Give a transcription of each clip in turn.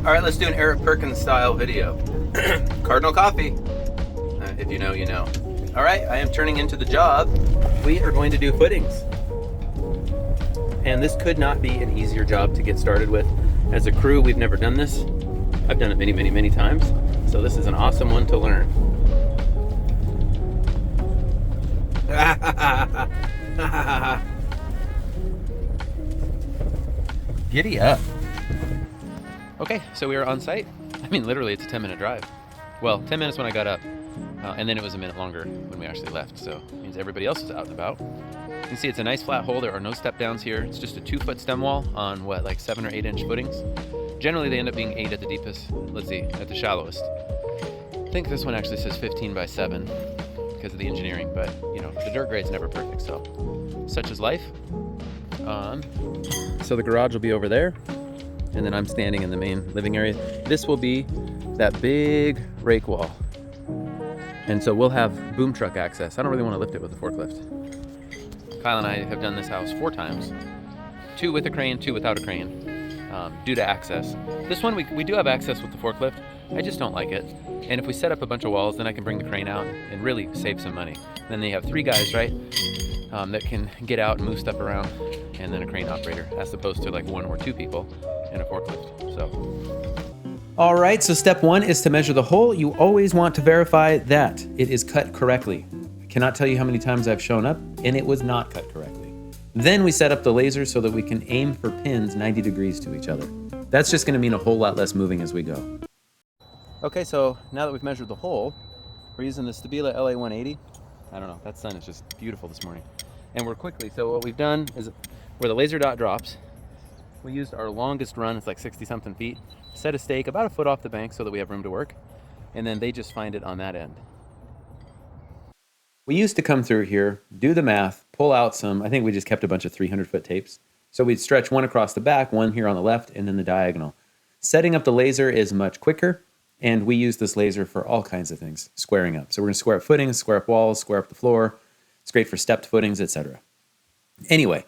All right, let's do an Eric Perkins style video. Cardinal coffee. If you know, you know. All right, I am turning into the job. We are going to do footings. And this could not be an easier job to get started with. As a crew, we've never done this. I've done it many, many, many times. So this is an awesome one to learn. Giddy up. Okay, so we are on site. I mean, literally, it's a 10-minute drive. Well, 10 minutes when I got up, and then it was a minute longer when we actually left. So it means everybody else is out and about. You can see it's a nice flat hole. There are no step downs here. It's just a 2-foot stem wall on what, like 7 or 8 inch footings. Generally, they end up being 8 at the deepest. Let's see, at the shallowest. I think this one actually says 15 by 7 because of the engineering, but you know, the dirt grade's never perfect, so such is life. So the garage will be over there, and then I'm standing in the main living area. This will be that big rake wall. And so we'll have boom truck access. I don't really want to lift it with a forklift. Kyle and I have done this house 4 times. 2 with a crane, 2 without a crane, due to access. This one, we do have access with the forklift. I just don't like it. And if we set up a bunch of walls, then I can bring the crane out and really save some money. Then they have 3 guys, right, that can get out and move stuff around, and then a crane operator, as opposed to like 1 or 2 people in a forklift. So. All right, so step 1 is to measure the hole. You always want to verify that it is cut correctly. I cannot tell you how many times I've shown up and it was not cut correctly. Then we set up the laser so that we can aim for pins 90 degrees to each other. That's just gonna mean a whole lot less moving as we go. Okay, so now that we've measured the hole, we're using the Stabila LA180. I don't know, that sun is just beautiful this morning. And we're quickly, so what we've done is where the laser dot drops, we used our longest run, it's like 60 something feet, set a stake about a foot off the bank so that we have room to work, and then they just find it on that end. We used to come through here, do the math, pull out some, I think we just kept a bunch of 300-foot tapes. So we'd stretch one across the back, one here on the left, and then the diagonal. Setting up the laser is much quicker, and we use this laser for all kinds of things, squaring up. So we're gonna square up footings, square up walls, square up the floor. It's great for stepped footings, etc. Anyway,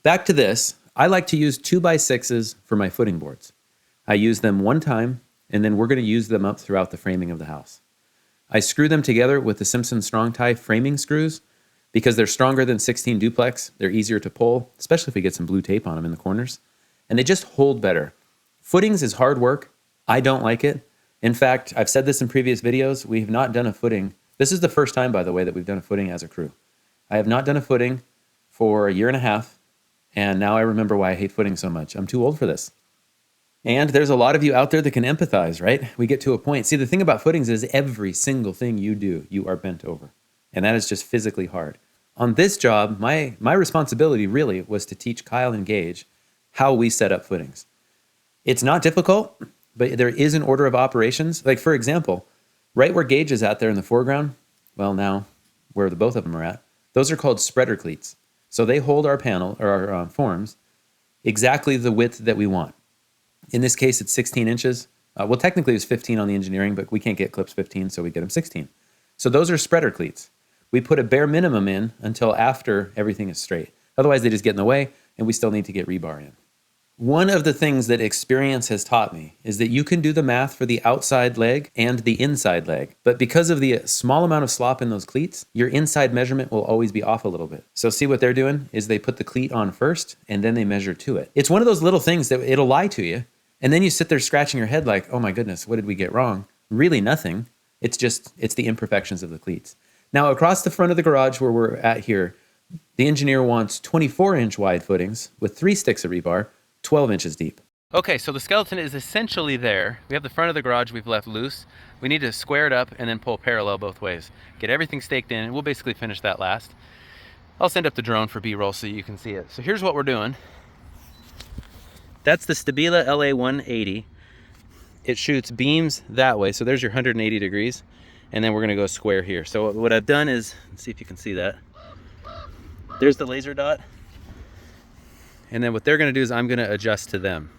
back to this. I like to use 2x6s for my footing boards. I use them one time, and then we're gonna use them up throughout the framing of the house. I screw them together with the Simpson Strong Tie framing screws because they're stronger than 16 duplex. They're easier to pull, especially if we get some blue tape on them in the corners. And they just hold better. Footings is hard work. I don't like it. In fact, I've said this in previous videos, we have not done a footing. This is the first time, by the way, that we've done a footing as a crew. I have not done a footing for a year and a half, and now I remember why I hate footing so much. I'm too old for this. And there's a lot of you out there that can empathize, right? We get to a point. See, the thing about footings is every single thing you do, you are bent over. And that is just physically hard. On this job, my responsibility really was to teach Kyle and Gage how we set up footings. It's not difficult, but there is an order of operations. Like, for example, right where Gage is at there in the foreground, well, now where the both of them are at, those are called spreader cleats. So they hold our panel, or our forms, exactly the width that we want. In this case, it's 16 inches. Well, technically it's 15 on the engineering, but we can't get clips 15, so we get them 16. So those are spreader cleats. We put a bare minimum in until after everything is straight. Otherwise, they just get in the way, and we still need to get rebar in. One of the things that experience has taught me is that you can do the math for the outside leg and the inside leg, but because of the small amount of slop in those cleats, your inside measurement will always be off a little bit. So see what they're doing is they put the cleat on first, and then they measure to it. It's one of those little things that it'll lie to you, and then you sit there scratching your head like, oh my goodness, what did we get wrong? Really nothing. It's the imperfections of the cleats. Now across the front of the garage where we're at here, the engineer wants 24-inch wide footings with 3 sticks of rebar, 12 inches deep. Okay, so the skeleton is essentially there. We have the front of the garage we've left loose. We need to square it up and then pull parallel both ways. Get everything staked in, and we'll basically finish that last. I'll send up the drone for B-roll so you can see it. So here's what we're doing. That's the Stabila LA180. It shoots beams that way, so there's your 180 degrees, and then we're gonna go square here. So what I've done is, let's see if you can see that. There's the laser dot, and then what they're gonna do is I'm gonna adjust to them.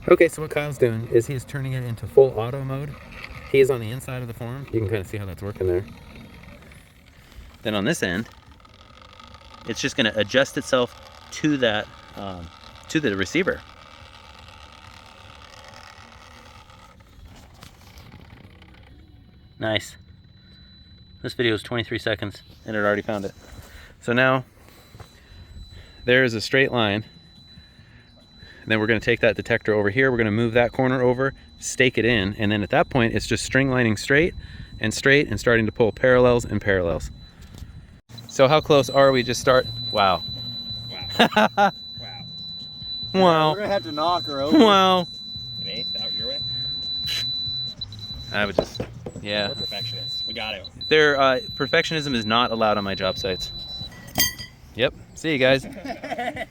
Okay, so what Kyle's doing is he's turning it into full auto mode. He is on the inside of the form. You can kind of see how that's working there. Then on this end, it's just gonna adjust itself to that, to the receiver. Nice. This video is 23 seconds and it already found it. So now there is a straight line. And then we're going to take that detector over here. We're going to move that corner over, stake it in. And then at that point, it's just string lining straight and starting to pull parallels and parallels. So how close are we? Just start. Wow. Wow. Wow. Wow. We're going to have to knock her over. Wow. An eighth out your way? I would just, yeah. We're perfectionists. We got it. Perfectionism is not allowed on my job sites. Yep. See you guys.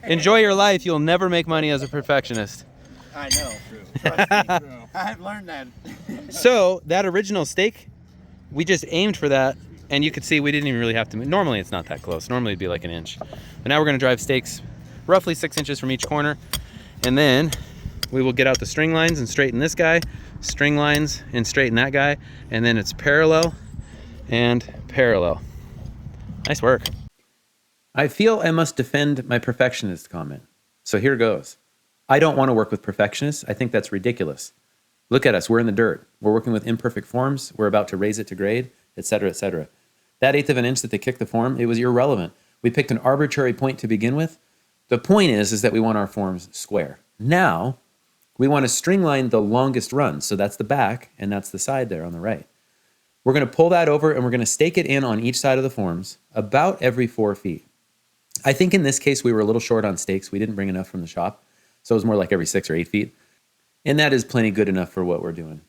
Enjoy your life. You'll never make money as a perfectionist. I know. True. Trust me. I've learned that. So that original stake, we just aimed for that, and you could see we didn't even really have to move. Normally it's not that close. Normally it'd be like an inch. But now we're going to drive stakes roughly 6 inches from each corner, and then we will get out the string lines and straighten this guy, string lines and straighten that guy, and then it's parallel and parallel. Nice work. I feel I must defend my perfectionist comment. So here goes. I don't want to work with perfectionists. I think that's ridiculous. Look at us. We're in the dirt. We're working with imperfect forms. We're about to raise it to grade, etc., etc. That eighth of an inch that they kicked the form, it was irrelevant. We picked an arbitrary point to begin with. The point is that we want our forms square. Now, we want to string line the longest run. So that's the back, and that's the side there on the right. We're going to pull that over, and we're going to stake it in on each side of the forms about every 4 feet. I think in this case, we were a little short on stakes. We didn't bring enough from the shop. So it was more like every 6 or 8 feet. And that is plenty good enough for what we're doing.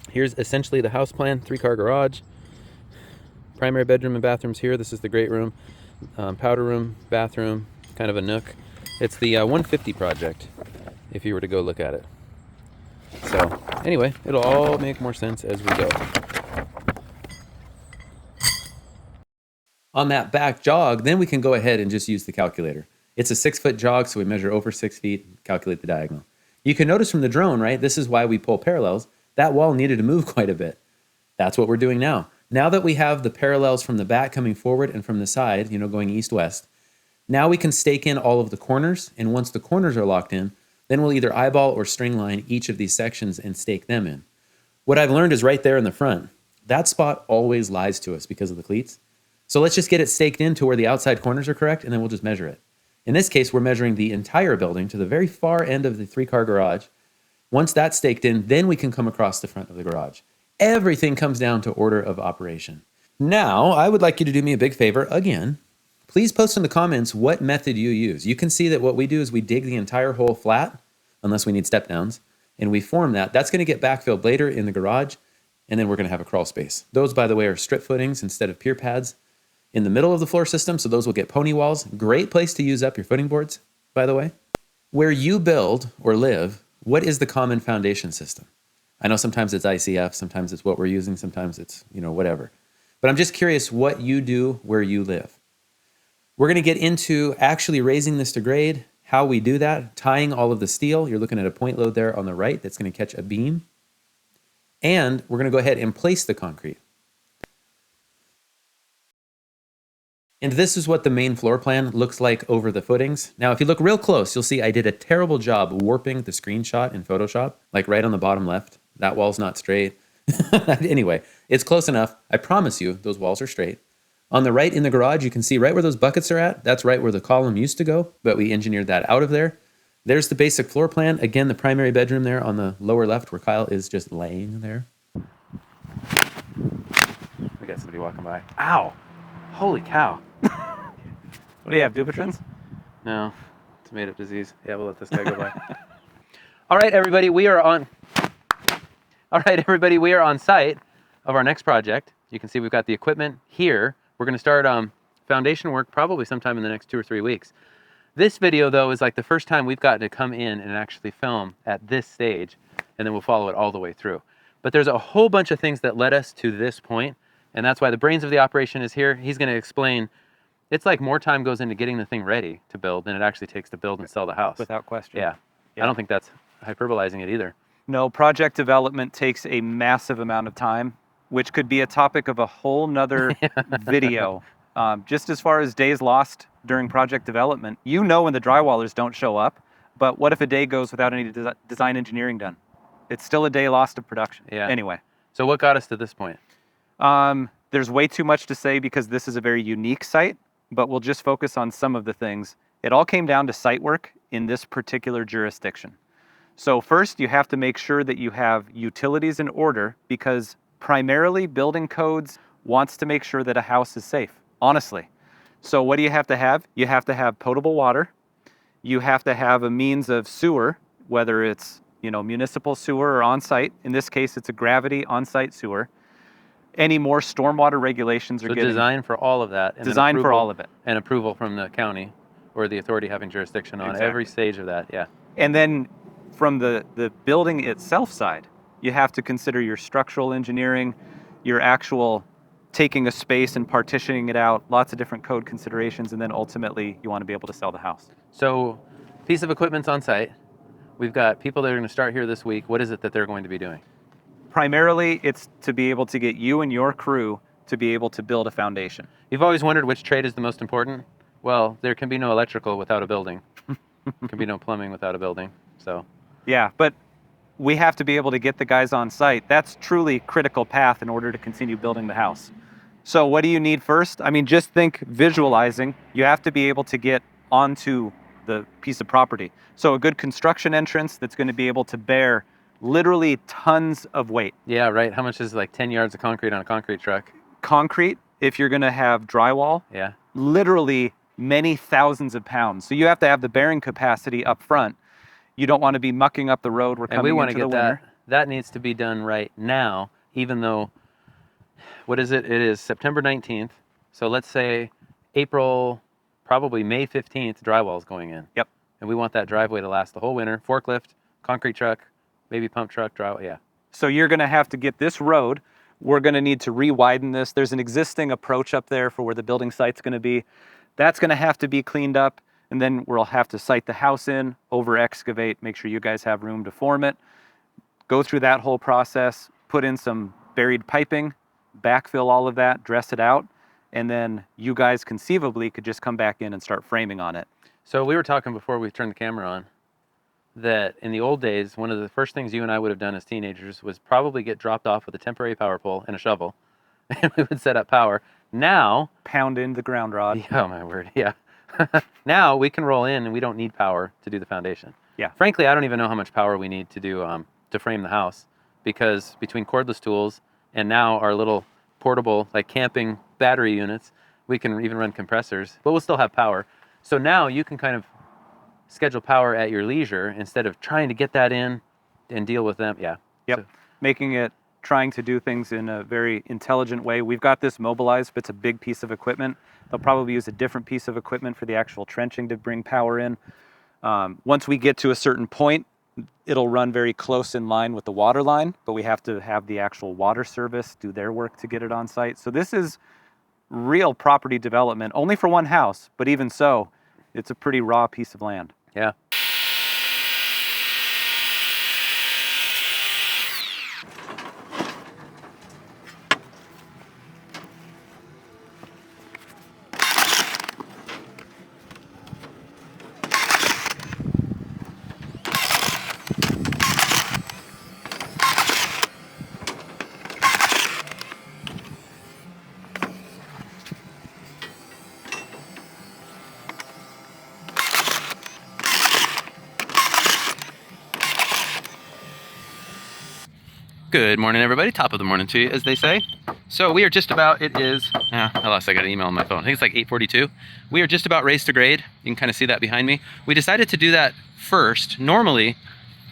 Here's essentially the house plan, 3-car garage, primary bedroom and bathrooms here. This is the great room, powder room, bathroom, kind of a nook. It's the 150 project, if you were to go look at it. So anyway, it'll all make more sense as we go. On that back jog, then we can go ahead and just use the calculator. It's a 6-foot jog, so we measure over 6 feet, calculate the diagonal. You can notice from the drone, right, this is why we pull parallels. That wall needed to move quite a bit. That's what we're doing now. Now that we have the parallels from the back coming forward and from the side, going east-west, now we can stake in all of the corners, and once the corners are locked in, then we'll either eyeball or string line each of these sections and stake them in. What I've learned is right there in the front. That spot always lies to us because of the cleats. So let's just get it staked in to where the outside corners are correct, and then we'll just measure it. In this case, we're measuring the entire building to the very far end of the 3-car garage. Once that's staked in, then we can come across the front of the garage. Everything comes down to order of operation. Now, I would like you to do me a big favor again. Please post in the comments what method you use. You can see that what we do is we dig the entire hole flat, unless we need step downs, and we form that. That's going to get backfilled later in the garage, and then we're going to have a crawl space. Those, by the way, are strip footings instead of pier pads in the middle of the floor system, so those will get pony walls. Great place to use up your footing boards, by the way. Where you build or live, what is the common foundation system? I know sometimes it's ICF, sometimes it's what we're using, sometimes it's, whatever. But I'm just curious what you do where you live. We're going to get into actually raising this to grade, how we do that, tying all of the steel. You're looking at a point load there on the right that's going to catch a beam. And we're going to go ahead and place the concrete. And this is what the main floor plan looks like over the footings. Now, if you look real close, you'll see I did a terrible job warping the screenshot in Photoshop, like right on the bottom left. That wall's not straight. Anyway, it's close enough. I promise you, those walls are straight. On the right in the garage, you can see right where those buckets are at. That's right where the column used to go, but we engineered that out of there. There's the basic floor plan. Again, the primary bedroom there on the lower left where Kyle is just laying there. We got somebody walking by. Ow! Holy cow. What do you have, Dupuytren's? No, tomato disease. Yeah, we'll let this guy go by. All right, everybody, we are on site of our next project. You can see we've got the equipment here. We're going to start foundation work probably sometime in the next 2 or 3 weeks. This video, though, is like the first time we've gotten to come in and actually film at this stage, and then we'll follow it all the way through. But there's a whole bunch of things that led us to this point, and that's why the brains of the operation is here. He's going to explain. It's like more time goes into getting the thing ready to build than it actually takes to build and sell the house. Without question. Yeah. I don't think that's hyperbolizing it either. No, project development takes a massive amount of time, which could be a topic of a whole nother video. Just as far as days lost during project development, when the drywallers don't show up, but what if a day goes without any design engineering done? It's still a day lost of production. Yeah. Anyway. So what got us to this point? There's way too much to say because this is a very unique site, but we'll just focus on some of the things. It all came down to site work in this particular jurisdiction. So first, you have to make sure that you have utilities in order because primarily building codes wants to make sure that a house is safe, honestly. So what do you have to have? You have to have potable water. You have to have a means of sewer, whether it's municipal sewer or on-site. In this case, it's a gravity on-site sewer. Any more stormwater regulations are So getting designed for all of that. And designed for all of it. And approval from the county or the authority having jurisdiction on every stage of that, yeah. And then from the building itself side, you have to consider your structural engineering, your actual taking a space and partitioning it out, lots of different code considerations, and then ultimately you want to be able to sell the house. So piece of equipment's on site. We've got people that are going to start here this week. What is it that they're going to be doing? Primarily, it's to be able to get you and your crew to be able to build a foundation. You've always wondered which trade is the most important? Well, there can be no electrical without a building. There can be no plumbing without a building. So yeah, but we have to be able to get the guys on site. That's truly critical path in order to continue building the house. So what do you need first? I mean, just think visualizing. You have to be able to get onto the piece of property. So a good construction entrance that's going to be able to bear literally tons of weight. yeah, right. How much is like 10 yards of concrete on a concrete truck? Concrete, if you're going to have drywall, Yeah. literally many thousands of pounds. So you have to have the bearing capacity up front. You don't want to be mucking up the road. We're And coming we want to into get the winter. that needs to be done right now, even though, what is it? It is September 19th. So let's say April, probably May 15th, drywall is going in. Yep. And we want that driveway to last the whole winter. Forklift, concrete truck, maybe pump truck, drywall, yeah. So you're going to have to get this road. We're going to need to re-widen this. There's an existing approach up there for where the building site's going to be. That's going to have to be cleaned up. And then we'll have to site the house in, over-excavate, make sure you guys have room to form it. Go through that whole process, put in some buried piping, backfill all of that, dress it out. And then you guys conceivably could just come back in and start framing on it. So we were talking before we turned the camera on that in the old days, one of the first things you and I would have done as teenagers was probably get dropped off with a temporary power pole and a shovel, and we would set up power. Now, Pound in the ground rod. oh my word, yeah. Now we can roll in and we don't need power to do the foundation. Yeah. Frankly, I don't even know how much power we need to do to frame the house, because between cordless tools and now our little portable like camping battery units, we can even run compressors, but we'll still have power. So now you can kind of schedule power at your leisure instead of trying to get that in and deal with them. Yeah. Yep. So, Making it, trying to do things in a very intelligent way. We've got this mobilized, but it's a big piece of equipment. They'll probably use a different piece of equipment for the actual trenching to bring power in. Once we get to a certain point, it'll run very close in line with the water line, but we have to have the actual water service do their work to get it on site. So this is real property development, only for one house, but even so, it's a pretty raw piece of land. yeah. Good morning, everybody. Top of the morning to you, as they say. So we are just about, I got an email on my phone. I think it's like 8:42. We are just about raised to grade. You can kind of see that behind me. We decided to do that first. Normally,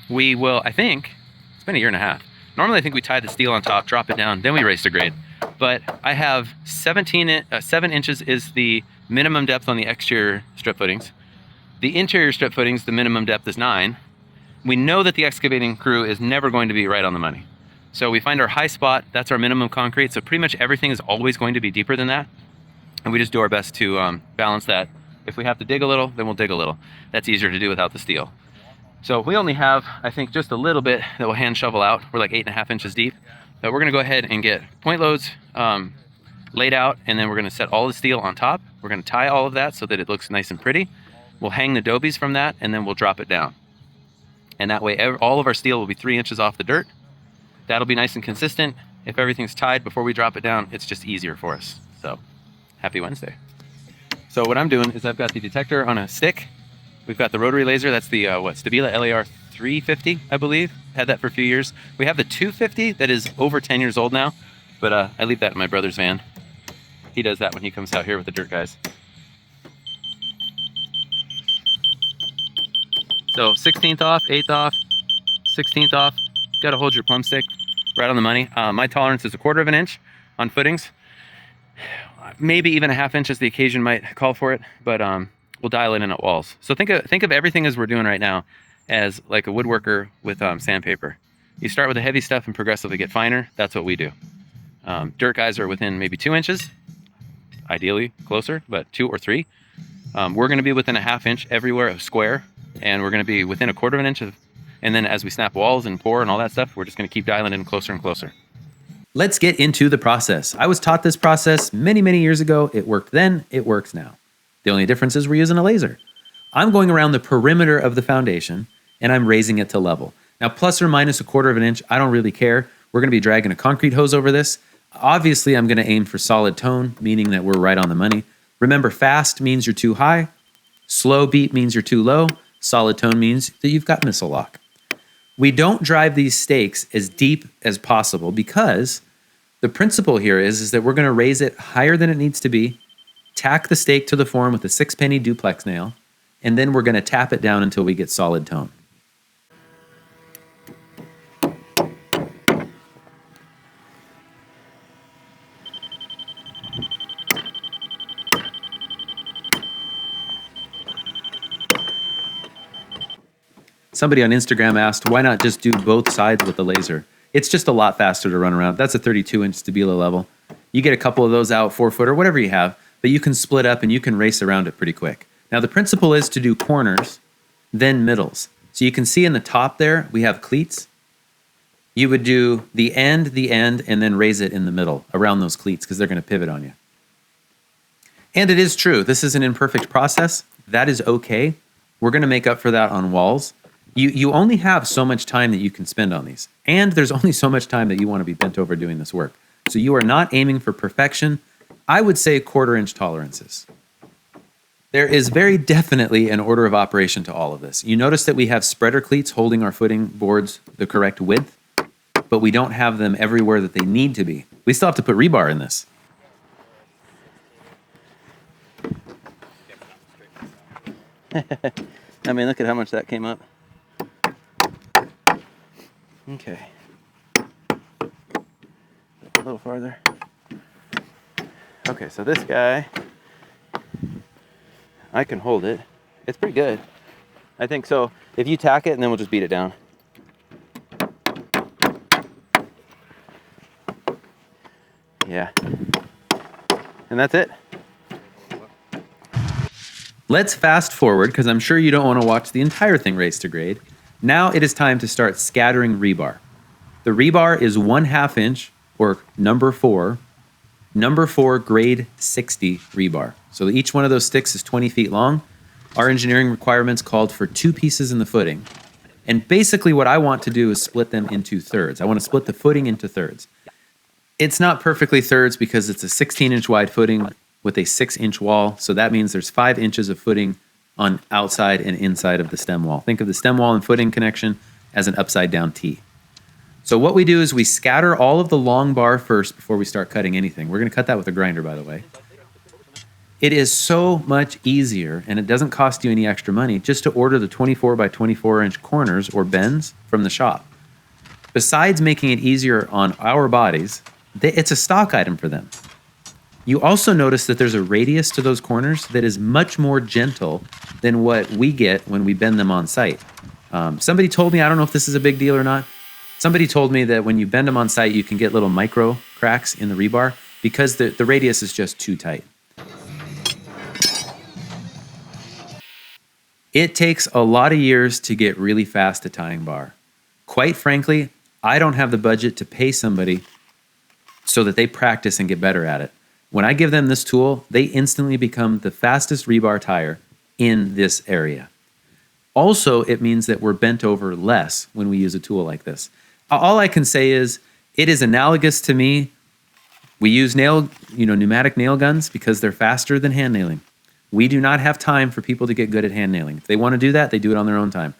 we will, I think, it's been a year and a half. Normally, I think we tie the steel on top, drop it down, then we raise to grade. But I have 7 inches is the minimum depth on the exterior strip footings. The interior strip footings, the minimum depth is 9. We know that the excavating crew is never going to be right on the money. So we find our high spot, that's our minimum concrete. So pretty much everything is always going to be deeper than that. And we just do our best to balance that. If we have to dig a little, then we'll dig a little. That's easier to do without the steel. So we only have, I think, just a little bit that we'll hand shovel out. We're like 8.5 inches deep. But we're gonna go ahead and get point loads laid out, and then we're gonna set all the steel on top. We're gonna tie all of that so that it looks nice and pretty. We'll hang the dobies from that, and then we'll drop it down. And that way all of our steel will be 3 inches off the dirt. That'll be nice and consistent. If everything's tied before we drop it down, it's just easier for us. So happy Wednesday. So what I'm doing is I've got the detector on a stick. We've got the rotary laser. That's the Stabila LAR 350, I believe. Had that for a few years. We have the 250 that is over 10 years old now, but I leave that in my brother's van. He does that when he comes out here with the dirt guys. So 16th off, 8th off, 16th off. Got to hold your plumb stick right on the money. My tolerance is 1/4 of an inch on footings. Maybe even 1/2 inch as the occasion might call for it, but we'll dial it in at walls. So think of everything as we're doing right now as like a woodworker with sandpaper. You start with the heavy stuff and progressively get finer. That's what we do. Dirt guys are within maybe 2 inches, ideally closer, but 2 or 3. We're going to be within 1/2 inch everywhere of square, and we're going to be within 1/4 of an inch of, and then as we snap walls and pour and all that stuff, we're just going to keep dialing in closer and closer. Let's get into the process. I was taught this process many, many years ago. It worked then, it works now. The only difference is we're using a laser. I'm going around the perimeter of the foundation and I'm raising it to level. Now, plus or minus 1/4 of an inch, I don't really care. We're going to be dragging a concrete hose over this. Obviously, I'm going to aim for solid tone, meaning that we're right on the money. Remember, fast means you're too high. Slow beat means you're too low. Solid tone means that you've got missile lock. We don't drive these stakes as deep as possible because the principle here is that we're going to raise it higher than it needs to be, tack the stake to the form with a 6-penny duplex nail, and then we're going to tap it down until we get solid tone. Somebody on Instagram asked, why not just do both sides with the laser? It's just a lot faster to run around. That's a 32-inch Stabila level. You get a couple of those out, 4-foot or whatever you have, but you can split up and you can race around it pretty quick. Now, the principle is to do corners, then middles. So you can see in the top there, we have cleats. You would do the end, and then raise it in the middle around those cleats because they're going to pivot on you. And it is true. This is an imperfect process. That is okay. We're going to make up for that on walls. You only have so much time that you can spend on these. And there's only so much time that you want to be bent over doing this work. So you are not aiming for perfection. I would say 1/4 inch tolerances. There is very definitely an order of operation to all of this. You notice that we have spreader cleats holding our footing boards the correct width, but we don't have them everywhere that they need to be. We still have to put rebar in this. I mean, look at how much that came up. Okay. A little farther. Okay, so this guy, I can hold it. It's pretty good. I think so. If you tack it, and then we'll just beat it down. Yeah. And that's it. Let's fast forward, because I'm sure you don't want to watch the entire thing race to grade. Now it is time to start scattering rebar. The rebar is 1/2 inch, or number 4 grade 60 rebar. So each one of those sticks is 20 feet long. Our engineering requirements called for 2 pieces in the footing. And basically what I want to do is split them into thirds. I want to split the footing into thirds. It's not perfectly thirds because it's a 16-inch wide footing with a 6-inch wall. So that means there's 5 inches of footing on outside and inside of the stem wall. Think of the stem wall and footing connection as an upside down T. So what we do is we scatter all of the long bar first before we start cutting anything. We're going to cut that with a grinder, by the way. It is so much easier, and it doesn't cost you any extra money, just to order the 24 by 24 inch corners or bends from the shop. Besides making it easier on our bodies, it's a stock item for them. You also notice that there's a radius to those corners that is much more gentle than what we get when we bend them on site. Somebody told me, I don't know if this is a big deal or not, somebody told me that when you bend them on site, you can get little micro cracks in the rebar because the radius is just too tight. It takes a lot of years to get really fast at tying bar. Quite frankly, I don't have the budget to pay somebody so that they practice and get better at it. When I give them this tool, they instantly become the fastest rebar tyer in this area. Also, it means that we're bent over less when we use a tool like this. All I can say is it is analogous to me. We use pneumatic nail guns because they're faster than hand nailing. We do not have time for people to get good at hand nailing. If they want to do that, they do it on their own time.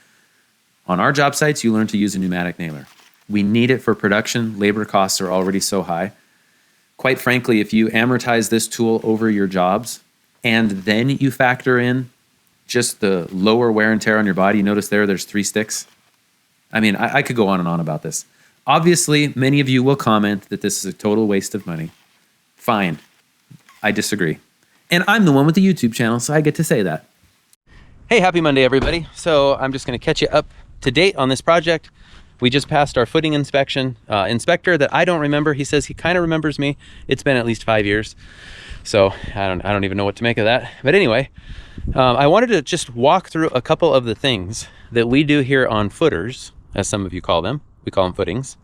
On our job sites, you learn to use a pneumatic nailer. We need it for production. Labor costs are already so high. Quite frankly, if you amortize this tool over your jobs and then you factor in just the lower wear and tear on your body, you notice there's 3 sticks. I mean, I could go on and on about this. Obviously, many of you will comment that this is a total waste of money. Fine. I disagree. And I'm the one with the YouTube channel, so I get to say that. Hey, happy Monday, everybody. So I'm just going to catch you up to date on this project. We just passed our footing inspection. Inspector that I don't remember, he says he kind of remembers me. It's been at least 5 years. So I don't even know what to make of that. But anyway, I wanted to just walk through a couple of the things that we do here on footers, as some of you call them. We call them footings,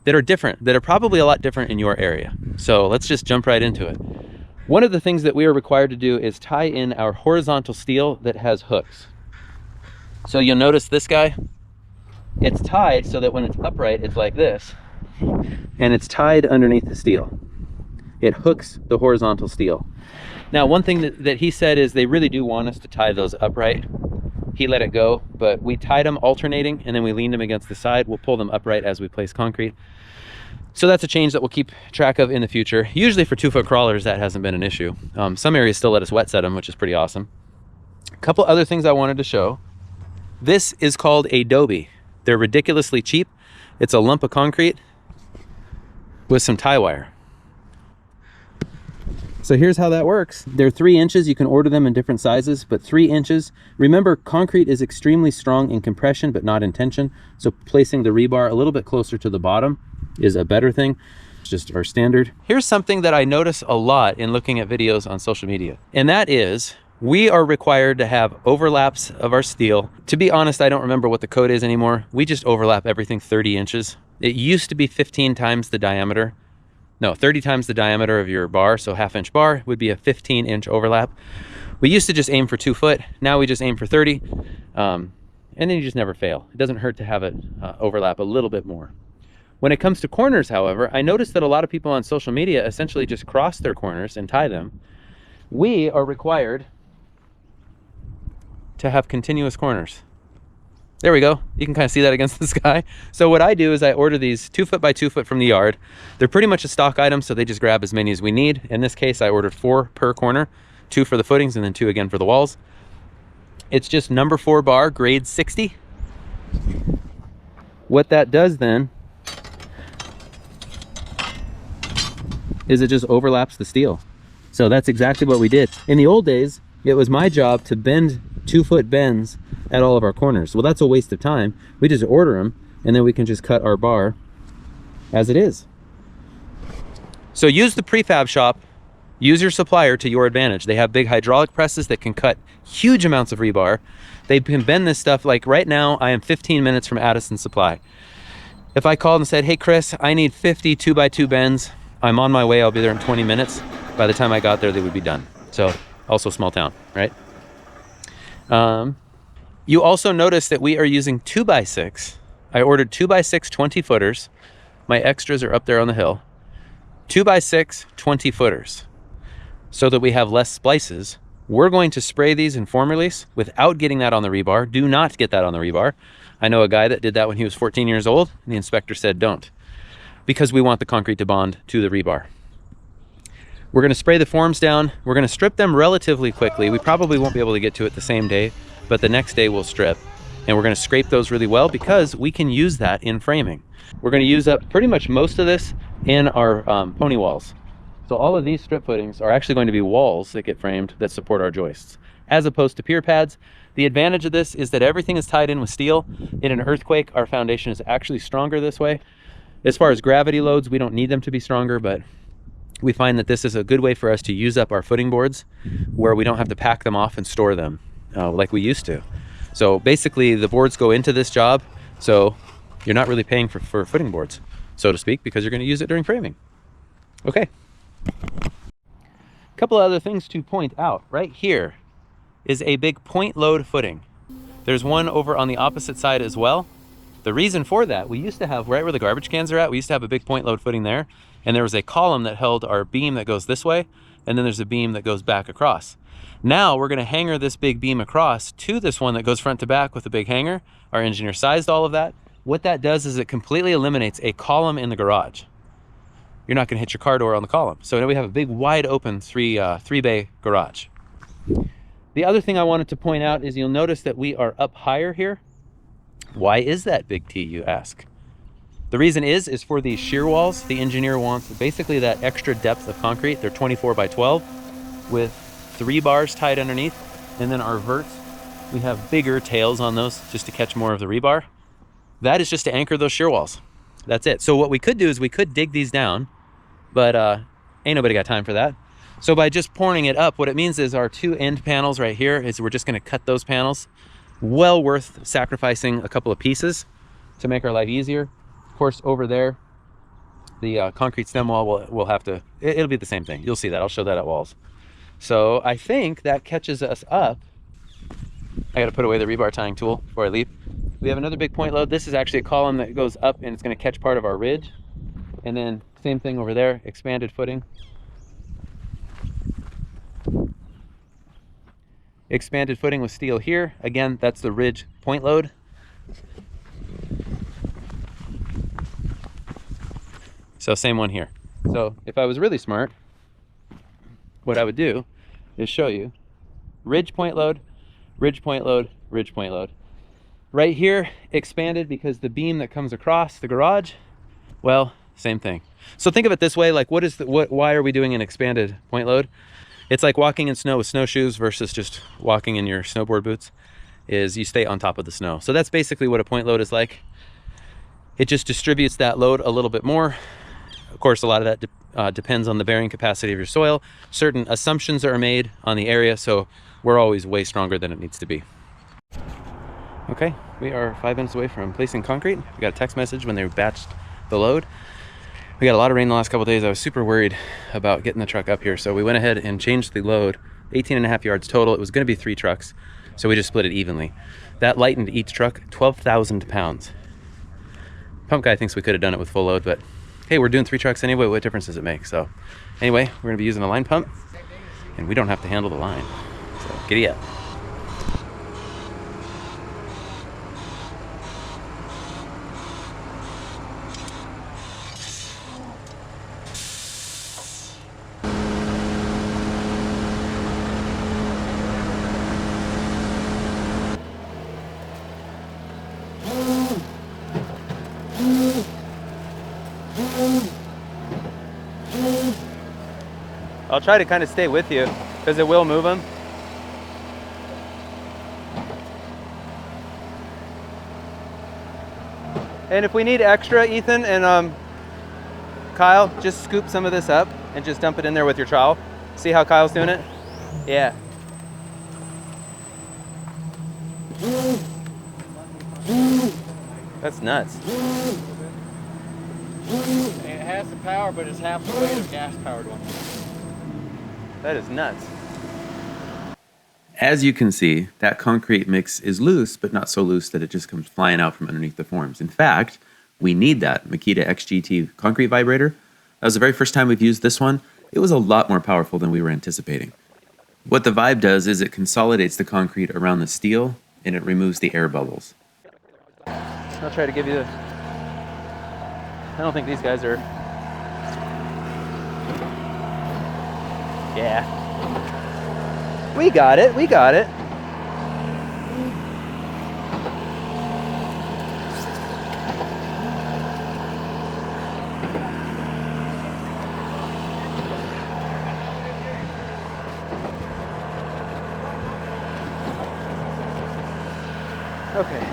that are different, that are probably a lot different in your area. So let's just jump right into it. One of the things that we are required to do is tie in our horizontal steel that has hooks. So you'll notice this guy, it's tied so that when it's upright, it's like this, and it's tied underneath the steel. It hooks the horizontal steel. Now, one thing that he said is they really do want us to tie those upright. He let it go, but we tied them alternating and then we leaned them against the side. We'll pull them upright as we place concrete. So that's a change that we'll keep track of in the future. Usually for 2-foot crawlers, that hasn't been an issue. Some areas still let us wet set them, which is pretty awesome. A couple other things I wanted to show. This is called a dobie. They're ridiculously cheap. It's a lump of concrete with some tie wire. So here's how that works. They're 3 inches. You can order them in different sizes, but 3 inches. Remember, concrete is extremely strong in compression, but not in tension. So placing the rebar a little bit closer to the bottom is a better thing. It's just our standard. Here's something that I notice a lot in looking at videos on social media, and that is we are required to have overlaps of our steel. To be honest, I don't remember what the code is anymore. We just overlap everything 30 inches. It used to be 15 times the diameter. No, 30 times the diameter of your bar, so 1/2-inch bar would be a 15-inch overlap. We used to just aim for 2 foot. Now we just aim for 30, and then you just never fail. It doesn't hurt to have it overlap a little bit more. When it comes to corners, however, I noticed that a lot of people on social media essentially just cross their corners and tie them. We are required to have continuous corners. There we go. You can kind of see that against the sky. So what I do is I order these 2 foot by 2 foot from the yard. They're pretty much a stock item, so they just grab as many as we need. In this case, I ordered 4 per corner, 2 for the footings and then 2 again for the walls. It's just number 4 bar, grade 60. What that does then is it just overlaps the steel. So that's exactly what we did. In the old days, it was my job to bend 2-foot bends at all of our corners. Well, that's a waste of time. We just order them and then we can just cut our bar as it is. So use the prefab shop, use your supplier to your advantage. They have big hydraulic presses that can cut huge amounts of rebar. They can bend this stuff. Like right now, I am 15 minutes from Addison Supply. If I called and said, hey Chris, I need 50 2x2 bends, I'm on my way, I'll be there in 20 minutes. By the time I got there, they would be done. So also small town, right? You also notice that we are using 2x6. I ordered 2x6 20 footers. My extras are up there on the hill. 2x6 20 footers so that we have less splices. We're going to spray these in form release without getting that on the rebar. Do not get that on the rebar. I know a guy that did that when he was 14 years old, and the inspector said don't, because we want the concrete to bond to the rebar. We're going to spray the forms down. We're going to strip them relatively quickly. We probably won't be able to get to it the same day, but the next day we'll strip. And we're going to scrape those really well because we can use that in framing. We're going to use up pretty much most of this in our pony walls. So all of these strip footings are actually going to be walls that get framed that support our joists, as opposed to pier pads. The advantage of this is that everything is tied in with steel. In an earthquake, our foundation is actually stronger this way. As far as gravity loads, we don't need them to be stronger, but we find that this is a good way for us to use up our footing boards where we don't have to pack them off and store them like we used to. So basically the boards go into this job, so you're not really paying for footing boards, so to speak, because you're going to use it during framing. Okay. A couple of other things to point out. Right here is a big point load footing. There's one over on the opposite side as well. The reason for that, we used to have, right where the garbage cans are at, we used to have a big point load footing there, and there was a column that held our beam that goes this way, and then there's a beam that goes back across. Now we're gonna hanger this big beam across to this one that goes front to back with a big hanger. Our engineer sized all of that. What that does is it completely eliminates a column in the garage. You're not gonna hit your car door on the column. So now we have a big wide open three bay garage. The other thing I wanted to point out is you'll notice that we are up higher here. Why is that, Big T, you ask? The reason is for these shear walls, the engineer wants basically that extra depth of concrete. They're 24 by 12 with 3 bars tied underneath. And then our verts, we have bigger tails on those just to catch more of the rebar. That is just to anchor those shear walls. That's it. So what we could do is we could dig these down, but ain't nobody got time for that. So by just pouring it up, what it means is our 2 end panels right here is we're just gonna cut those panels. Well worth sacrificing a couple of pieces to make our life easier. Of course, over there, the concrete stem wall will have to, it'll be the same thing. You'll see that, I'll show that at walls. So I think that catches us up. I gotta put away the rebar tying tool before I leave. We have another big point load. This is actually a column that goes up and it's gonna catch part of our ridge. And then same thing over there, expanded footing. Expanded footing with steel here. Again, that's the ridge point load. So same one here. So if I was really smart, what I would do is show you ridge point load, ridge point load, ridge point load. Right here, expanded because the beam that comes across the garage, well, same thing. So think of it this way, like why are we doing an expanded point load? It's like walking in snow with snowshoes versus just walking in your snowboard boots, is you stay on top of the snow. So that's basically what a point load is like. It just distributes that load a little bit more. Of course, a lot of that depends on the bearing capacity of your soil. Certain assumptions are made on the area, so we're always way stronger than it needs to be. Okay, we are 5 minutes away from placing concrete. We got a text message when they batched the load. We got a lot of rain the last couple of days. I was super worried about getting the truck up here, so we went ahead and changed the load. 18.5 yards total. It was going to be 3 trucks, so we just split it evenly. That lightened each truck 12,000 pounds. Pump guy thinks we could have done it with full load, but hey, we're doing 3 trucks anyway. What difference does it make? So anyway, we're going to be using a line pump, and we don't have to handle the line. So giddy up. I'll try to kind of stay with you because it will move them. And if we need extra, Ethan and Kyle, just scoop some of this up and just dump it in there with your trowel. See how Kyle's doing it? Yeah. That's nuts. It has the power, but it's half the weight of gas-powered one. That is nuts. As you can see, that concrete mix is loose, but not so loose that it just comes flying out from underneath the forms. In fact, we need that Makita XGT concrete vibrator. That was the very first time we've used this one. It was a lot more powerful than we were anticipating. What the Vibe does is it consolidates the concrete around the steel and it removes the air bubbles. I'll try to give you the... I don't think these guys are... Yeah. We got it, we got it. Okay.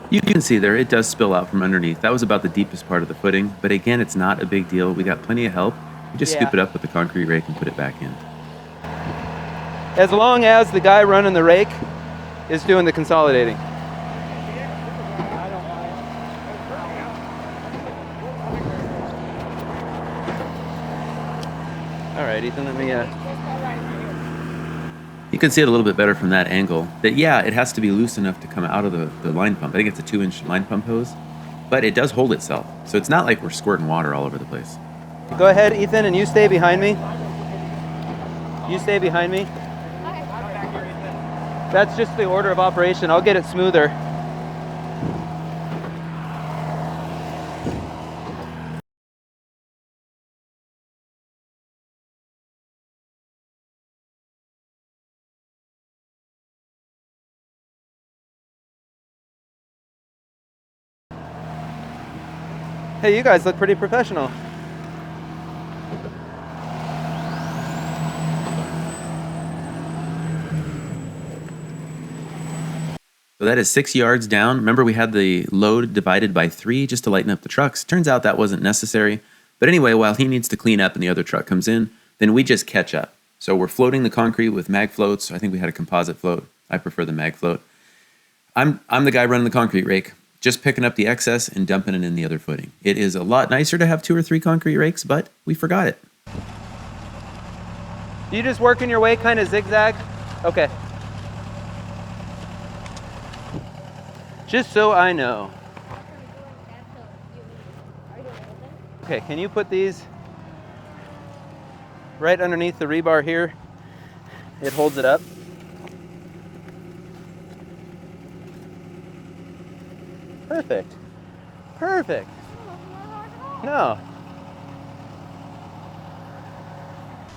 You can see there, it does spill out from underneath. That was about the deepest part of the footing, but again, it's not a big deal. We got plenty of help. You just scoop it up with the concrete rake and put it back in. As long as the guy running the rake is doing the consolidating. All right, Ethan, let me... You can see it a little bit better from that angle. That, yeah, it has to be loose enough to come out of the line pump. I think it's a 2-inch line pump hose, but it does hold itself. So it's not like we're squirting water all over the place. Go ahead, Ethan, and you stay behind me. You stay behind me. That's just the order of operation. I'll get it smoother. Hey, you guys look pretty professional. So that is 6 yards down. Remember, we had the load divided by 3 just to lighten up the trucks. Turns out that wasn't necessary. But anyway, while he needs to clean up and the other truck comes in, then we just catch up. So we're floating the concrete with mag floats. I think we had a composite float. I prefer the mag float. I'm the guy running the concrete rake, just picking up the excess and dumping it in the other footing. It is a lot nicer to have 2 or 3 concrete rakes, but we forgot it. You just working your way kind of zigzag? Okay. Just so I know. Okay, can you put these right underneath the rebar here? It holds it up. Perfect. Perfect. No.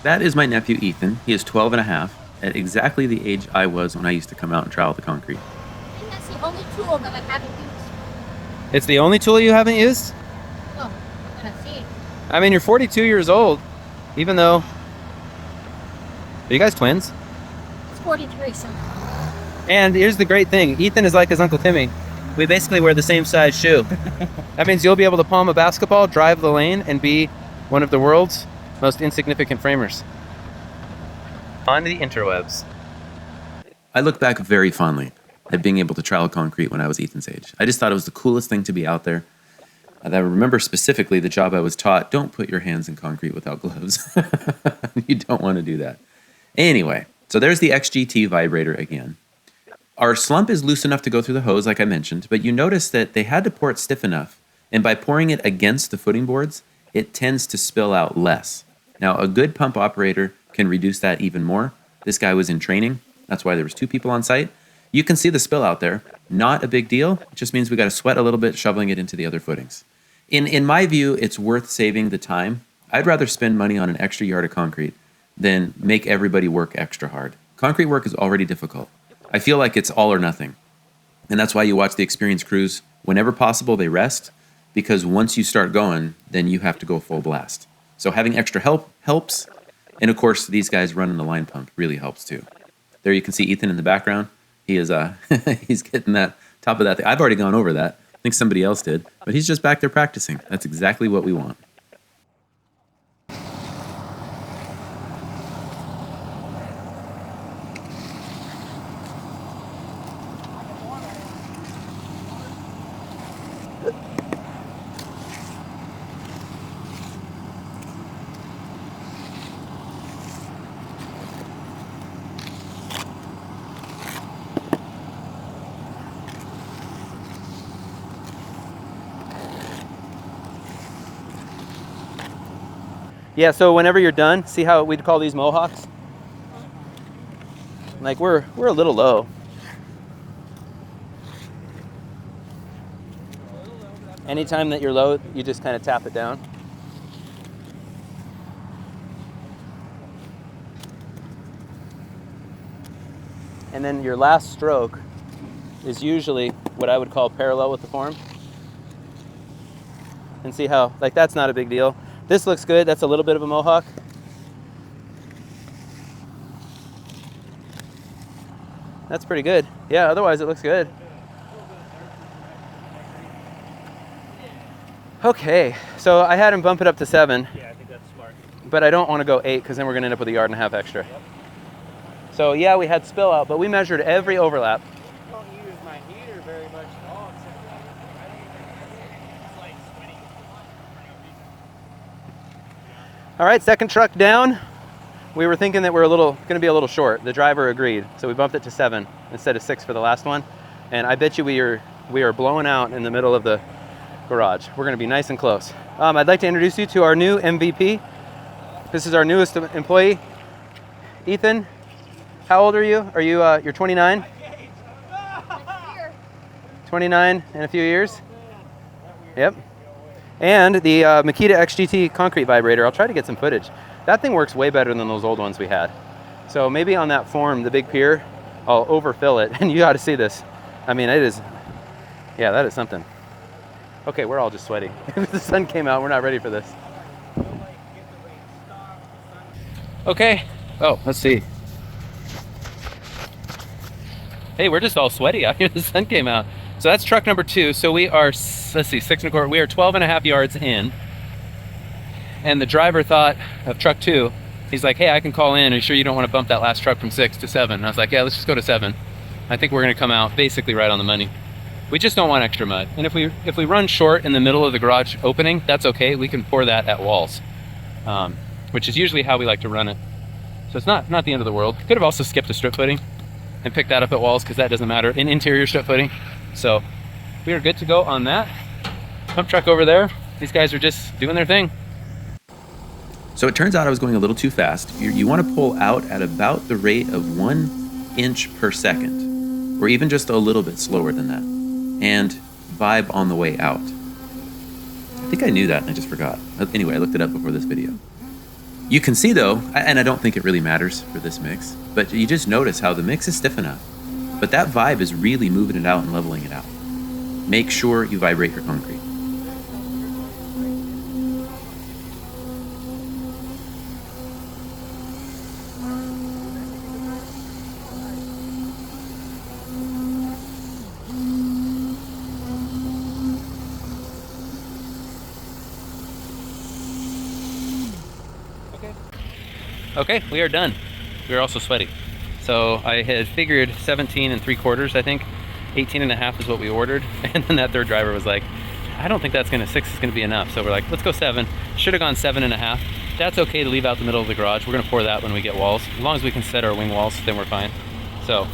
That is my nephew, Ethan. He is 12 and a half, at exactly the age I was when I used to come out and trowel the concrete. And that's the only tool that I haven't used. It's the only tool you haven't used? Oh, I'm gonna see. I mean, you're 42 years old, even though... Are you guys twins? It's 43, so. And here's the great thing. Ethan is like his Uncle Timmy. We basically wear the same size shoe. That means you'll be able to palm a basketball, drive the lane, and be one of the world's most insignificant framers. On the interwebs. I look back very fondly at being able to trowel concrete when I was Ethan's age. I just thought it was the coolest thing to be out there. I remember specifically the job I was taught, don't put your hands in concrete without gloves. You don't want to do that. Anyway, so there's the XGT vibrator again. Our slump is loose enough to go through the hose, like I mentioned, but you notice that they had to pour it stiff enough, and by pouring it against the footing boards, it tends to spill out less. Now, a good pump operator can reduce that even more. This guy was in training. That's why there was 2 people on site. You can see the spill out there. Not a big deal. It just means we got to sweat a little bit shoveling it into the other footings. In my view, it's worth saving the time. I'd rather spend money on an extra yard of concrete than make everybody work extra hard. Concrete work is already difficult. I feel like it's all or nothing. And that's why you watch the experienced crews. Whenever possible, they rest, because once you start going, then you have to go full blast. So having extra help helps. And of course, these guys running the line pump really helps too. There you can see Ethan in the background. He is he's getting that top of that thing. I've already gone over that. I think somebody else did, but he's just back there practicing. That's exactly what we want. Yeah, so whenever you're done, see how we'd call these mohawks? Like we're a little low. Anytime that you're low, you just kind of tap it down. And then your last stroke is usually what I would call parallel with the form. And see how, like, that's not a big deal. This looks good. That's a little bit of a mohawk. That's pretty good. Yeah, otherwise it looks good. Okay, so I had him bump it up to 7. Yeah, I think that's smart. But I don't want to go 8 because then we're going to end up with a yard and a half extra. Yep. So yeah, we had spill out, but we measured every overlap. I don't use my heater very much at all, except I don't even, it's like sweating. All right, second truck down. we were thinking that we're going to be a little short. The driver agreed, so we bumped it to 7 instead of 6 for the last one. And I bet you we are blowing out in the middle of the garage. We're going to be nice and close. I'd like to introduce you to our new MVP. This is our newest employee, Ethan. How old are you? Are you you're 29? 29 in a few years. Yep. And the Makita XGT concrete vibrator. I'll try to get some footage. That thing works way better than those old ones we had. So maybe on that form, the big pier, I'll overfill it. And you got to see this. I mean, it is, yeah, that is something. Okay, we're all just sweaty. The sun came out, we're not ready for this. Okay. Oh, let's see. Hey, we're just all sweaty out here. The sun came out. So that's truck number 2. So we are, let's see, 6.25. We are 12.5 yards in. And the driver thought of truck 2. He's like, hey, I can call in. Are you sure you don't want to bump that last truck from 6 to 7? And I was like, yeah, let's just go to 7. I think we're going to come out basically right on the money. We just don't want extra mud. And if we run short in the middle of the garage opening, that's okay. We can pour that at walls, which is usually how we like to run it. So it's not the end of the world. Could have also skipped the strip footing and picked that up at walls because that doesn't matter in interior strip footing. So we are good to go on that. Pump truck over there. These guys are just doing their thing. So it turns out I was going a little too fast. You want to pull out at about the rate of 1 inch per second, or even just a little bit slower than that, and vibe on the way out. I think I knew that and I just forgot. Anyway, I looked it up before this video. You can see though, and I don't think it really matters for this mix, but you just notice how the mix is stiff enough, but that vibe is really moving it out and leveling it out. Make sure you vibrate your concrete. Okay, we are done. We are also sweaty. So I had figured 17 3/4, I think. 18.5 is what we ordered. And then that third driver was like, I don't think that's 6 is gonna be enough. So we're like, let's go 7. Should have gone 7.5. That's okay to leave out the middle of the garage. We're gonna pour that when we get walls. As long as we can set our wing walls, then we're fine. So.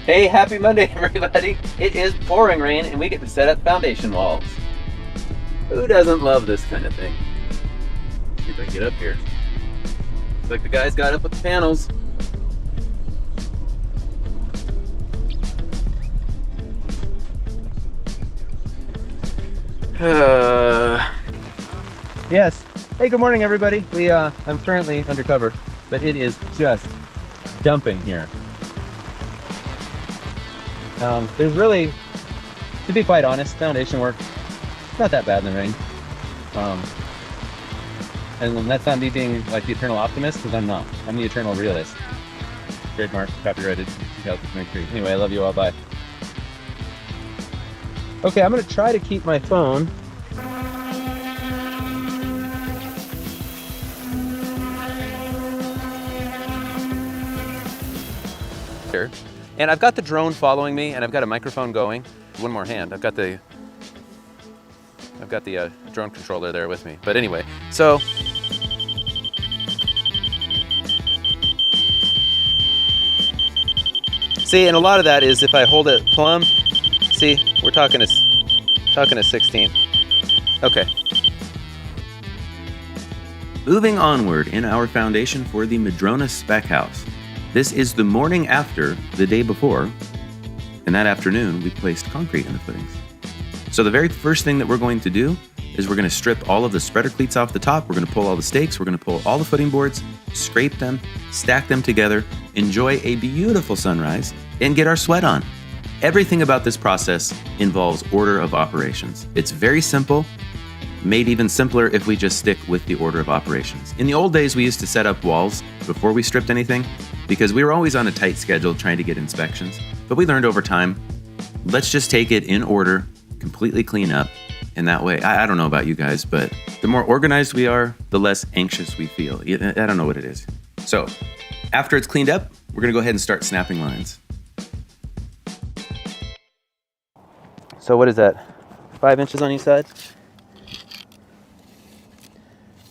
Hey, happy Monday, everybody. It is pouring rain and we get to set up foundation walls. Who doesn't love this kind of thing? Let's see if I can get up here. Looks like the guys got up with the panels. Yes. Hey, good morning, everybody. I'm currently undercover, but it is just dumping here. There's really, to be quite honest, foundation work, not that bad in the rain. And that's not me being like the eternal optimist, because I'm not. I'm the eternal realist. Trademark, copyrighted, 2023. Anyway, I love you all, bye. Okay, I'm gonna try to keep my phone here. And I've got the drone following me, and I've got a microphone going. One more hand. I've got the drone controller there with me. But anyway, so see, and a lot of that is if I hold it plumb. See, we're talking a 16. Okay. Moving onward in our foundation for the Madrona spec house. This is the morning after the day before, and that afternoon we placed concrete in the footings. So the very first thing that we're going to do is we're going to strip all of the spreader cleats off the top, we're going to pull all the stakes, we're going to pull all the footing boards, scrape them, stack them together, enjoy a beautiful sunrise, and get our sweat on. Everything about this process involves order of operations. It's very simple, made even simpler if we just stick with the order of operations. In the old days, we used to set up walls before we stripped anything because we were always on a tight schedule trying to get inspections. But we learned over time, let's just take it in order, completely clean up, in that way. I don't know about you guys, but the more organized we are, the less anxious we feel. I don't know what it is. So after it's cleaned up, we're gonna go ahead and start snapping lines. So what is that? 5 inches on each side?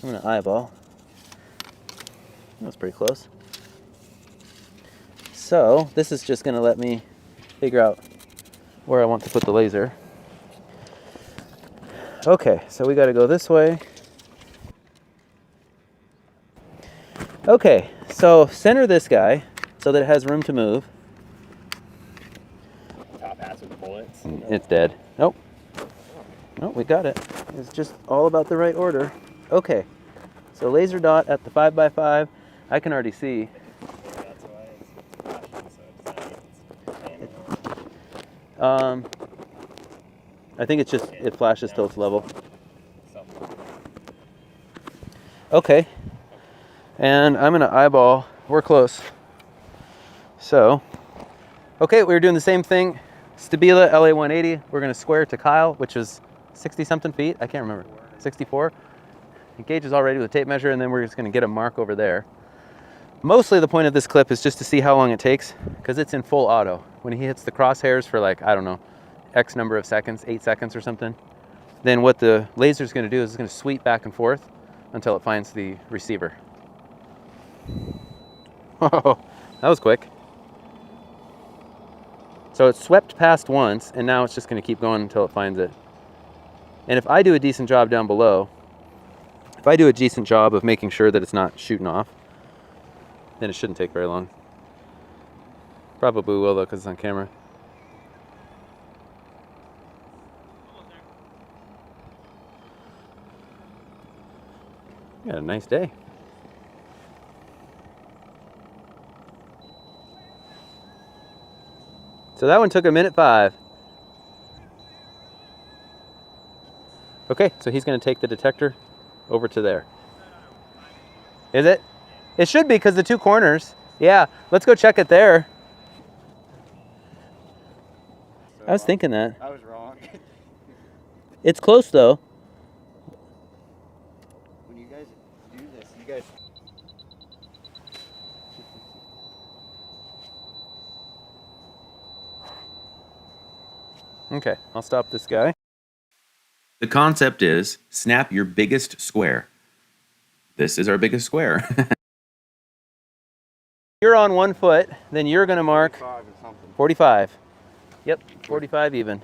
I'm gonna eyeball. That's pretty close. So this is just gonna let me figure out where I want to put the laser. Okay, so we gotta go this way. Okay, so center this guy so that it has room to move. Top hats with bullets. It's dead. Nope. Nope, we got it. It's just all about the right order. Okay, so laser dot at the 5x5. I can already see. That's why it's flashing, so I think it's just, it flashes till it's level. something. Okay, and I'm gonna eyeball, we're close. So, okay, we're doing the same thing. Stabila LA 180, we're gonna square to Kyle, which is 60 something feet, I can't remember, 64. Engage is already with a tape measure, and then we're just gonna get a mark over there. Mostly the point of this clip is just to see how long it takes, because it's in full auto. When he hits the crosshairs for like, I don't know, X number of seconds, 8 seconds or something, then what the laser is gonna do is it's gonna sweep back and forth until it finds the receiver. Oh, that was quick. So it swept past once, and now it's just gonna keep going until it finds it. And if I do a decent job down below, if I do a decent job of making sure that it's not shooting off, then it shouldn't take very long. Probably will though, because it's on camera. You had a nice day. So that one took 1:05. Okay, so he's gonna take the detector over to there. Is it? It should be, because the 2 corners. Yeah, let's go check it there. I was thinking that. I was wrong. It's close though. When you guys do this, you guys. Okay, I'll stop this guy. The concept is snap your biggest square. This is our biggest square. You're on 1 foot, then you're gonna mark 5 or something. 45. Yep, 45 even.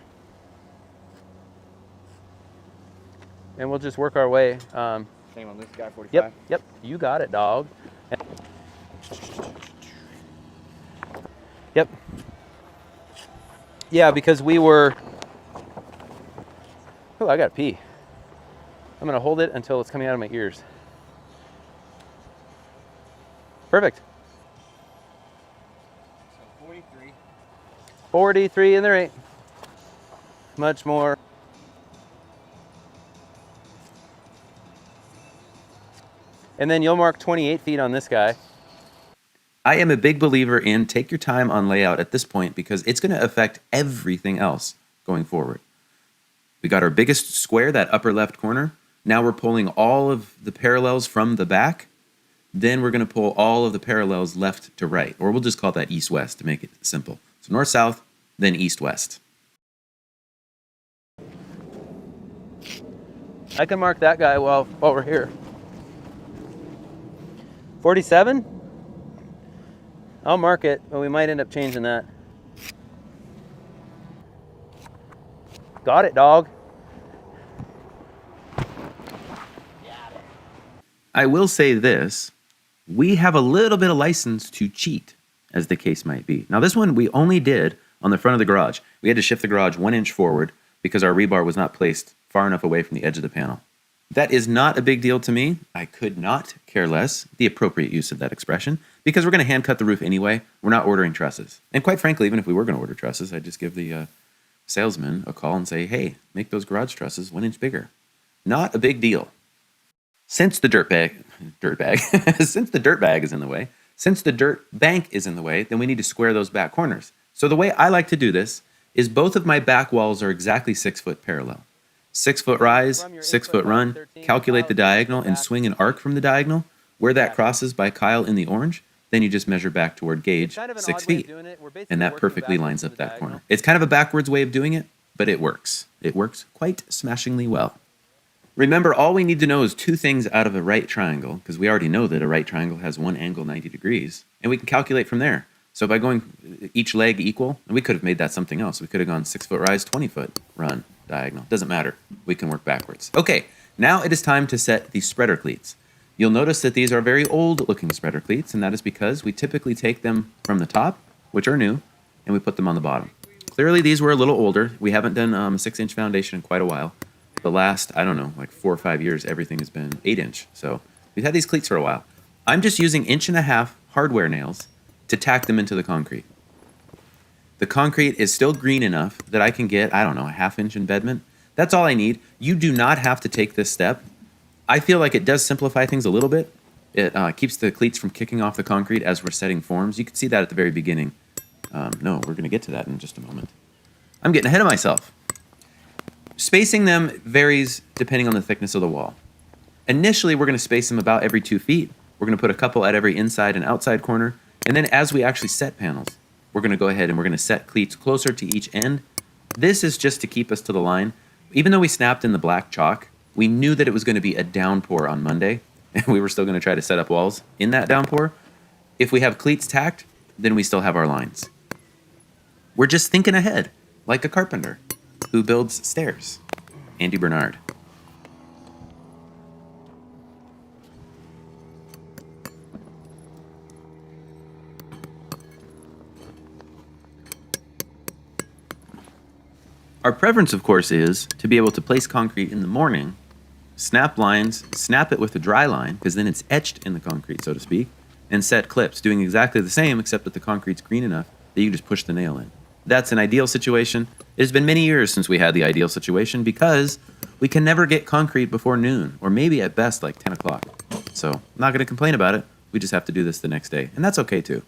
And we'll just work our way. Same on this guy, 45. Yep, you got it, dog. Yep. Yeah, because we were... Oh, I gotta pee. I'm gonna hold it until it's coming out of my ears. Perfect. So 43. 43 and there ain't much more. And then you'll mark 28 feet on this guy. I am a big believer in take your time on layout at this point, because it's going to affect everything else going forward. We got our biggest square, that upper left corner. Now we're pulling all of the parallels from the back. Then we're going to pull all of the parallels left to right, or we'll just call that east-west to make it simple. So north-south, then east-west. I can mark that guy while we're here. 47? I'll mark it, but we might end up changing that. Got it, dog. I will say this. We have a little bit of license to cheat, as the case might be. Now, this one we only did on the front of the garage. We had to shift the garage 1 inch forward because our rebar was not placed far enough away from the edge of the panel. That is not a big deal to me. I could not care less, the appropriate use of that expression, because we're going to hand cut the roof anyway. We're not ordering trusses. And quite frankly, even if we were going to order trusses, I'd just give the salesman a call and say, hey, make those garage trusses 1 inch bigger. Not a big deal. Since the dirt bag is in the way, since the dirt bank is in the way, then we need to square those back corners. So the way I like to do this is both of my back walls are exactly 6 foot parallel. 6-foot rise, From your 6-foot 8-foot run, 13 calculate the out, diagonal go and back. swing an arc from the diagonal. Where that Back. crosses by Kyle in the orange, then you just measure back toward It's gauge kind of an 6 odd way of feet. doing it. We're basically And that working perfectly backwards lines from up the that diagonal. corner. It's kind of a backwards way of doing it, but it works. It works quite smashingly well. Remember, all we need to know is 2 things out of a right triangle, because we already know that a right triangle has one angle 90 degrees, and we can calculate from there. So by going each leg equal, and we could have made that something else. We could have gone 6-foot rise, 20-foot run diagonal. Doesn't matter. We can work backwards. Okay, now it is time to set the spreader cleats. You'll notice that these are very old-looking spreader cleats, and that is because we typically take them from the top, which are new, and we put them on the bottom. Clearly, these were a little older. We haven't done a 6-inch foundation in quite a while. The last, I don't know, like 4 or 5 years, everything has been 8-inch. So we've had these cleats for a while. I'm just using 1.5-inch hardware nails to tack them into the concrete. The concrete is still green enough that I can get, I don't know, a 1/2-inch embedment. That's all I need. You do not have to take this step. I feel like it does simplify things a little bit. It keeps the cleats from kicking off the concrete as we're setting forms. You can see that at the very beginning. No, we're going to get to that in just a moment. I'm getting ahead of myself. Spacing them varies depending on the thickness of the wall. Initially, we're going to space them about every 2 feet. We're going to put a couple at every inside and outside corner. And then as we actually set panels, we're going to go ahead and we're going to set cleats closer to each end. This is just to keep us to the line. Even though we snapped in the black chalk, we knew that it was going to be a downpour on Monday, and we were still going to try to set up walls in that downpour. If we have cleats tacked, then we still have our lines. We're just thinking ahead, like a carpenter who builds stairs. Andy Bernard. Our preference, of course, is to be able to place concrete in the morning, snap lines, snap it with a dry line, because then it's etched in the concrete, so to speak, and set clips, doing exactly the same, except that the concrete's green enough that you just push the nail in. That's an ideal situation. It has been many years since we had the ideal situation because we can never get concrete before noon, or maybe at best like 10 o'clock. So I'm not going to complain about it. We just have to do this the next day, and that's okay too.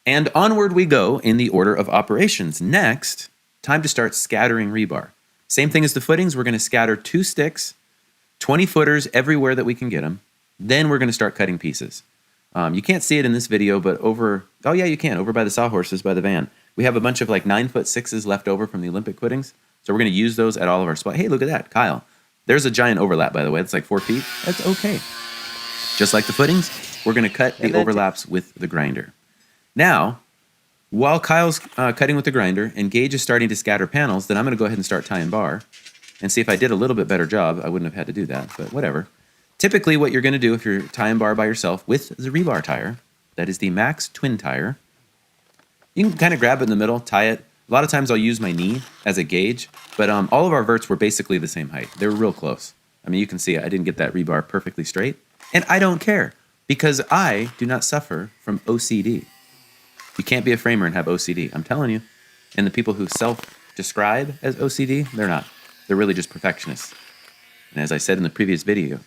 And onward we go in the order of operations. Next, time to start scattering rebar. Same thing as the footings. We're going to scatter 2 sticks, 20 footers everywhere that we can get them. Then we're going to start cutting pieces. You can't see it in this video, but over by the sawhorses by the van, we have a bunch of like 9'6" left over from the Olympic footings. So we're going to use those at all of our spots. Hey, look at that, Kyle. There's a giant overlap, by the way. It's like 4 feet. That's okay. Just like the footings, we're going to cut the overlaps with the grinder. Now, while Kyle's cutting with the grinder and Gage is starting to scatter panels, then I'm going to go ahead and start tying bar and see if I did a little bit better job. I wouldn't have had to do that, but whatever. Typically, what you're going to do if you're tying bar by yourself with the rebar tire, that is the Max twin tire, you can kind of grab it in the middle, tie it. A lot of times I'll use my knee as a gauge, but all of our verts were basically the same height. They were real close. I mean, you can see I didn't get that rebar perfectly straight, and I don't care because I do not suffer from OCD. You can't be a framer and have OCD. I'm telling you. And the people who self-describe as OCD, they're not. They're really just perfectionists. And as I said in the previous video,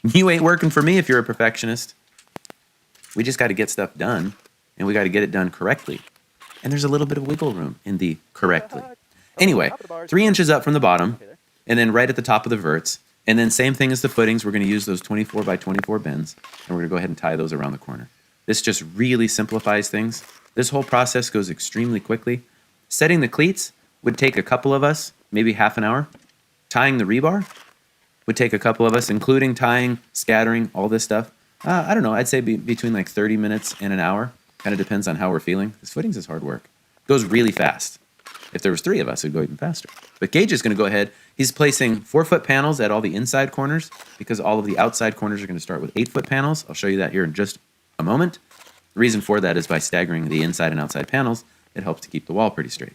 you ain't working for me if you're a perfectionist. We just got to get stuff done, and we got to get it done correctly. And there's a little bit of wiggle room in the correctly. Anyway, 3 inches up from the bottom, and then right at the top of the verts. And then same thing as the footings. We're going to use those 24 by 24 bends, and we're going to go ahead and tie those around the corner. This just really simplifies things. This whole process goes extremely quickly. Setting the cleats would take a couple of us, maybe half an hour. Tying the rebar would take a couple of us, including tying, scattering, all this stuff. I don't know, I'd say between like 30 minutes and an hour. Kind of depends on how we're feeling. This footings is hard work. It goes really fast. If there was 3 of us, it'd go even faster. But Gage is going to go ahead. He's placing 4-foot panels at all the inside corners because all of the outside corners are going to start with 8-foot panels. I'll show you that here in just a moment. The reason for that is by staggering the inside and outside panels, it helps to keep the wall pretty straight.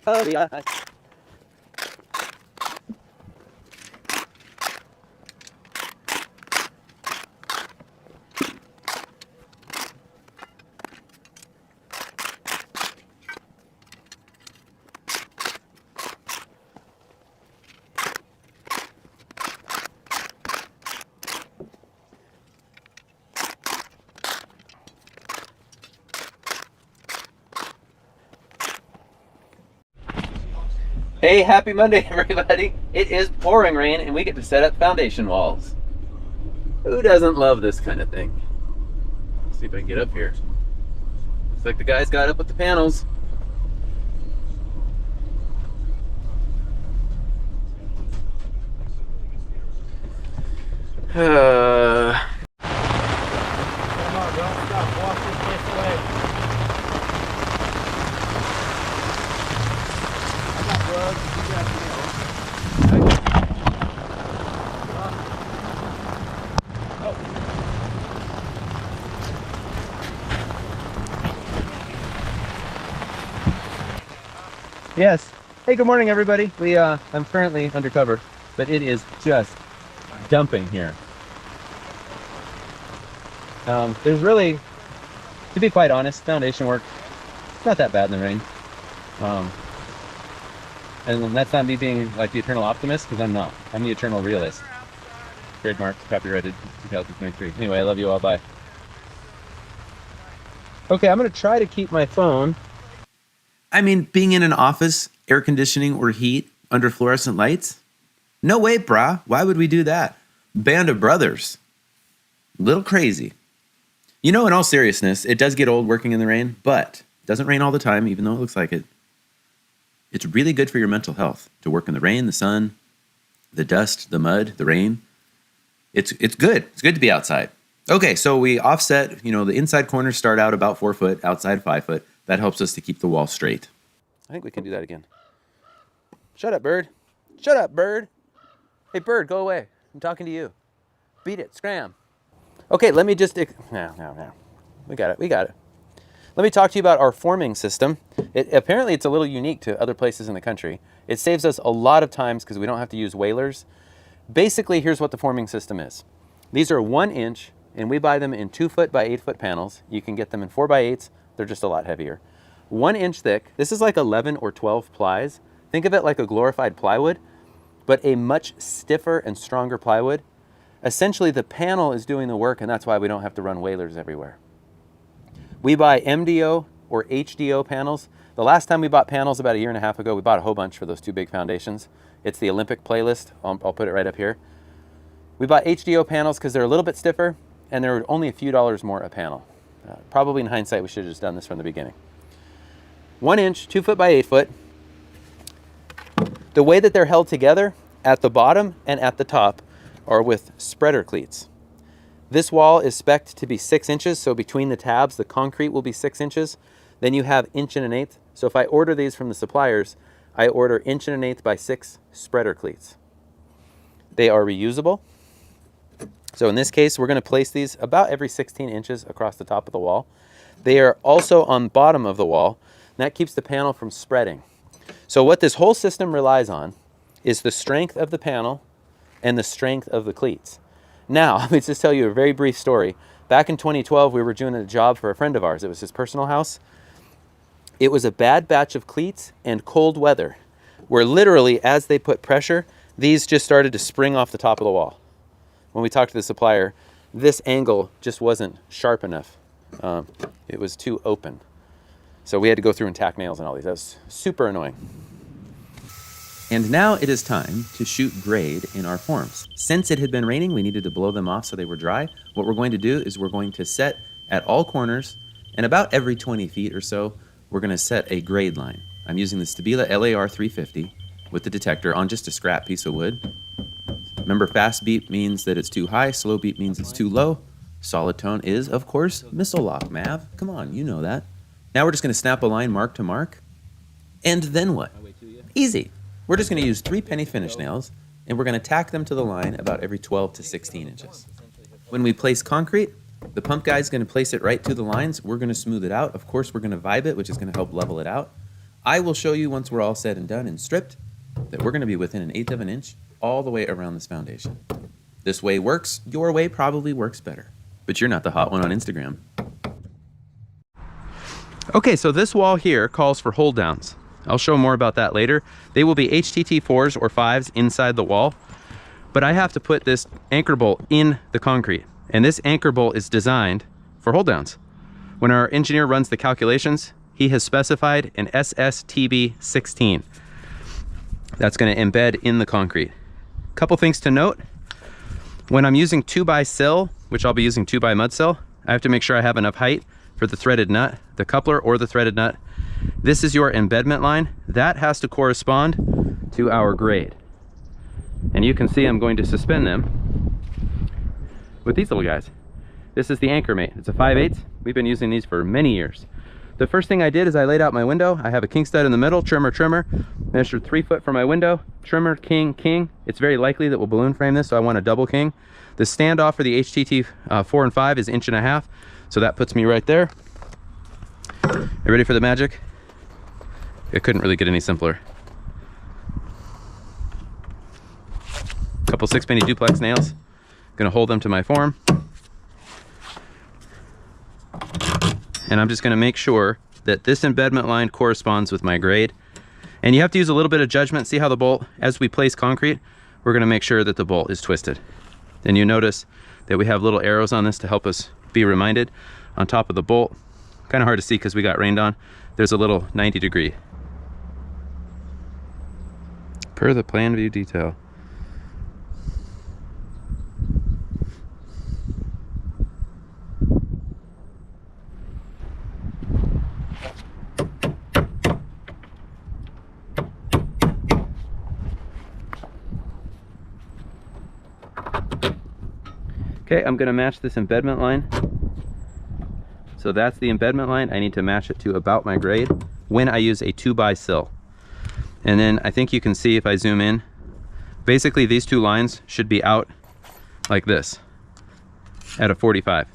Oh, yeah. Hey, happy Monday, everybody. It is pouring rain and we get to set up foundation walls. Who doesn't love this kind of thing? Let's see if I can get up here. Looks like the guys got up with the panels. Come on, don't stop. Walk this way. I got drugs. You got Yes. Hey, good morning, everybody. I'm currently undercover, but it is just dumping here. There's really, to be quite honest, foundation work, it's not that bad in the rain. And that's not me being like the eternal optimist, because I'm not. I'm the eternal realist. Trademark, copyrighted 2023. Anyway, I love you all. Bye. Okay, I'm going to try to keep my phone. I mean, being in an office, air conditioning or heat under fluorescent lights? No way, brah. Why would we do that? Band of brothers. Little crazy. You know, in all seriousness, it does get old working in the rain, but it doesn't rain all the time, even though it looks like it. It's really good for your mental health to work in the rain, the sun, the dust, the mud, the rain. It's good. It's good to be outside. Okay, so we offset, the inside corners start out about 4 foot, outside 5 foot. That helps us to keep the wall straight. I think we can do that again. Shut up, bird. Shut up, bird. Hey, bird, go away. I'm talking to you. Beat it, scram. Okay, let me just, no. We got it. Let me talk to you about our forming system. Apparently it's a little unique to other places in the country. It saves us a lot of times because we don't have to use whalers. Basically, here's what the forming system is. These are 1 inch, and we buy them in 2 foot by 8 foot panels. You can get them in 4 by 8s. They're just a lot heavier. 1 inch thick. This is like 11 or 12 plies. Think of it like a glorified plywood, but a much stiffer and stronger plywood. Essentially, the panel is doing the work, and that's why we don't have to run whalers everywhere. We buy MDO or HDO panels. The last time we bought panels about 1.5 years ago, we bought a whole bunch for those 2 big foundations. It's the Olympic playlist. I'll put it right up here. We bought HDO panels because they're a little bit stiffer, and they're only a few dollars more a panel. Probably in hindsight, we should have just done this from the beginning. 1 inch, 2 foot by 8 foot. The way that they're held together at the bottom and at the top are with spreader cleats. This wall is spec'd to be 6 inches, so between the tabs, the concrete will be 6 inches. Then you have 1 1/8 inches. So if I order these from the suppliers, I order 1 1/8 inches by 6 spreader cleats. They are reusable. So in this case, we're going to place these about every 16 inches across the top of the wall. They are also on the bottom of the wall, and that keeps the panel from spreading. So what this whole system relies on is the strength of the panel and the strength of the cleats. Now, let me just tell you a very brief story. Back in 2012, we were doing a job for a friend of ours. It was his personal house. It was a bad batch of cleats and cold weather, where literally, as they put pressure, these just started to spring off the top of the wall. When we talked to the supplier, this angle just wasn't sharp enough. It was too open. So we had to go through and tack nails and all these. That was super annoying. And now it is time to shoot grade in our forms. Since it had been raining, we needed to blow them off so they were dry. What we're going to do is we're going to set at all corners, and about every 20 feet or so, we're going to set a grade line. I'm using the Stabila LAR 350 with the detector on just a scrap piece of wood. Remember, fast beep means that it's too high, slow beep means it's too low. Solid tone is, of course, missile lock, Mav. Come on, you know that. Now we're just going to snap a line mark to mark. And then what? Easy. We're just going to use 3 penny finish nails, and we're going to tack them to the line about every 12 to 16 inches. When we place concrete, the pump guy's going to place it right to the lines. We're going to smooth it out. Of course, we're going to vibe it, which is going to help level it out. I will show you once we're all said and done and stripped that we're going to be within 1/8 of an inch all the way around this foundation. This way works. Your way probably works better. But you're not the hot one on Instagram. Okay, so this wall here calls for hold downs. I'll show more about that later. They will be HTT 4s or 5s inside the wall, but I have to put this anchor bolt in the concrete, and this anchor bolt is designed for hold downs. When our engineer runs the calculations, he has specified an SSTB 16. That's going to embed in the concrete. Couple things to note. When I'm using 2x sill, which I'll be using 2x mud sill, I have to make sure I have enough height for the threaded nut, the coupler or the threaded nut. This is your embedment line. That has to correspond to our grade. And you can see I'm going to suspend them with these little guys. This is the Anchor Mate. It's a 5/8. We've been using these for many years. The first thing I did is I laid out my window. I have a king stud in the middle, trimmer, measured 3 foot from my window, trimmer, king. It's very likely that we'll balloon frame this, so I want a double king. The standoff for the HTT 4 and 5 is 1.5 inches, so that puts me right there. You ready for the magic? It couldn't really get any simpler. Couple 6-penny duplex nails. Gonna hold them to my form. And I'm just gonna make sure that this embedment line corresponds with my grade. And you have to use a little bit of judgment. See how the bolt, as we place concrete, we're gonna make sure that the bolt is twisted. Then you notice that we have little arrows on this to help us be reminded. On top of the bolt, kind of hard to see because we got rained on, there's a little 90-degree. Per the plan view detail. Okay, I'm gonna match this embedment line. So that's the embedment line. I need to match it to about my grade when I use a 2x sill. And then I think you can see if I zoom in, basically these two lines should be out like this at a 45.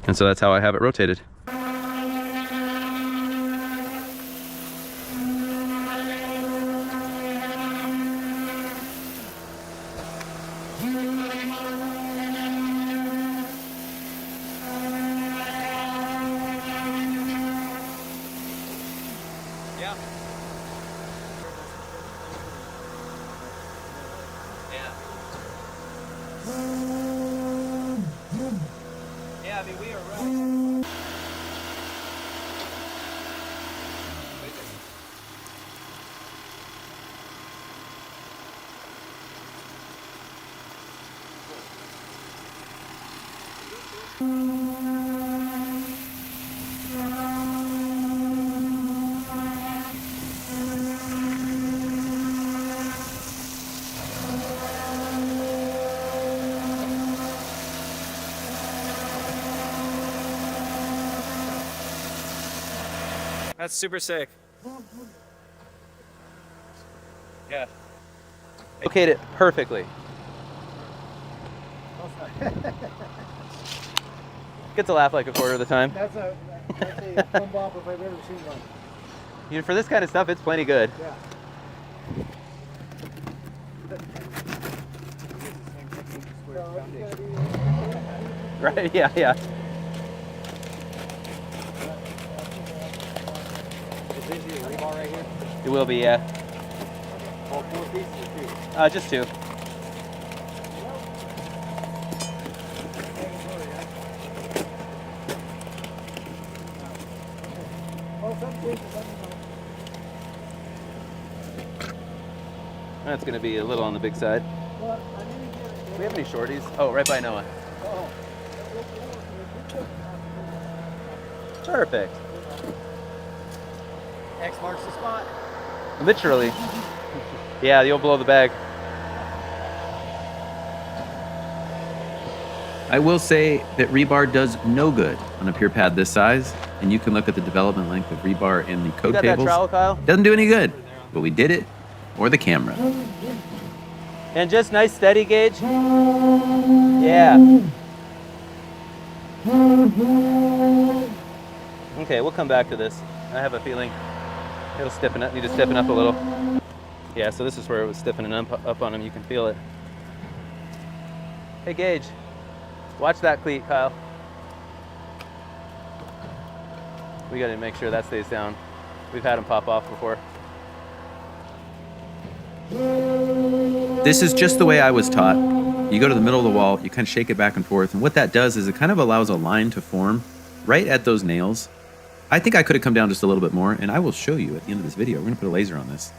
And so that's how I have it rotated. Yeah, I mean, we are right. That's super sick. Yeah. Locate it perfectly. Get to laugh like a quarter of the time. That's a fun bop if I've ever seen one. You know, for this kind of stuff, it's plenty good. Yeah. Right? Yeah, yeah. Is this your rebar right here? It will be, yeah. All 4 pieces or 2? Just 2. That's going to be a little on the big side. Do we have any shorties? Oh, right by Noah. Perfect. X marks the spot. Literally. Yeah, you'll blow the bag. I will say that rebar does no good on a pure pad this size, and you can look at the development length of rebar in the code tables. That trowel, Kyle? Doesn't do any good, but we did it, or the camera. And just nice steady gauge. Yeah. Okay, we'll come back to this. I have a feeling it'll stiffen up. Need to stiffen up a little. Yeah, so this is where it was stiffening up on him. You can feel it. Hey, Gage, watch that cleat, Kyle. We got to make sure that stays down. We've had them pop off before. This is just the way I was taught. You go to the middle of the wall, you kind of shake it back and forth, and what that does is it kind of allows a line to form right at those nails. I think I could have come down just a little bit more, and I will show you at the end of this video. We're going to put a laser on this.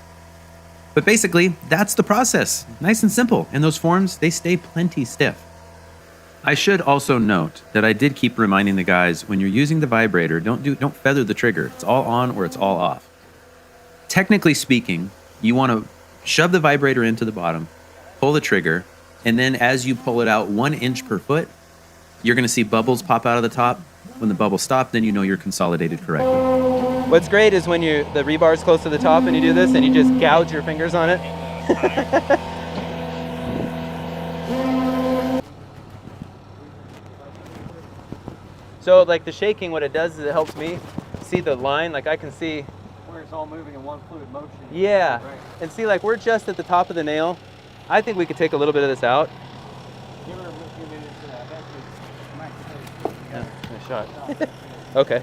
But basically, that's the process. Nice and simple. And those forms, they stay plenty stiff. I should also note that I did keep reminding the guys, when you're using the vibrator, don't feather the trigger. It's all on or it's all off. Technically speaking, you want to shove the vibrator into the bottom, pull the trigger, and then as you pull it out 1 inch per foot, you're going to see bubbles pop out of the top. When the bubbles stop, then you know you're consolidated correctly. What's great is when the rebar is close to the top and you do this and you just gouge your fingers on it. So like the shaking, what it does is it helps me see the line. Like I can see Where it's all moving in one fluid motion. yeah, Right. and see like we're just at the top of the nail. I think we could take a little bit of this out. Give her a few minutes for that. That's what Yeah, nice shot. Okay.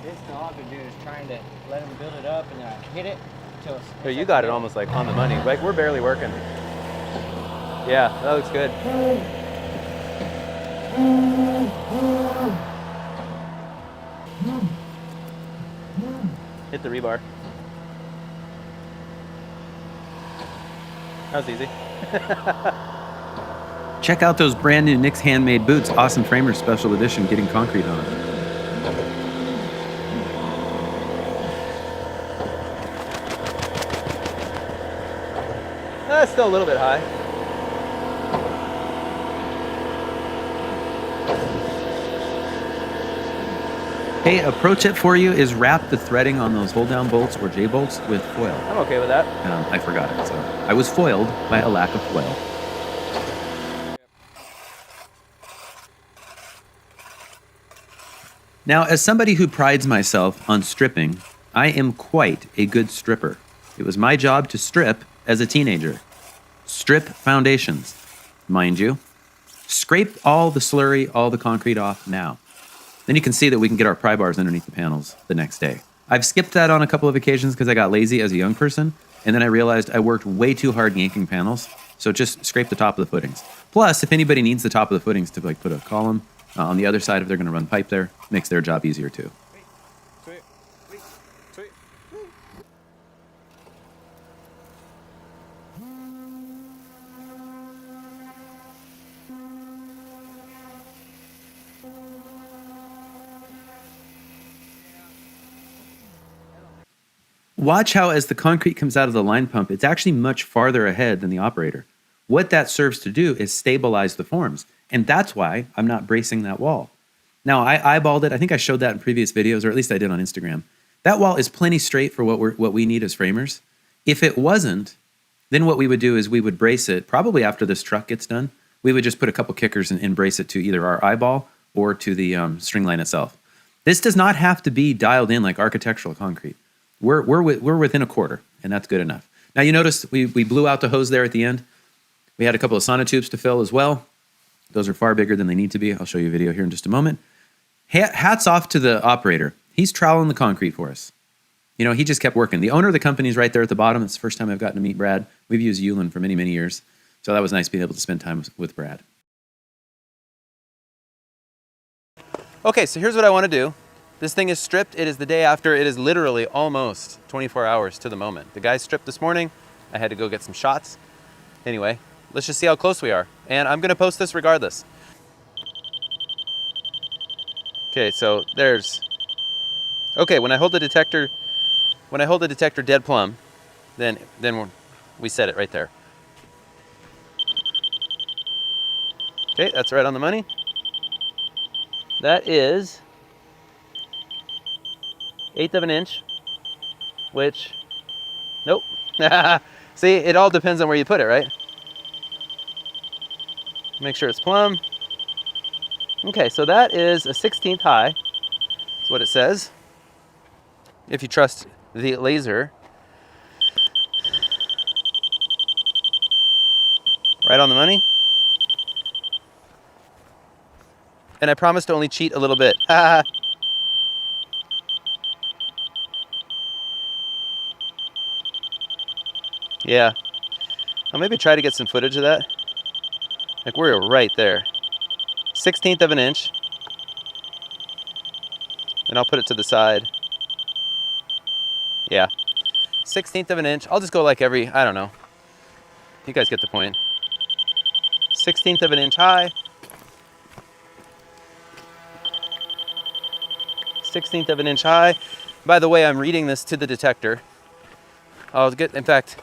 this all I've been doing is trying to let him build it up and then I hit it until it's. So you got it almost like on the money. Like we're barely working. Yeah, that looks good. Hit the rebar. That was easy. Check out those brand new Nick's handmade boots. Awesome Framer Special Edition, getting concrete on it. That's still a little bit high. Hey, a pro tip for you is wrap the threading on those hold-down bolts or J-bolts with foil. I'm okay with that. I forgot it, so I was foiled by a lack of foil. Now, as somebody who prides myself on stripping, I am quite a good stripper. It was my job to strip as a teenager. Strip foundations, mind you. Scrape all the slurry, all the concrete off now. Then you can see that we can get our pry bars underneath the panels the next day. I've skipped that on a couple of occasions because I got lazy as a young person, and then I realized I worked way too hard yanking panels, so just scrape the top of the footings. Plus, if anybody needs the top of the footings to like put a column on the other side if they're going to run pipe there, makes their job easier too. Sweet. Sweet. Sweet. Watch how as the concrete comes out of the line pump, it's actually much farther ahead than the operator. What that serves to do is stabilize the forms. And that's why I'm not bracing that wall. Now, I eyeballed it. I think I showed that in previous videos, or at least I did on Instagram. That wall is plenty straight for what we need as framers. If it wasn't, then what we would do is we would brace it, probably after this truck gets done. We would just put a couple kickers and brace it to either our eyeball or to the string line itself. This does not have to be dialed in like architectural concrete. We're within a quarter, and that's good enough. Now, you notice we blew out the hose there at the end. We had a couple of sonotubes to fill as well. Those are far bigger than they need to be. I'll show you a video here in just a moment. Hats off to the operator. He's troweling the concrete for us. You know, he just kept working. The owner of the company is right there at the bottom. It's the first time I've gotten to meet Brad. We've used Yulin for many, many years. So that was nice being able to spend time with Brad. Okay, so here's what I want to do. This thing is stripped. It is the day after. It is literally almost 24 hours to the moment. The guy stripped this morning. I had to go get some shots. Anyway, let's just see how close we are. And I'm going to post this regardless. Okay, so there's... Okay, when I hold the detector dead plumb, then we set it right there. Okay, that's right on the money. That is 1/8 of an inch, which, nope. See, it all depends on where you put it, right? Make sure it's plumb. Okay, so that is a 1/16 high. That's what it says. If you trust the laser. Right on the money. And I promise to only cheat a little bit. Yeah. I'll maybe try to get some footage of that. Like we're right there. 1/16 of an inch. And I'll put it to the side. Yeah. 1/16 of an inch. I'll just go like every, I don't know. You guys get the point. 1/16 of an inch high. 1/16 of an inch high. By the way, I'm reading this to the detector. I'll get, in fact,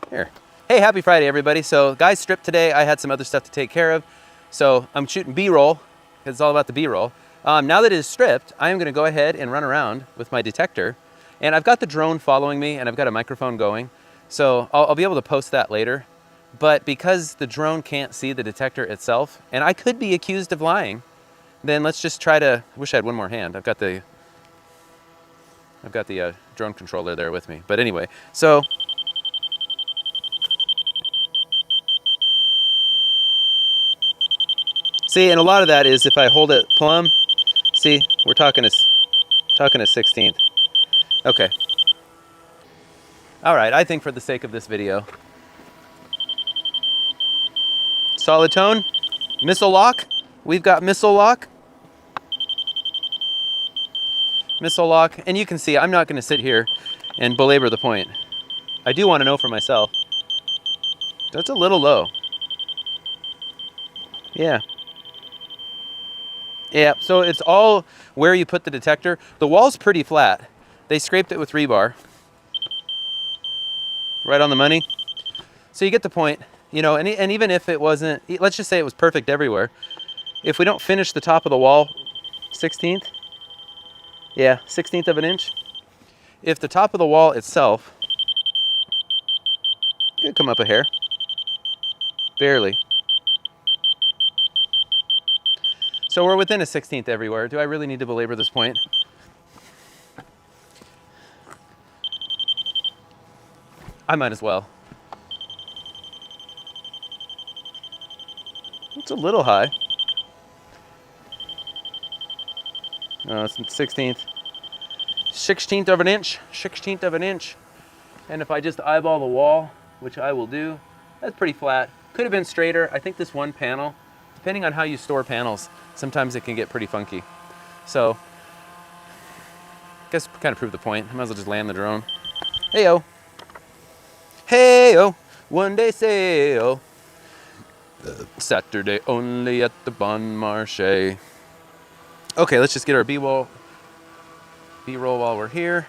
here. Hey, happy Friday, everybody. So, guys stripped today. I had some other stuff to take care of. So, I'm shooting B-roll, because it's all about the B-roll. Now that it is stripped, I am going to go ahead and run around with my detector. And I've got the drone following me, and I've got a microphone going. So, I'll be able to post that later. But because the drone can't see the detector itself, and I could be accused of lying, then let's just try to, I wish I had one more hand. I've got the drone controller there with me. But anyway, so see, and a lot of that is if I hold it plumb, see, we're talking a 1/16. Okay. All right, I think for the sake of this video, solid tone, missile lock. We've got missile lock. Missile lock, and you can see I'm not going to sit here and belabor the point. I do want to know for myself. That's a little low. Yeah. Yeah, so it's all where you put the detector. The wall's pretty flat. They scraped it with rebar. Right on the money. So you get the point. You know, and even if it wasn't, let's just say it was perfect everywhere. If we don't finish the top of the wall 1/16, yeah, 1/16 of an inch. If the top of the wall itself could come up a hair, barely. So we're within a 1/16 everywhere. Do I really need to belabor this point? I might as well. It's a little high. No, it's 1/16. 1/16 of an inch, 1/16 of an inch. And if I just eyeball the wall, which I will do, that's pretty flat. Could have been straighter. I think this one panel, depending on how you store panels, sometimes it can get pretty funky. So, I guess kind of prove the point. I might as well just land the drone. Hey-o. Hey-o, one day sail. Saturday only at the Bon Marché. Okay, let's just get our B-roll while we're here.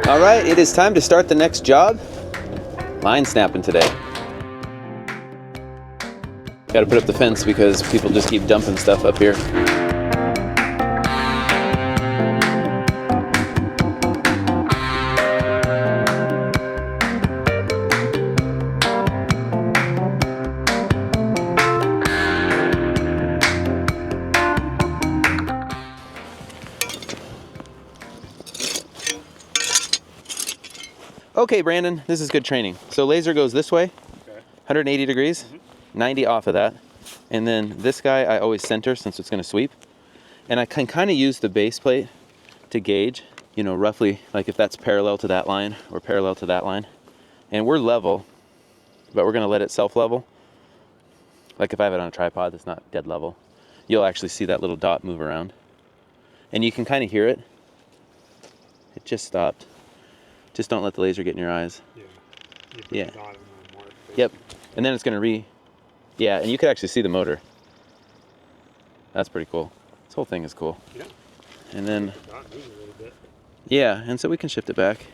All right, it is time to start the next job. Line snapping today. Got to put up the fence because people just keep dumping stuff up here. Okay, Brandon, this is good training. So laser goes this way, okay. 180 degrees, 90 off of that. And then this guy I always center since it's going to sweep. And I can kind of use the base plate to gauge, you know, roughly like if that's parallel to that line or parallel to that line. And we're level, but we're going to let it self-level. Like if I have it on a tripod that's not dead level, you'll actually see that little dot move around. And you can kind of hear it. It just stopped. Just don't let the laser get in your eyes. Yeah. Yep. And then it's going to yeah, and you can actually see the motor. That's pretty cool. This whole thing is cool. Yeah. And then, yeah, and so we can shift it back.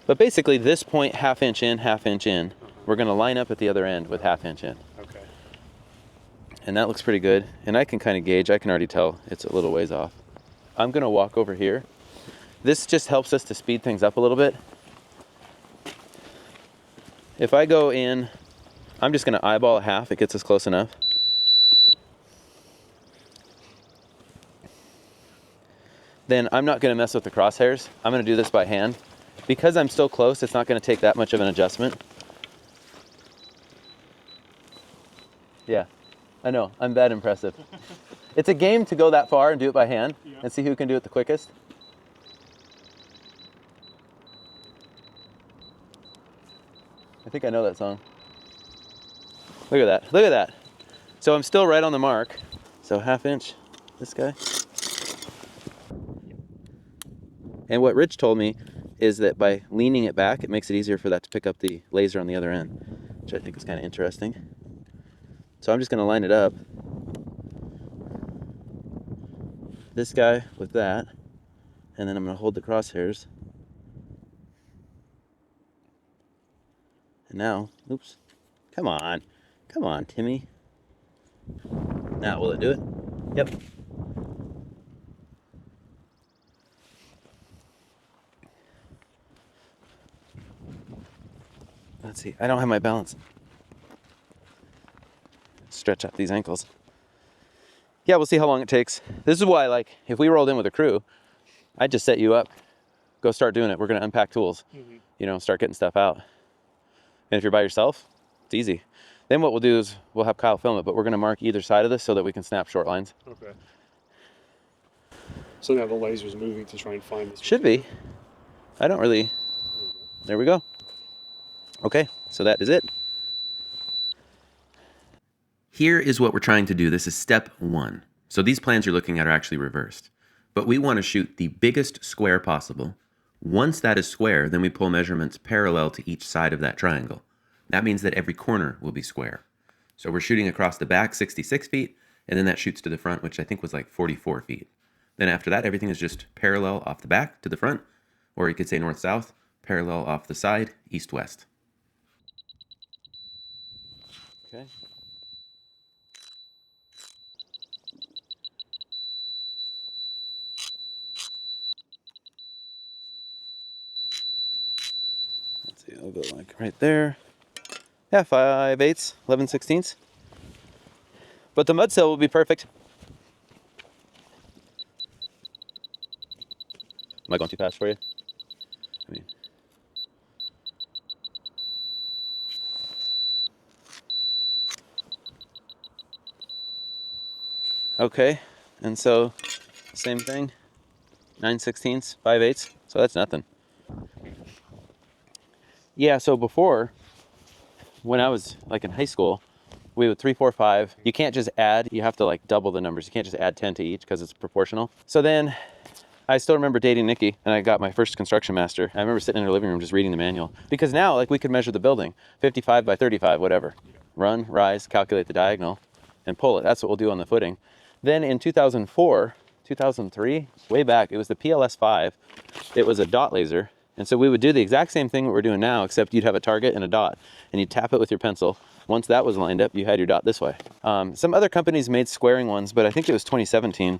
But basically this point, half inch in, we're going to line up at the other end with half inch in. Okay. And that looks pretty good. And I can kind of gauge, I can already tell it's a little ways off. I'm going to walk over here. This just helps us to speed things up a little bit. If I go in, I'm just going to eyeball a half. It gets us close enough. Then I'm not going to mess with the crosshairs. I'm going to do this by hand. Because I'm still close, it's not going to take that much of an adjustment. Yeah, I know. I'm that impressive. It's a game to go that far and do it by hand and see who can do it the quickest. I think I know that song. Look at that. Look at that. So I'm still right on the mark. So 1/2 inch, this guy. And what Rich told me is that by leaning it back, it makes it easier for that to pick up the laser on the other end, which I think is kind of interesting. So I'm just going to line it up. This guy with that, and then I'm going to hold the crosshairs. And now, oops, come on, Timmy. Now, will it do it? Yep. Let's see, I don't have my balance. Stretch out these ankles. Yeah, we'll see how long it takes. This is why, like, if we rolled in with a crew, I'd just set you up, go start doing it. We're gonna unpack tools, you know, start getting stuff out. And if you're by yourself, it's easy. Then what we'll do is we'll have Kyle film it, but we're gonna mark either side of this so that we can snap short lines. Okay. So now the laser's moving to try and find this. Should be. I don't really, there we go. Okay, so that is it. Here is what we're trying to do. This is step 1. So these plans you're looking at are actually reversed. But we want to shoot the biggest square possible. Once that is square, then we pull measurements parallel to each side of that triangle. That means that every corner will be square. So we're shooting across the back 66 feet, and then that shoots to the front, which I think was like 44 feet. Then after that, everything is just parallel off the back to the front, or you could say north-south, parallel off the side, east-west. Okay. Let's see, I'll go like right there. Yeah, 5/8, 11/16. But the mud cell will be perfect. Am I going too fast for you? I mean, okay, and so same thing, 9/16, 5/8, so that's nothing. Yeah, so before, when I was like in high school, we would 3, 4, 5. You can't just add, you have to like double the numbers. You can't just add 10 to each because it's proportional. So then I still remember dating Nikki and I got my first construction master. I remember sitting in her living room just reading the manual because now like we could measure the building 55 by 35, whatever. Run, rise, calculate the diagonal and pull it. That's what we'll do on the footing. Then in 2004, 2003, way back, it was the PLS 5. It was a dot laser. And so we would do the exact same thing that we're doing now, except you'd have a target and a dot, and you'd tap it with your pencil. Once that was lined up, you had your dot this way. Some other companies made squaring ones, but I think it was 2017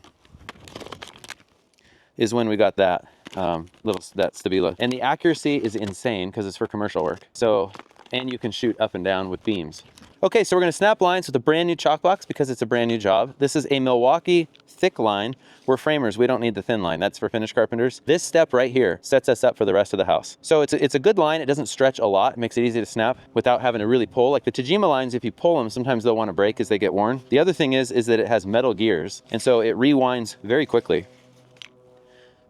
is when we got that that Stabila. And the accuracy is insane because it's for commercial work. So, and you can shoot up and down with beams. Okay, so we're gonna snap lines with a brand new chalk box because it's a brand new job. This is a Milwaukee thick line. We're framers, we don't need the thin line. That's for finish carpenters. This step right here sets us up for the rest of the house. So it's a good line. It doesn't stretch a lot. It makes it easy to snap without having to really pull. Like the Tajima lines, if you pull them, sometimes they'll wanna break as they get worn. The other thing is that it has metal gears, and so it rewinds very quickly.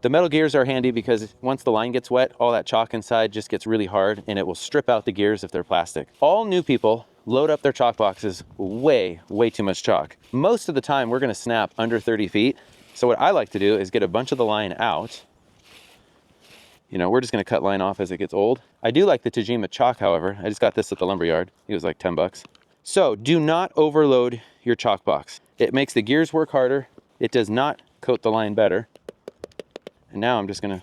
The metal gears are handy because once the line gets wet, all that chalk inside just gets really hard and it will strip out the gears if they're plastic. All new people load up their chalk boxes way too much chalk. Most of the time we're gonna snap under 30 feet. So what I like to do is get a bunch of the line out. You know, we're just gonna cut line off as it gets old. I do like the Tajima chalk, however. I just got this at the lumberyard. It was like 10 bucks. So do not overload your chalk box. It makes the gears work harder. It does not coat the line better. And now I'm just gonna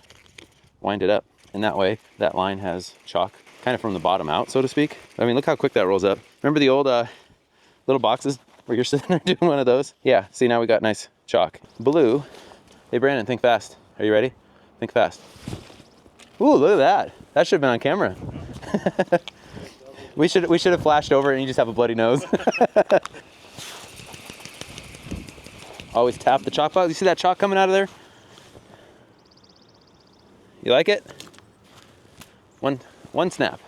wind it up. And that way, that line has chalk kind of from the bottom out, so to speak. I mean, look how quick that rolls up. Remember the old little boxes where you're sitting there doing one of those? Yeah, see, now we got nice chalk. Blue. Hey, Brandon, think fast. Are you ready? Think fast. Ooh, look at that. That should have been on camera. we should have flashed over and you just have a bloody nose. Always tap the chalk box. You see that chalk coming out of there? You like it? One snap.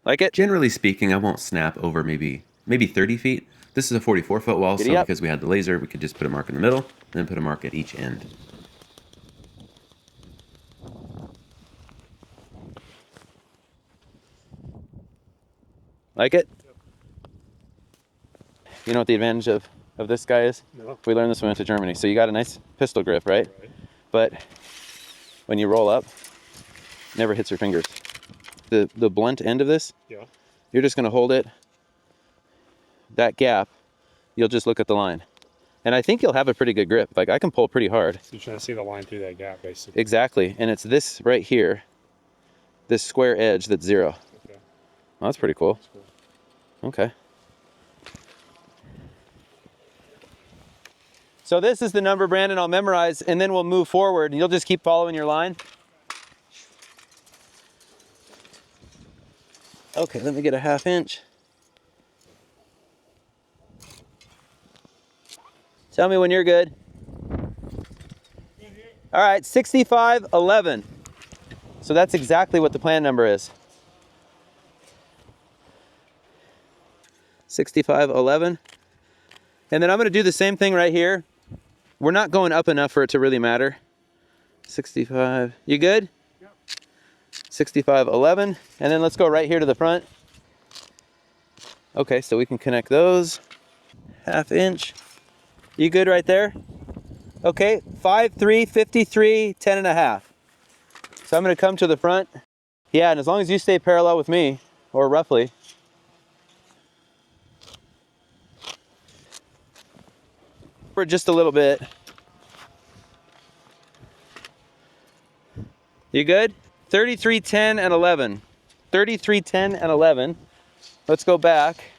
Like it? Generally speaking, I won't snap over maybe 30 feet. This is a 44-foot wall, so because we had the laser, we could just put a mark in the middle and then put a mark at each end. Like it? You know what the advantage of this guy is? No. We learned this when we went to Germany. So you got a nice pistol grip, right? Right. But when you roll up, it never hits your fingers. The blunt end of this, Yeah. you're just gonna hold it, that gap, you'll just look at the line. And I think you'll have a pretty good grip. Like I can pull pretty hard. So you're trying to see the line through that gap, basically. Exactly, and it's this right here, this square edge that's 0. Okay. Well, that's pretty cool. That's cool. Okay. So this is the number, Brandon, I'll memorize, and then we'll move forward. You'll just keep following your line. Okay, let me get a 1/2 inch. Tell me when you're good. All right, 6511. So that's exactly what the plan number is. 6511. And then I'm gonna do the same thing right here. We're not going up enough for it to really matter. 65, you good? Yep. 6511, and then let's go right here to the front. Okay, so we can connect those. 1/2 inch. You good right there? Okay, 5'3", 53, 10.5. So I'm gonna come to the front. Yeah, and as long as you stay parallel with me, or roughly. For just a little bit. You good? 33, 10, and 11. 33, 10, and 11. Let's go back.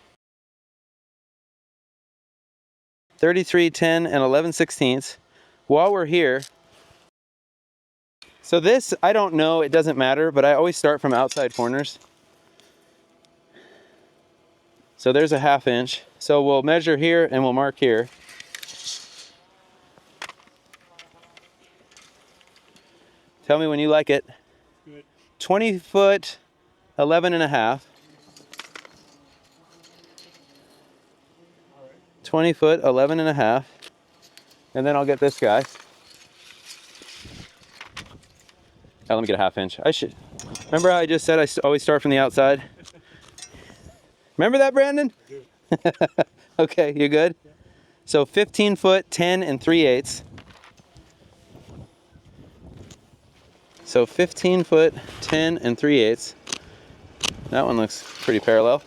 33, 10, and 11/16. While we're here, so this, I don't know, it doesn't matter, but I always start from outside corners. So there's a 1/2 inch. So we'll measure here and we'll mark here. Tell me when you like it. Good. 20 foot, 11.5. 20 foot, 11.5. And then I'll get this guy. Oh, let me get a 1/2 inch. I should, remember how I just said I always start from the outside? Remember that, Brandon? Okay, you good? Yeah. So 15 foot, 10 and 3/8. So 15 foot, 10 and 3/8. That one looks pretty parallel.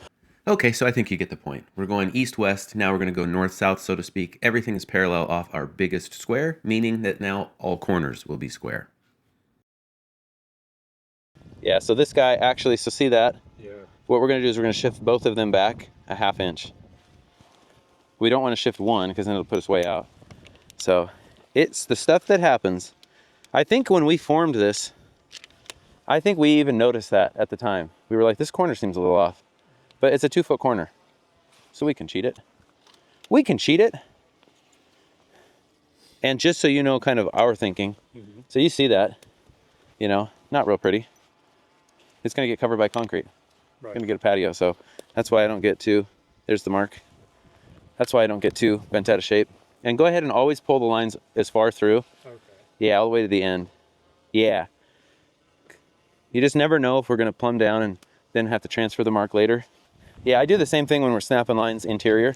Okay, so I think you get the point. We're going east-west, now we're gonna go north-south, so to speak. Everything is parallel off our biggest square, meaning that now all corners will be square. Yeah, so this guy actually, so see that? Yeah. What we're gonna do is we're gonna shift both of them back a 1/2 inch. We don't wanna shift one because then it'll put us way out. So it's the stuff that happens. I think when we formed this, I think we even noticed that at the time. We were like, this corner seems a little off. But it's a 2-foot corner, so we can cheat it. We can cheat it. And just so you know kind of our thinking, so you see that, you know, not real pretty. It's gonna get covered by concrete. Right. It's gonna get a patio, so that's why I don't get too, there's the mark. That's why I don't get too bent out of shape. And go ahead and always pull the lines as far through. Okay. Yeah, all the way to the end. Yeah. You just never know if we're gonna plumb down and then have to transfer the mark later. Yeah, I do the same thing when we're snapping lines interior.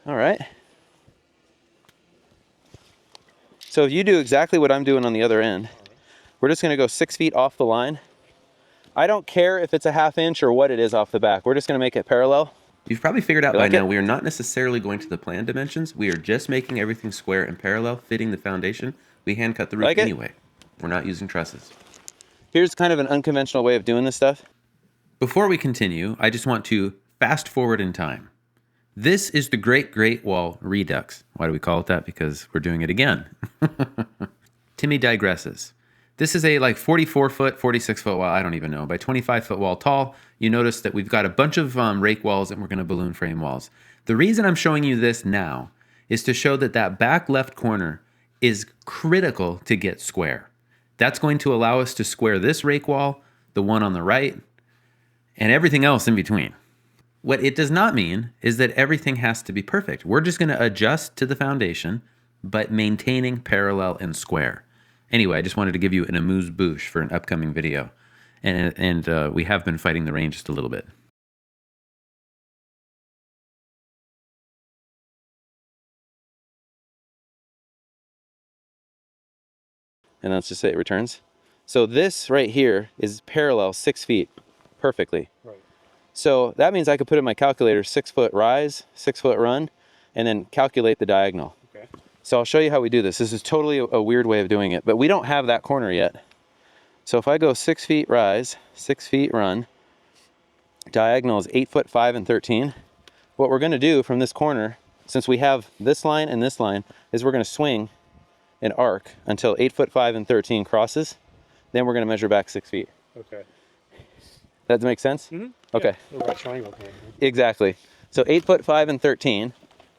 All right. So if you do exactly what I'm doing on the other end, we're just gonna go 6 feet off the line. I don't care if it's a 1/2 inch or what it is off the back. We're just gonna make it parallel. You've probably figured out by now, we are not necessarily going to the plan dimensions. We are just making everything square and parallel, fitting the foundation. We hand cut the roof anyway. We're not using trusses. Here's kind of an unconventional way of doing this stuff. Before we continue, I just want to fast forward in time. This is the Great Wall Redux. Why do we call it that? Because we're doing it again. Timmy digresses. This is a like 44 foot, 46 foot wall, I don't even know, by 25 foot wall tall. You notice that we've got a bunch of rake walls and we're gonna balloon frame walls. The reason I'm showing you this now is to show that that back left corner is critical to get square. That's going to allow us to square this rake wall, the one on the right, and everything else in between. What it does not mean is that everything has to be perfect. We're just gonna adjust to the foundation, but maintaining parallel and square. Anyway, I just wanted to give you an amuse-bouche for an upcoming video. and we have been fighting the rain just a little bit. And let's just say it returns. So this right here is parallel 6 feet perfectly. Right. So that means I could put in my calculator 6 foot rise, 6 foot run, and then calculate the diagonal. Okay. So I'll show you how we do this. This is totally a weird way of doing it, but we don't have that corner yet. So if I go 6 feet rise, 6 feet run, diagonal is 8 foot 5 and 13. What we're gonna do from this corner, since we have this line and this line, is we're gonna swing an arc until 8 foot 5 and 13 crosses. Then we're gonna measure back 6 feet. Okay. That make sense? Mm-hmm. Okay. Yeah, little right triangle kind of thing. Exactly. So 8 foot 5 and 13,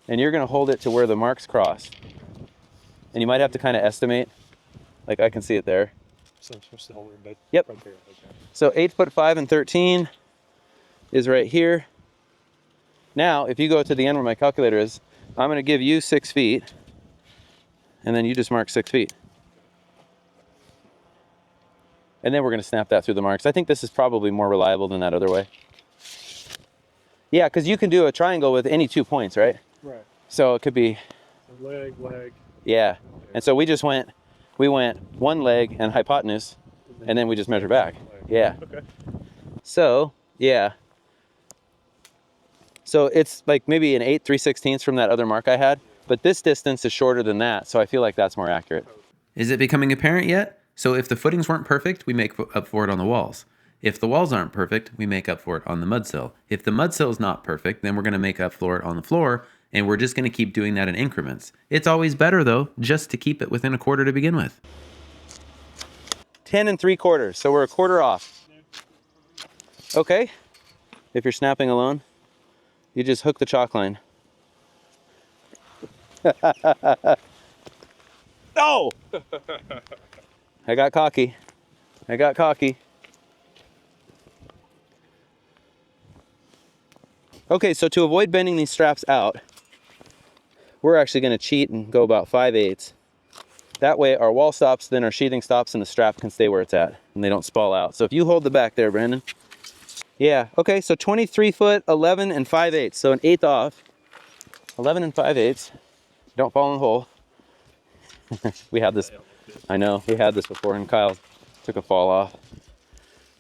and you're gonna hold it to where the marks cross. And you might have to kind of estimate, like I can see it there. So I'm supposed to hold it right, Yep. right there. Okay. So 8 foot 5 and 13 is right here. Now, if you go to the end where my calculator is, I'm gonna give you 6 feet, and then you just mark 6 feet. And then we're gonna snap that through the marks. I think this is probably more reliable than that other way. Yeah, because you can do a triangle with any 2 points, right? Right. So it could be, Leg, leg. yeah. And so we went one leg and hypotenuse, and then we just measure back. Yeah. Okay. So, yeah. So it's like maybe an 8 3/16 from that other mark I had, but this distance is shorter than that, so I feel like that's more accurate. Is it becoming apparent yet? So if the footings weren't perfect, we make up for it on the walls. If the walls aren't perfect, we make up for it on the mud sill. If the mud sill is not perfect, then we're going to make up for it on the floor, and we're just going to keep doing that in increments. It's always better, though, just to keep it within a quarter to begin with. 10 3/4, so we're a quarter off. Okay, if you're snapping alone, you just hook the chalk line. No! I got cocky. I got cocky. Okay, so to avoid bending these straps out, we're actually going to cheat and go about 5/8. That way our wall stops, then our sheathing stops, and the strap can stay where it's at, and they don't spall out. So if you hold the back there, Brandon. Yeah, okay, so 23 foot, 11 and 5/8, so an 1/8 off. 11 and 5/8. Don't fall in the hole. We had this, I know, we had this before, and Kyle took a fall off.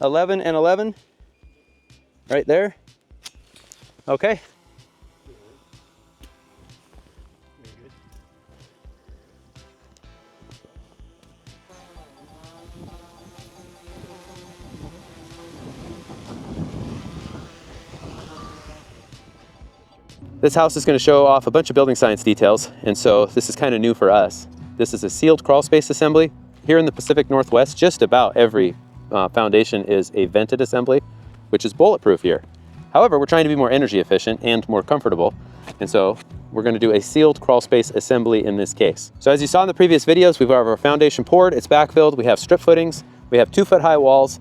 11 and 11, right there. Okay. This house is going to show off a bunch of building science details, and so this is kind of new for us. This is a sealed crawl space assembly. Here in the Pacific Northwest, just about every foundation is a vented assembly, which is bulletproof here. However, we're trying to be more energy efficient and more comfortable, and so we're going to do a sealed crawl space assembly in this case. So as you saw in the previous videos, we've got our foundation poured, it's backfilled, we have strip footings, we have 2-foot high walls.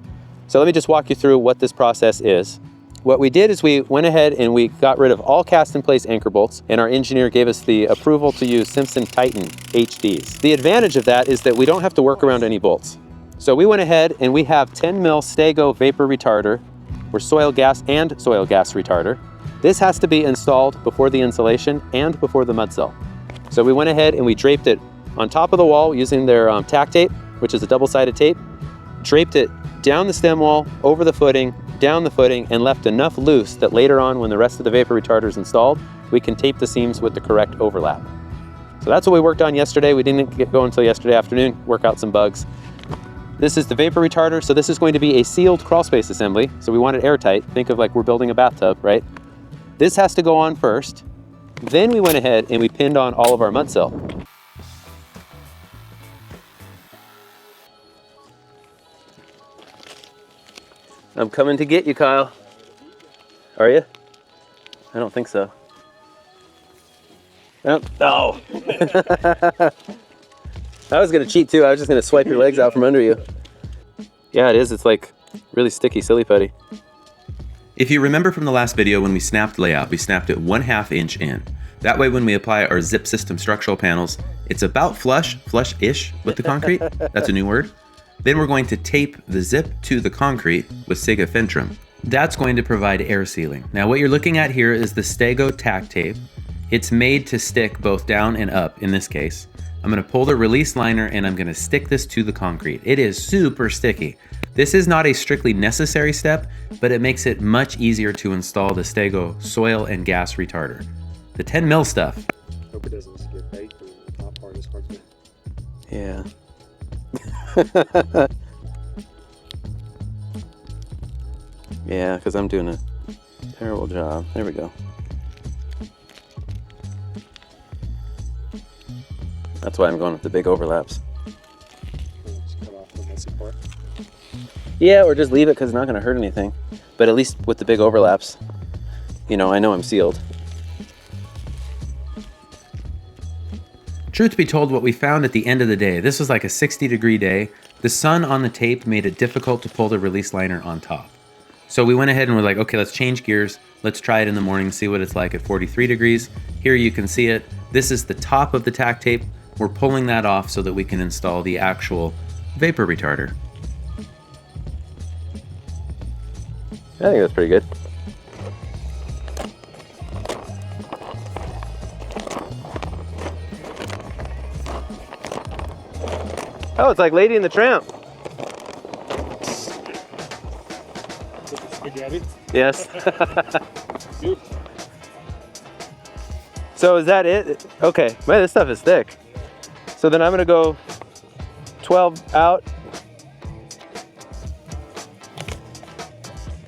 So let me just walk you through what this process is. What we did is we went ahead and we got rid of all cast in place anchor bolts, and our engineer gave us the approval to use Simpson Titan HDs. The advantage of that is that we don't have to work around any bolts. So we went ahead and we have 10 mil Stego vapor retarder, or soil gas retarder. This has to be installed before the insulation and before the mud cell. So we went ahead and we draped it on top of the wall using their tack tape, which is a double-sided tape, draped it down the stem wall, over the footing, down the footing, and left enough loose that later on when the rest of the vapor retarder is installed, we can tape the seams with the correct overlap. So that's what we worked on yesterday. We didn't get going until yesterday afternoon, work out some bugs. This is the vapor retarder, so this is going to be a sealed crawl space assembly, so we want it airtight. Think of like we're building a bathtub, right? This has to go on first. Then we went ahead and we pinned on all of our mud cell. I'm coming to get you, Kyle. Are you? I don't think so. Oh, no. I was gonna cheat too. I was just gonna swipe your legs out from under you. Yeah, it is. It's like really sticky, silly putty. If you remember from the last video when we snapped layout, we snapped it 1/2 inch in. That way when we apply our zip system structural panels, it's about flush-ish with the concrete. That's a new word. Then we're going to tape the zip to the concrete with sigafentrum. That's going to provide air sealing. Now what you're looking at here is the Stego tack tape. It's made to stick both down and up in this case. I'm gonna pull the release liner and I'm gonna stick this to the concrete. It is super sticky. This is not a strictly necessary step, but it makes it much easier to install the Stego soil and gas retarder. The 10 mil stuff. Hope it doesn't get baked and the top part is hard to. Yeah. Yeah, because I'm doing a terrible job. There we go. That's why I'm going with the big overlaps. Just cut off the messy part. Yeah, or just leave it because it's not going to hurt anything. But at least with the big overlaps, you know, I know I'm sealed. Truth be told, what we found at the end of the day, this was like a 60-degree day. The sun on the tape made it difficult to pull the release liner on top. So we went ahead and we're like, okay, let's change gears. Let's try it in the morning, see what it's like at 43 degrees. Here you can see it. This is the top of the tack tape. We're pulling that off so that we can install the actual vapor retarder. I think that's pretty good. Oh, it's like Lady and the Tramp. Spaghetti? Yes. So is that it? Okay, man, this stuff is thick. So then I'm gonna go 12 out.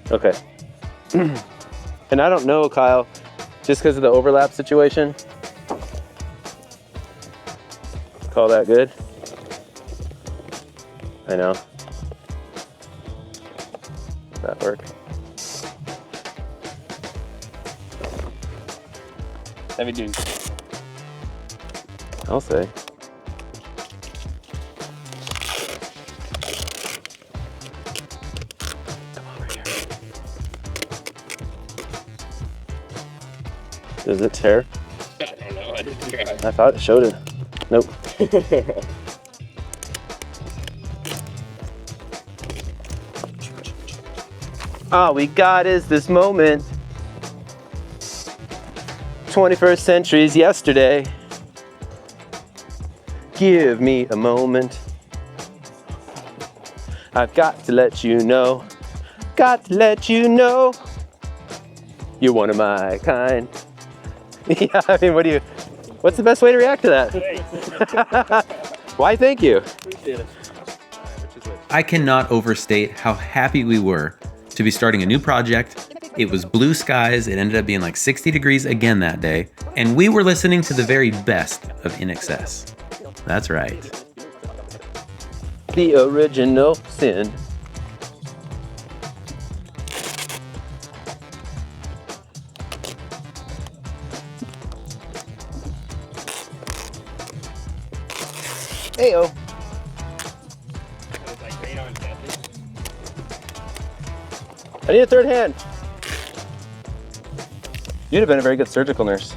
Okay. And I don't know, Kyle, just because of the overlap situation. Call that good? I know. That work. Heavy duty. I'll say. Come over here. Does it tear? I don't know. I didn't try. I thought it showed it. Nope. All we got is this moment. 21st century's yesterday. Give me a moment. I've got to let you know. Got to let you know. You're one of my kind. Yeah, I mean, what's the best way to react to that? Why, thank you. Appreciate it. I cannot overstate how happy we were to be starting a new project. It was blue skies. It ended up being like 60 degrees again that day. And we were listening to the very best of In Excess. That's right. The original sin. Heyo. It's like radon deadly. I need a third hand. You'd have been a very good surgical nurse.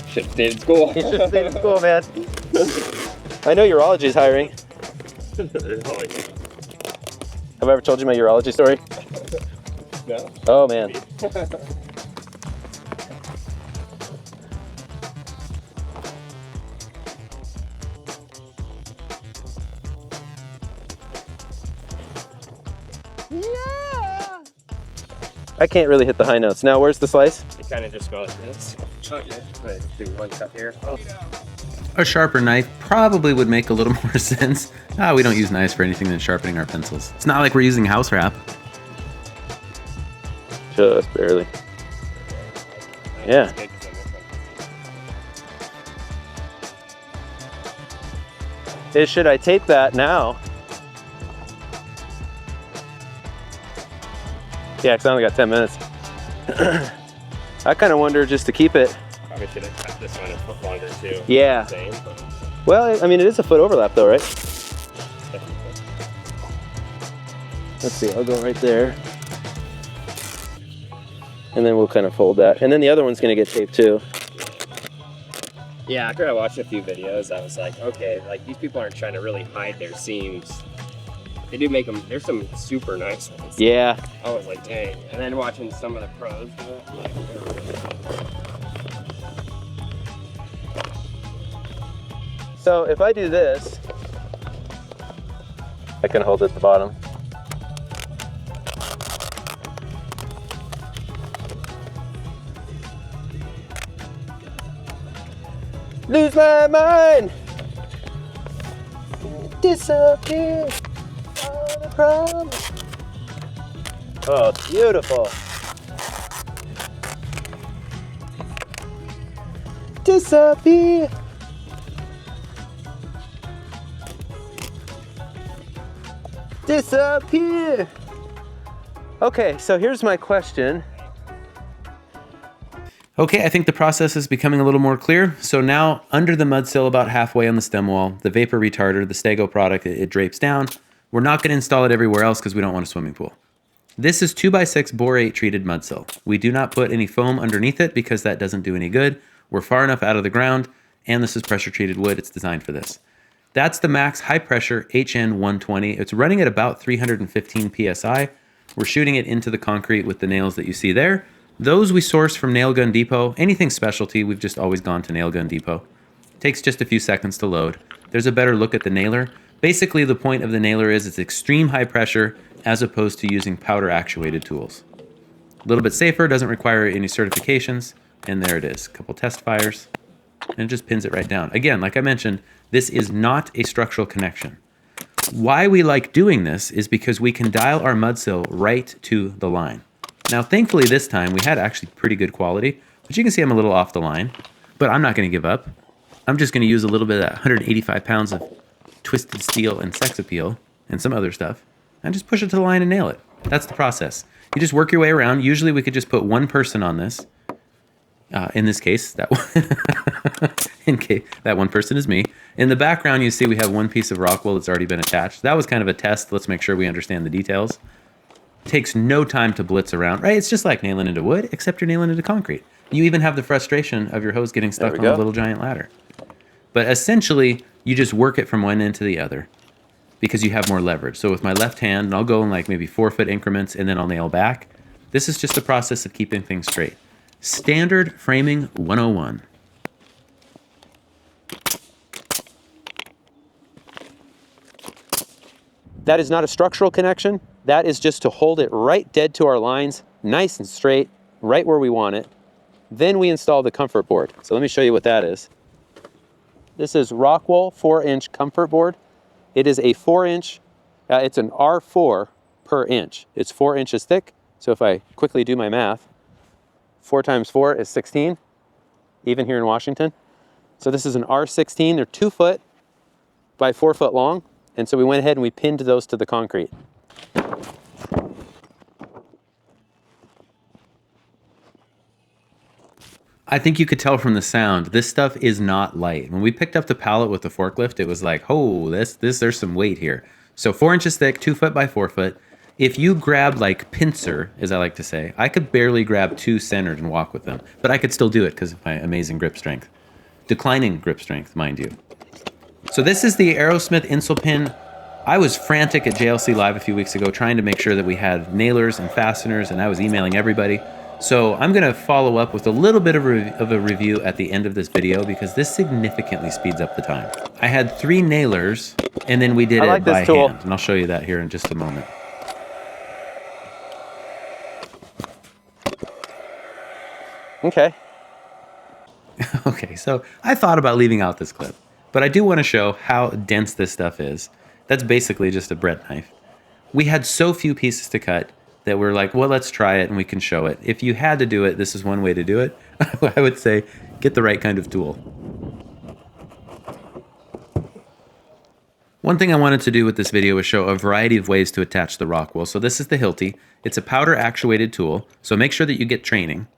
Should have stayed in school. You should have stayed in school, man. I know urology is hiring. Have I ever told you my urology story? No. Oh, man. I can't really hit the high notes. Now, where's the slice? It kind of just goes like this. Okay. Do one cut here. Oh. A sharper knife probably would make a little more sense. We don't use knives for anything than sharpening our pencils. It's not like we're using house wrap. Just barely. Yeah. Should I tape that now? Yeah, because I only got 10 minutes. I kind of wonder just to keep it. Probably should have cut this one a foot longer too. Yeah. Same, but Well, I mean, it is a foot overlap though, right? Let's see, I'll go right there. And then we'll kind of fold that. And then the other one's gonna get taped too. Yeah, after I watched a few videos, I was like, okay, like these people aren't trying to really hide their seams. They do make them. There's some super nice ones. Yeah. I was like, dang. And then watching some of the pros do it, like, So if I do this, I can hold it at the bottom. Lose my mind, disappear, all the promise. Oh, it's beautiful. Disappear. Disappear. Okay, so here's my question. Okay, I think the process is becoming a little more clear. So now under the mud sill, about halfway on the stem wall, the vapor retarder, the Stego product, it drapes down. We're not going to install it everywhere else because we don't want a swimming pool. This is 2x6 borate treated mud sill. We do not put any foam underneath it because that doesn't do any good. We're far enough out of the ground, and this is pressure treated wood. It's designed for this. That's the max high pressure HN 120. It's running at about 315 PSI. We're shooting it into the concrete with the nails that you see there. Those we source from Nail Gun Depot. Anything specialty, we've just always gone to Nail Gun Depot. Takes just a few seconds to load. There's a better look at the nailer. Basically, the point of the nailer is it's extreme high pressure as opposed to using powder actuated tools. A little bit safer, doesn't require any certifications, and there it is. A couple test fires, and it just pins it right down. Again, like I mentioned, this is not a structural connection. Why we like doing this is because we can dial our mud sill right to the line. Now, thankfully this time we had actually pretty good quality, but you can see I'm a little off the line, but I'm not gonna give up. I'm just gonna use a little bit of that 185 pounds of twisted steel and sex appeal and some other stuff, and just push it to the line and nail it. That's the process. You just work your way around. Usually we could just put one person on this. In this case, that one, in case that one person is me. In the background, you see we have one piece of rock wool that's already been attached. That was kind of a test. Let's make sure we understand the details. Takes no time to blitz around, right? It's just like nailing into wood, except you're nailing into concrete. You even have the frustration of your hose getting stuck on a little giant ladder. But essentially, you just work it from one end to the other because you have more leverage. So with my left hand, and I'll go in like maybe 4-foot increments, and then I'll nail back. This is just a process of keeping things straight. Standard framing 101. That is not a structural connection. That is just to hold it right dead to our lines, nice and straight, right where we want it. Then we install the comfort board. So let me show you what that is. This is Rockwool 4-inch comfort board. It is a 4-inch, it's an R4 per inch. It's 4 inches thick. So if I quickly do my math, 4 times 4 is 16, even here in Washington. So this is an R16. They're 2 foot by 4 foot long. And so we went ahead and we pinned those to the concrete. I think you could tell from the sound, this stuff is not light. When we picked up the pallet with the forklift, it was like, oh, there's some weight here. So 4 inches thick, 2 foot by 4 foot. If you grab like pincer, as I like to say, I could barely grab 2 centered and walk with them, but I could still do it because of my amazing grip strength. Declining grip strength, mind you. So this is the Aerosmith Insel pin. I was frantic at JLC Live a few weeks ago trying to make sure that we had nailers and fasteners, and I was emailing everybody. So I'm gonna follow up with a little bit of a review at the end of this video because this significantly speeds up the time. I had 3 nailers, and then we did it by hand, and I'll show you that here in just a moment. Okay. Okay, so I thought about leaving out this clip, but I do want to show how dense this stuff is. That's basically just a bread knife. We had so few pieces to cut that we're like, well, let's try it and we can show it. If you had to do it, this is one way to do it. I would say get the right kind of tool. One thing I wanted to do with this video was show a variety of ways to attach the rock wool. So this is the Hilti. It's a powder actuated tool, so make sure that you get training.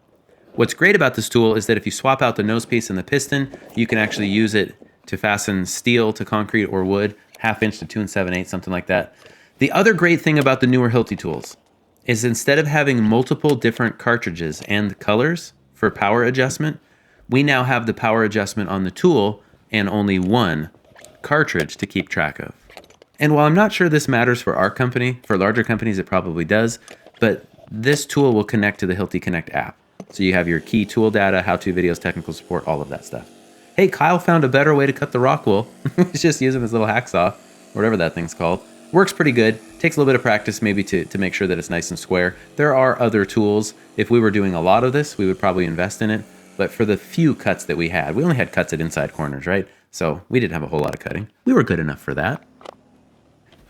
What's great about this tool is that if you swap out the nose piece and the piston, you can actually use it to fasten steel to concrete or wood, 1/2 inch to 2 7/8, something like that. The other great thing about the newer Hilti tools is instead of having multiple different cartridges and colors for power adjustment, we now have the power adjustment on the tool and only one cartridge to keep track of. And while I'm not sure this matters for our company, for larger companies it probably does, but this tool will connect to the Hilti Connect app. So you have your key tool data, how-to videos, technical support, all of that stuff. Hey, Kyle found a better way to cut the rock wool. He's just using his little hacksaw, whatever that thing's called. Works pretty good. Takes a little bit of practice maybe to make sure that it's nice and square. There are other tools. If we were doing a lot of this, we would probably invest in it. But for the few cuts that we had, we only had cuts at inside corners, right? So we didn't have a whole lot of cutting. We were good enough for that.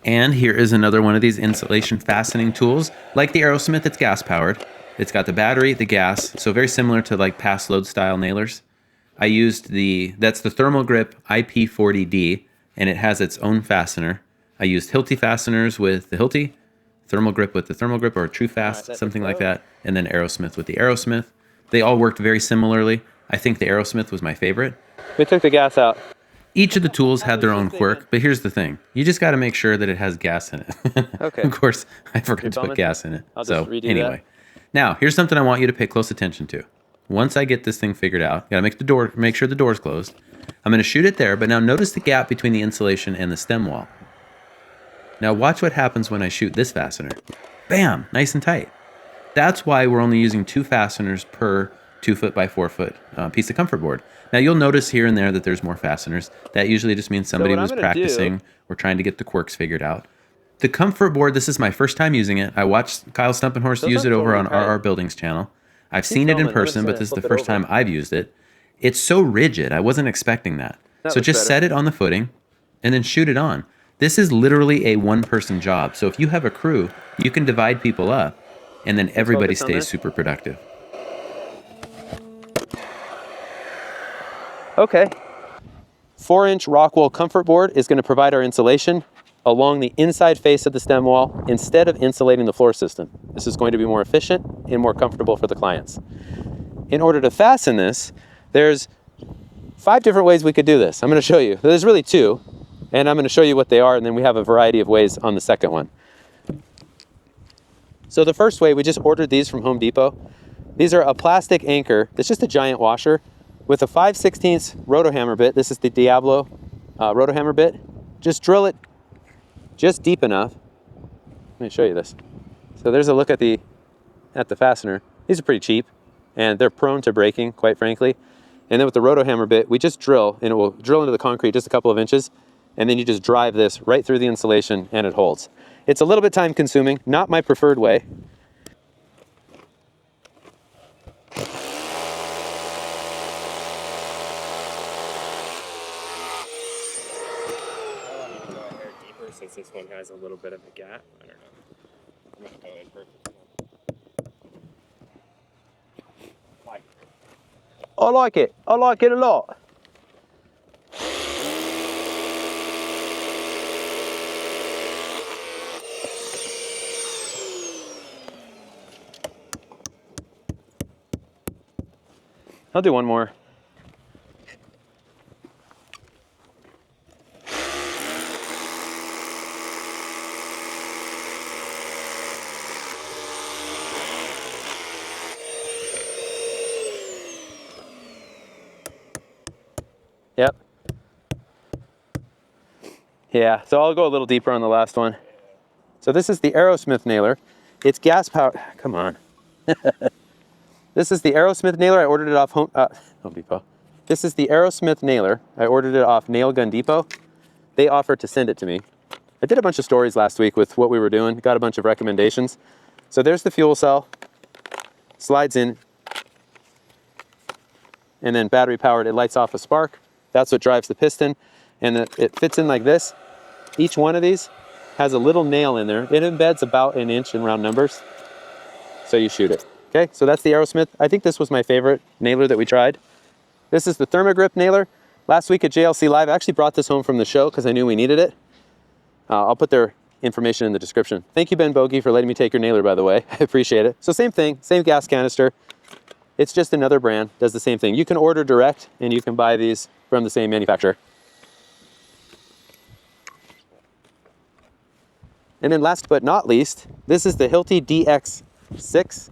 And here is another one of these insulation fastening tools. Like the Aerosmith, it's gas powered. It's got the battery, the gas, so very similar to like pass load style nailers. I used that's the Thermal Grip IP40D, and it has its own fastener. I used Hilti fasteners with the Hilti, Thermal Grip with the Thermal Grip, or True Fast, something like that, and then Aerosmith with the Aerosmith. They all worked very similarly. I think the Aerosmith was my favorite. We took the gas out. Each of the tools had their own quirk, but here's the thing. You just got to make sure that it has gas in it. Okay. Of course, I forgot to put gas in it. I'll just redo anyway. Now, here's something I want you to pay close attention to. Once I get this thing figured out, gotta make sure the door's closed. I'm gonna shoot it there, but now notice the gap between the insulation and the stem wall. Now watch what happens when I shoot this fastener. Bam, nice and tight. That's why we're only using 2 fasteners per 2 foot by 4 foot piece of comfort board. Now you'll notice here and there that there's more fasteners. That usually just means somebody was practicing or trying to get the quirks figured out. The comfort board, this is my first time using it. I watched Kyle Stumpenhorst use it over on RR Buildings channel. I've seen it in person, but this is the first time I've used it. It's so rigid. I wasn't expecting that. So just set it on the footing and then shoot it on. This is literally a one-person job. So if you have a crew, you can divide people up and then everybody stays super productive. Okay. 4-inch Rockwool comfort board is going to provide our insulation along the inside face of the stem wall instead of insulating the floor system. This is going to be more efficient and more comfortable for the clients. In order to fasten this, there's 5 different ways we could do this. I'm going to show you. There's really 2, and I'm going to show you what they are, and then we have a variety of ways on the second one. So the first way, we just ordered these from Home Depot. These are a plastic anchor that's just a giant washer with a 5/16 rotohammer bit. This is the Diablo rotohammer bit. Just drill it just deep enough. Let me show you this. So there's a look at the fastener. These are pretty cheap and they're prone to breaking, quite frankly. And then with the rotohammer bit, we just drill, and it will drill into the concrete just a couple of inches, and then you just drive this right through the insulation and it holds. It's a little bit time consuming, not my preferred way. Since this one has a little bit of a gap, I don't know. I'm gonna go in perfect. I like it. I like it a lot. I'll do one more. Yep. Yeah, so I'll go a little deeper on the last one. So this is the Aerosmith nailer. It's gas powered. Come on. This is the Aerosmith nailer. I ordered it off Home Depot. This is the Aerosmith nailer. I ordered it off Nail Gun Depot. They offered to send it to me. I did a bunch of stories last week with what we were doing. Got a bunch of recommendations. So there's the fuel cell. Slides in. And then battery powered. It lights off a spark. That's what drives the piston, and it fits in like this. Each one of these has a little nail in there. It embeds about 1 inch in round numbers, so you shoot it. Okay, so that's the Aerosmith. I think this was my favorite nailer that we tried. This is the Thermagrip nailer. Last week at JLC Live, I actually brought this home from the show because I knew we needed it. I'll put their information in the description. Thank you, Ben Bogey, for letting me take your nailer, by the way. I appreciate it. So same thing, same gas canister. It's just another brand, does the same thing. You can order direct and you can buy these from the same manufacturer. And then last but not least, this is the Hilti DX6.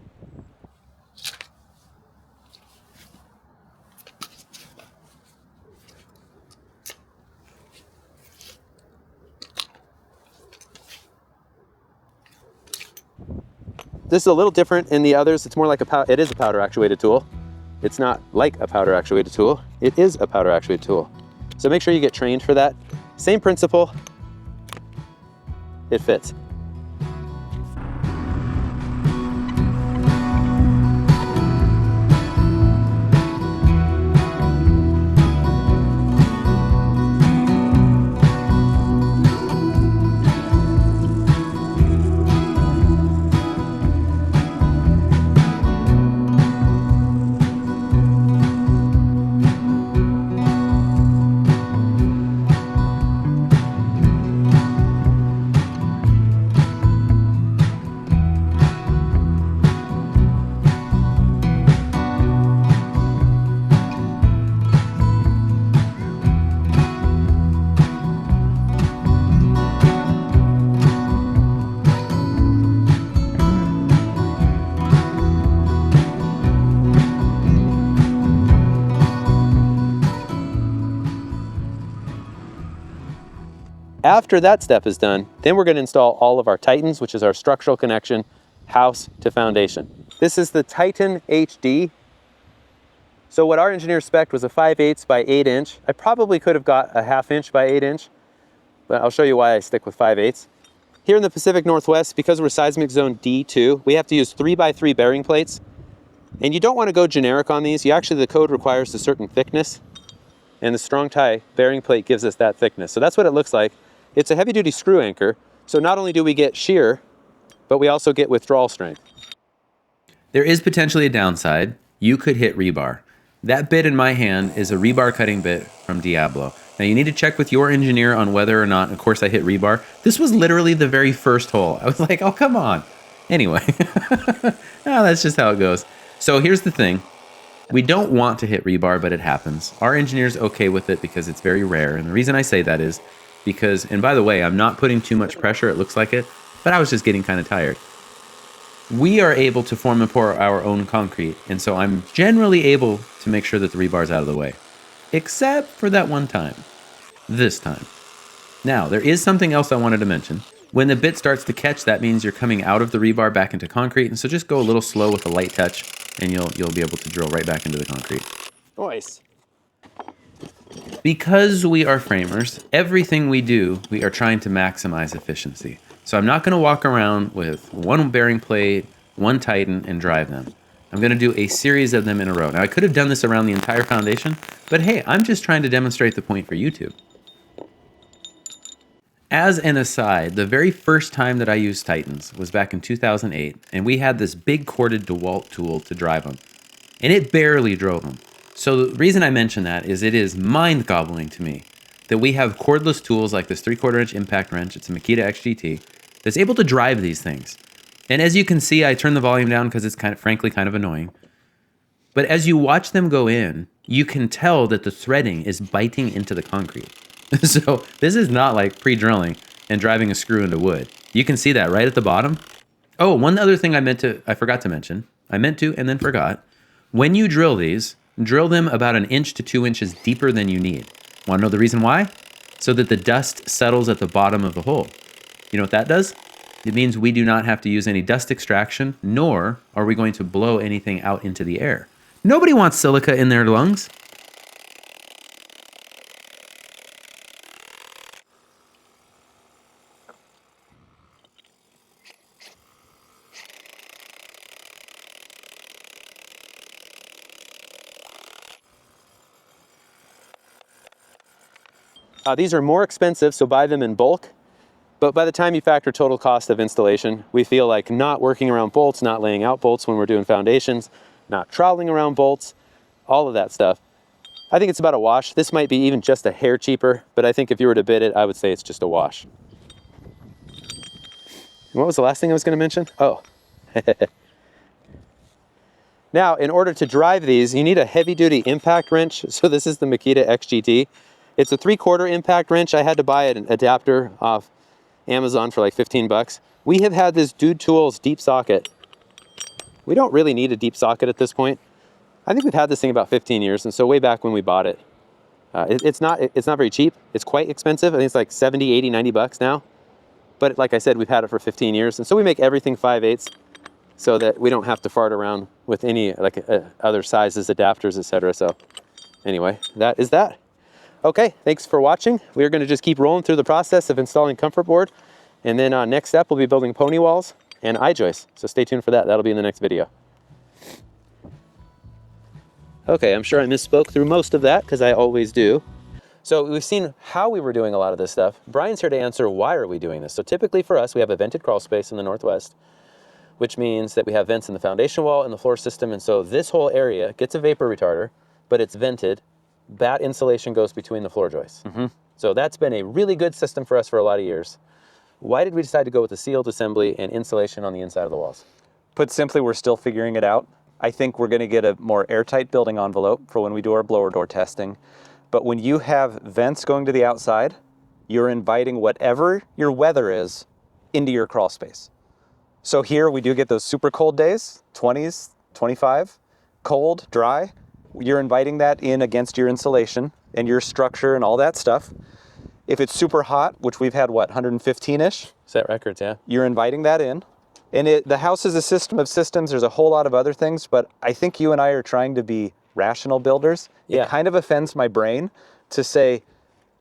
This is a little different in the others. It's more like it is a powder actuated tool. It's not like a powder actuated tool. It is a powder actuated tool. So make sure you get trained for that. Same principle. It fits. After that step is done, then we're going to install all of our Titans, which is our structural connection, house to foundation. This is the Titan HD. So what our engineer spec'd was a 5/8 by 8 inch. I probably could have got a 1/2 inch by 8 inch, but I'll show you why I stick with 5/8. Here in the Pacific Northwest, because we're seismic zone D2, we have to use 3x3 bearing plates. And you don't want to go generic on these. The code requires a certain thickness, and the strong tie bearing plate gives us that thickness. So that's what it looks like. It's a heavy duty screw anchor. So not only do we get shear, but we also get withdrawal strength. There is potentially a downside. You could hit rebar. That bit in my hand is a rebar cutting bit from Diablo. Now you need to check with your engineer on whether or not, of course, I hit rebar. This was literally the very first hole. I was like, oh, come on. Anyway, that's just how it goes. So here's the thing. We don't want to hit rebar, but it happens. Our engineer's okay with it because it's very rare. And the reason I say that is because, and by the way, I'm not putting too much pressure. It looks like it, but I was just getting kind of tired. We are able to form and pour our own concrete. And so I'm generally able to make sure that the rebar's out of the way, except for that one time, this time. Now, there is something else I wanted to mention. When the bit starts to catch, that means you're coming out of the rebar back into concrete. And so just go a little slow with a light touch and you'll be able to drill right back into the concrete. Nice. Because we are framers, everything we do, we are trying to maximize efficiency. So I'm not going to walk around with one bearing plate, one Titan, and drive them. I'm going to do a series of them in a row. Now, I could have done this around the entire foundation, but hey, I'm just trying to demonstrate the point for YouTube. As an aside, the very first time that I used Titans was back in 2008, and we had this big corded DeWalt tool to drive them, and it barely drove them. So the reason I mention that is it is mind-boggling to me that we have cordless tools like this 3/4 inch impact wrench. It's a Makita XGT that's able to drive these things. And as you can see, I turn the volume down because it's frankly kind of annoying. But as you watch them go in, you can tell that the threading is biting into the concrete. So this is not like pre-drilling and driving a screw into wood. You can see that right at the bottom. Oh, one other thing I forgot to mention. I meant to and then forgot. When you drill these, drill them about 1 inch to 2 inches deeper than you need. Want to know the reason why? So that the dust settles at the bottom of the hole. You know what that does? It means we do not have to use any dust extraction, nor are we going to blow anything out into the air. Nobody wants silica in their lungs. These are more expensive, so buy them in bulk. But by the time you factor total cost of installation, we feel like not working around bolts, not laying out bolts when we're doing foundations, not troweling around bolts, all of that stuff. I think it's about a wash. This might be even just a hair cheaper, but I think if you were to bid it, I would say it's just a wash. And what was the last thing I was going to mention? Oh. Now, in order to drive these, you need a heavy-duty impact wrench. So this is the Makita XGT. It's a 3/4 impact wrench. I had to buy an adapter off Amazon for like 15 bucks. We have had this Dude Tools deep socket. We don't really need a deep socket at this point. I think we've had this thing about 15 years, and so way back when we bought it. It's not very cheap. It's quite expensive. I think it's like 70, 80, 90 bucks now. But like I said, we've had it for 15 years, and so we make everything 5/8. so that we don't have to fart around with any like other sizes, adapters, etc. So anyway, that is that. Okay, thanks for watching. We're going to just keep rolling through the process of installing comfort board, and then next step we'll be building pony walls and I-joists. So stay tuned for that. That'll be in the next video. Okay, I'm sure I misspoke through most of that because I always do. So we've seen how we were doing a lot of this stuff. Brian's here to answer why are we doing this. So typically for us, we have a vented crawl space in the Northwest, which means that we have vents in the foundation wall and the floor system. And so this whole area gets a vapor retarder, but it's vented. That insulation goes between the floor joists. So that's been a really good system for us for a lot of years. Why did we decide to go with the sealed assembly and insulation on the inside of the walls? Put simply, we're still figuring it out. I think we're going to get a more airtight building envelope for when we do our blower door testing. But when you have vents going to the outside, you're inviting whatever your weather is into your crawl space. So here we do get those super cold days, 20s, 25, cold, dry. You're inviting that in against your insulation and your structure and all that stuff. If it's super hot, which we've had, what, 115-ish? Set records, yeah. You're inviting that in. And the house is a system of systems. There's a whole lot of other things, but I think you and I are trying to be rational builders. Yeah. It kind of offends my brain to say,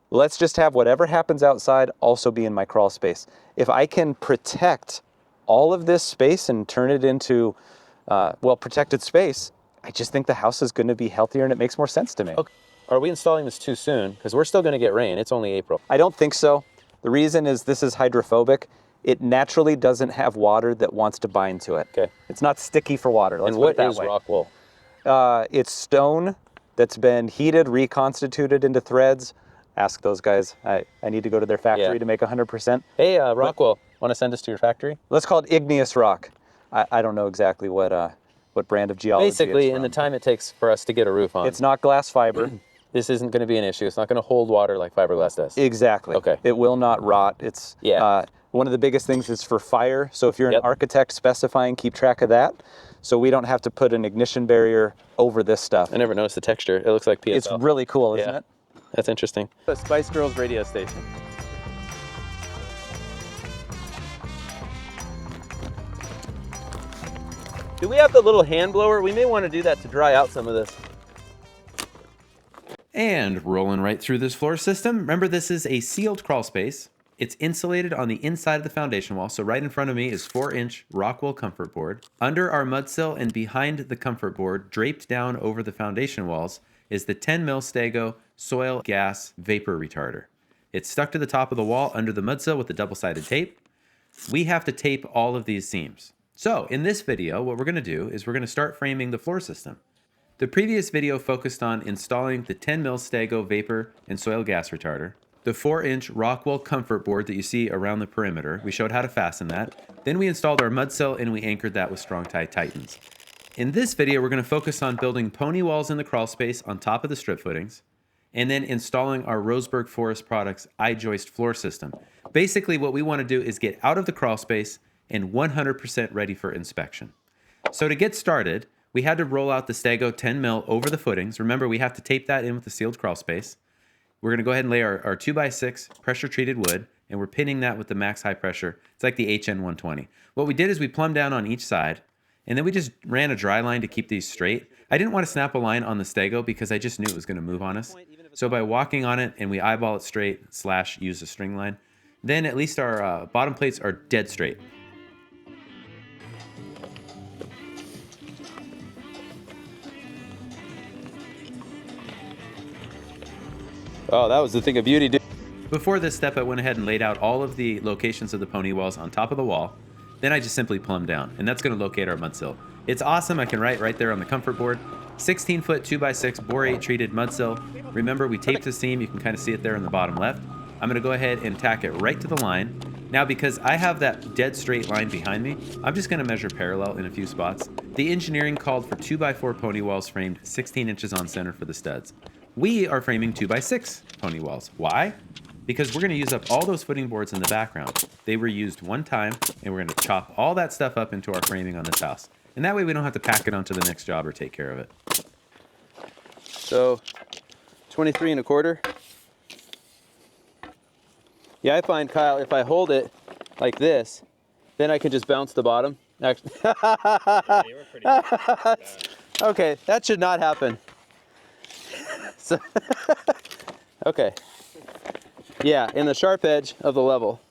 let's just have whatever happens outside also be in my crawl space. If I can protect all of this space and turn it into, protected space, I just think the house is going to be healthier and it makes more sense to me. Okay. Are we installing this too soon? Because we're still going to get rain. It's only April. I don't think so. The reason is this is hydrophobic. It naturally doesn't have water that wants to bind to it. Okay. It's not sticky for water. Let's And put what it that is way. rock wool? It's stone that's been heated, reconstituted into threads. Ask those guys. I need to go to their factory to make 100%. Hey, Rockwool, want to send us to your factory? Let's call it igneous rock. I don't know exactly what brand of geology Basically, it's in the from. time it takes for us to get a roof on, It's not glass fiber. this isn't going to be an issue. It's not going to hold water like fiberglass does. Exactly. Okay. It will not rot. It's one of the biggest things is for fire. So if you're an architect specifying, keep track of that. So we don't have to put an ignition barrier over this stuff. I never noticed the texture. It looks like PSL. It's really cool, isn't it? That's interesting. The Spice Girls radio station. Do we have the little hand blower? We may want to do that to dry out some of this. And rolling right through this floor system. Remember, this is a sealed crawl space. It's insulated on the inside of the foundation wall. So right in front of me is 4-inch Rockwool comfort board. Under our mud sill and behind the comfort board, draped down over the foundation walls, is the 10 mil Stego soil gas vapor retarder. It's stuck to the top of the wall under the mud sill with the double-sided tape. We have to tape all of these seams. So in this video, what we're going to do is we're going to start framing the floor system. The previous video focused on installing the 10 mil Stego vapor and soil gas retarder, the 4-inch Rockwool comfort board that you see around the perimeter. We showed how to fasten that. Then we installed our mud sill and we anchored that with strong tie Titans. In this video, we're going to focus on building pony walls in the crawl space on top of the strip footings, and then installing our Roseburg Forest Products I-joist floor system. Basically, what we want to do is get out of the crawl space and 100% ready for inspection. So to get started, we had to roll out the Stego 10 mil over the footings. Remember, we have to tape that in with the sealed crawl space. We're going to go ahead and lay our 2x6 pressure treated wood, and we're pinning that with the max high pressure. It's like the HN120. What we did is we plumbed down on each side, and then we just ran a dry line to keep these straight. I didn't want to snap a line on the Stego because I just knew it was going to move on us. So by walking on it and we eyeball it straight / use a string line, then at least our bottom plates are dead straight. Oh, that was the thing of beauty, dude. Before this step, I went ahead and laid out all of the locations of the pony walls on top of the wall. Then I just simply plumbed down, and that's going to locate our mud sill. It's awesome. I can write right there on the comfort board. 16-foot 2x6 borate treated mud sill. Remember, we taped the seam. You can kind of see it there in the bottom left. I'm going to go ahead and tack it right to the line. Now, because I have that dead straight line behind me, I'm just going to measure parallel in a few spots. The engineering called for 2x4 pony walls framed 16 inches on center for the studs. We are framing 2x6 pony walls. Why? Because we're going to use up all those footing boards in the background. They were used one time, and we're going to chop all that stuff up into our framing on this house. And that way we don't have to pack it onto the next job or take care of it. So, 23 1/4. Yeah, I find, Kyle, if I hold it like this, then I can just bounce the bottom Actually. Yeah, you were pretty good. Okay, that should not happen. So, okay. Yeah, in the sharp edge of the level.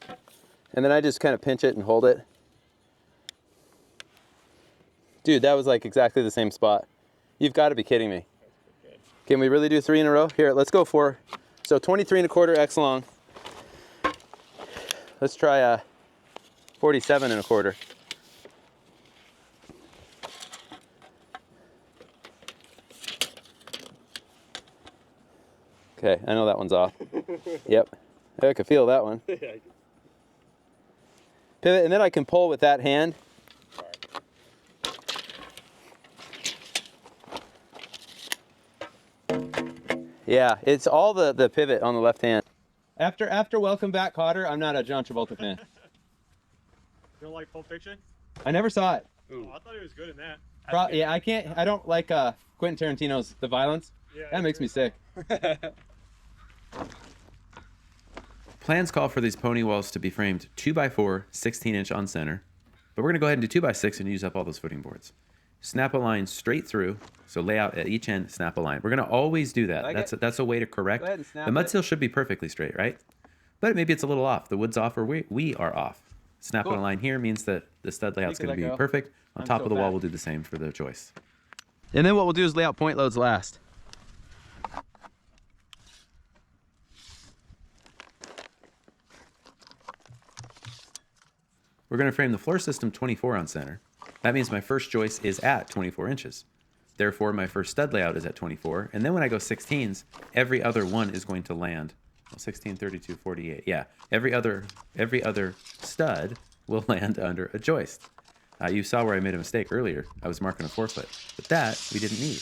And then I just kind of pinch it and hold it. Dude, that was like exactly the same spot. You've got to be kidding me. Can we really do 3 in a row? Here, let's go 4. So 23 1/4 X long. Let's try 47 1/4. Okay, I know that one's off. Yep, I can feel that one. Pivot, and then I can pull with that hand. Yeah, it's all the pivot on the left hand. After Welcome Back, Cotter, I'm not a John Travolta fan. You don't like Pulp Fiction? I never saw it. Oh, I thought he was good in that. Yeah, I don't like Quentin Tarantino's The Violence. Yeah, That makes me sick. Plans call for these pony walls to be framed 2x4, 16-inch on center, but we're gonna go ahead and do 2x6 and use up all those footing boards. Snap a line straight through, so lay out at each end, snap a line. We're gonna always do that. That's a way to correct. The mud seal should be perfectly straight, right? But maybe it's a little off. The wood's off or we are off. Snapping a line here means that the stud layout's gonna be perfect. On top of the wall, we'll do the same for the joist. And then what we'll do is lay out point loads last. We're going to frame the floor system 24 on center. That means my first joist is at 24 inches. Therefore, my first stud layout is at 24. And then when I go 16s, every other one is going to land. Well, 16, 32, 48. Yeah, every other stud will land under a joist. You saw where I made a mistake earlier. I was marking a 4-foot, but that we didn't need.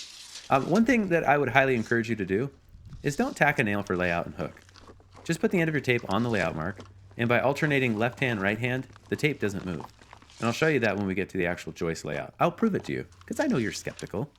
One thing that I would highly encourage you to do is don't tack a nail for layout and hook. Just put the end of your tape on the layout mark, and by alternating left hand, right hand, the tape doesn't move. And I'll show you that when we get to the actual joist layout. I'll prove it to you, because I know you're skeptical.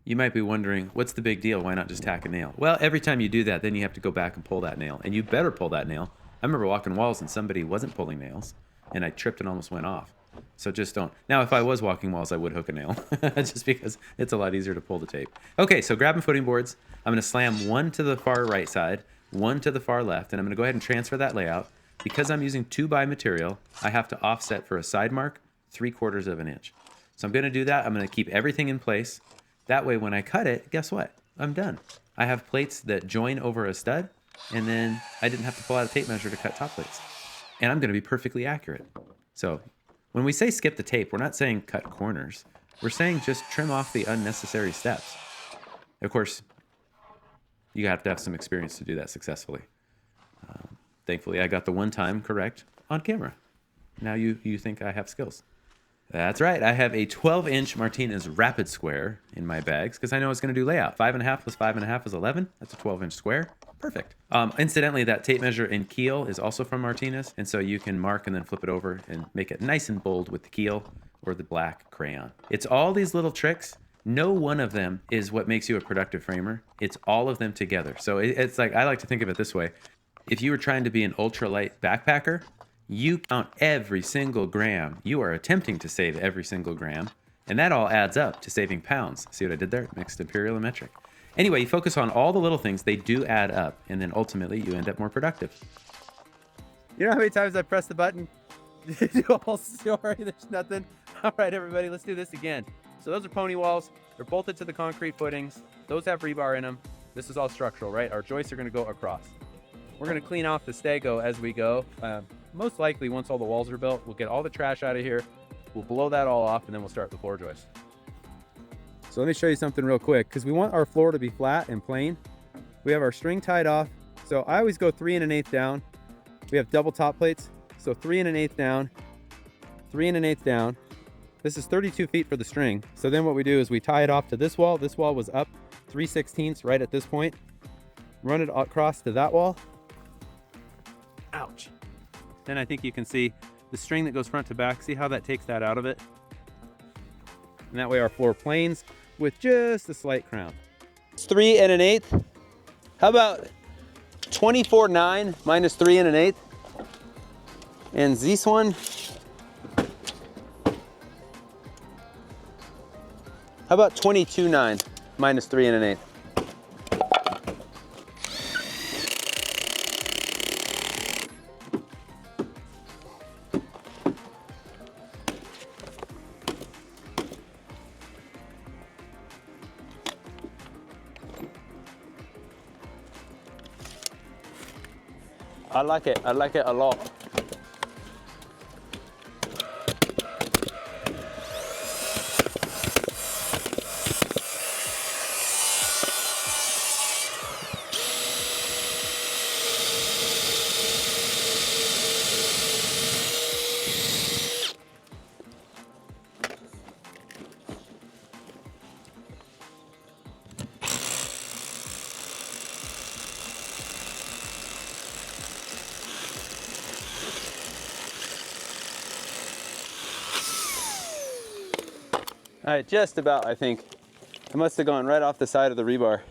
You might be wondering, what's the big deal? Why not just tack a nail? Well, every time you do that, then you have to go back and pull that nail. And you better pull that nail. I remember walking walls and somebody wasn't pulling nails, and I tripped and almost went off. So just don't. Now, if I was walking walls, I would hook a nail, just because it's a lot easier to pull the tape. Okay, so grabbing footing boards, I'm going to slam one to the far right side, one to the far left, and I'm going to go ahead and transfer that layout. Because I'm using 2x material, I have to offset for a side mark 3/4 of an inch. So I'm going to do that. I'm going to keep everything in place. That way, when I cut it, guess what? I'm done. I have plates that join over a stud, and then I didn't have to pull out a tape measure to cut top plates. And I'm going to be perfectly accurate. So when we say skip the tape, we're not saying cut corners. We're saying just trim off the unnecessary steps. Of course, you have to have some experience to do that successfully. Thankfully, I got the one time correct on camera. Now you think I have skills. That's right. I have a 12-inch Martinez Rapid Square in my bags because I know it's going to do layout. 5.5 plus 5.5 is 11. That's a 12-inch square. Perfect. Incidentally, that tape measure in keel is also from Martinez, and so you can mark and then flip it over and make it nice and bold with the keel or the black crayon. It's all these little tricks. No one of them is what makes you a productive framer. It's all of them together. So it's like, I like to think of it this way. If you were trying to be an ultralight backpacker, you count every single gram. You are attempting to save every single gram, and that all adds up to saving pounds. See what I did there? Mixed imperial and metric. Anyway, you focus on all the little things. They do add up, and then ultimately you end up more productive. You know how many times I pressed the button? Do a whole story, there's nothing. All right, everybody, let's do this again. So those are pony walls. They're bolted to the concrete footings. Those have rebar in them. This is all structural, right? Our joists are gonna go across. We're gonna clean off the stego as we go. Most likely, once all the walls are built, we'll get all the trash out of here. We'll blow that all off, and then we'll start the floor joist. So let me show you something real quick, because we want our floor to be flat and plain. We have our string tied off. So I always go 3 1/8 down. We have double top plates. So 3 1/8 down, 3 1/8 down. This is 32 feet for the string. So then what we do is we tie it off to this wall. This wall was up 3/16 right at this point. Run it across to that wall. Ouch. Then I think you can see the string that goes front to back. See how that takes that out of it? And that way our floor planes with just a slight crown. It's 3 1/8. How about 24.9 minus 3 1/8. And this one, how about 22.9 minus 3 1/8? I like it a lot. All right, just about, I think. I must have gone right off the side of the rebar.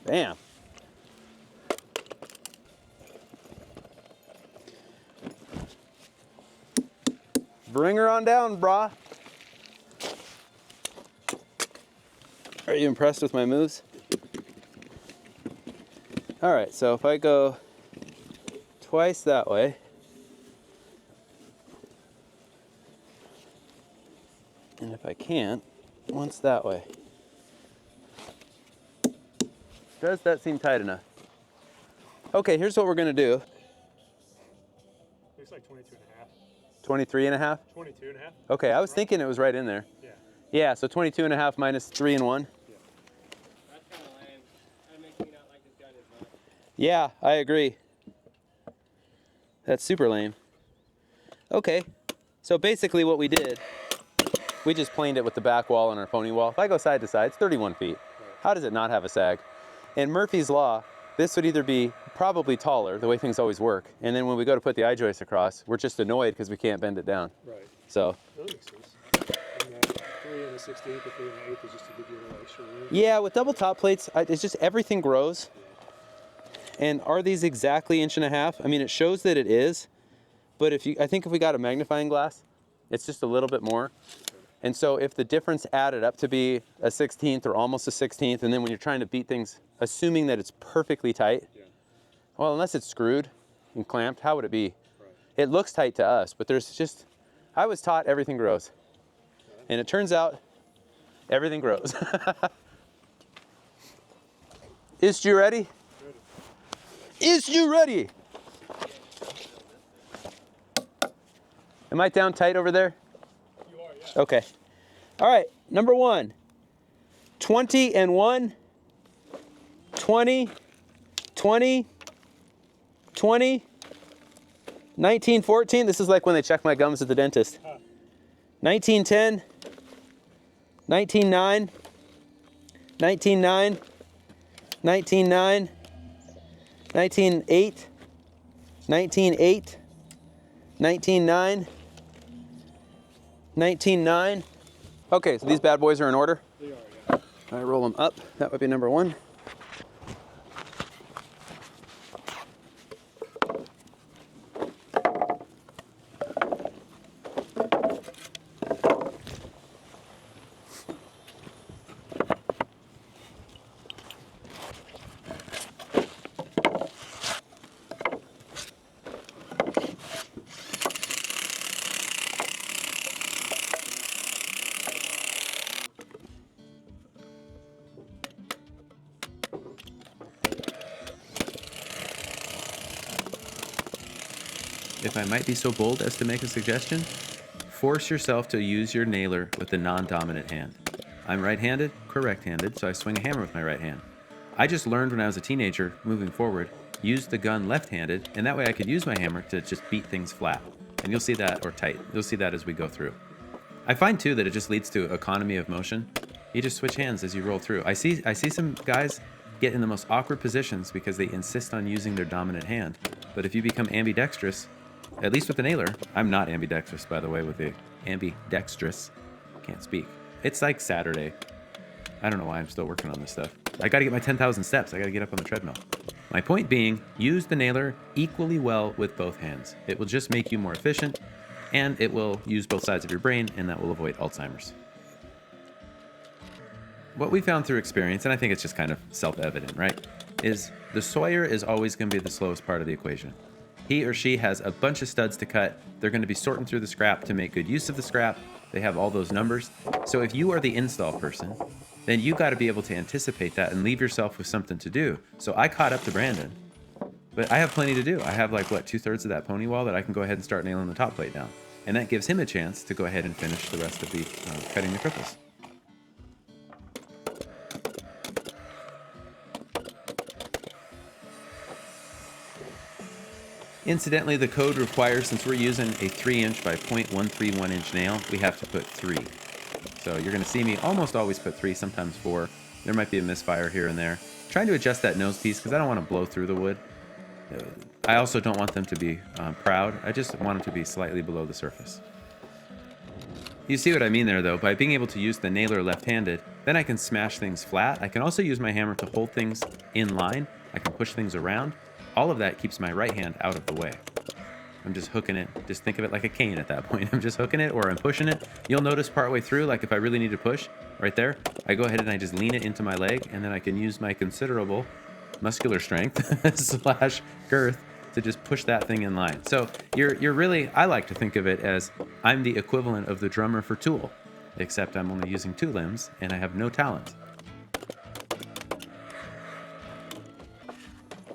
Bam. Bring her on down, brah. Are you impressed with my moves? All right, so if I go twice that way, and if I can't, once that way. Does that seem tight enough? Okay, here's what we're gonna do. Looks like 22 and a half. 23 and a half? 22 and a half. Okay, I was thinking it was right in there. Yeah. Yeah, so 22 and a half minus 3 and 1. That's kind of lame. That makes me not like this gun as much. Yeah, I agree. That's super lame. Okay, so basically what we did, we just planed it with the back wall and our pony wall. If I go side to side, it's 31 feet. How does it not have a sag? In Murphy's Law, this would either be probably taller, the way things always work, and then when we go to put the I-joist across, we're just annoyed because we can't bend it down. Right. So, That makes sense. And then 3 and a 16th or 3 and an 8th is just to give you a little extra room. yeah, with double top plates, it's just everything grows. And are these exactly 1.5 inches? I mean, it shows that it is, but I think if we got a magnifying glass, it's just a little bit more. And so if the difference added up to be a 16th or almost a 16th, and then when you're trying to beat things, assuming that it's perfectly tight, well, unless it's screwed and clamped, how would it be? Right. It looks tight to us, but there's just, I was taught everything grows. And it turns out everything grows. Is you ready? Is you ready? Am I down tight over there? You are, yeah. Okay. All right, number 1. 20 and 1. 20, 20, 20, 19, 14. This is like when they check my gums at the dentist. 19, 10, 19, 9, 19, 9, 19, 9, 19, 8, 19, 8, 19, 9, 19, 9. Okay, so these bad boys are in order. They are, yeah. I roll them up. That would be number 1. If I might be so bold as to make a suggestion, force yourself to use your nailer with the non-dominant hand. I'm right-handed, correct-handed, so I swing a hammer with my right hand. I just learned when I was a teenager, moving forward, use the gun left-handed, and that way I could use my hammer to just beat things flat. And you'll see that, or tight, you'll see that as we go through. I find too that it just leads to economy of motion. You just switch hands as you roll through. I see some guys get in the most awkward positions because they insist on using their dominant hand. But if you become ambidextrous, at least with the nailer, I'm not ambidextrous, by the way, with the ambidextrous, can't speak. It's like Saturday. I don't know why I'm still working on this stuff. I got to get my 10,000 steps. I got to get up on the treadmill. My point being, use the nailer equally well with both hands. It will just make you more efficient, and it will use both sides of your brain, and that will avoid Alzheimer's. What we found through experience, and I think it's just kind of self-evident, right, is the sawyer is always going to be the slowest part of the equation. He or she has a bunch of studs to cut. They're going to be sorting through the scrap to make good use of the scrap. They have all those numbers. So if you are the install person, then you got to be able to anticipate that and leave yourself with something to do. So I caught up to Brandon, but I have plenty to do. I have like, what, 2/3 of that pony wall that I can go ahead and start nailing the top plate down. And that gives him a chance to go ahead and finish the rest of the cutting the cripples. Incidentally, the code requires, since we're using a 3" by 0.131" nail, we have to put 3. So you're going to see me almost always put 3, sometimes 4. There might be a misfire here and there. Trying to adjust that nose piece because I don't want to blow through the wood. I also don't want them to be proud. I just want them to be slightly below the surface. You see what I mean there, though. By being able to use the nailer left-handed, then I can smash things flat. I can also use my hammer to hold things in line. I can push things around. All of that keeps my right hand out of the way. I'm just hooking it. Just think of it like a cane at that point. I'm just hooking it or I'm pushing it. You'll notice partway through, like if I really need to push, right there, I go ahead and I just lean it into my leg, and then I can use my considerable muscular strength slash girth to just push that thing in line. So you're really, I like to think of it as I'm the equivalent of the drummer for Tool, except I'm only using 2 limbs and I have no talent.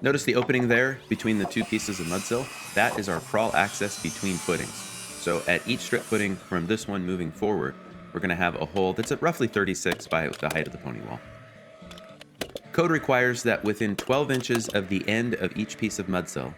Notice the opening there between the 2 pieces of mudsill? That is our crawl access between footings. So at each strip footing from this one moving forward, we're going to have a hole that's at roughly 36 by the height of the pony wall. Code requires that within 12 inches of the end of each piece of mudsill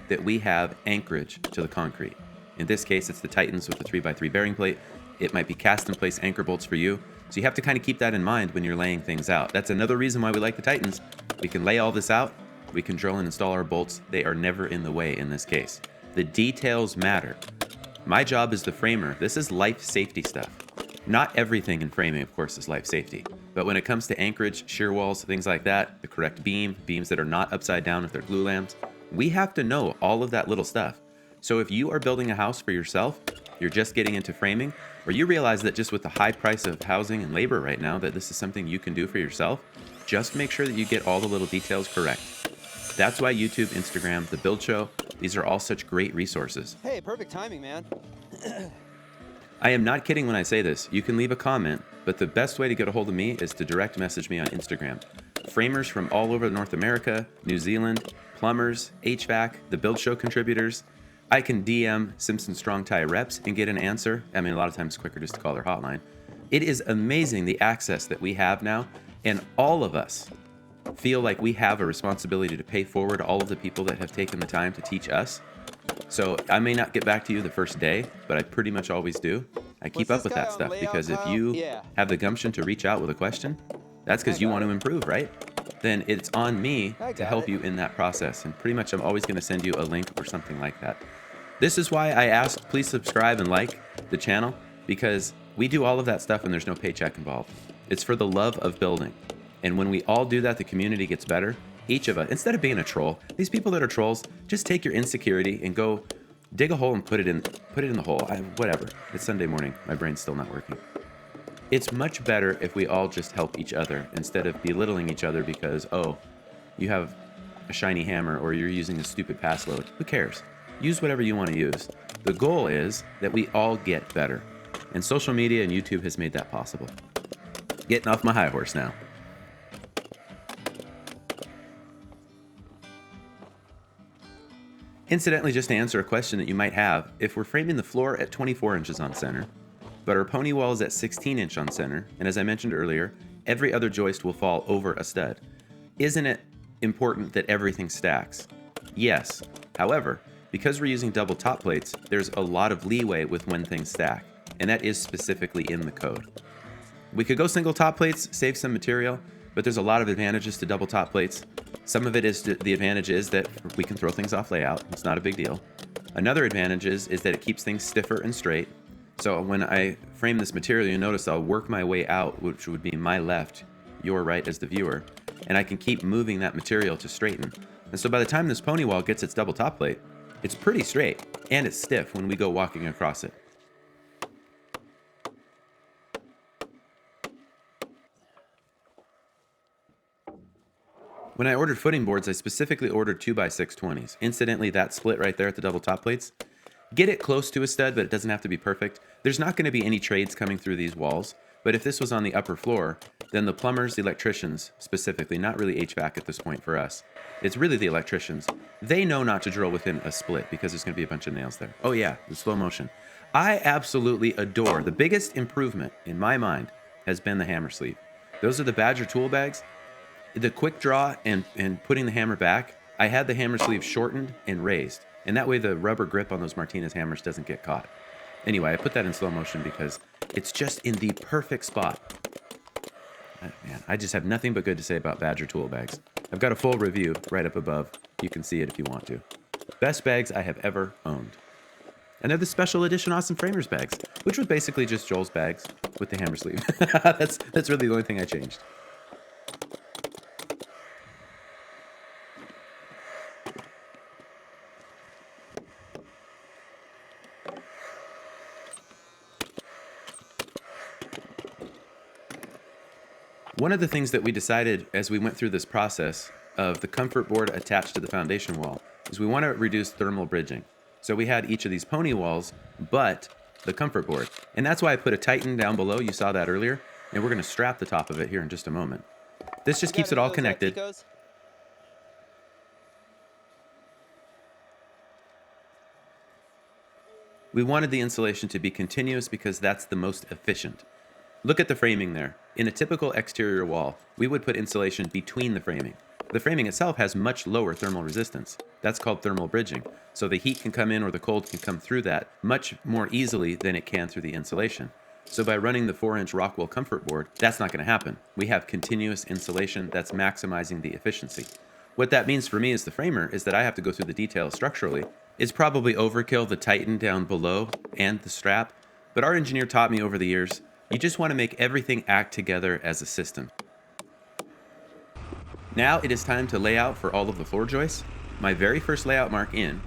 that we have anchorage to the concrete. In this case, it's the Titans with the 3x3 bearing plate. It might be cast in place anchor bolts for you. So you have to kind of keep that in mind when you're laying things out. That's another reason why we like the Titans. We can lay all this out. We can drill and install our bolts. They are never in the way in this case. The details matter. My job as the framer, this is life safety stuff. Not everything in framing, of course, is life safety. But when it comes to anchorage, shear walls, things like that, the correct beams that are not upside down if they're glue lambs, we have to know all of that little stuff. So if you are building a house for yourself, you're just getting into framing, or you realize that just with the high price of housing and labor right now, that this is something you can do for yourself, just make sure that you get all the little details correct. That's why YouTube, Instagram, the Build Show, these are all such great resources. Hey, perfect timing, man. I am not kidding when I say this. You can leave a comment, but the best way to get a hold of me is to direct message me on Instagram. Framers from all over North America, New Zealand, plumbers, HVAC, the Build Show contributors. I can DM Simpson Strong Tie reps and get an answer. I mean, a lot of times it's quicker just to call their hotline. It is amazing the access that we have now, and all of us feel like we have a responsibility to pay forward all of the people that have taken the time to teach us. So I may not get back to you the first day, but I pretty much always do. I keep up with that stuff because if you have the gumption to reach out with a question, that's because you want to improve, right? Then it's on me to help you in that process. And pretty much I'm always going to send you a link or something like that. This is why I asked, please subscribe and like the channel, because we do all of that stuff and there's no paycheck involved. It's for the love of building. And when we all do that, the community gets better. Each of us, instead of being a troll, these people that are trolls, just take your insecurity and go dig a hole and put it in the hole. Whatever. It's Sunday morning. My brain's still not working. It's much better if we all just help each other instead of belittling each other because, oh, you have a shiny hammer or you're using a stupid pass load. Who cares? Use whatever you want to use. The goal is that we all get better. And social media and YouTube has made that possible. Getting off my high horse now. Incidentally, just to answer a question that you might have, if we're framing the floor at 24 inches on center, but our pony wall is at 16 inch on center, and as I mentioned earlier, every other joist will fall over a stud, isn't it important that everything stacks? Yes. However, because we're using double top plates, there's a lot of leeway with when things stack, and that is specifically in the code. We could go single top plates, save some material, but there's a lot of advantages to double top plates. Some of it is the advantage is that we can throw things off layout. It's not a big deal. Another advantage is that it keeps things stiffer and straight. So when I frame this material, you notice I'll work my way out, which would be my left. your right as the viewer, and I can keep moving that material to straighten. And so by the time this pony wall gets its double top plate, it's pretty straight, and it's stiff when we go walking across it. When I ordered footing boards, I specifically ordered 2x620s. Incidentally, that split right there at the double top plates, get it close to a stud, but it doesn't have to be perfect. There's not going to be any trades coming through these walls, but if this was on the upper floor, then the plumbers, the electricians specifically, not really HVAC at this point for us, it's really the electricians, they know not to drill within a split because there's going to be a bunch of nails there. Oh yeah, the slow motion. I absolutely adore, the biggest improvement in my mind has been the hammer sleeve. Those are the Badger tool bags. The quick draw and putting the hammer back, I had the hammer sleeve shortened and raised. And that way the rubber grip on those Martinez hammers doesn't get caught. Anyway, I put that in slow motion because it's just in the perfect spot. Man, I just have nothing but good to say about Badger tool bags. I've got a full review right up above. You can see it if you want to. Best bags I have ever owned. And they're the special edition Awesome Framers bags, which was basically just Joel's bags with the hammer sleeve. That's really the only thing I changed. One of the things that we decided as we went through this process of the comfort board attached to the foundation wall is we want to reduce thermal bridging. So we had each of these pony walls, but the comfort board. And that's why I put a Titan down below. You saw that earlier. And we're going to strap the top of it here in just a moment. This just keeps it all connected. We wanted the insulation to be continuous because that's the most efficient. Look at the framing there. In a typical exterior wall, we would put insulation between the framing. The framing itself has much lower thermal resistance. That's called thermal bridging. So the heat can come in or the cold can come through that much more easily than it can through the insulation. So by running the 4-inch Rockwell comfort board, that's not going to happen. We have continuous insulation that's maximizing the efficiency. What that means for me as the framer is that I have to go through the details structurally. It's probably overkill the Titan down below and the strap, but our engineer taught me over the years, you just want to make everything act together as a system. Now it is time to lay out for all of the floor joists. My very first layout mark in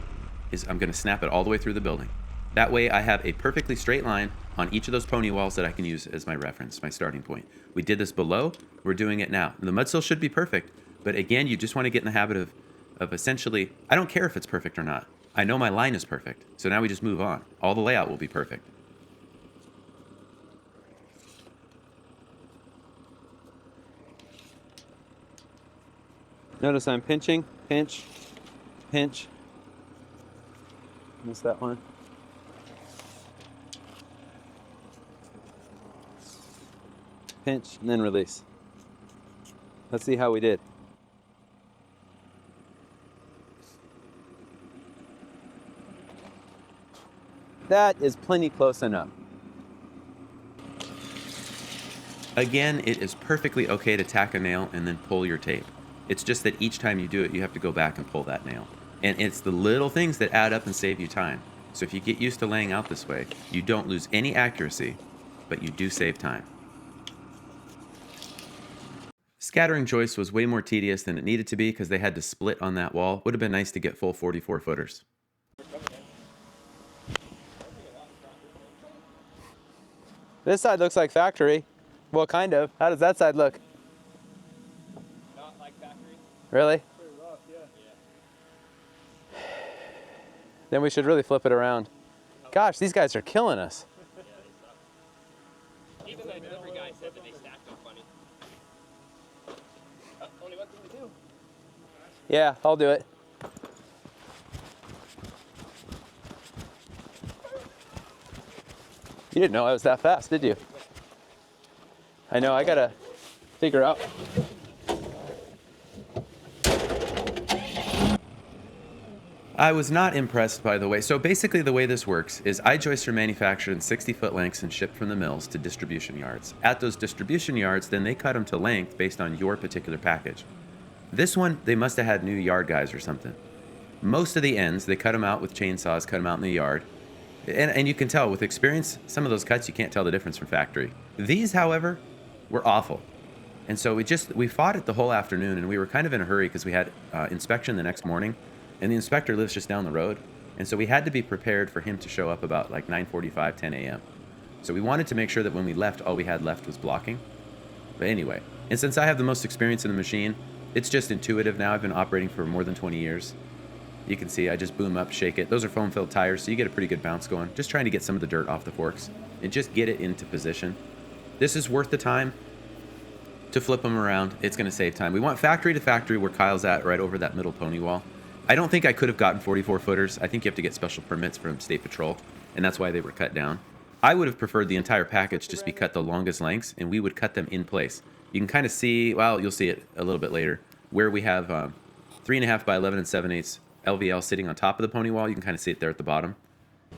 is I'm going to snap it all the way through the building. That way I have a perfectly straight line on each of those pony walls that I can use as my reference, my starting point. We did this below, we're doing it now. The mud sill should be perfect, but again, you just want to get in the habit of essentially, I don't care if it's perfect or not. I know my line is perfect, so now we just move on. All the layout will be perfect. Notice I'm pinching, pinch, pinch. Missed that one. Pinch and then release. Let's see how we did. That is plenty close enough. Again, it is perfectly okay to tack a nail and then pull your tape. It's just that each time you do it, you have to go back and pull that nail. And it's the little things that add up and save you time. So if you get used to laying out this way, you don't lose any accuracy, but you do save time. Scattering joists was way more tedious than it needed to be because they had to split on that wall. Would have been nice to get full 44 footers. This side looks like factory. Well, kind of. How does that side look? Not like factory. Really? Pretty rough, yeah. Then we should really flip it around. Gosh, these guys are killing us. Yeah, they suck. Even the delivery guy said that they stacked them funny. Only one thing to do. Yeah, I'll do it. You didn't know I was that fast, did you? I know, I gotta figure out. I was not impressed, by the way. So basically the way this works is I-joists are manufactured in 60-foot lengths and shipped from the mills to distribution yards. At those distribution yards, then they cut them to length based on your particular package. This one, they must have had new yard guys or something. Most of the ends, they cut them out with chainsaws, cut them out in the yard. And you can tell with experience, some of those cuts, you can't tell the difference from factory. These, however, were awful. And so we fought it the whole afternoon, and we were kind of in a hurry because we had inspection the next morning, and the inspector lives just down the road. And so we had to be prepared for him to show up about like 9:45, 10 a.m. So we wanted to make sure that when we left, all we had left was blocking. But anyway, and since I have the most experience in the machine, it's just intuitive now. I've been operating for more than 20 years. You can see I just boom up, shake it. Those are foam-filled tires, so you get a pretty good bounce going. Just trying to get some of the dirt off the forks and just get it into position. This is worth the time to flip them around. It's going to save time. We want factory to factory where Kyle's at, right over that middle pony wall. I don't think I could have gotten 44 footers. I think you have to get special permits from State Patrol, and that's why they were cut down. I would have preferred the entire package just be cut the longest lengths, and we would cut them in place. You can kind of see, well, you'll see it a little bit later, where we have 3.5 by 11 7/8 LVL sitting on top of the pony wall. You can kind of see it there at the bottom.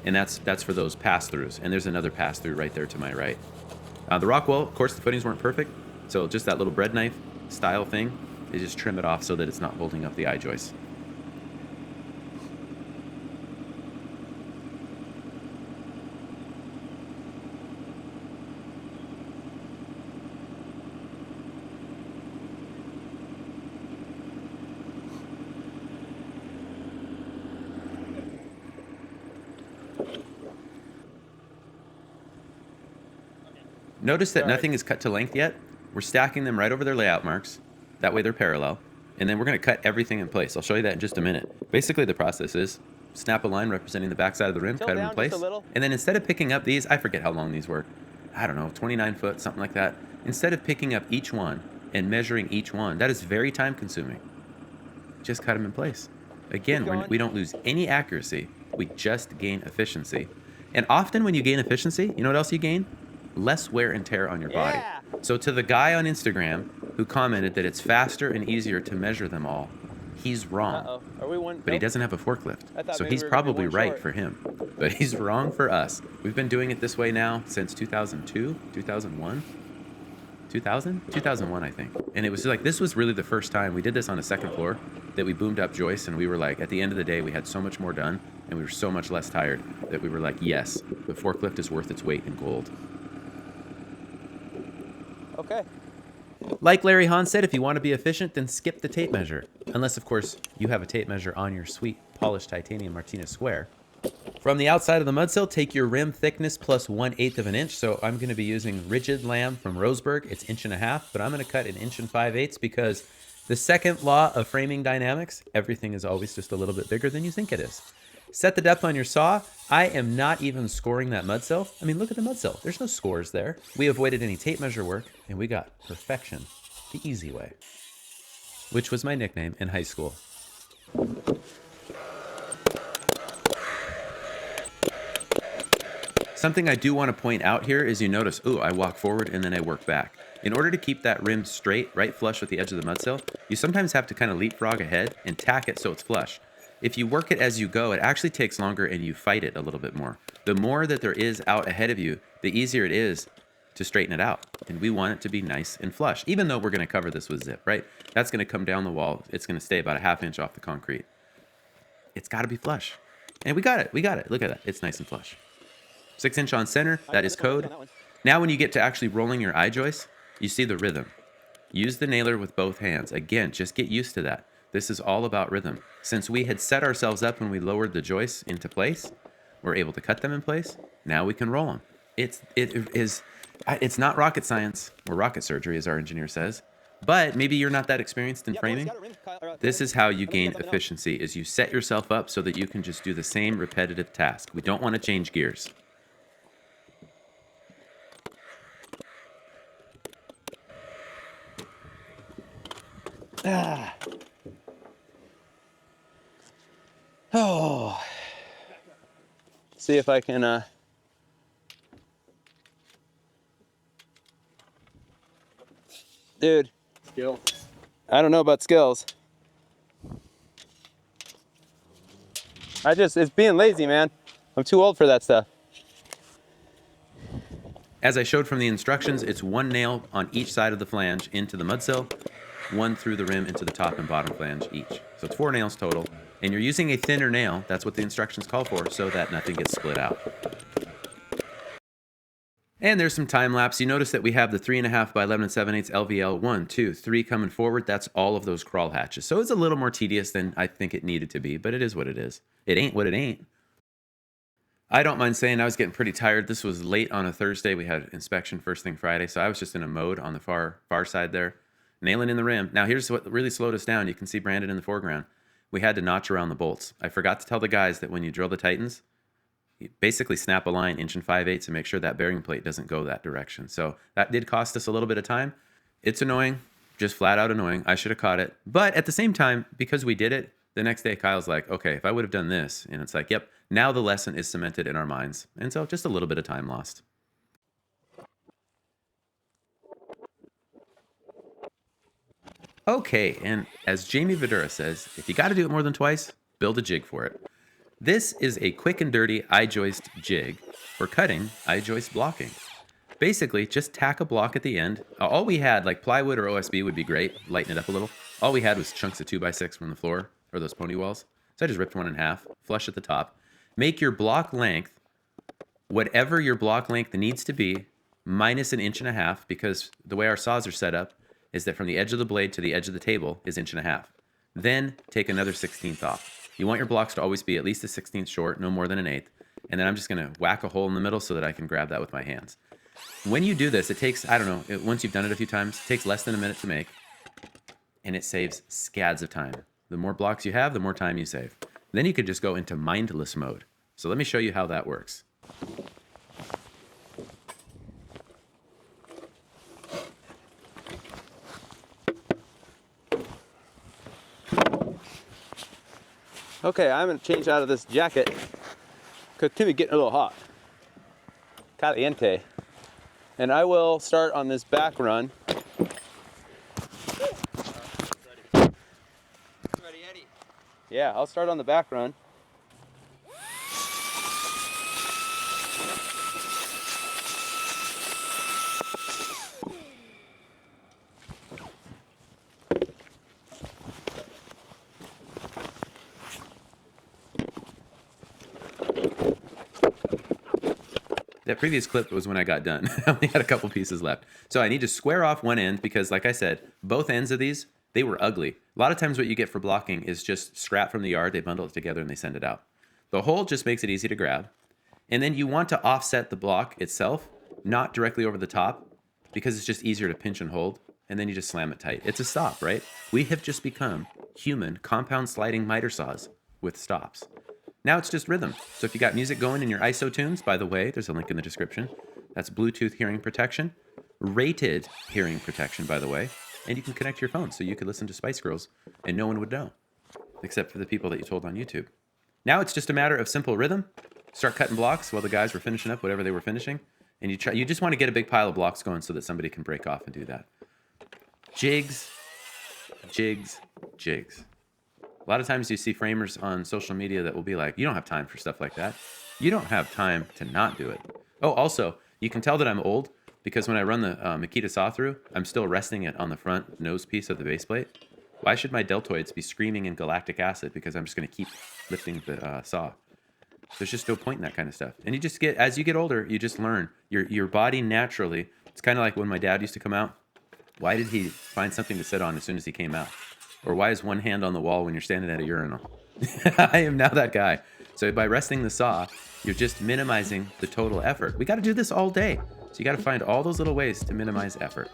And that's for those pass-throughs. And there's another pass-through right there to my right. The rock wall, of course, the footings weren't perfect. So just that little bread knife style thing, they just trim it off so that it's not holding up the I-joist. Notice that nothing is cut to length yet. We're stacking them right over their layout marks. That way they're parallel. And then we're going to cut everything in place. I'll show you that in just a minute. Basically, the process is snap a line representing the backside of the rim, cut them in place. And then instead of picking up these, I forget how long these were. I don't know, 29 foot, something like that. Instead of picking up each one and measuring each one, that is very time consuming. Just cut them in place. Again, we don't lose any accuracy. We just gain efficiency. And often when you gain efficiency, you know what else you gain? Less wear and tear on your body. So to the guy on Instagram who commented that it's faster and easier to measure them all, he's wrong. But he doesn't have a forklift. So he's probably right for him. But he's wrong for us. We've been doing it this way now since 2002, 2001, 2001, I think. And it was like, this was really the first time we did this on a second floor that we boomed up joists, and we were like, at the end of the day, we had so much more done and we were so much less tired that we were like, yes, the forklift is worth its weight in gold. Okay. Like Larry Hahn said, if you want to be efficient, then skip the tape measure. Unless, of course, you have a tape measure on your sweet polished titanium Martinez square. From the outside of the mudsill, take your rim thickness plus 1/8 of an inch. So I'm going to be using rigid lamb from Roseburg. It's 1.5 inches, but I'm going to cut 1 5/8 inches because the second law of framing dynamics, everything is always just a little bit bigger than you think it is. Set the depth on your saw. I am not even scoring that mudsill. I mean, look at the mudsill. There's no scores there. We avoided any tape measure work, and we got perfection the easy way, which was my nickname in high school. Something I do want to point out here is you notice, ooh, I walk forward and then I work back. In order to keep that rim straight, right flush with the edge of the mudsill, you sometimes have to kind of leapfrog ahead and tack it so it's flush. If you work it as you go, it actually takes longer and you fight it a little bit more. The more that there is out ahead of you, the easier it is to straighten it out. And we want it to be nice and flush, even though we're going to cover this with zip, right? That's going to come down the wall. It's going to stay about 1/2 inch off the concrete. It's got to be flush. And we got it. We got it. Look at that. It's nice and flush. 6 inch on center. That is code. Now when you get to actually rolling your I-joist, you see the rhythm. Use the nailer with both hands. Again, just get used to that. This is all about rhythm. Since we had set ourselves up when we lowered the joists into place, we're able to cut them in place. Now we can roll them. It's not rocket science or rocket surgery, as our engineer says, but maybe you're not that experienced in framing. This is how you gain efficiency, is you set yourself up so that you can just do the same repetitive task. We don't want to change gears. Oh. See if I can dude. Skill. I don't know about skills. It's being lazy, man. I'm too old for that stuff. As I showed from the instructions, it's 1 nail on each side of the flange into the mudsill, 1 through the rim into the top and bottom flange each. So it's 4 nails total. And you're using a thinner nail, that's what the instructions call for, so that nothing gets split out. And there's some time lapse. You notice that we have the 3.5 by 11 7/8 LVL 1, 2, 3 coming forward. That's all of those crawl hatches. So it's a little more tedious than I think it needed to be, but it is what it is. It ain't what it ain't. I don't mind saying I was getting pretty tired. This was late on a Thursday. We had inspection first thing Friday, so I was just in a mode on the far side there, nailing in the rim. Now here's what really slowed us down. You can see Brandon in the foreground. We had to notch around the bolts. I forgot to tell the guys that when you drill the Titans, you basically snap a line 1 5/8 to make sure that bearing plate doesn't go that direction. So that did cost us a little bit of time. It's annoying, just flat out annoying. I should have caught it. But at the same time, because we did it, the next day Kyle's like, okay, if I would have done this, and it's like, yep, now the lesson is cemented in our minds. And so just a little bit of time lost. Okay, and as Jamie Vidura says, if you got to do it more than twice, build a jig for it. This is a quick and dirty I-joist jig for cutting I-joist blocking. Basically, just tack a block at the end. All we had, like plywood or OSB would be great, lighten it up a little. All we had was chunks of 2x6 from the floor, or those pony walls. So I just ripped one in half, flush at the top. Make your block length, whatever your block length needs to be, minus 1.5 inches, because the way our saws are set up is that from the edge of the blade to the edge of the table is 1.5 inches. Then take another 1/16 off. You want your blocks to always be at least a 1/16 short, no more than 1/8. And then I'm just gonna whack a hole in the middle so that I can grab that with my hands. When you do this, it takes, I don't know, once you've done it a few times, it takes less than a minute to make, and it saves scads of time. The more blocks you have, the more time you save. Then you could just go into mindless mode. So let me show you how that works. Okay, I'm gonna change out of this jacket because Timmy's getting a little hot. Caliente. And I will start on this back run. Ready, Eddie? Yeah, I'll start on the back run. That previous clip was when I got done. I only had a couple pieces left. So I need to square off one end because, like I said, both ends of these, they were ugly. A lot of times what you get for blocking is just scrap from the yard. They bundle it together and they send it out. The hole just makes it easy to grab. And then you want to offset the block itself, not directly over the top, because it's just easier to pinch and hold. And then you just slam it tight. It's a stop, right? We have just become human compound sliding miter saws with stops. Now it's just rhythm. So if you got music going in your ISO tunes, by the way, there's a link in the description. That's Bluetooth hearing protection, rated hearing protection, by the way. And you can connect your phone so you could listen to Spice Girls and no one would know, except for the people that you told on YouTube. Now it's just a matter of simple rhythm. Start cutting blocks while the guys were finishing up whatever they were finishing. And you just want to get a big pile of blocks going so that somebody can break off and do that. Jigs, jigs, jigs. A lot of times you see framers on social media that will be like, you don't have time for stuff like that. You don't have time to not do it. Oh, also, you can tell that I'm old because when I run the Makita saw through, I'm still resting it on the front nose piece of the base plate. Why should my deltoids be screaming in galactic acid because I'm just going to keep lifting the saw? There's just no point in that kind of stuff. And you just get, as you get older, you just learn. Your body naturally, it's kind of like when my dad used to come out. Why did he find something to sit on as soon as he came out? Or why is one hand on the wall when you're standing at a urinal? I am now that guy. So by resting the saw, you're just minimizing the total effort. We got to do this all day. So you got to find all those little ways to minimize effort.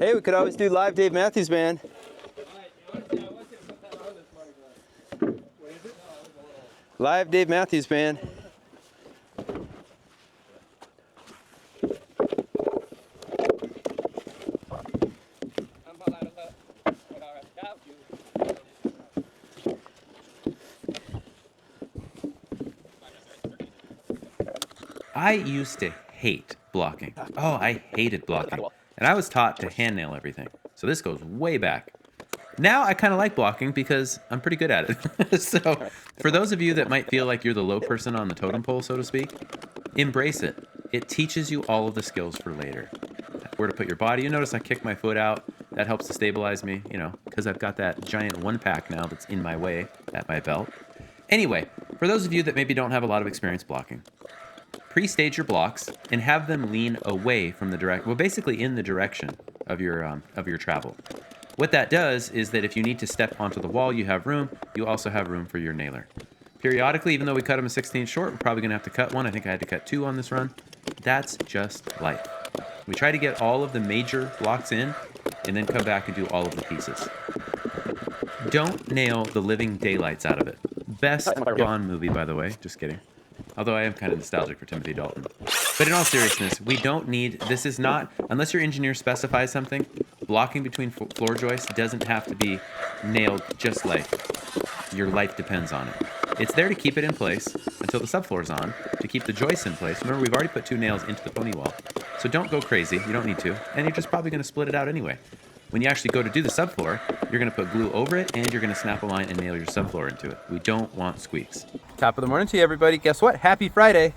Hey, we could always do live Dave Matthews Band. Live Dave Matthews Band. I used to hate blocking. Oh, I hated blocking. And I was taught to hand nail everything. So this goes way back. Now I kind of like blocking because I'm pretty good at it. So for those of you that might feel like you're the low person on the totem pole, so to speak, embrace it. It teaches you all of the skills for later. Where to put your body. You notice I kick my foot out. That helps to stabilize me, you know, because I've got that giant one pack now that's in my way at my belt. Anyway, for those of you that maybe don't have a lot of experience blocking, pre-stage your blocks and have them lean away from the basically in the direction of your travel. What that does is that if you need to step onto the wall, you have room. You also have room for your nailer. Periodically, even though we cut them a 16 short, we're probably gonna have to cut one. I think I had to cut 2 on this run. That's just life. We try to get all of the major blocks in and then come back and do all of the pieces. Don't nail the living daylights out of it. Best Bond movie, by the way. Just kidding. Although I am kind of nostalgic for Timothy Dalton. But in all seriousness, we don't need, this is not, unless your engineer specifies something, blocking between floor joists doesn't have to be nailed just like your life depends on it. It's there to keep it in place until the subfloor is on, to keep the joists in place. Remember, we've already put 2 nails into the pony wall. So don't go crazy, you don't need to, and you're just probably gonna split it out anyway. When you actually go to do the subfloor, you're gonna put glue over it and you're gonna snap a line and nail your subfloor into it. We don't want squeaks. Top of the morning to you, everybody. Guess what? Happy Friday.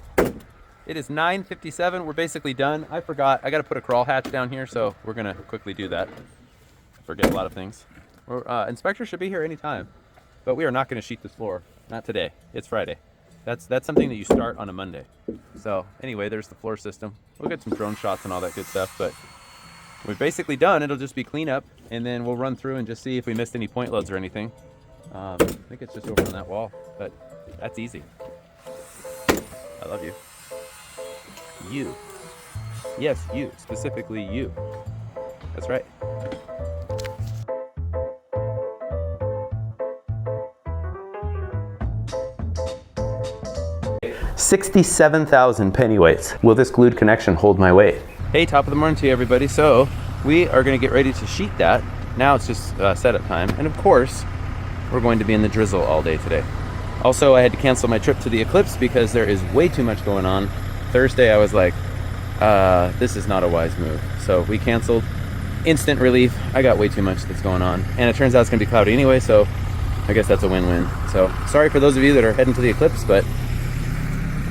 It is 9:57. We're basically done. I forgot. I got to put a crawl hatch down here, so we're going to quickly do that. I forget a lot of things. Inspector should be here anytime, but we are not going to sheet this floor. Not today. It's Friday. That's something that you start on a Monday. So anyway, there's the floor system. We'll get some drone shots and all that good stuff, but we're basically done. It'll just be cleanup, and then we'll run through and just see if we missed any point loads or anything. I think it's just over on that wall, but that's easy. I love you. You. Yes, you. Specifically you. That's right. $67,000 pennyweights. Will this glued connection hold my weight? Hey, top of the morning to you, everybody. So we are going to get ready to sheet that. Now it's just setup time. And of course, we're going to be in the drizzle all day today. Also, I had to cancel my trip to the Eclipse because there is way too much going on. Thursday, I was like, this is not a wise move. So we canceled. Instant relief. I got way too much that's going on. And it turns out it's going to be cloudy anyway, so I guess that's a win-win. So sorry for those of you that are heading to the Eclipse, but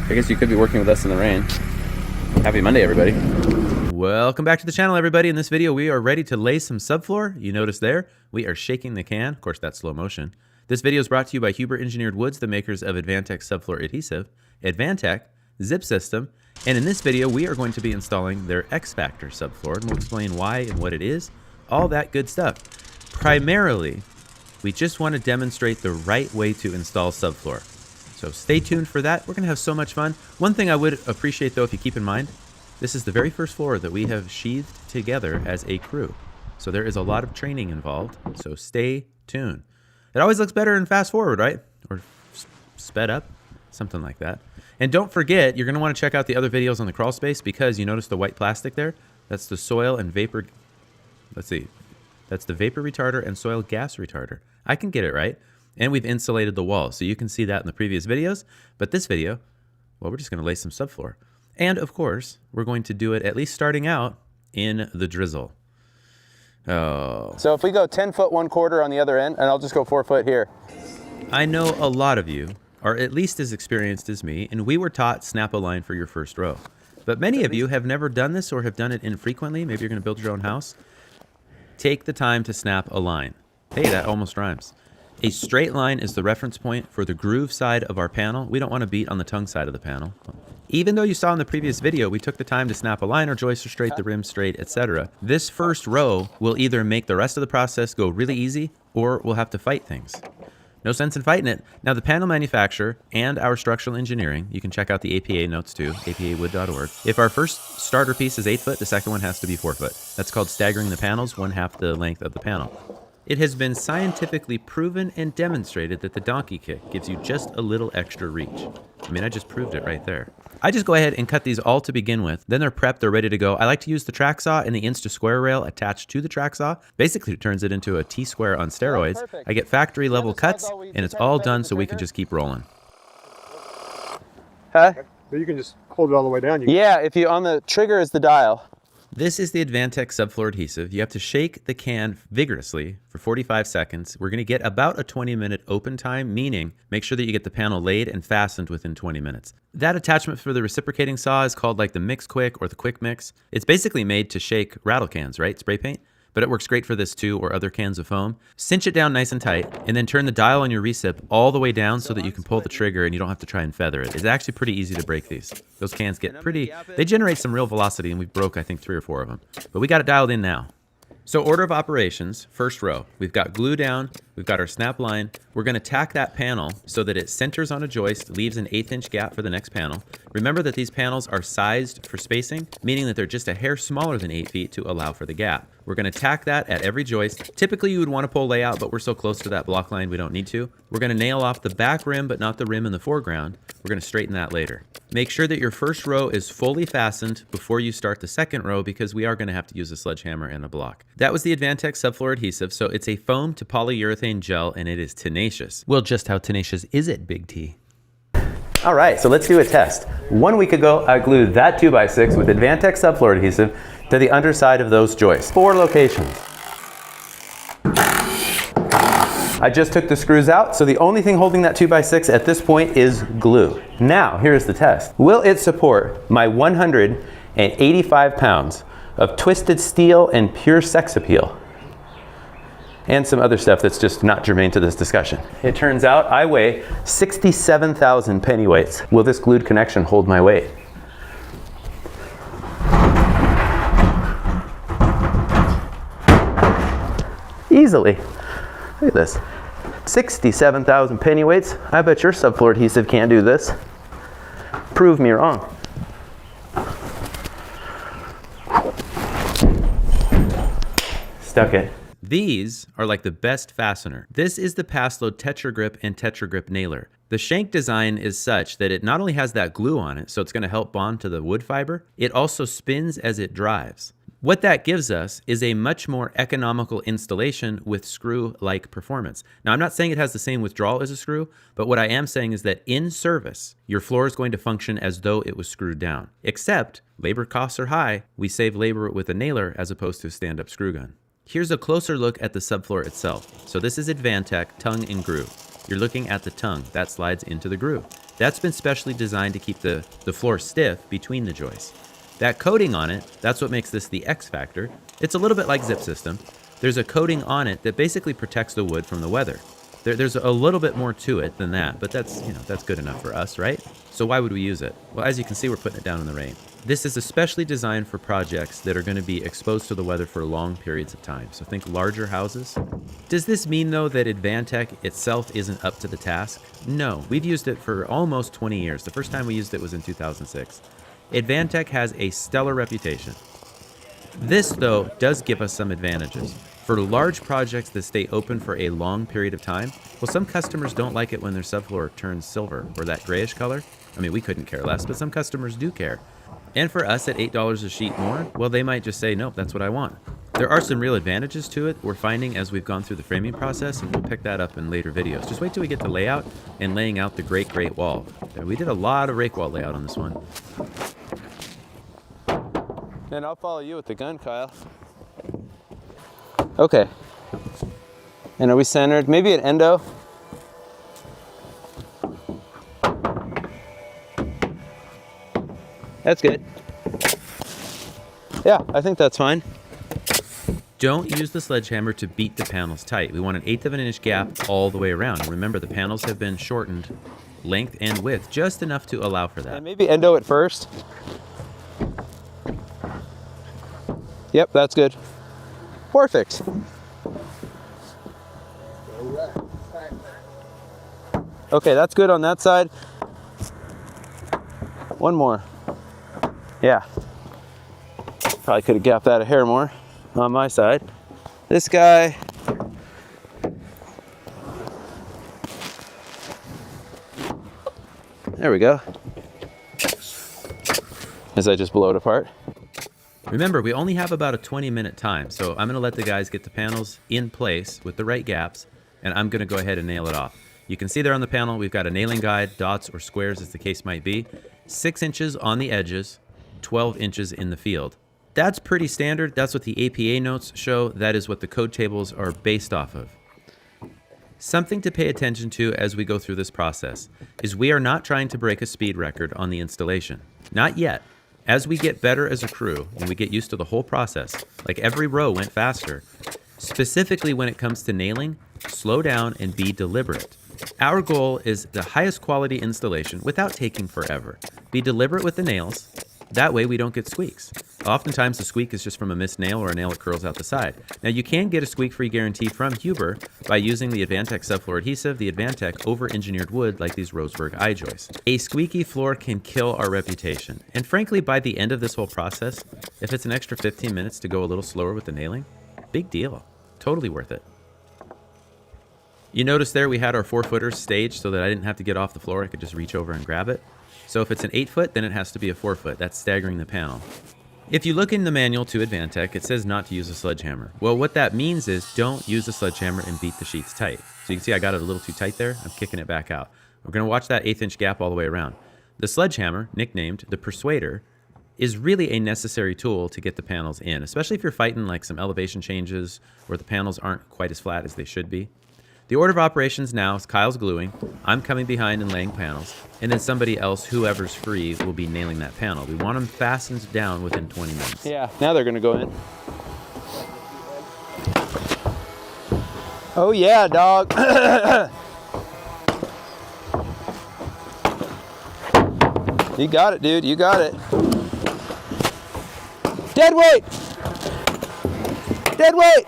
I guess you could be working with us in the rain. Happy Monday, everybody. Welcome back to the channel, everybody. In this video, we are ready to lay some subfloor. You notice there, we are shaking the can. Of course, that's slow motion. This video is brought to you by Huber Engineered Woods, the makers of Advantech subfloor adhesive, Advantech, Zip System, and in this video, we are going to be installing their X Factor subfloor, and we'll explain why and what it is, all that good stuff. Primarily, we just want to demonstrate the right way to install subfloor. So stay tuned for that. We're going to have so much fun. One thing I would appreciate, though, if you keep in mind, this is the very first floor that we have sheathed together as a crew. So there is a lot of training involved, so stay tuned. It always looks better in fast forward, right? Or sped up, something like that. And don't forget, you're going to want to check out the other videos on the Crawlspace because you notice the white plastic there? That's the soil and vapor, let's see. That's the vapor retarder and soil gas retarder. I can get it right. And we've insulated the wall, so you can see that in the previous videos. But this video, well, we're just going to lay some subfloor. And of course, we're going to do it, at least starting out, in the drizzle. Oh. So if we go 10 foot 1/4 on the other end, and I'll just go 4 foot here. I know a lot of you are at least as experienced as me, and we were taught snap a line for your first row. But many of you have never done this or have done it infrequently. Maybe you're going to build your own house. Take the time to snap a line. Hey, that almost rhymes. A straight line is the reference point for the groove side of our panel. We don't want to beat on the tongue side of the panel. Even though you saw in the previous video, we took the time to snap a line or joist or straight, the rim straight, etc. This first row will either make the rest of the process go really easy or we'll have to fight things. No sense in fighting it. Now, the panel manufacturer and our structural engineering, you can check out the APA notes too, apawood.org. If our first starter piece is 8 foot, the second one has to be 4 foot. That's called staggering the panels, 1/2 the length of the panel. It has been scientifically proven and demonstrated that the donkey kick gives you just a little extra reach. I mean, I just proved it right there. I just go ahead and cut these all to begin with. Then they're prepped, they're ready to go. I like to use the track saw and the Insta square rail attached to the track saw. Basically, it turns it into a T-square on steroids. I get factory level cuts, and it's all done so we can just keep rolling. Huh? But you can just hold it all the way down. Yeah, if you on the trigger is the dial. This is the Advantech Subfloor adhesive. You have to shake the can vigorously for 45 seconds. We're going to get about a 20-minute open time, meaning make sure that you get the panel laid and fastened within 20 minutes. That attachment for the reciprocating saw is called like the Mix Quick or the Quick Mix. It's basically made to shake rattle cans, right? Spray paint. But it works great for this too, or other cans of foam. Cinch it down nice and tight, and then turn the dial on your recip all the way down so that you can pull the trigger and you don't have to try and feather it. It's actually pretty easy to break these. Those cans get pretty, they generate some real velocity, and we broke, I think, 3 or 4 of them. But we got it dialed in now. So order of operations, first row. We've got glue down, we've got our snap line. We're gonna tack that panel so that it centers on a joist, leaves an 1/8 inch gap for the next panel. Remember that these panels are sized for spacing, meaning that they're just a hair smaller than 8 feet to allow for the gap. We're gonna tack that at every joist. Typically you would wanna pull layout, but we're so close to that block line we don't need to. We're gonna nail off the back rim, but not the rim in the foreground. We're gonna straighten that later. Make sure that your first row is fully fastened before you start the second row, because we are gonna have to use a sledgehammer and a block. That was the Advantech Subfloor adhesive. So it's a foam to polyurethane gel, and it is tenacious. Well, just how tenacious is it, Big T? All right, so let's do a test. 1 week ago, I glued that 2x6 with Advantech Subfloor adhesive to the underside of those joists. 4 locations. I just took the screws out, so the only thing holding that 2x6 at this point is glue. Now, here's the test. Will it support my 185 pounds of twisted steel and pure sex appeal? And some other stuff that's just not germane to this discussion. It turns out I weigh 67,000 pennyweights. Will this glued connection hold my weight? Easily. Look at this. 67,000 pennyweights. I bet your subfloor adhesive can't do this. Prove me wrong. Stuck it. These are like the best fastener. This is the Pass Load Tetra Grip and Tetra Grip nailer. The shank design is such that it not only has that glue on it, so it's going to help bond to the wood fiber, it also spins as it drives. What that gives us is a much more economical installation with screw-like performance. Now, I'm not saying it has the same withdrawal as a screw, but what I am saying is that in service, your floor is going to function as though it was screwed down. Except, labor costs are high. We save labor with a nailer as opposed to a stand-up screw gun. Here's a closer look at the subfloor itself. So this is Advantech tongue and groove. You're looking at the tongue. That slides into the groove. That's been specially designed to keep the floor stiff between the joists. That coating on it, that's what makes this the X factor. It's a little bit like Zip System. There's a coating on it that basically protects the wood from the weather. There's a little bit more to it than that, but that's good enough for us, right? So why would we use it? Well, as you can see, we're putting it down in the rain. This is especially designed for projects that are going to be exposed to the weather for long periods of time. So think larger houses. Does this mean, though, that Advantech itself isn't up to the task? No, we've used it for almost 20 years. The first time we used it was in 2006. Advantech has a stellar reputation. This, though, does give us some advantages. For large projects that stay open for a long period of time, well, some customers don't like it when their subfloor turns silver or that grayish color. I mean, we couldn't care less, but some customers do care. And for us at $8 a sheet more, well, they might just say, nope, that's what I want. There are some real advantages to it we're finding as we've gone through the framing process, and we'll pick that up in later videos. Just wait till we get to layout and laying out the great wall. We did a lot of rake wall layout on this one. And I'll follow you with the gun, Kyle. Okay. And are we centered? Maybe at endo? That's good. Yeah, I think that's fine. Don't use the sledgehammer to beat the panels tight. We want an 1/8 of an inch gap all the way around. Remember, the panels have been shortened length and width just enough to allow for that. And maybe endo at first. Yep, that's good. Perfect. Okay, that's good on that side. One more. Yeah. Probably could have gapped that a hair more on my side. This guy. There we go. As I just blow it apart. Remember, we only have about a 20-minute time, so I'm gonna let the guys get the panels in place with the right gaps, and I'm gonna go ahead and nail it off. You can see there on the panel, we've got a nailing guide, dots or squares as the case might be, 6 inches on the edges, 12 inches in the field. That's pretty standard. That's what the APA notes show. That is what the code tables are based off of. Something to pay attention to as we go through this process is we are not trying to break a speed record on the installation. Not yet. As we get better as a crew and we get used to the whole process, like every row went faster, specifically when it comes to nailing, slow down and be deliberate. Our goal is the highest quality installation without taking forever. Be deliberate with the nails. That way we don't get squeaks. Oftentimes the squeak is just from a missed nail or a nail that curls out the side. Now you can get a squeak-free guarantee from Huber by using the Advantech subfloor adhesive, the Advantech over-engineered wood like these Roseburg eye joists. A squeaky floor can kill our reputation. And frankly, by the end of this whole process, if it's an extra 15 minutes to go a little slower with the nailing, big deal. Totally worth it. You notice there we had our 4-footers staged so that I didn't have to get off the floor. I could just reach over and grab it. So if it's an 8-foot, then it has to be a 4-foot. That's staggering the panel. If you look in the manual to Advantech, it says not to use a sledgehammer. Well, what that means is don't use a sledgehammer and beat the sheets tight. So you can see I got it a little too tight there. I'm kicking it back out. We're going to watch that 1/8-inch gap all the way around. The sledgehammer, nicknamed the Persuader, is really a necessary tool to get the panels in, especially if you're fighting like some elevation changes where the panels aren't quite as flat as they should be. The order of operations now is Kyle's gluing, I'm coming behind and laying panels, and then somebody else, whoever's free, will be nailing that panel. We want them fastened down within 20 minutes. Yeah, now they're gonna go in. Oh yeah, dog. You got it, dude, you got it. Dead weight! Dead weight!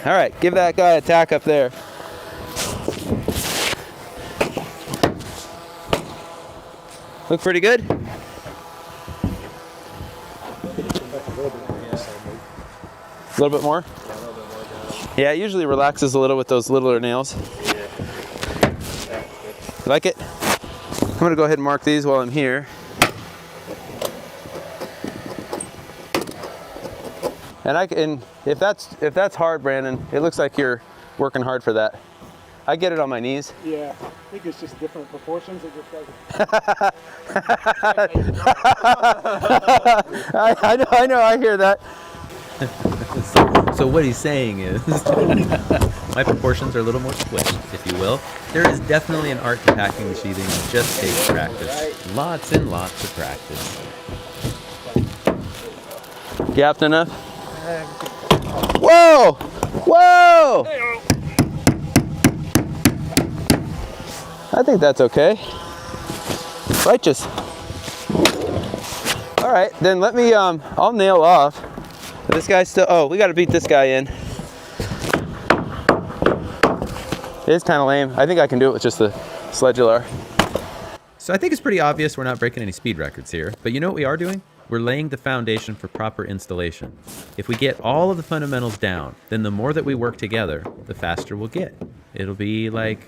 All right, give that guy a tack up there. Look pretty good? A little bit more? Yeah, it usually relaxes a little with those littler nails. You like it? I'm gonna go ahead and mark these while I'm here. And if that's hard, Brandon, it looks like you're working hard for that. I get it on my knees. Yeah, I think it's just different proportions. It just I know, I hear that. So what he's saying is, my proportions are a little more squished, if you will. There is definitely an art to packing the sheathing. It just takes practice. Lots and lots of practice. Gapped enough? Whoa! Whoa! I think that's okay. Righteous. All right, then let me, I'll nail off. This guy's still, oh, we gotta beat this guy in. It's kind of lame. I think I can do it with just the sledge-lar. So I think it's pretty obvious we're not breaking any speed records here, but you know what we are doing? We're laying the foundation for proper installation. If we get all of the fundamentals down, then the more that we work together, the faster we'll get. It'll be like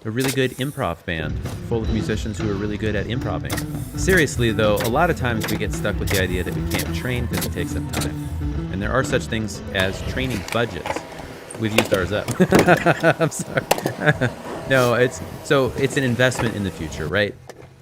a really good improv band full of musicians who are really good at improvising. Seriously though, a lot of times we get stuck with the idea that we can't train because it takes up time. And there are such things as training budgets. We've used ours up. I'm sorry. No, it's an investment in the future, right?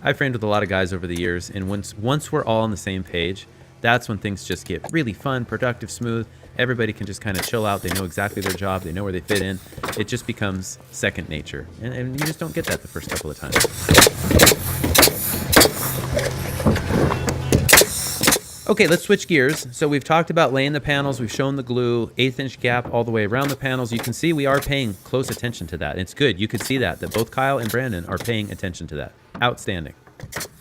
I've trained with a lot of guys over the years, and once we're all on the same page, that's when things just get really fun, productive, smooth. Everybody can just kind of chill out. They know exactly their job. They know where they fit in. It just becomes second nature, and you just don't get that the first couple of times. Okay, let's switch gears. So we've talked about laying the panels. We've shown the glue, 1/8-inch gap all the way around the panels. You can see we are paying close attention to that. It's good. You could see that both Kyle and Brandon are paying attention to that. Outstanding.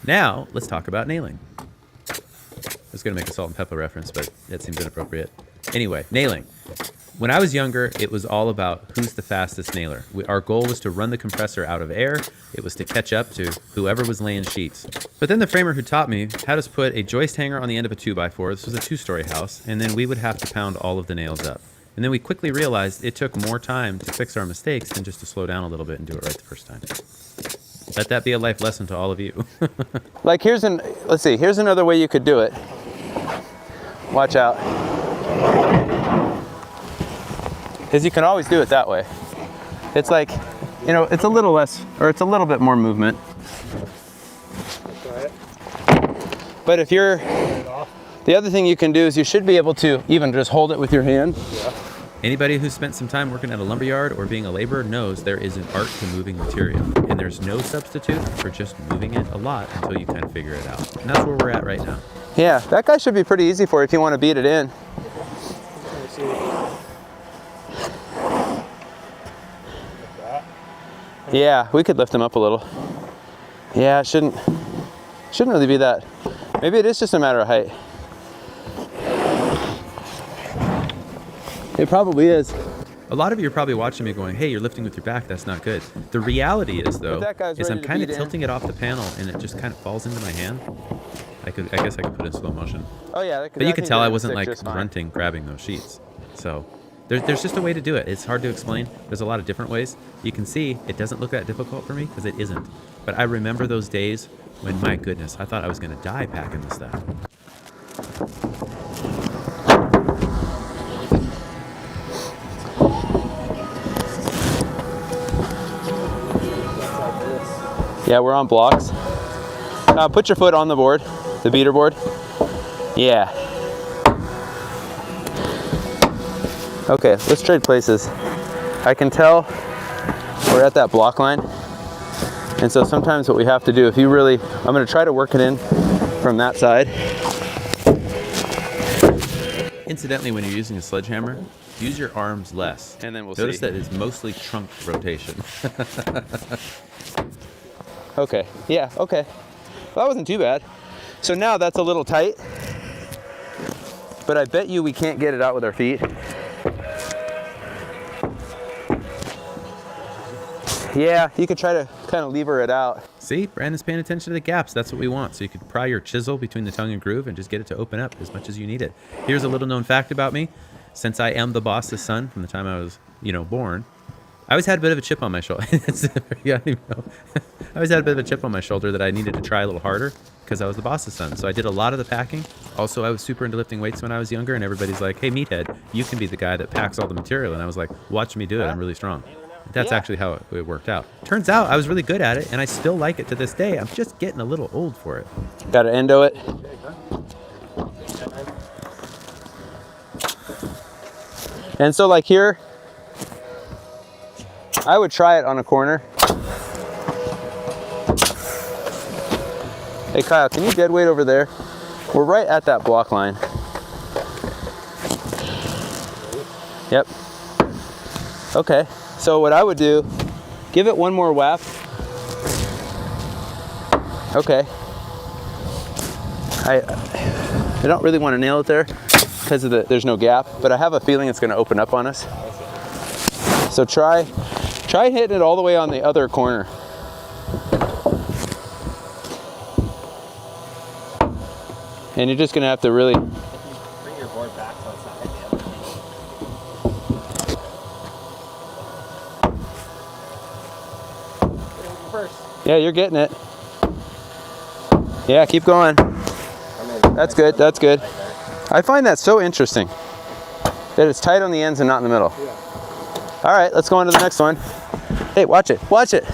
Now, let's talk about nailing. I was going to make a salt and pepper reference, but that seems inappropriate. Anyway, nailing. When I was younger, it was all about who's the fastest nailer. Our goal was to run the compressor out of air. It was to catch up to whoever was laying sheets. But then the framer who taught me had us put a joist hanger on the end of a 2x4. This was a 2-story house. And then we would have to pound all of the nails up. And then we quickly realized it took more time to fix our mistakes than just to slow down a little bit and do it right the first time. Let that be a life lesson to all of you. Like here's another way you could do it. Watch out. Is you can always do it that way. It's like, you know, it's a little less, or it's a little bit more movement. But if you're, the other thing you can do is you should be able to even just hold it with your hand. Yeah. Anybody who's spent some time working at a lumberyard or being a laborer knows there is an art to moving material. And there's no substitute for just moving it a lot until you kind of figure it out. And that's where we're at right now. Yeah, that guy should be pretty easy for you if you want to beat it in. Let's see. Like that. Yeah, we could lift him up a little. Yeah, it shouldn't really be that. Maybe it is just a matter of height. It probably is. A lot of you are probably watching me going, hey, you're lifting with your back, that's not good. The reality is, though, That guy's is I'm ready to kind of beat in. tilting it off the panel and it just kind of falls into my hand. I guess I could put it in slow motion. Oh yeah, But you can tell I wasn't like grunting, grabbing those sheets. So there's just a way to do it. It's hard to explain. There's a lot of different ways. You can see it doesn't look that difficult for me because it isn't. But I remember those days when, my goodness, I thought I was going to die packing this stuff. Yeah, we're on blocks. Put your foot on the board, the beater board. Yeah. Okay, let's trade places. I can tell we're at that block line. And so sometimes what we have to do, I'm gonna try to work it in from that side. Incidentally, when you're using a sledgehammer, use your arms less. And then we'll Notice see. that it's mostly trunk rotation. Okay, yeah, okay. Well, that wasn't too bad. So now that's a little tight, but I bet you we can't get it out with our feet. Yeah, you could try to kind of lever it out. See, Brandon's paying attention to the gaps. That's what we want. So you could pry your chisel between the tongue and groove and just get it to open up as much as you need it. Here's a little known fact about me. Since I am the boss's son from the time I was, born, I always had a bit of a chip on my shoulder. I always had a bit of a chip on my shoulder that I needed to try a little harder because I was the boss's son. So I did a lot of the packing. Also, I was super into lifting weights when I was younger, and everybody's like, hey, meathead, you can be the guy that packs all the material. And I was like, watch me do it. I'm really strong. That's actually how it worked out. Turns out I was really good at it, and I still like it to this day. I'm just getting a little old for it. Got to endo it. And so like here, I would try it on a corner. Hey Kyle, can you dead weight over there? We're right at that block line. Yep. Okay, so what I would do, give it one more whap. Okay. I don't really want to nail it there because there's no gap, but I have a feeling it's going to open up on us. So try hitting it all the way on the other corner. And you're just going to have to really Bring your board back so it's not hitting the other. First. Yeah, you're getting it. Yeah, keep going. That's good, that's good. I find that so interesting that it's tight on the ends and not in the middle. Yeah. All right, let's go on to the next one. Hey, watch it, watch it. Who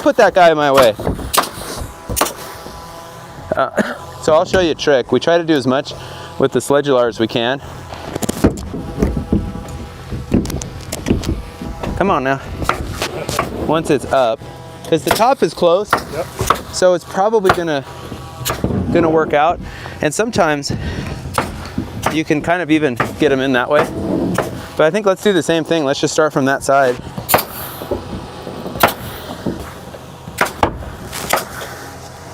put that guy in my way? So I'll show you a trick. We try to do as much with the sledge-lar as we can. Come on now. Once it's up, because the top is close, Yep. so it's probably gonna work out. And sometimes you can kind of even get them in that way. But I think let's do the same thing. Let's just start from that side.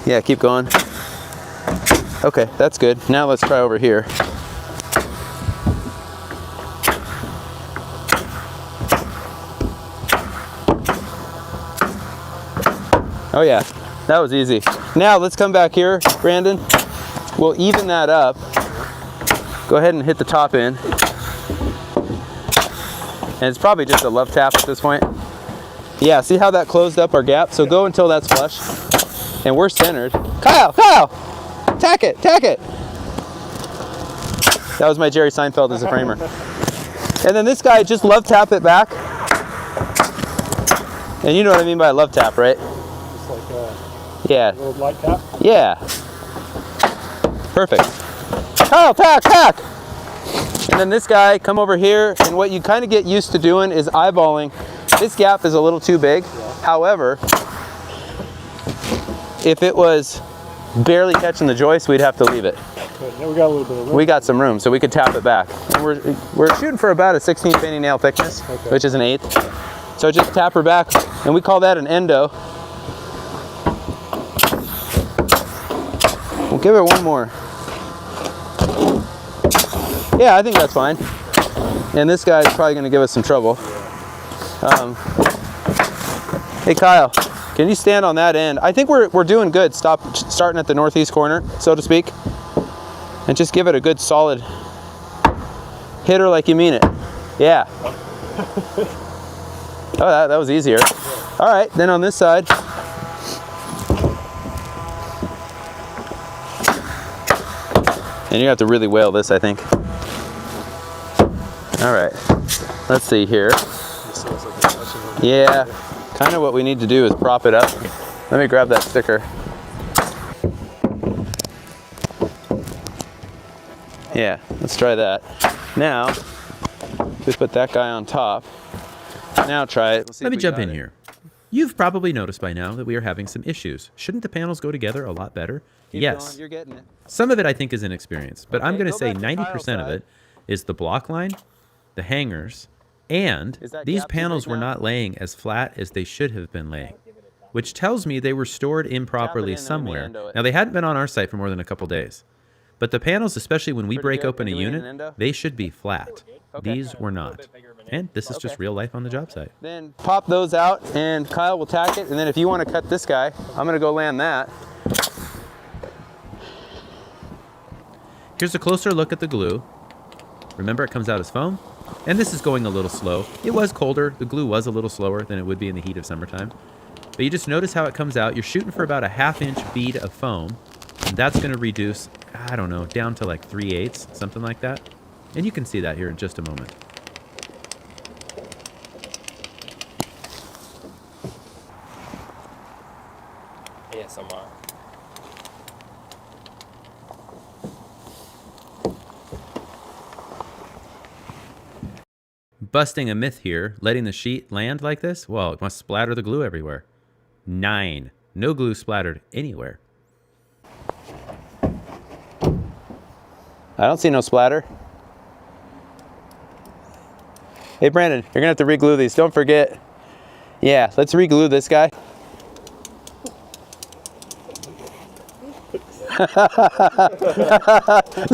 Yeah, keep going. Okay, that's good. Now let's try over here. Oh yeah, that was easy. Now let's come back here, Brandon. We'll even that up. Go ahead and hit the top end. And it's probably just a love tap at this point. Yeah, see how that closed up our gap? So go until that's flush. And we're centered. Kyle! Tack it! That was my Jerry Seinfeld as a framer. And then this guy, just love tap it back. And you know what I mean by a love tap, right? Just like a Yeah. little light tap. Yeah. Perfect. Kyle, tack! And then this guy, come over here, and what you kind of get used to doing is eyeballing. This gap is a little too big. However, if it was barely catching the joist, we'd have to leave it. But now we got a little bit of room. We got some room, so we could tap it back. And we're shooting for about a 16 penny nail thickness, which is an 1/8. So just tap her back, and we call that an endo. We'll give it one more. Yeah, I think that's fine. And this guy's probably going to give us some trouble. Hey Kyle, can you stand on that end? I think we're doing good. Starting at the northeast corner, so to speak, and just give it a good solid hit her like you mean it. Yeah. Oh, that was easier. All right, then on this side. And you have to really whale this, I think. All right, let's see here. Yeah, kind of what we need to do is prop it up. Let me grab that sticker. Yeah, let's try that. Now, we put that guy on top. Now try it. Let me jump in here. You've probably noticed by now that we are having some issues. Shouldn't the panels go together a lot better? Yes. Going, you're getting it. Some of it I think is inexperience, but I'm Okay, going to go say back to Kyle's 90% of side. it is the block line, the hangers, and Is that these gap too panels big were now? not laying as flat as they should have been laying, which tells me they were stored improperly in, then we somewhere. endo it. Now, they hadn't been on our site for more than a couple days, but the panels, especially when we Pretty break good. open a Can we hit an unit, endo? they should be flat. Okay. These were not. And this is just Okay. real life on the job site. Then pop those out and Kyle will tack it. And then if you want to cut this guy, I'm going to go land that. Here's a closer look at the glue. Remember, it comes out as foam. And this is going a little slow. It was colder. The glue was a little slower than it would be in the heat of summertime. But you just notice how it comes out. You're shooting for about a 1/2 inch bead of foam. And that's going to reduce, I don't know, down to like 3/8, something like that. And you can see that here in just a moment. ASMR. Busting a myth here, letting the sheet land like this, well, it must splatter the glue everywhere. 9. No glue splattered anywhere. I don't see no splatter. Hey Brandon, you're gonna have to re-glue these. Don't forget. Yeah, let's re-glue this guy.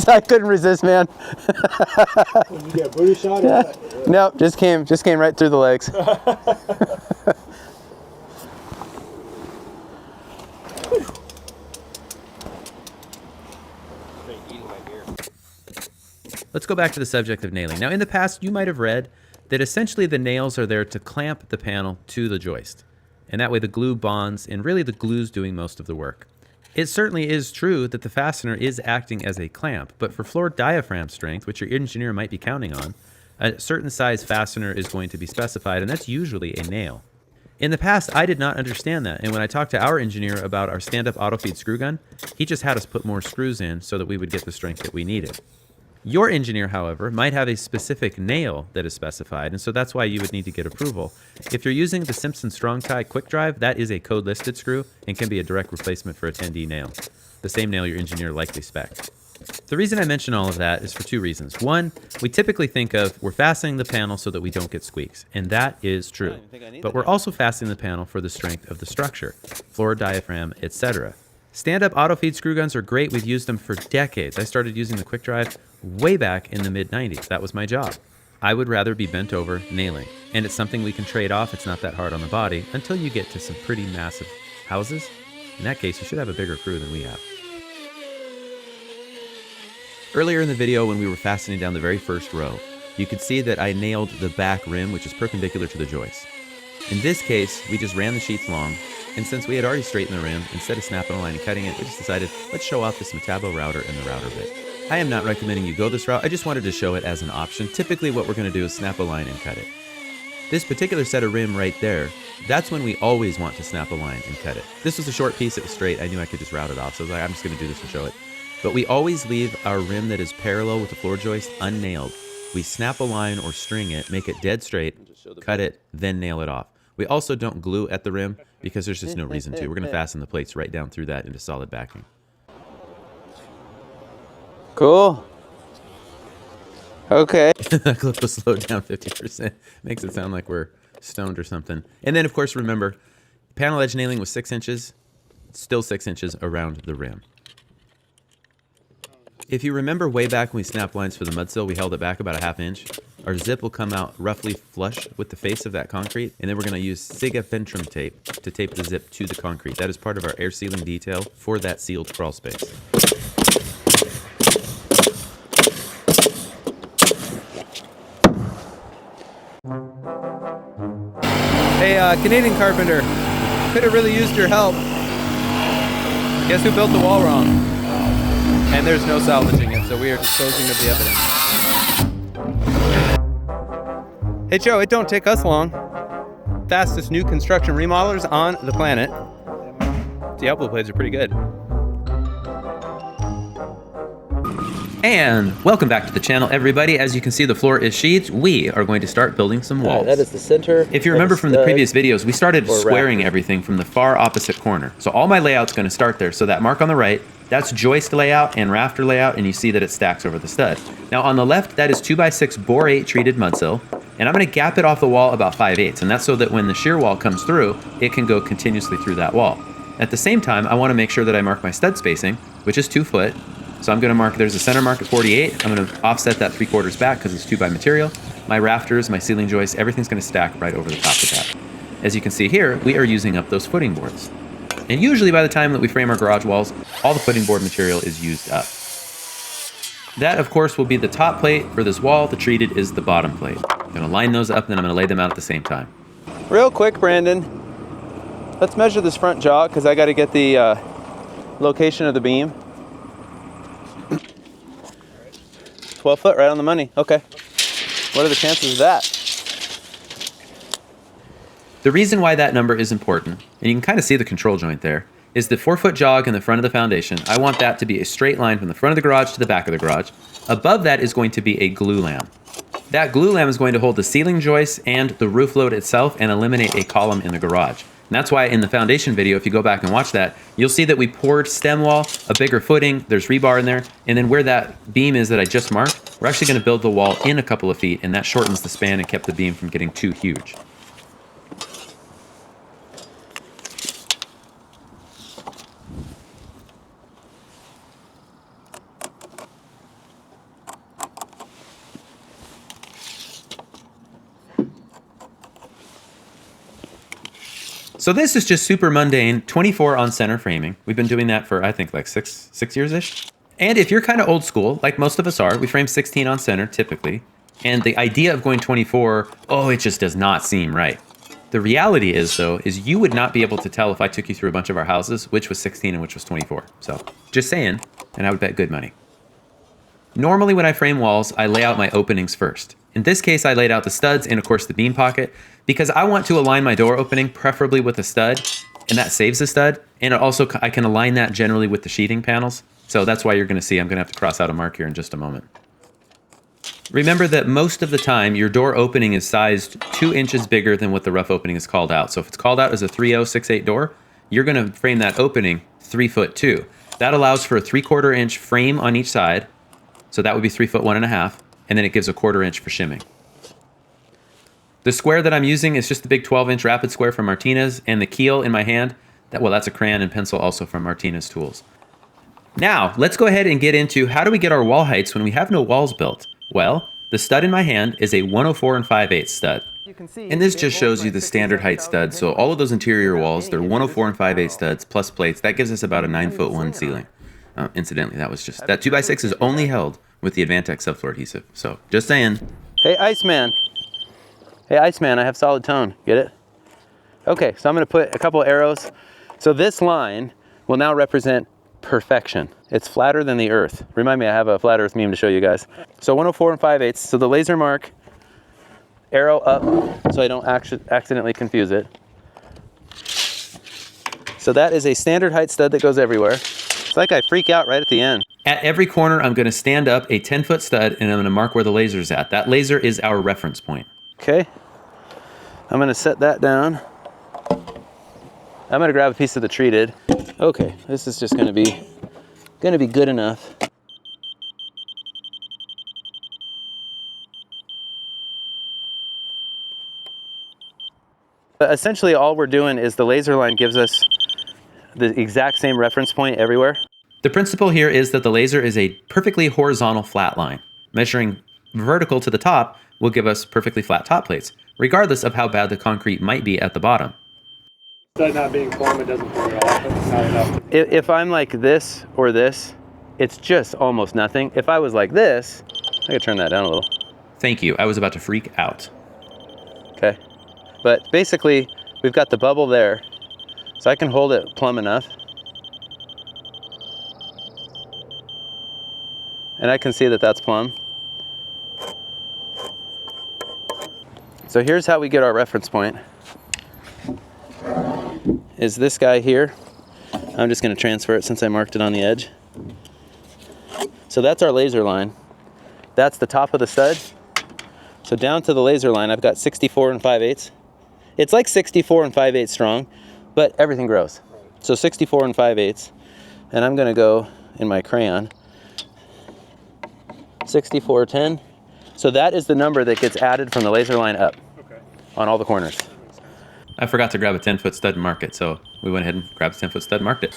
I couldn't resist, man. Did you get a booty shot or what? Nope, just came right through the legs. Let's go back to the subject of nailing. Now, in the past, you might have read that essentially the nails are there to clamp the panel to the joist. And that way the glue bonds, and really the glue's doing most of the work. It certainly is true that the fastener is acting as a clamp, but for floor diaphragm strength, which your engineer might be counting on, a certain size fastener is going to be specified, and that's usually a nail. In the past, I did not understand that, and when I talked to our engineer about our stand-up auto-feed screw gun, he just had us put more screws in so that we would get the strength that we needed. Your engineer, however, might have a specific nail that is specified, and so that's why you would need to get approval. If you're using the Simpson Strong Tie Quick Drive, that is a code-listed screw and can be a direct replacement for a 10D nail, the same nail your engineer likely spec'd. The reason I mention all of that is for 2 reasons. One, we typically think of we're fastening the panel so that we don't get squeaks, and that is true. But we're also fastening the panel for the strength of the structure, floor diaphragm, etc. Stand-up auto-feed screw guns are great. We've used them for decades. I started using the Quick Drive way back in the mid-90s. That was my job. I would rather be bent over nailing, and it's something we can trade off. It's not that hard on the body until you get to some pretty massive houses? In that case, you should have a bigger crew than we have. Earlier in the video, when we were fastening down the very first row, you could see that I nailed the back rim, which is perpendicular to the joist. In this case, we just ran the sheets long, and since we had already straightened the rim, instead of snapping a line and cutting it, we just decided, let's show off this Metabo router and the router bit. I am not recommending you go this route, I just wanted to show it as an option. Typically what we're going to do is snap a line and cut it. This particular set of rim right there, that's when we always want to snap a line and cut it. This was a short piece, it was straight, I knew I could just route it off, so I was like, I'm just going to do this and show it. But we always leave our rim that is parallel with the floor joist unnailed. We snap a line or string it, make it dead straight, cut it, then nail it off. We also don't glue at the rim because there's just no reason to. We're going to fasten the plates right down through that into solid backing. Cool. Okay. That clip was slowed down 50%. Makes it sound like we're stoned or something. And then, of course, remember, panel edge nailing was 6 inches, still 6 inches around the rim. If you remember way back when we snapped lines for the mud sill, we held it back about a ½ inch. Our zip will come out roughly flush with the face of that concrete, and then we're going to use Siga Ventrum tape to tape the zip to the concrete. That is part of our air sealing detail for that sealed crawl space. Hey, Canadian carpenter, could have really used your help. Guess who built the wall wrong? And there's no salvaging it, so we are disposing of the evidence. Hey Joe, it don't take us long. Fastest new construction remodelers on the planet. The elbow blades are pretty good. And welcome back to the channel, everybody. As you can see, the floor is sheathed. We are going to start building some walls. That is the center. If you remember from the previous videos, we started squaring everything from the far opposite corner. So all my layout's going to start there. So that mark on the right, that's joist layout and rafter layout, and you see that it stacks over the stud. Now on the left, that is 2x6 bore 8 treated mud sill, and I'm going to gap it off the wall about 5/8, and that's so that when the shear wall comes through, it can go continuously through that wall. At the same time, I want to make sure that I mark my stud spacing, which is 2 foot. So I'm going to mark, there's a center mark at 48. I'm going to offset that 3/4 back because it's 2 by material. My rafters, my ceiling joists, everything's going to stack right over the top of that. As you can see here, we are using up those footing boards. And usually by the time that we frame our garage walls, all the footing board material is used up. That, of course, will be the top plate for this wall. The treated is the bottom plate. I'm going to line those up, and then I'm going to lay them out at the same time. Real quick, Brandon, let's measure this front jog because I got to get the location of the beam. 12 foot, right on the money. Okay. What are the chances of that? The reason why that number is important, and you can kind of see the control joint there, is the 4-foot jog in the front of the foundation. I want that to be a straight line from the front of the garage to the back of the garage. Above that is going to be a glue lam. That glue lam is going to hold the ceiling joists and the roof load itself and eliminate a column in the garage. And that's why in the foundation video, if you go back and watch that, you'll see that we poured stem wall, a bigger footing, there's rebar in there, and then where that beam is that I just marked, we're actually going to build the wall in a couple of feet, and that shortens the span and kept the beam from getting too huge. So this is just super mundane, 24 on center framing. We've been doing that for, I think, like six years-ish. And if you're kind of old school, like most of us are, we frame 16 on center typically. And the idea of going 24, oh, it just does not seem right. The reality is, though, is you would not be able to tell if I took you through a bunch of our houses, which was 16 and which was 24. So just saying, and I would bet good money. Normally when I frame walls, I lay out my openings first. In this case, I laid out the studs and of course the beam pocket because I want to align my door opening preferably with a stud, and that saves the stud. And it also, I can align that generally with the sheathing panels. So that's why you're gonna see I'm gonna have to cross out a mark here in just a moment. Remember that most of the time your door opening is sized 2 inches bigger than what the rough opening is called out. So if it's called out as a 3.068 door, you're gonna frame that opening 3'2". That allows for a 3/4 inch frame on each side. So that would be 3'1.5", and then it gives a 1/4 inch for shimming. The square that I'm using is just the big 12-inch rapid square from Martinez, and the keel in my hand, that's a crayon and pencil also from Martinez Tools. Now, let's go ahead and get into how do we get our wall heights when we have no walls built? Well, The stud in my hand is a 104 5/8 stud. You can see, And this just shows you the standard height stud. So all of those interior walls, they're 104 5/8 studs plus plates. That gives us about a 9'1" ceiling. Incidentally, that 2x6 is only held with the Advantex subfloor adhesive. So just saying. Hey, Iceman. Hey, Iceman, I have solid tone. Get it? Okay, so I'm gonna put a couple arrows. So this line will now represent perfection. It's flatter than the earth. Remind me, I have a flat earth meme to show you guys. So 104 5/8. So the laser mark, arrow up, so I don't accidentally confuse it. So that is a standard height stud that goes everywhere. It's like I freak out right at the end. At every corner, I'm going to stand up a 10-foot stud and I'm going to mark where the laser's at. That laser is our reference point. Okay, I'm gonna set that down. I'm gonna grab a piece of the treated. Okay, this is just gonna be good enough. But essentially all we're doing is the laser line gives us the exact same reference point everywhere. The principle here is that the laser is a perfectly horizontal flat line. Measuring vertical to the top will give us perfectly flat top plates, regardless of how bad the concrete might be at the bottom. That not being plumb, it doesn't pour it off. It's not enough. If I'm like this or this, it's just almost nothing. If I was like this, I could turn that down a little. Thank you. I was about to freak out. Okay. But basically, we've got the bubble there, so I can hold it plumb enough. And I can see that that's plumb. So here's how we get our reference point. Is this guy here. I'm just going to transfer it since I marked it on the edge. So that's our laser line. That's the top of the stud. So down to the laser line, I've got 64 5/8. It's like 64 5/8 strong, but everything grows. So 64 5/8. And I'm going to go in my crayon. 6410. So that is the number that gets added from the laser line up on all the corners. I forgot to grab a 10-foot stud and mark it, so we went ahead and grabbed a 10-foot stud and marked it.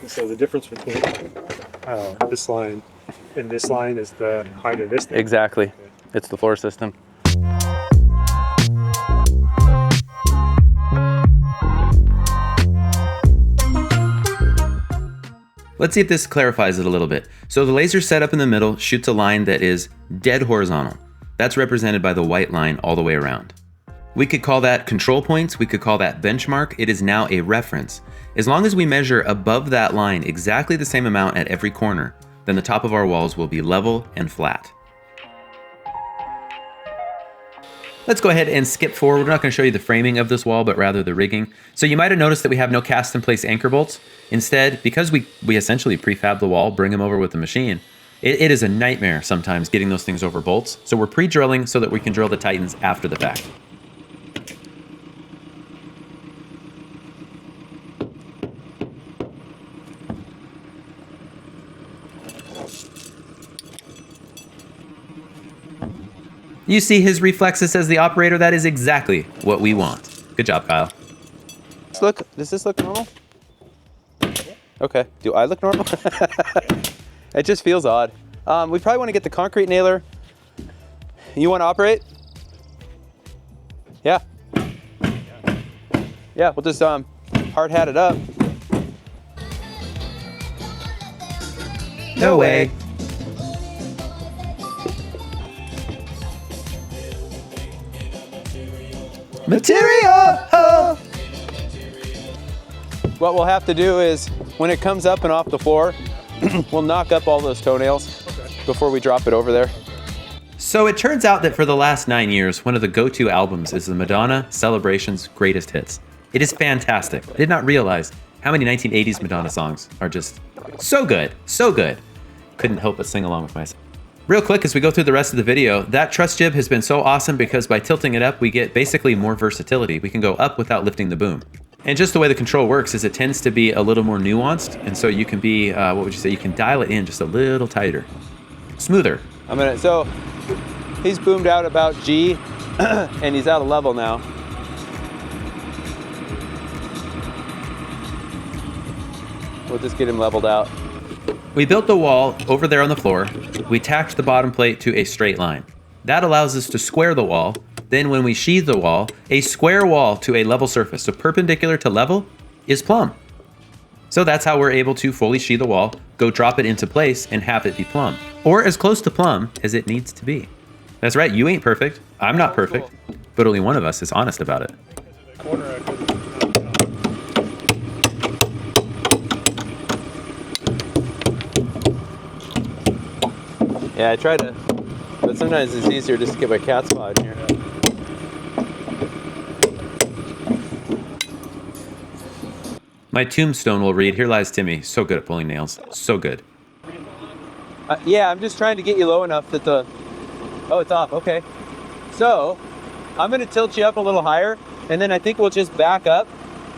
So the difference between this line and this line is the height of this thing. Exactly. Okay. It's the floor system. Let's see if this clarifies it a little bit. So the laser set up in the middle shoots a line that is dead horizontal. That's represented by the white line all the way around. We could call that control points, we could call that benchmark. It is now a reference. As long as we measure above that line exactly the same amount at every corner, then the top of our walls will be level and flat. Let's go ahead and skip forward. We're not going to show you the framing of this wall, but rather the rigging. So you might have noticed that we have no cast in place anchor bolts. Instead, because we essentially prefab the wall, bring them over with the machine, it is a nightmare sometimes getting those things over bolts. So we're pre-drilling so that we can drill the Titans after the fact. You see his reflexes as the operator. That is exactly what we want. Good job, Kyle. Does this look normal? Okay. Do I look normal? It just feels odd. We probably want to get the concrete nailer. You want to operate? Yeah. Yeah, we'll just hard hat it up. No way. Material! What we'll have to do is, when it comes up and off the floor, we'll knock up all those toenails before we drop it over there. So it turns out that for the last 9 years, one of the go-to albums is the Madonna Celebrations Greatest Hits. It is fantastic. I did not realize how many 1980s Madonna songs are just so good, so good. Couldn't help but sing along with myself. Real quick, as we go through the rest of the video, that truss jib has been so awesome because by tilting it up, we get basically more versatility. We can go up without lifting the boom. And just the way the control works is it tends to be a little more nuanced. And so you can be, what would you say? You can dial it in just a little tighter, smoother. So he's boomed out about G and he's out of level now. We'll just get him leveled out. We built the wall over there on the floor. We tacked the bottom plate to a straight line. That allows us to square the wall. Then when we sheathe the wall, a square wall to a level surface, so perpendicular to level, is plumb. So that's how we're able to fully sheathe the wall, go drop it into place, and have it be plumb. Or as close to plumb as it needs to be. That's right, you ain't perfect. I'm not perfect. But only one of us is honest about it. Yeah, I try to, but sometimes it's easier just to get my cat spot in here. My tombstone will read, "Here lies Timmy, so good at pulling nails, so good." Yeah, I'm just trying to get you low enough that the, oh, it's off, okay. So, I'm gonna tilt you up a little higher, and then I think we'll just back up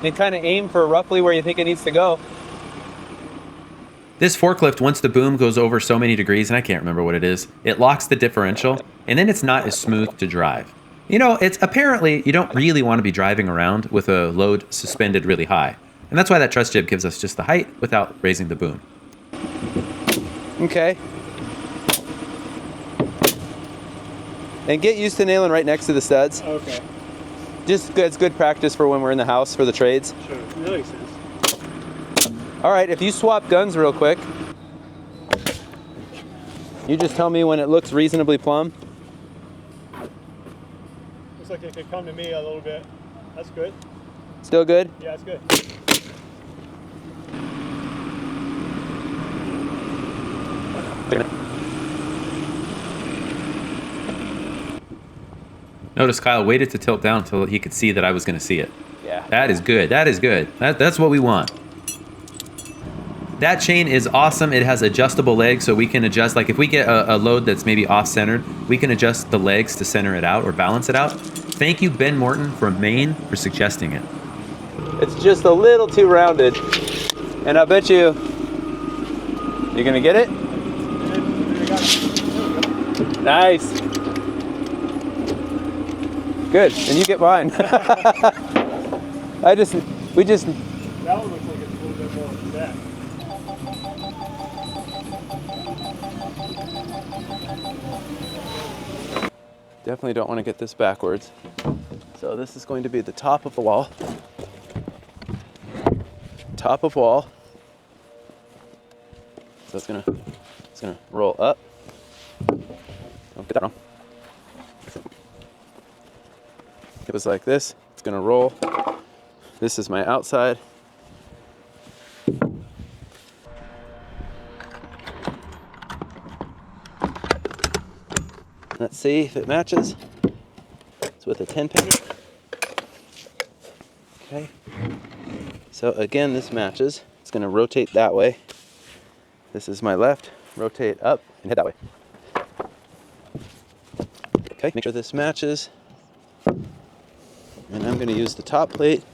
and kind of aim for roughly where you think it needs to go. This forklift, once the boom goes over so many degrees, and I can't remember what it is, it locks the differential, and then it's not as smooth to drive. You know, it's apparently, you don't really want to be driving around with a load suspended really high. And that's why that truss jib gives us just the height without raising the boom. Okay. And get used to nailing right next to the studs. Okay. Just it's good practice for when we're in the house for the trades. Sure. That makes sense. All right, if you swap guns real quick, you just tell me when it looks reasonably plumb. Looks like it could come to me a little bit. That's good. Still good? Yeah, it's good. Notice Kyle waited to tilt down until he could see that I was going to see it. Yeah. That is good. That is good. That's what we want. That chain is awesome. It has adjustable legs, so we can adjust. Like if we get a load that's maybe off-centered, we can adjust the legs to center it out or balance it out. Thank you, Ben Morton from Maine, for suggesting it. It's just a little too rounded. And I bet you're gonna get it? Nice. Good, and you get mine. we just. That one looks like it's a little bit more than that. Definitely don't want to get this backwards. So this is going to be the top of the wall. Top of wall. So it's gonna roll up. Don't get that wrong. It was like this. It's gonna roll. This is my outside. Let's see if it matches. It's with a 10-pin. Okay. So again, this matches. It's gonna rotate that way. This is my left. Rotate up and head that way. Okay, make sure this matches. And I'm gonna use the top plate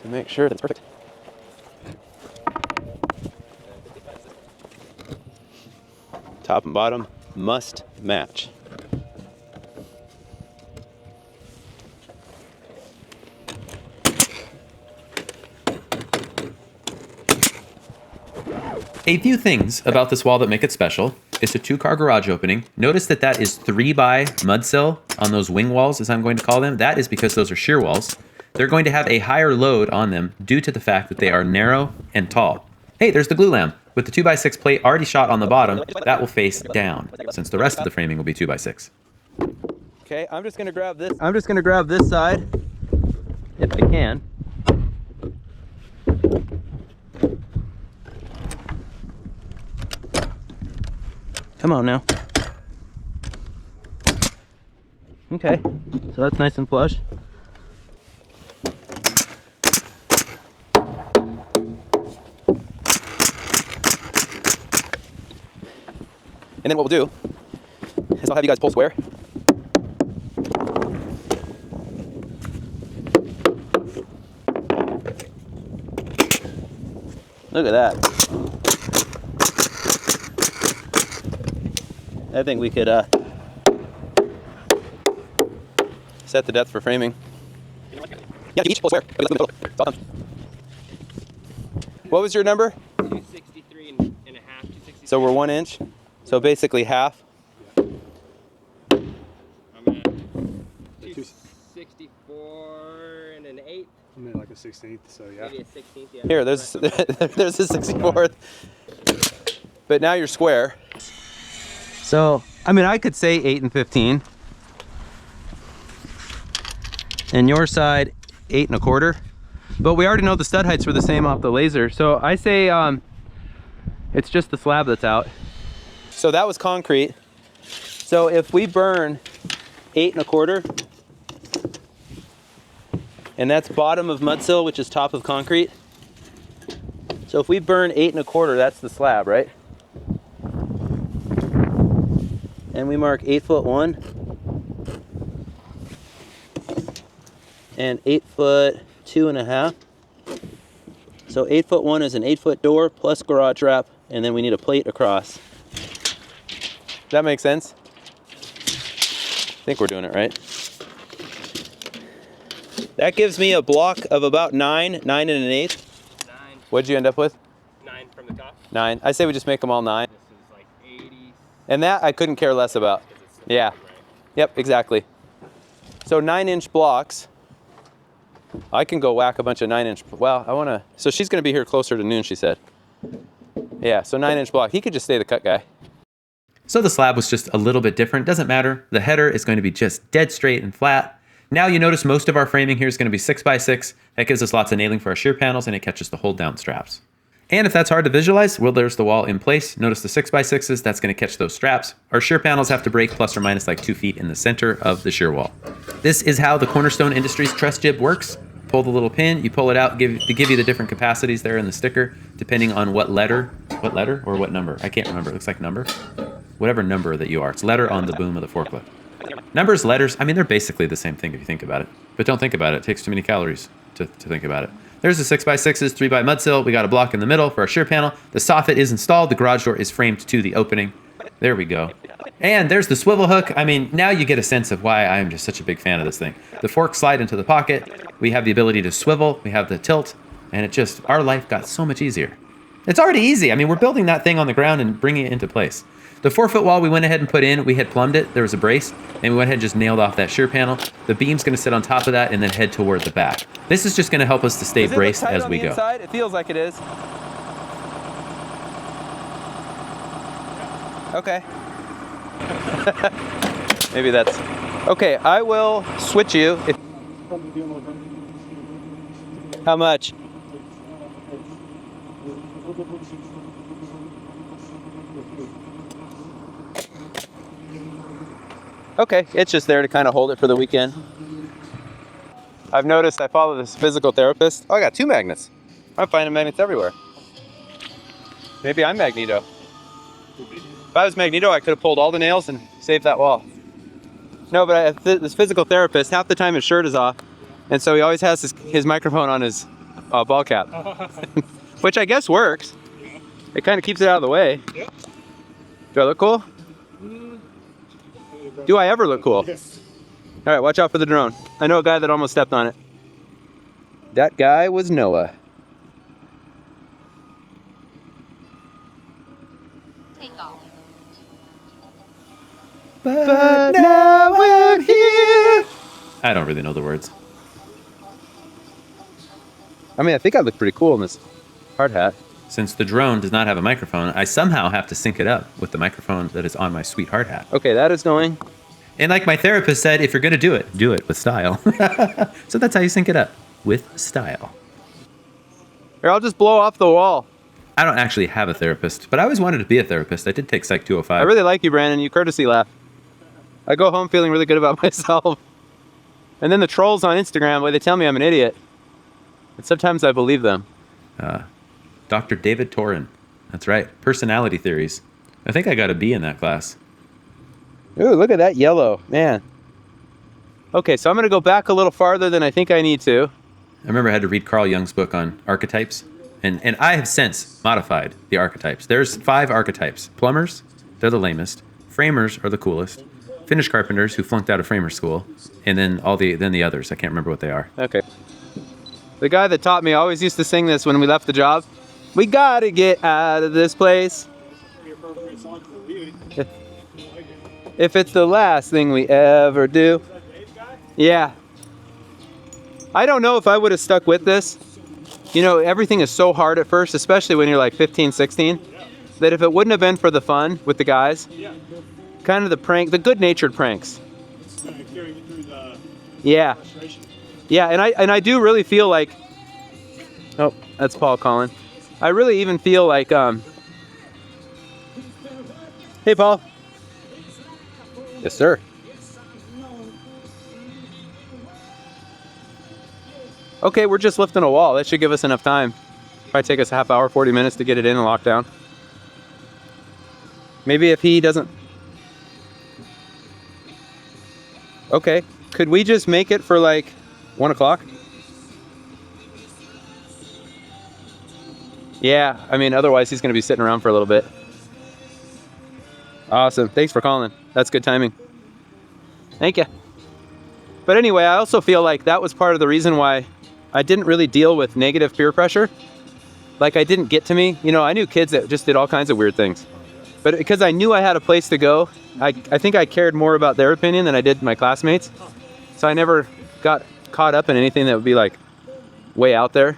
to make sure that's perfect. Top and bottom must match. A few things about this wall that make it special. It's a 2-car garage opening. Notice that that is 3x mud sill on those wing walls, as I'm going to call them. That is because those are shear walls. They're going to have a higher load on them due to the fact that they are narrow and tall. Hey, there's the glue lamp. With the 2x6 plate already shot on the bottom, that will face down, since the rest of the framing will be 2x6. Okay, I'm just gonna grab this. I'm just gonna grab this side, if I can. Come on now. Okay, so that's nice and flush. And then what we'll do is I'll have you guys pull square. Look at that. I think we could set the depth for framing. Yeah, each pull square. What was your number? 263 and a half to So we're 1 inch. So basically half. I'm at 264 and an 1/8. I'm at like a 16th, so yeah. Maybe a 16th. Yeah. Here, there's there's a 64th. But now you're square. So, I mean, I could say 8 and 15. And your side, 8 1/4. But we already know the stud heights were the same off the laser. So I say it's just the slab that's out. So that was concrete. So if we burn 8 1/4, and that's bottom of mud sill, which is top of concrete. So if we burn 8 1/4, that's the slab, right? And we mark 8'1" and 8'2½". So 8'1" is an 8-foot door plus garage wrap, and then we need a plate across. Does that make sense? I think we're doing it right. That gives me a block of about 9 and an 1/8. 9. What'd you end up with? 9 from the top. 9. I say we just make them all 9. This is like 80. And that I couldn't care less about. Yeah. Yep, exactly. So 9-inch blocks. I can go whack a bunch of 9-inch. Well, I want to. So she's going to be here closer to noon, she said. Yeah, so 9-inch block. He could just stay the cut guy. So the slab was just a little bit different. Doesn't matter. The header is going to be just dead straight and flat. Now you notice most of our framing here is going to be 6x6. That gives us lots of nailing for our shear panels, and it catches the hold down straps. And if that's hard to visualize, well, there's the wall in place. Notice the 6x6s, that's going to catch those straps. Our shear panels have to break plus or minus like 2 feet in the center of the shear wall. This is how the Cornerstone Industries truss jib works. Pull the little pin, you pull it out, to give you the different capacities there in the sticker, depending on what letter or what number. I can't remember. It looks like number. Whatever number that you are. It's letter on the boom of the forklift. Numbers, letters, I mean, they're basically the same thing if you think about it. But don't think about it. It takes too many calories to think about it. There's the 6x6s, 3x mud sill. We got a block in the middle for our shear panel. The soffit is installed. The garage door is framed to the opening. There we go. And there's the swivel hook. I mean, now you get a sense of why I am just such a big fan of this thing. The forks slide into the pocket. We have the ability to swivel. We have the tilt. And it just, our life got so much easier. It's already easy. I mean, we're building that thing on the ground and bringing it into place. The 4-foot wall we went ahead and put in, we had plumbed it. There was a brace, and we went ahead and just nailed off that shear panel. The beam's going to sit on top of that and then head toward the back. This is just going to help us to stay braced as we go. Inside? It feels like it is. Okay. Maybe that's... Okay, I will switch you. How much? Okay, it's just there to kind of hold it for the weekend. I've noticed I follow this physical therapist. Oh, I got 2 magnets. I'm finding magnets everywhere. Maybe I'm Magneto. If I was Magneto, I could have pulled all the nails and saved that wall. No, but this physical therapist, half the time his shirt is off, and so he always has his microphone on his ball cap, which I guess works. It kind of keeps it out of the way. Yep. Do I look cool? Do I ever look cool? Yes. All right, watch out for the drone. I know a guy that almost stepped on it. That guy was Noah. Take off. But now we're here. I don't really know the words. I mean, I think I look pretty cool in this hard hat. Since the drone does not have a microphone, I somehow have to sync it up with the microphone that is on my sweet hard hat. Okay, that is going. And like my therapist said, if you're going to do it with style. So that's how you sync it up, with style. Here, I'll just blow off the wall. I don't actually have a therapist, but I always wanted to be a therapist. I did take Psych 205. I really like you, Brandon. You courtesy laugh. I go home feeling really good about myself. And then the trolls on Instagram, where they tell me I'm an idiot. And sometimes I believe them. Dr. David Torin. That's right. Personality theories. I think I got a B in that class. Ooh, look at that yellow, man. Okay, so I'm gonna go back a little farther than I think I need to. I remember I had to read Carl Jung's book on archetypes, and I have since modified the archetypes. There's 5 archetypes. Plumbers, they're the lamest. Framers are the coolest. Finish carpenters who flunked out of framer school, and then the others. I can't remember what they are. Okay. The guy that taught me always used to sing this when we left the job. We gotta get out of this place. If it's the last thing we ever do. Yeah. I don't know if I would have stuck with this. You know, everything is so hard at first, especially when you're like 15, 16, that if it wouldn't have been for the fun with the guys, kind of the prank, the good-natured pranks. Yeah. Yeah, and I do really feel like, oh, that's Paul calling. I really even feel like, hey, Paul. Yes, sir. Okay, we're just lifting a wall. That should give us enough time. Probably take us a half hour, 40 minutes to get it in and locked down. Maybe if he doesn't... Okay, could we just make it for like 1 o'clock? Yeah, I mean, otherwise he's going to be sitting around for a little bit. Awesome. Thanks for calling. That's good timing. Thank you. But anyway, I also feel like that was part of the reason why I didn't really deal with negative peer pressure. Like, I didn't get to me. You know, I knew kids that just did all kinds of weird things. But because I knew I had a place to go, I think I cared more about their opinion than I did my classmates. So I never got caught up in anything that would be like way out there.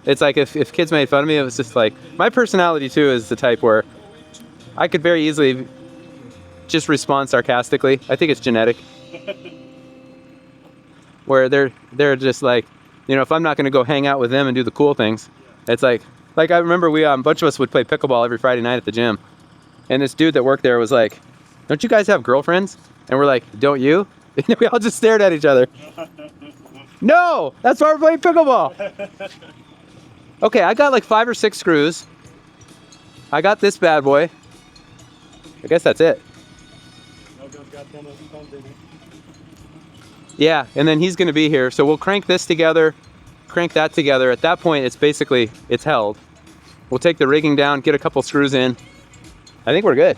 It's like if kids made fun of me, it was just like, my personality too is the type where I could very easily just respond sarcastically. I think it's genetic. Where they're just like, you know, if I'm not going to go hang out with them and do the cool things, it's like I remember we a bunch of us would play pickleball every Friday night at the gym, and this dude that worked there was like, "Don't you guys have girlfriends?" And we're like, "Don't you?" And we all just stared at each other. No, that's why we're playing pickleball. Okay, I got like 5 or 6 screws. I got this bad boy. I guess that's it. Yeah, and then he's gonna be here. So we'll crank this together, crank that together. At that point, it's held. We'll take the rigging down, get a couple screws in. I think we're good.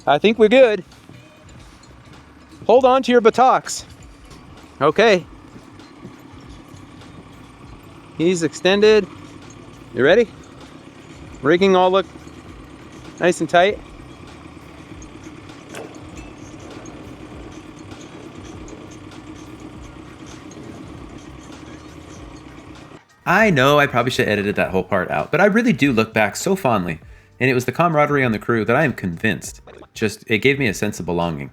I think we're good. Hold on to your buttocks. Okay. He's extended. You ready? Rigging all look nice and tight. I know I probably should have edited that whole part out, but I really do look back so fondly. And it was the camaraderie on the crew that I am convinced it gave me a sense of belonging.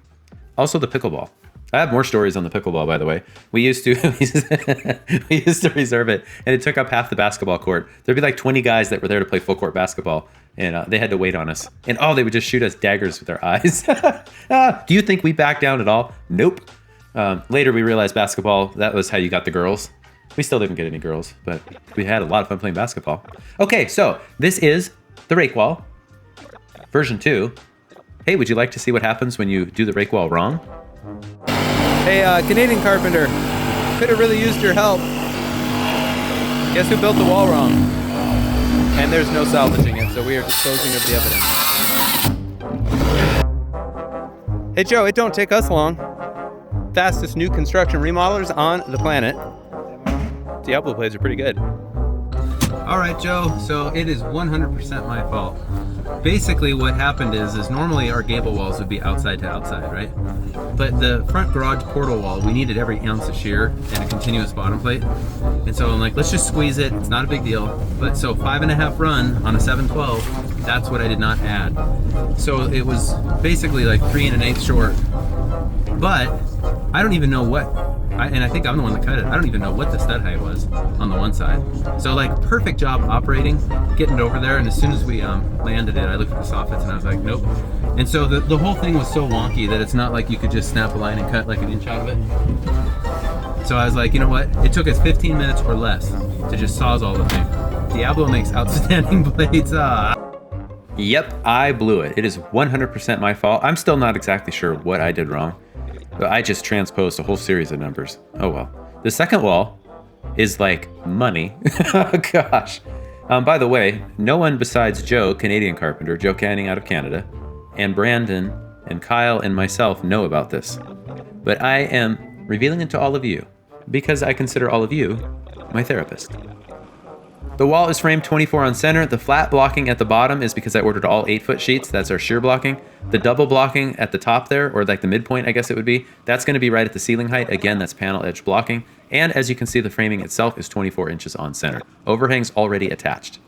Also the pickleball. I have more stories on the pickleball, by the way. We used to reserve it, and it took up half the basketball court. There'd be like 20 guys that were there to play full court basketball, and they had to wait on us. And they would just shoot us daggers with their eyes. Do you think we backed down at all? Nope. Later we realized basketball, that was how you got the girls. We still didn't get any girls, but we had a lot of fun playing basketball. Okay, so this is the rake wall, version 2. Hey, would you like to see what happens when you do the rake wall wrong? Hey, Canadian carpenter, could have really used your help. Guess who built the wall wrong? And there's no salvaging it, so we are disposing of the evidence. Hey Joe, it don't take us long. Fastest new construction remodelers on the planet. Diablo blades are pretty good. All right, Joe, so it is 100% my fault. Basically what happened is normally our gable walls would be outside to outside, right? But the front garage portal wall, we needed every ounce of shear and a continuous bottom plate. And so I'm like, let's just squeeze it, it's not a big deal. But so 5.5 run on a 712, that's what I did not add. So it was basically like 3 1/8 short. But I don't even know what, and I think I'm the one that cut it. I don't even know what the stud height was on the one side. So like perfect job operating, getting it over there. And as soon as we landed it, I looked at the soffits and I was like, nope. And so the whole thing was so wonky that it's not like you could just snap a line and cut like an inch out of it. So I was like, you know what? It took us 15 minutes or less to just sawzall the thing. Diablo makes outstanding blades. Yep, I blew it. It is 100% my fault. I'm still not exactly sure what I did wrong. But I just transposed a whole series of numbers. Oh well. The second wall is like money. Oh gosh. By the way, no one besides Joe, Canadian carpenter, Joe Canning out of Canada, and Brandon and Kyle and myself know about this. But I am revealing it to all of you because I consider all of you my therapist. The wall is framed 24 on center. The flat blocking at the bottom is because I ordered all 8-foot sheets. That's our shear blocking. The double blocking at the top there, or like the midpoint, I guess it would be, that's going to be right at the ceiling height. Again, that's panel edge blocking. And as you can see, the framing itself is 24 inches on center. Overhangs already attached.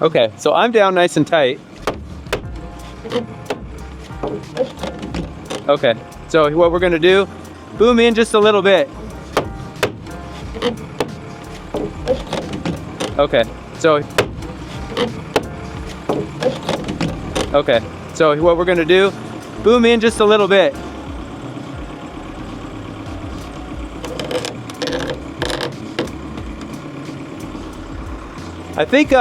Okay, so I'm down nice and tight. Okay, so what we're gonna do, boom in just a little bit. Okay, so what we're gonna do, boom in just a little bit. I think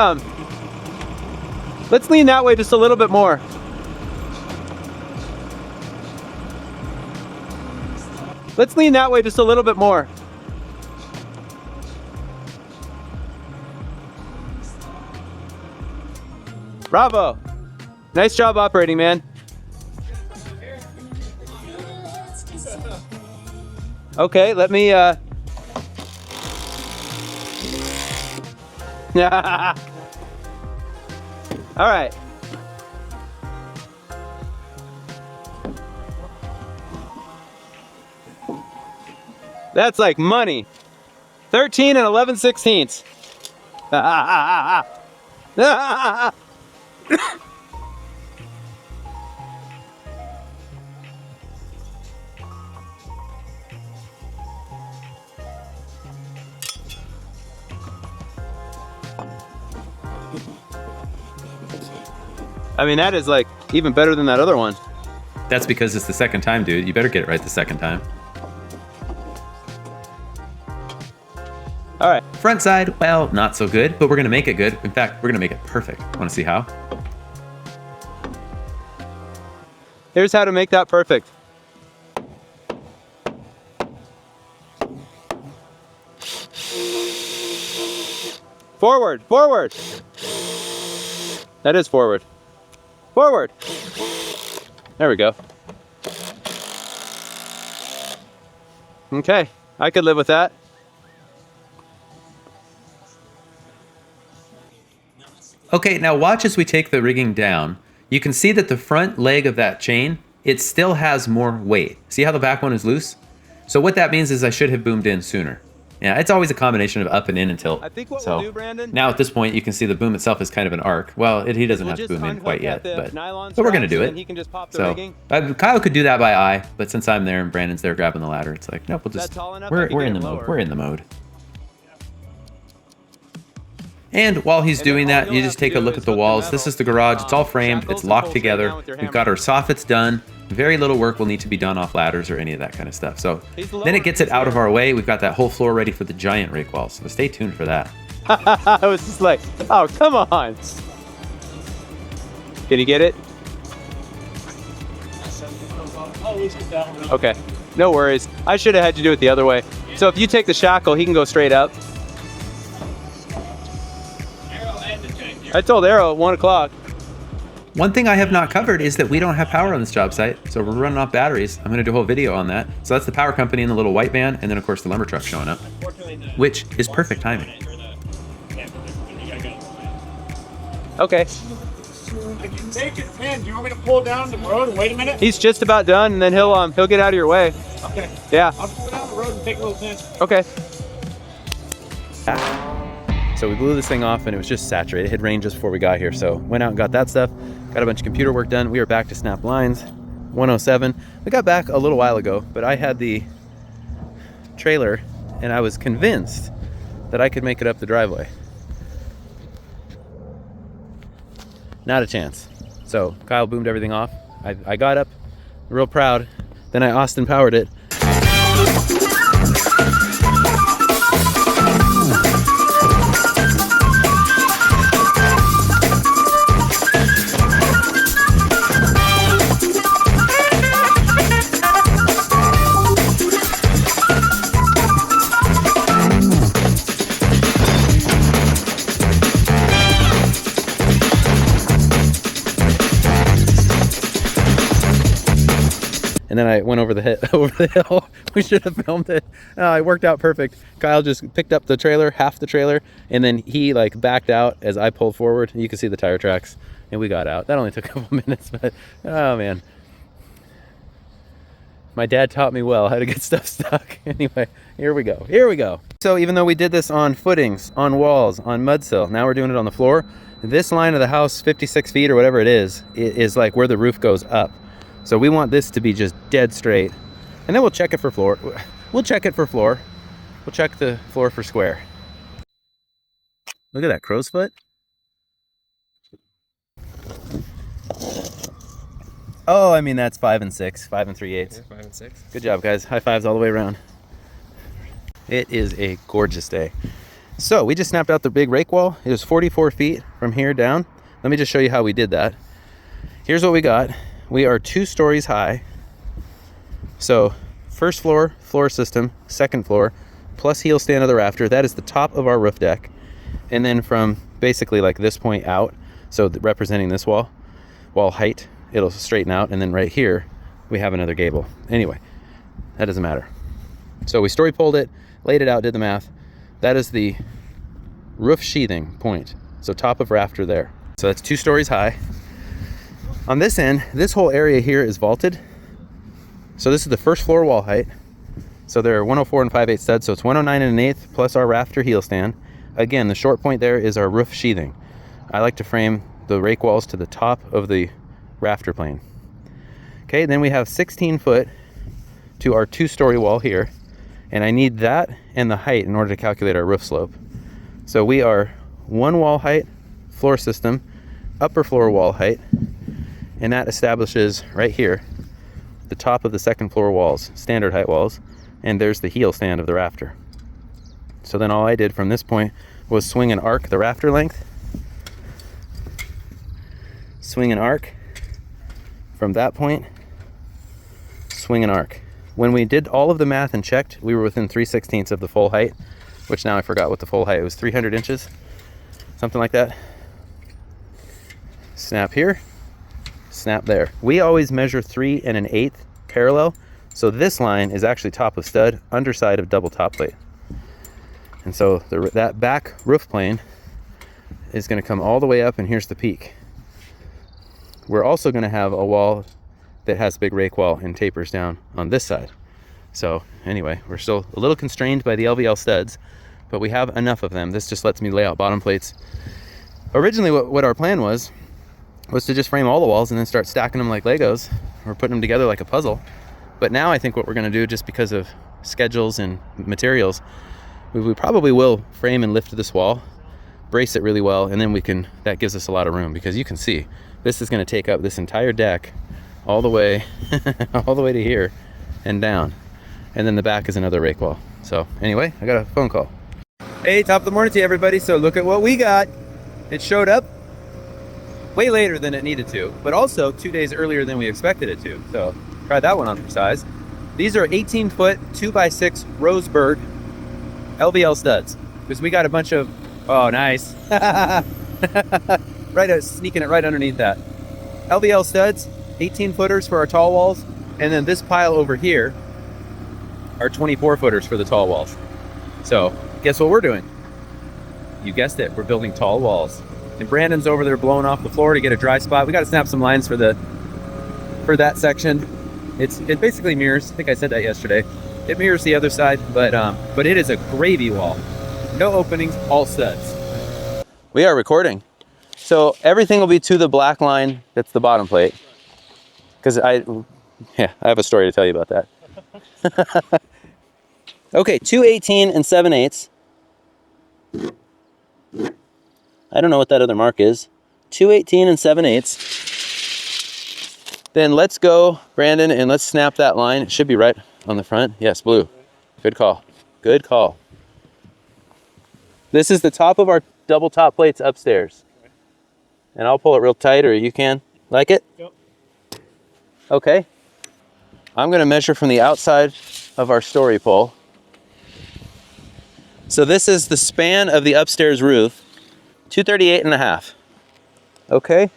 let's lean that way just a little bit more. Let's lean that way just a little bit more. Bravo. Nice job operating, man. Okay, let me All right. That's like money. 13 and 11/16. I mean, that is like even better than that other one. That's because it's the second time, dude. You better get it right the second time. All right. Front side, well, not so good, but we're gonna make it good. In fact, we're gonna make it perfect. Wanna see how? Here's how to make that perfect. Forward, forward. That is forward. Forward. There we go. Okay, I could live with that. Okay, now watch as we take the rigging down. You can see that the front leg of that chain, it still has more weight. See how the back one is loose? So what that means is I should have boomed in sooner. Yeah, it's always a combination of up and in until. I think what we'll do, Brandon. Now at this point, you can see the boom itself is kind of an arc. Well, he doesn't have to boom in quite yet, but we're gonna do it. He can just pop the So rigging. Kyle could do that by eye, but since I'm there and Brandon's there grabbing the ladder, it's like nope. We'll just That's tall enough, I can we're get in it the mode. lower. We're in the mode. And while he's doing that, you just take a look at the walls. This is the garage. It's all framed. It's locked together. We've got our soffits done. Very little work will need to be done off ladders or any of that kind of stuff. So then it gets it out of our way. We've got that whole floor ready for the giant rake wall. So stay tuned for that. I was just like, oh, come on. Can you get it? Okay, no worries. I should have had you do it the other way. So if you take the shackle, he can go straight up. I told Arrow at 1 o'clock. One thing I have not covered is that we don't have power on this job site, so we're running off batteries. I'm going to do a whole video on that. So that's the power company in the little white van, and then of course the lumber truck showing up, which is perfect timing. Okay. I can take it, man. Do you want me to pull down the road and wait a minute? He's just about done, and then he'll get out of your way. Okay. Yeah. I'll pull down the road and take a little chance. Okay. So we blew this thing off and it was just saturated. It had rained just before we got here. So went out and got that stuff. Got a bunch of computer work done. We are back to snap lines. 107. We got back a little while ago, but I had the trailer and I was convinced that I could make it up the driveway. Not a chance. So Kyle boomed everything off. I got up real proud. Then I Austin powered it. and then I went over the hill. We should have filmed it. It worked out perfect. Kyle just picked up the trailer, half the trailer, and then he like backed out as I pulled forward. You can see the tire tracks, and we got out. That only took a couple minutes, but oh man. My dad taught me well how to get stuff stuck. Anyway, here we go. Here we go. So even though we did this on footings, on walls, on mud sill, now we're doing it on the floor. This line of the house, 56 feet or whatever it is like where the roof goes up. So we want this to be just dead straight. And then we'll check it for floor. We'll check it for floor. We'll check the floor for square. Look at that crow's foot. Oh, I mean, that's 5 and 6, 5 and 3/8. Yeah, 5 and 6. Good job, guys. High fives all the way around. It is a gorgeous day. So we just snapped out the big rake wall. It was 44 feet from here down. Let me just show you how we did that. Here's what we got. We are 2 stories high. So first floor, floor system, second floor, plus heel stand of the rafter. That is the top of our roof deck. And then from basically like this point out, so representing this wall height, it'll straighten out. And then right here, we have another gable. Anyway, that doesn't matter. So we story poled it, laid it out, did the math. That is the roof sheathing point. So top of rafter there. So that's 2 stories high. On this end, this whole area here is vaulted. So this is the first floor wall height. So there are 104 and 5/8 studs. So it's 109 and 1/8 plus our rafter heel stand. Again, the short point there is our roof sheathing. I like to frame the rake walls to the top of the rafter plane. Okay, then we have 16 foot to our 2-story wall here. And I need that and the height in order to calculate our roof slope. So we are 1 wall height, floor system, upper floor wall height, and that establishes right here the top of the second floor walls, standard height walls, and there's the heel stand of the rafter. So then all I did from this point was swing an arc the rafter length, swing an arc from that point, swing an arc. When we did all of the math and checked, we were within 3/16 of the full height, which now I forgot what the full height was, 300 inches, something like that. Snap here, snap there. We always measure 3 1/8 parallel. So this line is actually top of stud, underside of double top plate. And so that back roof plane is gonna come all the way up, and here's the peak. We're also gonna have a wall that has big rake wall and tapers down on this side. So anyway, we're still a little constrained by the LVL studs, but we have enough of them. This just lets me lay out bottom plates. Originally what our plan was to just frame all the walls and then start stacking them like Legos or putting them together like a puzzle. But now I think what we're gonna do, just because of schedules and materials, we probably will frame and lift this wall, brace it really well, and then that gives us a lot of room, because you can see this is gonna take up this entire deck all the way all the way to here and down, and then the back is another rake wall. So anyway, I got a phone call. Hey, top of the morning to you, everybody. So look at what we got. It showed up way later than it needed to, but also 2 days earlier than we expected it to. So try that one on for size. These are 18 foot 2x6 Roseburg LVL studs, because we got a bunch of, oh nice, right, sneaking it right underneath that. LVL studs, 18 footers for our tall walls, and then this pile over here are 24 footers for the tall walls. So guess what we're doing? You guessed it, we're building tall walls. And Brandon's over there blowing off the floor to get a dry spot. We got to snap some lines for that section. It basically mirrors, I think I said that yesterday, it mirrors the other side, but it is a gravy wall. No openings, all studs. We are recording. So everything will be to the black line that's the bottom plate. Because I have a story to tell you about that. Okay, 218 and 7/8. I don't know what that other mark is. 218 and 7/8. Then let's go, Brandon, and let's snap that line. It should be right on the front. Yes, blue. Good call. Good call. This is the top of our double top plates upstairs. And I'll pull it real tight, or you can. Like it? Yep. Okay. I'm going to measure from the outside of our story pole. So this is the span of the upstairs roof, 238.5. Okay.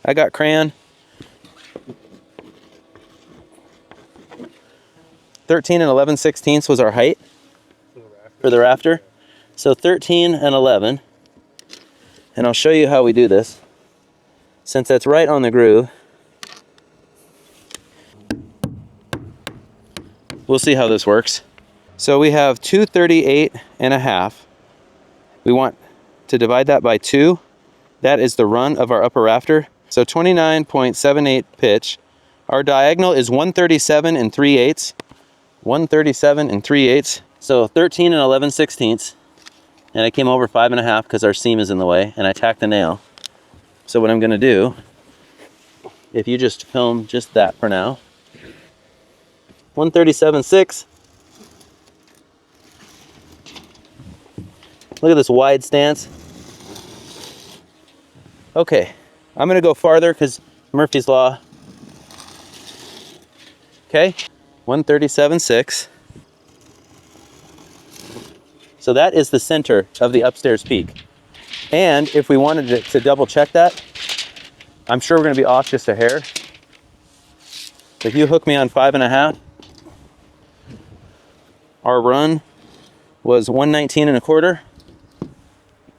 I got crayon. 13 and 11/16 was our height for the rafter. So 13 and 11. And I'll show you how we do this. Since that's right on the groove, we'll see how this works. So we have 238 and a half. We want to divide that by 2. That is the run of our upper rafter. So 29.78 pitch. Our diagonal is 137 and 3/8. 137 and 3/8. So 13 and 11/16. And I came over 5.5 because our seam is in the way, and I tacked the nail. So what I'm gonna do, if you just film just that for now. 137.6. Look at this wide stance. Okay, I'm gonna go farther because Murphy's Law. Okay, 137.6. So that is the center of the upstairs peak. And if we wanted to double check that, I'm sure we're gonna be off just a hair. If you hook me on 5.5, our run was 119 and a quarter.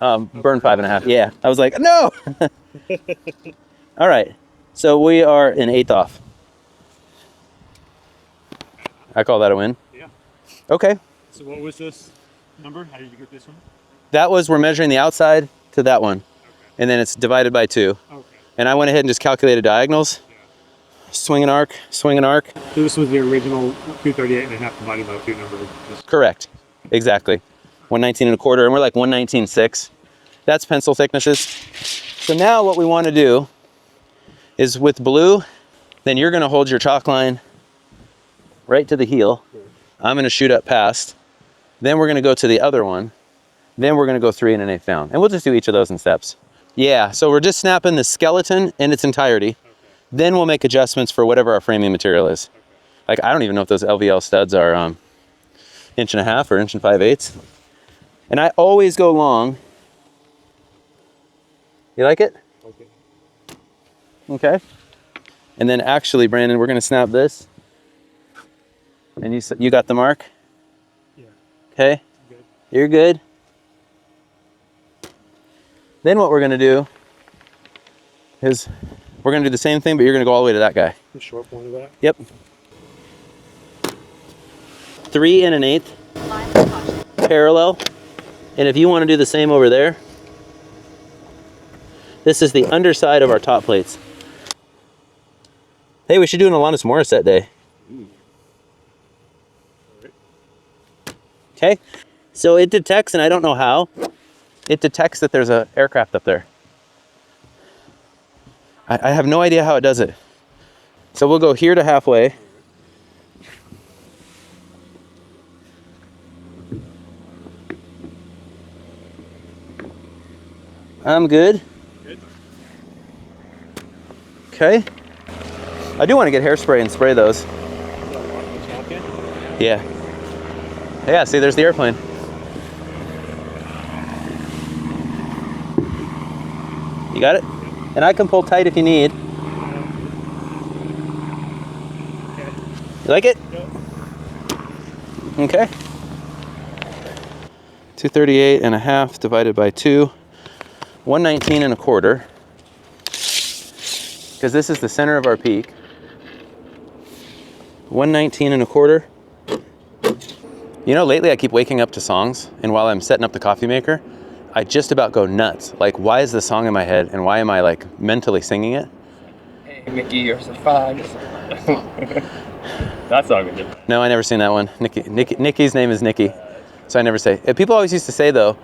Burn 5.5, yeah. I was like, no! All right, so we are an 1/8 off. I call that a win. Yeah. Okay. So what was this number? How did you get this one? That was, we're measuring the outside to that one. Okay. And then it's divided by 2. Okay. And I went ahead and just calculated diagonals. Yeah. Swing an arc, swing an arc. So this was the original 238 and a half divided by 2 number. Correct. Exactly. 119 and a quarter, and we're like 119.6. That's pencil thicknesses. So now what we want to do is with blue, then you're going to hold your chalk line right to the heel. I'm going to shoot up past. Then we're going to go to the other one. Then we're going to go 3 1/8 down. And we'll just do each of those in steps. Yeah, so we're just snapping the skeleton in its entirety. Okay. Then we'll make adjustments for whatever our framing material is. Okay. Like, I don't even know if those LVL studs are 1.5 inches or 1 5/8. And I always go long. You like it? Okay. Okay. And then actually, Brandon, we're going to snap this. And you got the mark? Yeah. Okay. Good. You're good. Then what we're going to do is we're going to do the same thing, but you're going to go all the way to that guy. The short point of that? Yep. 3 1/8 parallel. And if you want to do the same over there, this is the underside of our top plates. Hey, we should do an Alanis Morissette day. Okay, so it detects, and I don't know how, it detects that there's an aircraft up there. I have no idea how it does it. So we'll go here to halfway. I'm good. Okay. I do want to get hairspray and spray those. Yeah. Yeah, see, there's the airplane. You got it? And I can pull tight if you need. You like it? Okay. 238 and a half divided by 2. 119 and a quarter. Because this is the center of our peak. 119 and a quarter. You know, lately I keep waking up to songs, and while I'm setting up the coffee maker, I just about go nuts. Like, why is the song in my head, and why am I like mentally singing it? Hey, Mickey, you're so fine. That song is good. No, I never seen that one. Nikki's name is Nikki, so I never say. People always used to say though,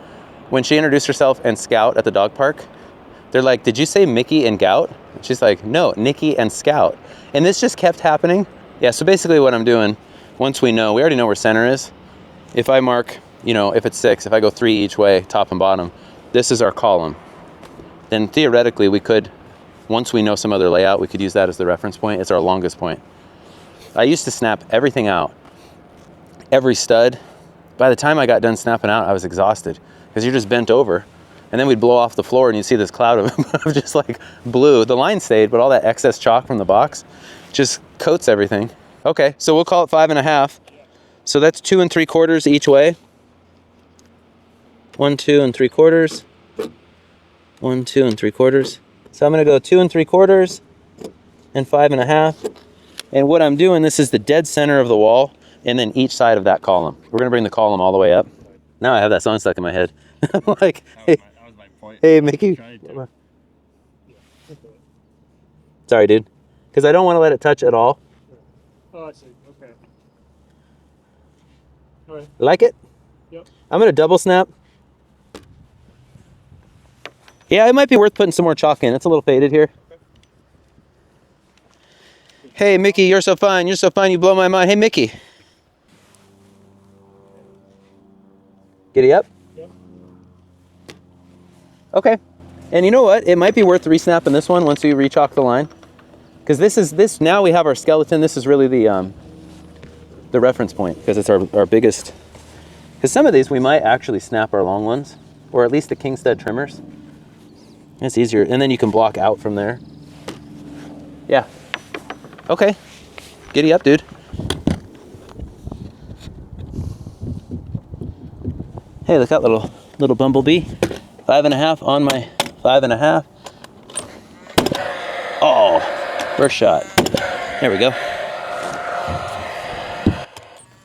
when she introduced herself and Scout at the dog park, they're like, "Did you say Mickey and Gout?" And she's like, "No, Nikki and Scout." And this just kept happening. Yeah. So basically, what I'm doing, once we already know where center is. If I mark, if it's 6, if I go 3 each way, top and bottom, this is our column. Then theoretically, we could, once we know some other layout, we could use that as the reference point. It's our longest point. I used to snap everything out, every stud. By the time I got done snapping out, I was exhausted because you're just bent over. And then we'd blow off the floor and you'd see this cloud of just like blue. The line stayed, but all that excess chalk from the box just coats everything. Okay, so we'll call it 5.5. So that's 2 3/4 each way. 1, 2 3/4. 1, 2 3/4. So I'm gonna go 2 3/4 and 5 1/2. And what I'm doing, this is the dead center of the wall, and then each side of that column. We're gonna bring the column all the way up. Now I have that song stuck in my head. I'm like, hey, That was my point. hey, Mickey. Sorry, dude. Because I don't want to let it touch at all. Oh, I see. Okay. All right. Like it? Yep. I'm gonna double snap. Yeah, it might be worth putting some more chalk in. It's a little faded here. Hey, Mickey, you're so fine. You're so fine. You blow my mind. Hey, Mickey. Giddy up? Yep. Okay. And you know what? It might be worth re-snapping this one once we re-chalk the line. Because this now we have our skeleton. This is really the reference point, because it's our biggest. Because some of these we might actually snap our long ones, or at least the king stud trimmers. It's easier, and then you can block out from there. Yeah. Okay. Giddy up, dude. Hey, look at that little bumblebee. 5 1/2 on my 5 1/2. Oh, first shot. There we go.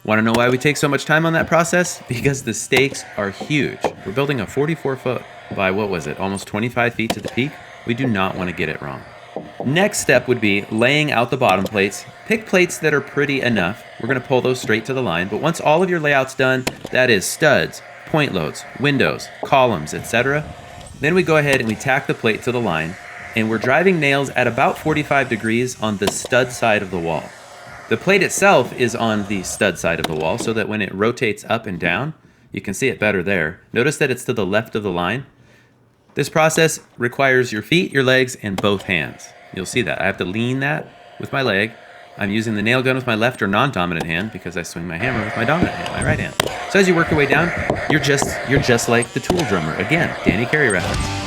Want to know why we take so much time on that process? Because the stakes are huge. We're building a 44 foot by, what was it, almost 25 feet to the peak. We do not want to get it wrong. Next step would be laying out the bottom plates. Pick plates that are pretty enough. We're going to pull those straight to the line. But once all of your layout's done, that is studs, point loads, windows, columns, etc. Then we go ahead and we tack the plate to the line. And we're driving nails at about 45 degrees on the stud side of the wall. The plate itself is on the stud side of the wall, so that when it rotates up and down, you can see it better there. Notice that it's to the left of the line. This process requires your feet, your legs, and both hands. You'll see that. I have to lean that with my leg. I'm using the nail gun with my left or non-dominant hand because I swing my hammer with my dominant hand, my right hand. So as you work your way down, you're just like the Tool drummer. Again, Danny Carey reference.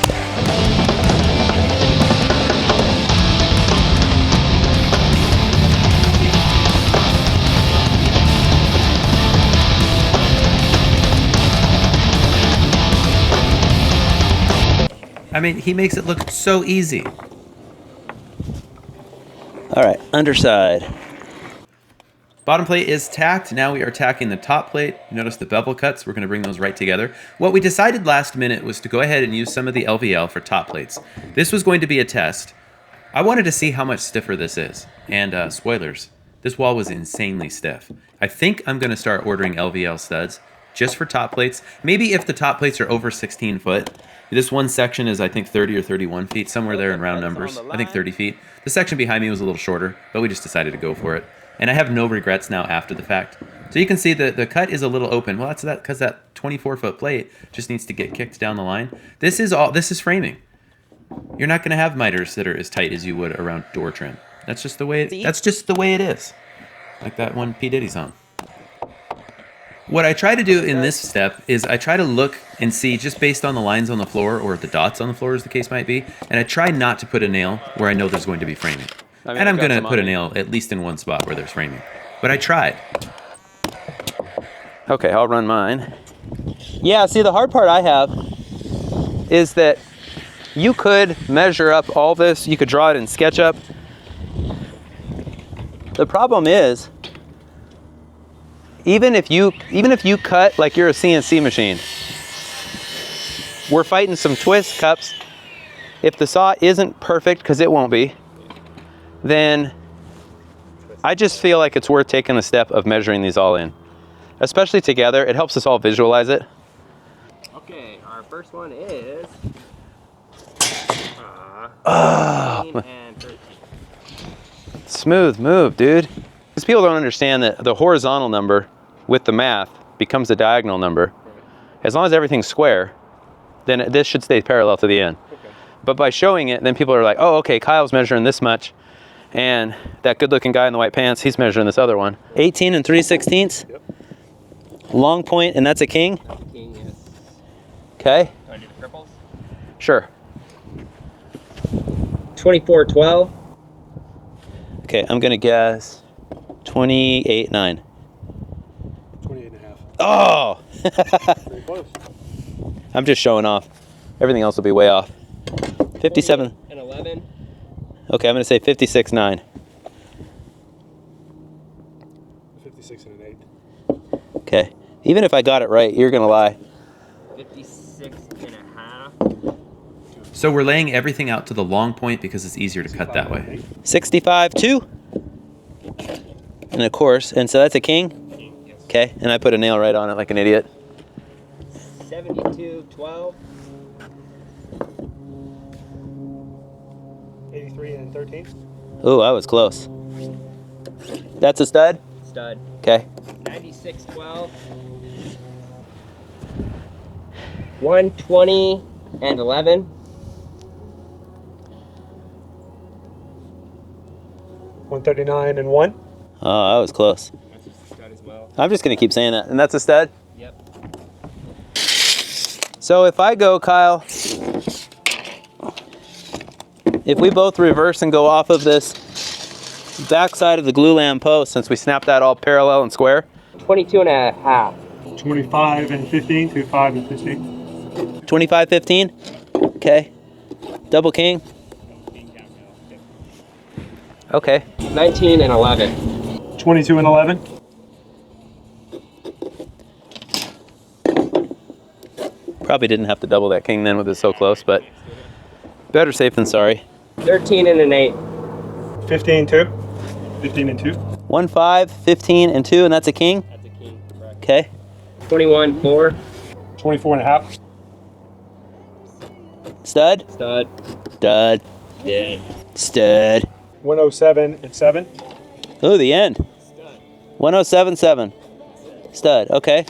I mean, he makes it look so easy. All right, underside. Bottom plate is tacked. Now we are tacking the top plate. Notice the bevel cuts. We're going to bring those right together. What we decided last minute was to go ahead and use some of the LVL for top plates. This was going to be a test. I wanted to see how much stiffer this is. And spoilers, this wall was insanely stiff. I think I'm going to start ordering LVL studs just for top plates. Maybe if the top plates are over 16 foot. This one section is, I think, 30 or 31 feet, somewhere there in round numbers. I think 30 feet. The section behind me was a little shorter, but we just decided to go for it. And I have no regrets now after the fact. So you can see that the cut is a little open. Well, that's because that 24-foot plate just needs to get kicked down the line. This is framing. You're not going to have miters that are as tight as you would around door trim. That's just the way it is. Like that one P. Diddy song. What I try to do in this step is I try to look and see just based on the lines on the floor or the dots on the floor as the case might be, and I try not to put a nail where I know there's going to be framing. And I'm going to put a nail at least in one spot where there's framing. But I tried. Okay, I'll run mine. Yeah, see, the hard part I have is that you could measure up all this, you could draw it in SketchUp. The problem is, even if you cut like you're a CNC machine, we're fighting some twist cups. If the saw isn't perfect, because it won't be, then I just feel like it's worth taking the step of measuring these all in. Especially together, it helps us all visualize it. Okay, our first one is 13 and 13. Smooth move, dude. Because people don't understand that the horizontal number with the math becomes a diagonal number. As long as everything's square, then this should stay parallel to the end. Okay. But by showing it, then people are like, oh, okay, Kyle's measuring this much. And that good-looking guy in the white pants, he's measuring this other one. 18 and 3/16. Yep. Long point, and that's a king? King, yes. Okay. Do I do the cripples? Sure. 24-12. Okay, I'm gonna guess 28-9. Oh! Pretty close. I'm just showing off. Everything else will be way off. 57. And 11. Okay, I'm going to say 56.9. 56 and an 8. Okay. Even if I got it right, you're going to lie. 56 and a half. So we're laying everything out to the long point because it's easier to cut that way. 65.2. And of course, and so that's a king? Okay, and I put a nail right on it like an idiot. 72-12. 83 and 13. Ooh, I was close. That's a stud? Stud. Okay. 96-12. 120 and 11. 139 and 1. Oh, I was close. That's just a stud as well. I'm just going to keep saying that. And that's a stud? Yep. So if I go, Kyle, if we both reverse and go off of this backside of the glue lamb post, since we snapped that all parallel and square. 22 and a half. 25 and 15. 25 and 15. 25-15. Okay. Double king. Okay. 19 and 11. 22 and 11. Probably didn't have to double that king then with it so close, but better safe than sorry. 13 and an 8. 15 2. 15 and 2. 1, 5, 15, and 2, and that's a king? That's a king, correct. Okay. 21, 4. 24 and a half. Stud? Stud. Stud. Yeah. Stud. 107 and 7. Ooh, the end. 107.7. Stud. Okay.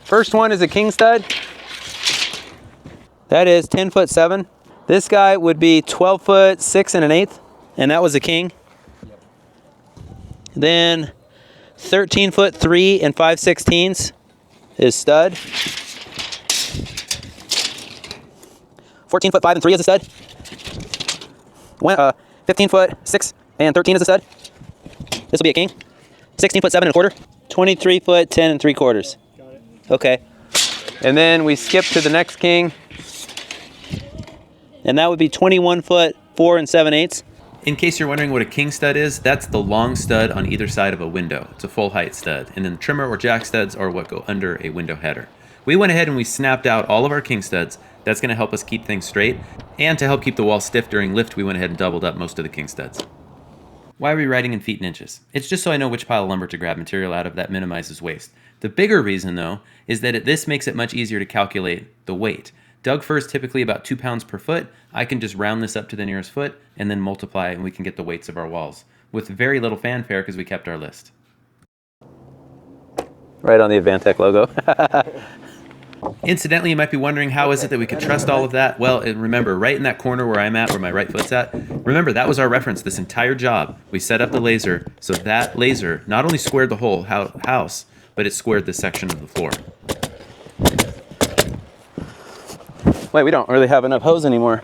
First one is a king stud. That is 10'7". This guy would be 12'6" and an 1/8", and that was a king. Then 13'3" and 5/16" is stud. 14'5" and 3" is a stud. 15'6" and 13" is a stud. This will be a king. 16'7" and a quarter. 23'10" and 3/4. Okay. And then we skip to the next king. And that would be 21'4" and 7/8. In case you're wondering what a king stud is, that's the long stud on either side of a window. It's a full height stud. And then the trimmer or jack studs are what go under a window header. We went ahead and we snapped out all of our king studs. That's going to help us keep things straight. And to help keep the wall stiff during lift, we went ahead and doubled up most of the king studs. Why are we writing in feet and inches? It's just so I know which pile of lumber to grab material out of. That minimizes waste. The bigger reason, though, is that this makes it much easier to calculate the weight. Doug fir is typically about 2 pounds per foot. I can just round this up to the nearest foot and then multiply, and we can get the weights of our walls with very little fanfare because we kept our list. Right on the Advantech logo. Incidentally, you might be wondering, how is it that we could trust all of that? Well, and remember, right in that corner where I'm at, where my right foot's at, remember, that was our reference this entire job. We set up the laser, so that laser not only squared the whole house, but it squared this section of the floor. Wait, we don't really have enough hose anymore.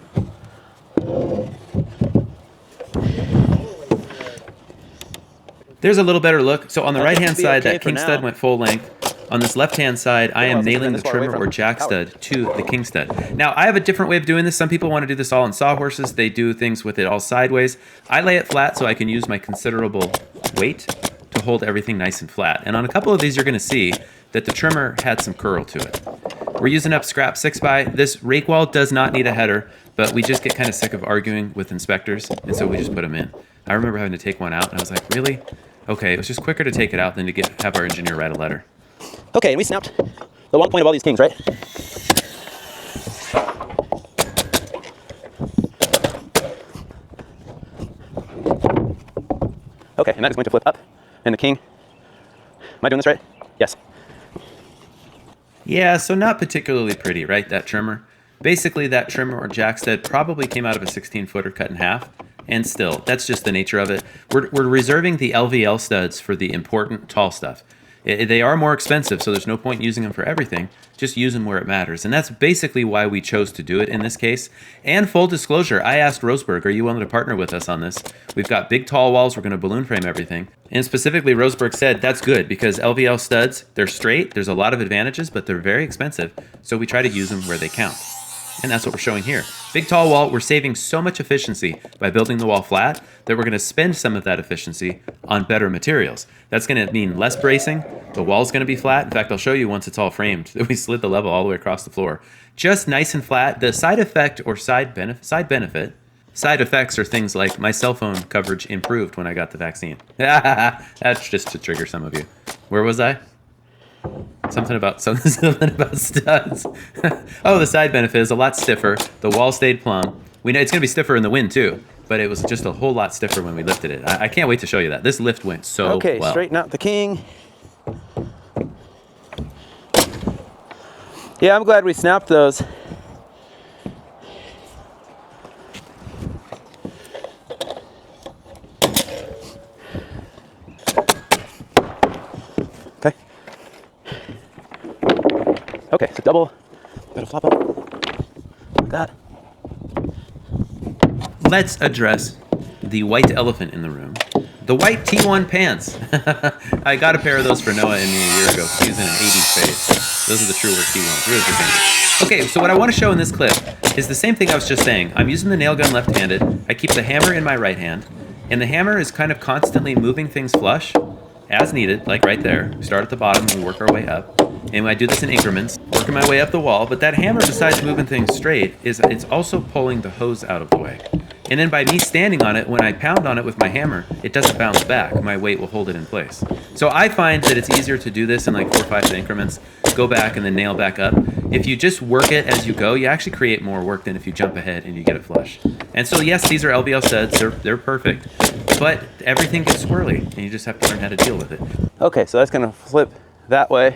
There's a little better look. So on the That right-hand should be side, okay that for king stud now. went full length. On this left-hand side, I am wasn't nailing the this far away trimmer from or jack the stud to the king stud. Now, I have a different way of doing this. Some people want to do this all on sawhorses. They do things with it all sideways. I lay it flat so I can use my considerable weight to hold everything nice and flat. And on a couple of these, you're going to see that the trimmer had some curl to it. We're using up scrap 6x. This rake wall does not need a header, but we just get kind of sick of arguing with inspectors, and so we just put them in. I remember having to take one out, and I was like, really? Okay, it was just quicker to take it out than to have our engineer write a letter. Okay, and we snapped the long point of all these kings, right? Okay, and that is going to flip up. And the king, am I doing this right? Yes. Yeah, so not particularly pretty, right, that trimmer? Basically, that trimmer or jack stud probably came out of a 16-footer cut in half. And still, that's just the nature of it. We're reserving the LVL studs for the important tall stuff. They are more expensive, so there's no point using them for everything. Just use them where it matters. And that's basically why we chose to do it in this case. And full disclosure, I asked Roseburg, are you willing to partner with us on this? We've got big tall walls, we're gonna balloon frame everything. And specifically, Roseburg said, that's good, because LVL studs, they're straight, there's a lot of advantages, but they're very expensive. So we try to use them where they count. And that's what we're showing here. Big tall wall, we're saving so much efficiency by building the wall flat that we're gonna spend some of that efficiency on better materials. That's gonna mean less bracing, the wall's gonna be flat. In fact, I'll show you once it's all framed that we slid the level all the way across the floor. Just nice and flat. The side effect or side effects are things like my cell phone coverage improved when I got the vaccine. That's just to trigger some of you. Where was I? Something about studs. Oh, the side benefit is a lot stiffer. The wall stayed plumb. We know it's going to be stiffer in the wind too, but it was just a whole lot stiffer when we lifted it. I can't wait to show you that. This lift went so well. Okay, straighten out the king. Yeah, I'm glad we snapped those. Okay, so double, gotta flop up like that. Let's address the white elephant in the room. The white T1 pants. I got a pair of those for Noah and me a year ago. He was in an 80s phase. Those are the truer T1s. Really good things. Okay, so what I want to show in this clip is the same thing I was just saying. I'm using the nail gun left-handed. I keep the hammer in my right hand. And the hammer is kind of constantly moving things flush as needed, like right there. We start at the bottom and we work our way up. And I do this in increments, working my way up the wall. But that hammer, besides moving things straight, it's also pulling the hose out of the way. And then by me standing on it, when I pound on it with my hammer, it doesn't bounce back. My weight will hold it in place. So I find that it's easier to do this in like 4 or 5 increments, go back and then nail back up. If you just work it as you go, you actually create more work than if you jump ahead and you get it flush. And so yes, these are LVL studs, they're perfect, but everything gets squirrely and you just have to learn how to deal with it. Okay, so that's gonna flip that way.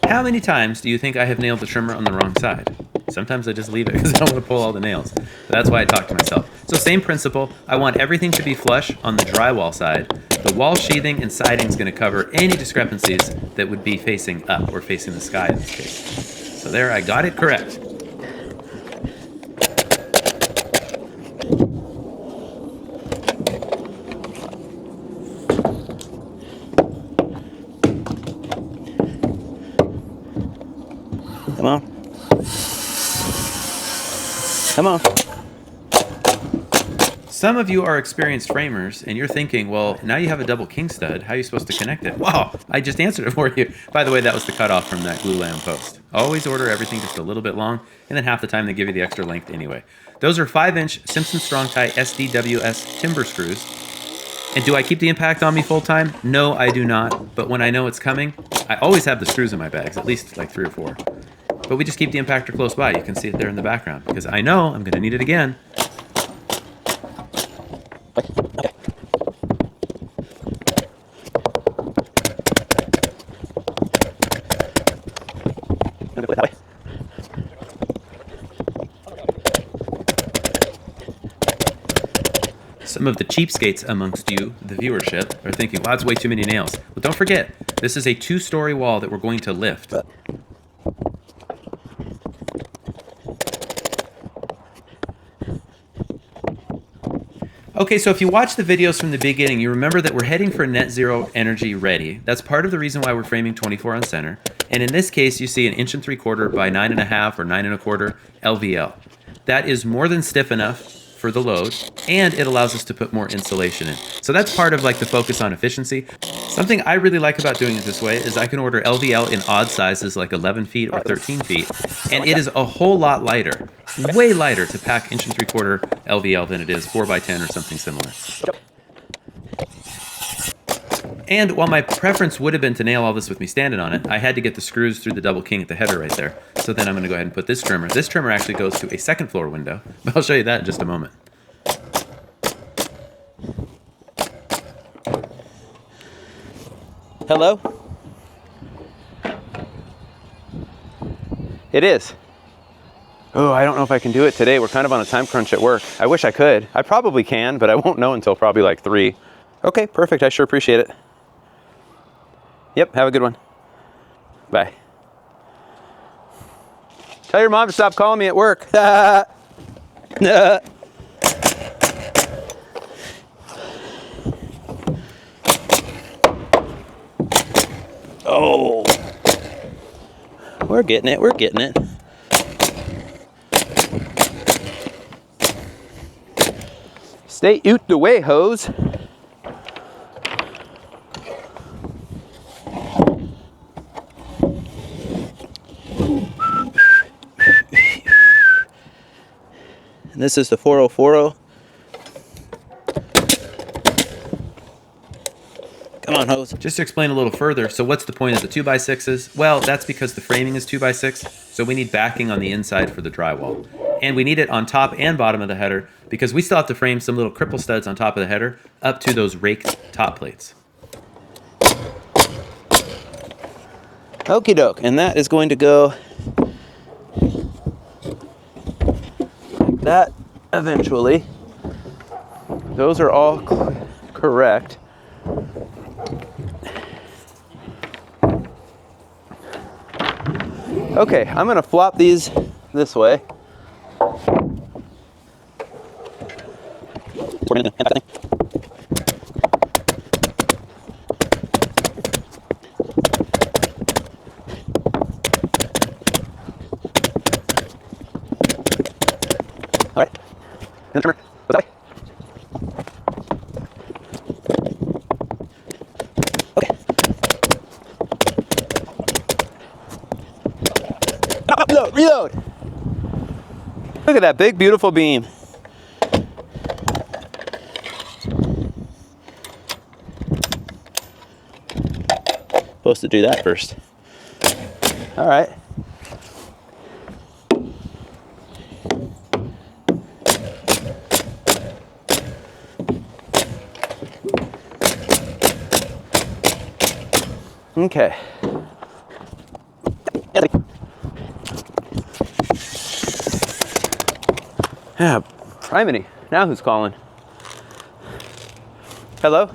How many times do you think I have nailed the trimmer on the wrong side? Sometimes I just leave it because I don't want to pull all the nails. That's why I talk to myself. So same principle, I want everything to be flush on the drywall side. The wall sheathing and siding is going to cover any discrepancies that would be facing up or facing the sky in this case. So there, I got it correct. Come on. Come on. Some of you are experienced framers and you're thinking, well, now you have a double king stud. How are you supposed to connect it? Wow, I just answered it for you. By the way, that was the cutoff from that glue lamb post. Always order everything just a little bit long, and then half the time they give you the extra length anyway. Those are 5-inch Simpson Strong Tie SDWS timber screws. And do I keep the impact on me full time? No, I do not. But when I know it's coming, I always have the screws in my bags, at least like 3 or 4. But we just keep the impactor close by. You can see it there in the background because I know I'm going to need it again. Okay. I'm gonna put it that way. Some of the cheapskates amongst you, the viewership, are thinking, wow, that's way too many nails. Well, don't forget, this is a 2-story wall that we're going to lift. Okay, so if you watch the videos from the beginning, you remember that we're heading for net zero energy ready. That's part of the reason why we're framing 24 on center. And in this case, you see an 1 3/4 by 9.5 or 9 1/4 LVL. That is more than stiff enough for the load, and it allows us to put more insulation in. So that's part of like the focus on efficiency. Something I really like about doing it this way is I can order LVL in odd sizes like 11 feet or 13 feet, and it is a whole lot lighter, way lighter to pack 1 3/4 LVL than it is 4 by 10 or something similar. And while my preference would have been to nail all this with me standing on it, I had to get the screws through the double king at the header right there. So then I'm going to go ahead and put this trimmer. This trimmer actually goes to a 2nd floor window, but I'll show you that in just a moment. Hello? It is. Oh, I don't know if I can do it today. We're kind of on a time crunch at work. I wish I could. I probably can, but I won't know until probably like 3. Okay, perfect. I sure appreciate it. Yep, have a good one. Bye. Tell your mom to stop calling me at work. Oh, we're getting it, we're getting it. Stay out the way, hose. And this is the 4040. Come on, hose. Just to explain a little further, so what's the point of the 2x6s? Well, that's because the framing is 2x6, so we need backing on the inside for the drywall. And we need it on top and bottom of the header because we still have to frame some little cripple studs on top of the header up to those raked top plates. Okie doke, and that is going to go like that eventually. Those are all correct. Okay, I'm gonna flop these this way. All right, and the trimmer goes that way. Okay. Reload, reload. Look at that big, beautiful beam. Supposed to do that first. All right. Okay. Yeah, priminy. Now who's calling? Hello?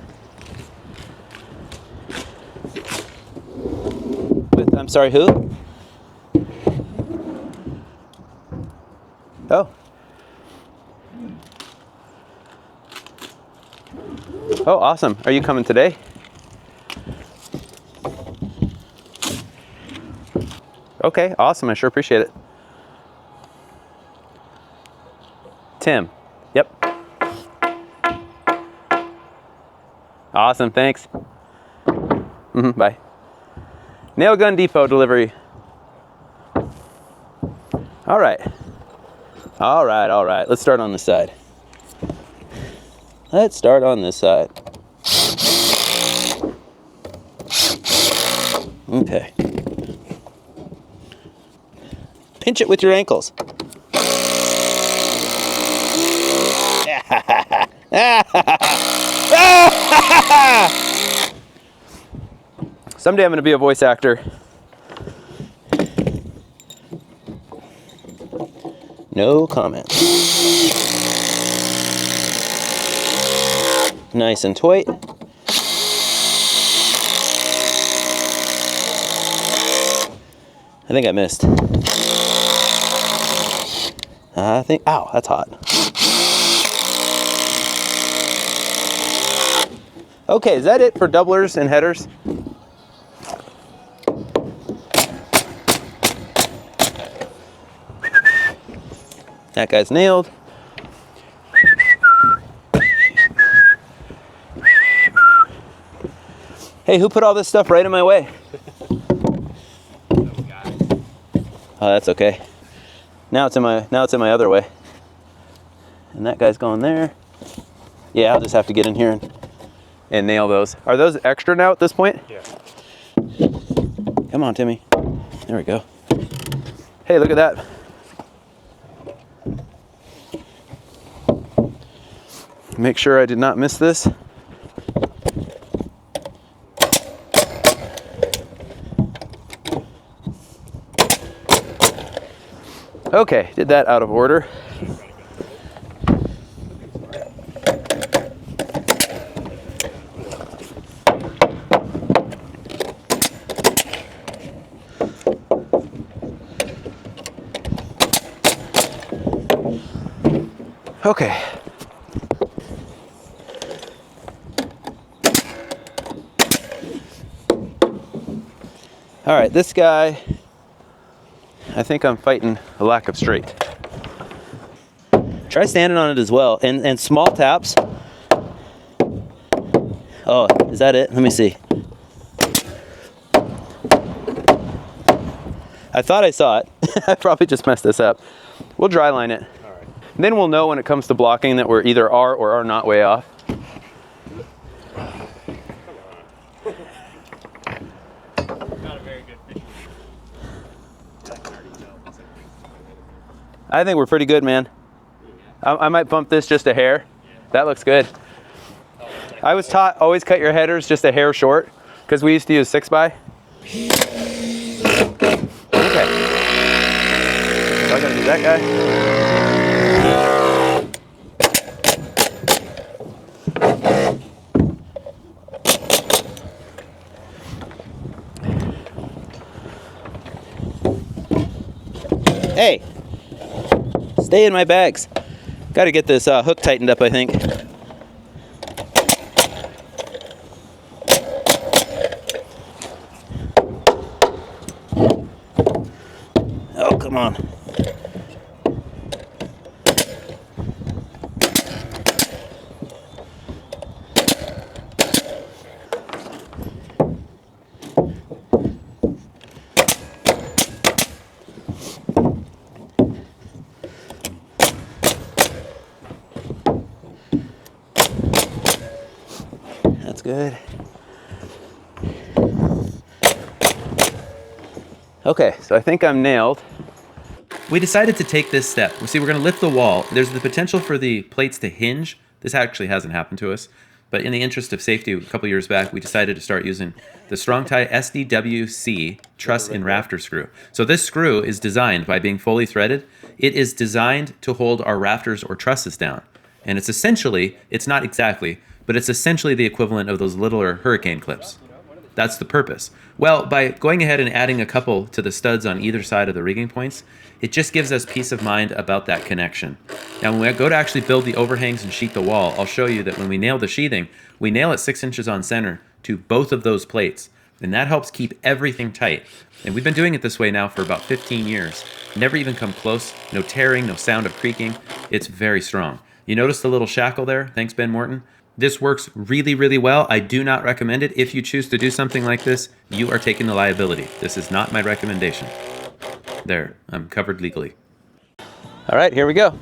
With, I'm sorry, who? Oh. Oh, awesome. Are you coming today? Okay, awesome. I sure appreciate it. Tim. Yep. Awesome, thanks. Bye. Nail Gun Depot delivery. All right. All right, all right. Let's start on this side. Let's start on this side. Okay. Pinch it with your ankles. Someday I'm going to be a voice actor. No comment. Nice and tight. I think I missed. I think, ow, that's hot. Okay, is that it for doublers and headers? That guy's nailed. Hey, who put all this stuff right in my way? Oh, that's okay. Now it's in my other way. And that guy's going there. Yeah, I'll just have to get in here and nail those. Are those extra now at this point? Yeah. Come on, Timmy. There we go. Hey, look at that. Make sure I did not miss this. Okay, did that out of order. Okay. All right, this guy, I think I'm fighting a lack of straight. Try standing on it as well, and small taps. Oh, is that it? Let me see. I thought I saw it. I probably just messed this up. We'll dry line it. All right. Then we'll know when it comes to blocking that we're either are or are not way off. Not a very good fishing. I think we're pretty good, man. I might bump this just a hair. That looks good. I was taught always cut your headers just a hair short because we used to use 6x. Okay. So I gotta do that guy. Hey, stay in my bags. Got to get this hook tightened up, I think. Oh, come on. That's good. Okay, so I think I'm nailed. We decided to take this step. See, we're going to lift the wall. There's the potential for the plates to hinge. This actually hasn't happened to us. But in the interest of safety, a couple years back, we decided to start using the Strong Tie SDWC truss and rafter screw. So this screw is designed by being fully threaded. It is designed to hold our rafters or trusses down. And it's essentially, it's not exactly, but it's essentially the equivalent of those littler hurricane clips. That's the purpose. Well, by going ahead and adding a couple to the studs on either side of the rigging points, it just gives us peace of mind about that connection. Now, when we go to actually build the overhangs and sheet the wall, I'll show you that when we nail the sheathing, we nail it 6 inches on center to both of those plates. And that helps keep everything tight. And we've been doing it this way now for about 15 years. Never even come close. No tearing, no sound of creaking. It's very strong. You notice the little shackle there? Thanks, Ben Morton. This works really, really well. I do not recommend it. If you choose to do something like this, you are taking the liability. This is not my recommendation. There, I'm covered legally. All right, here we go.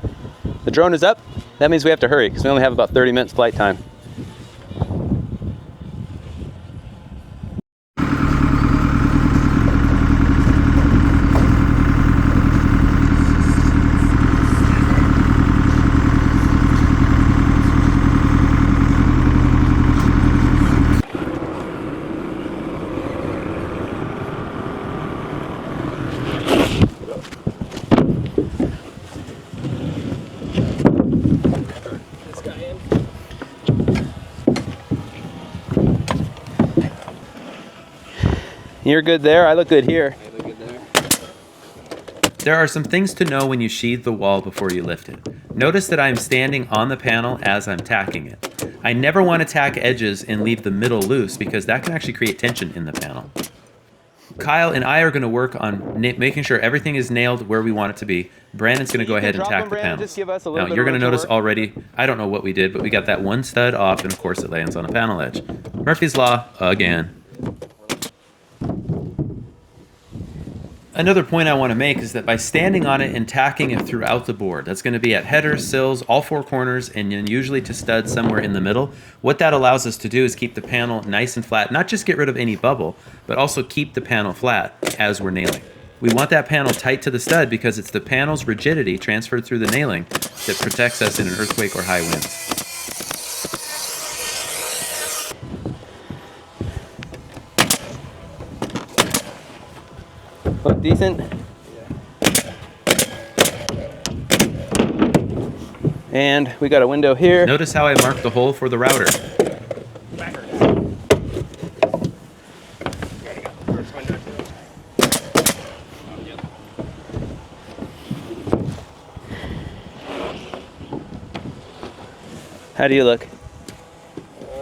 The drone is up. That means we have to hurry because we only have about 30 minutes flight time. You're good there. I look good here. There are some things to know when you sheathe the wall before you lift it. Notice that I'm standing on the panel as I'm tacking it. I never want to tack edges and leave the middle loose because that can actually create tension in the panel. Kyle and I are going to work on making sure everything is nailed where we want it to be. Brandon's going to go ahead and tack the panels. Now, you're going to notice already, I don't know what we did, but we got that one stud off, and of course it lands on a panel edge. Murphy's Law, again. Another point I want to make is that by standing on it and tacking it throughout the board, that's going to be at headers, sills, all four corners, and then usually to studs somewhere in the middle. What that allows us to do is keep the panel nice and flat, not just get rid of any bubble, but also keep the panel flat as we're nailing. We want that panel tight to the stud because it's the panel's rigidity transferred through the nailing that protects us in an earthquake or high winds. Look decent. And we got a window here. Notice how I marked the hole for the router. How do you look?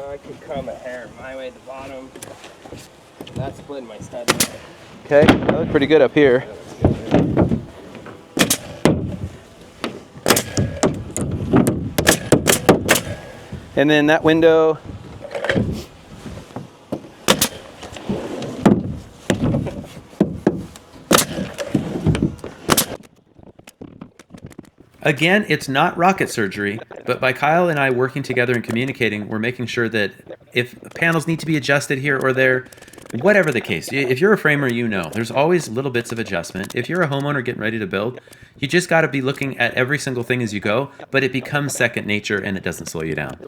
I could comb a hair my way at the bottom. Not splitting my stud. Okay, I look pretty good up here. And then that window. Again, it's not rocket surgery, but by Kyle and I working together and communicating, we're making sure that if panels need to be adjusted here or there, whatever the case, if you're a framer, you know, there's always little bits of adjustment. If you're a homeowner getting ready to build, you just got to be looking at every single thing as you go, but it becomes second nature and it doesn't slow you down.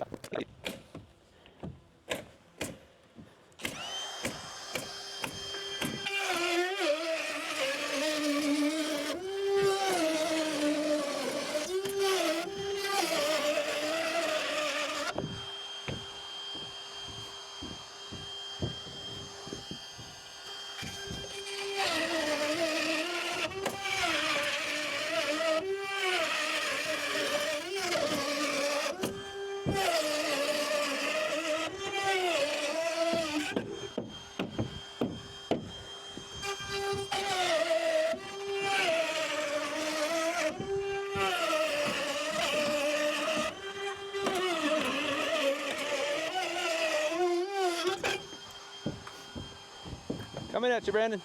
Coming at you, Brandon.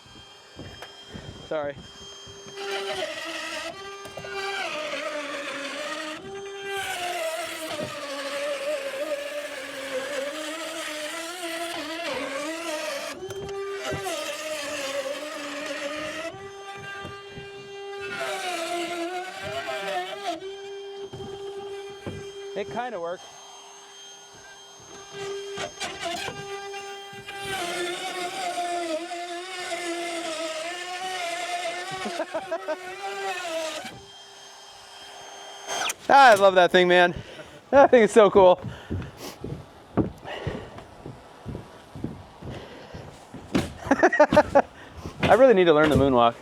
Sorry. It kind of worked. I love that thing, man. That thing is so cool. I really need to learn the moonwalk.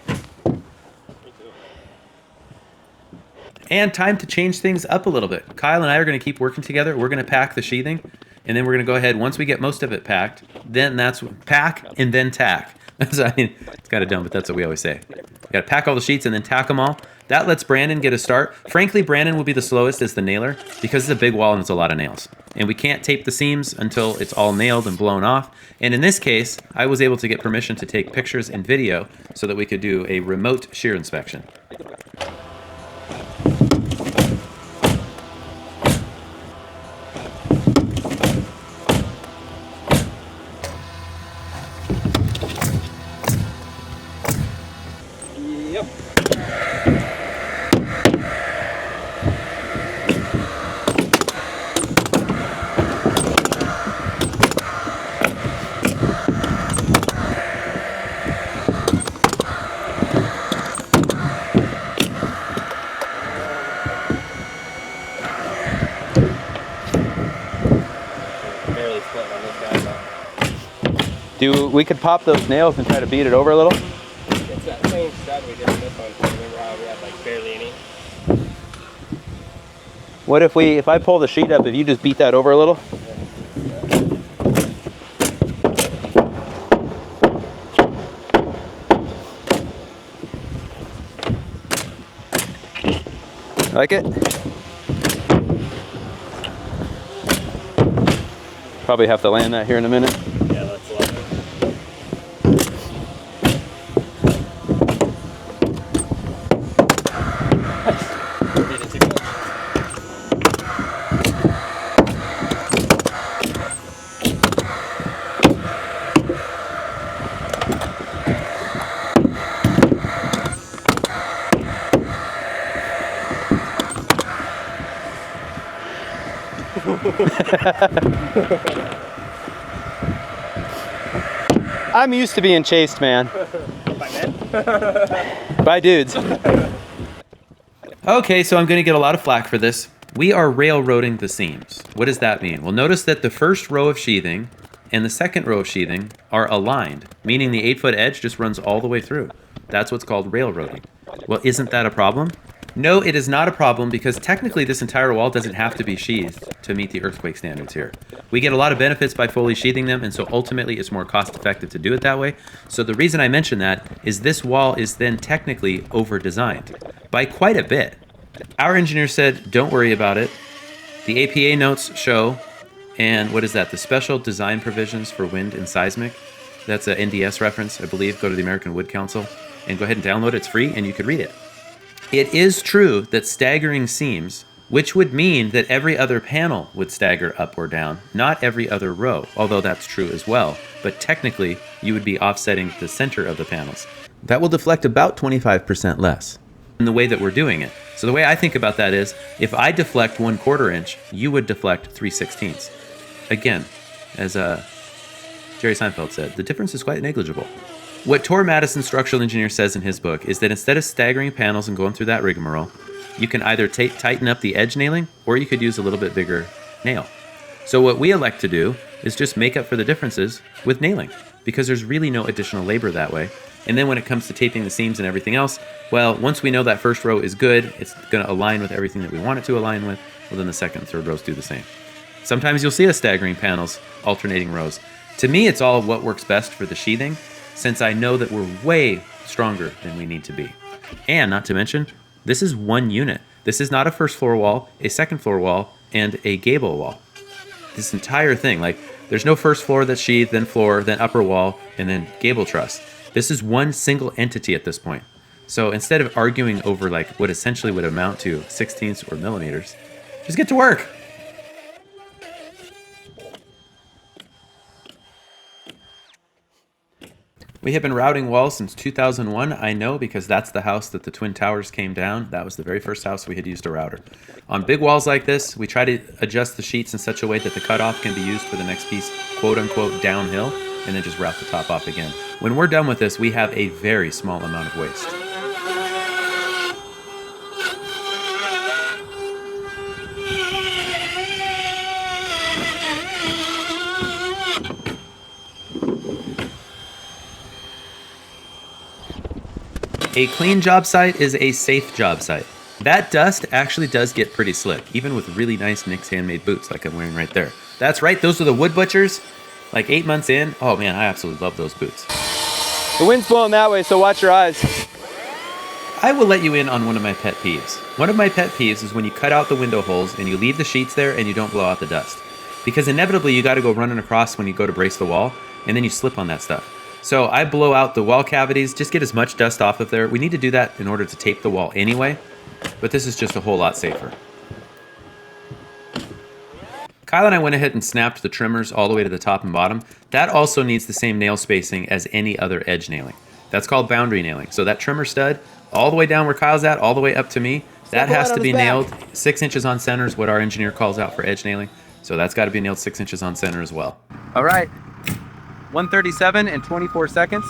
And time to change things up a little bit. Kyle and I are going to keep working together. We're going to pack the sheathing, and then we're going to go ahead. Once we get most of it packed, then that's pack and then tack. I mean, it's kind of dumb, but that's what we always say. You got to pack all the sheets and then tack them all. That lets Brandon get a start. Frankly, Brandon will be the slowest as the nailer because it's a big wall and it's a lot of nails. And we can't tape the seams until it's all nailed and blown off. And in this case, I was able to get permission to take pictures and video so that we could do a remote shear inspection. We could pop those nails and try to beat it over a little. It's that same stud we did in this one. Remember how we had like barely any? What if I pull the sheet up, if you just beat that over a little? Like it? Probably have to land that here in a minute. Yeah, let's love it. I'm used to being chased, man. By men? By dudes. Okay, so I'm going to get a lot of flack for this. We are railroading the seams. What does that mean? Well, notice that the first row of sheathing and the second row of sheathing are aligned, meaning the 8-foot edge just runs all the way through. That's what's called railroading. Well, isn't that a problem? No, it is not a problem because technically this entire wall doesn't have to be sheathed to meet the earthquake standards here. We get a lot of benefits by fully sheathing them, and so ultimately it's more cost effective to do it that way. So the reason I mention that is this wall is then technically over-designed by quite a bit. Our engineer said, don't worry about it. The APA notes show, and what is that? The Special Design Provisions for Wind and Seismic. That's an NDS reference, I believe. Go to the American Wood Council and go ahead and download it. It's free and you can read it. It is true that staggering seams, which would mean that every other panel would stagger up or down, not every other row, although that's true as well. But technically, you would be offsetting the center of the panels. That will deflect about 25% less in the way that we're doing it. So the way I think about that is, if I deflect 1/4 inch, you would deflect 3/16. Again, as Jerry Seinfeld said, the difference is quite negligible. What Tor Madison, structural engineer, says in his book is that instead of staggering panels and going through that rigmarole, you can either tighten up the edge nailing, or you could use a little bit bigger nail. So what we elect to do is just make up for the differences with nailing, because there's really no additional labor that way. And then when it comes to taping the seams and everything else, well, once we know that first row is good, it's going to align with everything that we want it to align with, well, then the second and third rows do the same. Sometimes you'll see us staggering panels, alternating rows. To me, it's all what works best for the sheathing, since I know that we're way stronger than we need to be. And not to mention, this is one unit. This is not a first floor wall, a second floor wall, and a gable wall. This entire thing, like, there's no first floor that's sheathed, then floor, then upper wall, and then gable truss. This is one single entity at this point. So instead of arguing over like what essentially would amount to 16ths or millimeters, just get to work. We have been routing walls since 2001, I know, because that's the house that the Twin Towers came down. That was the very first house we had used a router. On big walls like this, we try to adjust the sheets in such a way that the cutoff can be used for the next piece, quote unquote, downhill, and then just route the top off again. When we're done with this, we have a very small amount of waste. A clean job site is a safe job site. That dust actually does get pretty slick, even with really nice Nick's handmade boots like I'm wearing right there. That's right, those are the Wood Butchers. Like 8 months in, oh man, I absolutely love those boots. The wind's blowing that way, so watch your eyes. I will let you in on one of my pet peeves. One of my pet peeves is when you cut out the window holes and you leave the sheets there and you don't blow out the dust. Because inevitably you gotta go running across when you go to brace the wall, and then you slip on that stuff. So I blow out the wall cavities, just get as much dust off of there. We need to do that in order to tape the wall anyway, but this is just a whole lot safer. Kyle and I went ahead and snapped the trimmers all the way to the top and bottom. That also needs the same nail spacing as any other edge nailing. That's called boundary nailing. So that trimmer stud, all the way down where Kyle's at, all the way up to me, that has to be nailed 6 inches on center is what our engineer calls out for edge nailing. So that's got to be nailed 6 inches on center as well. All right, 137 and 24 seconds.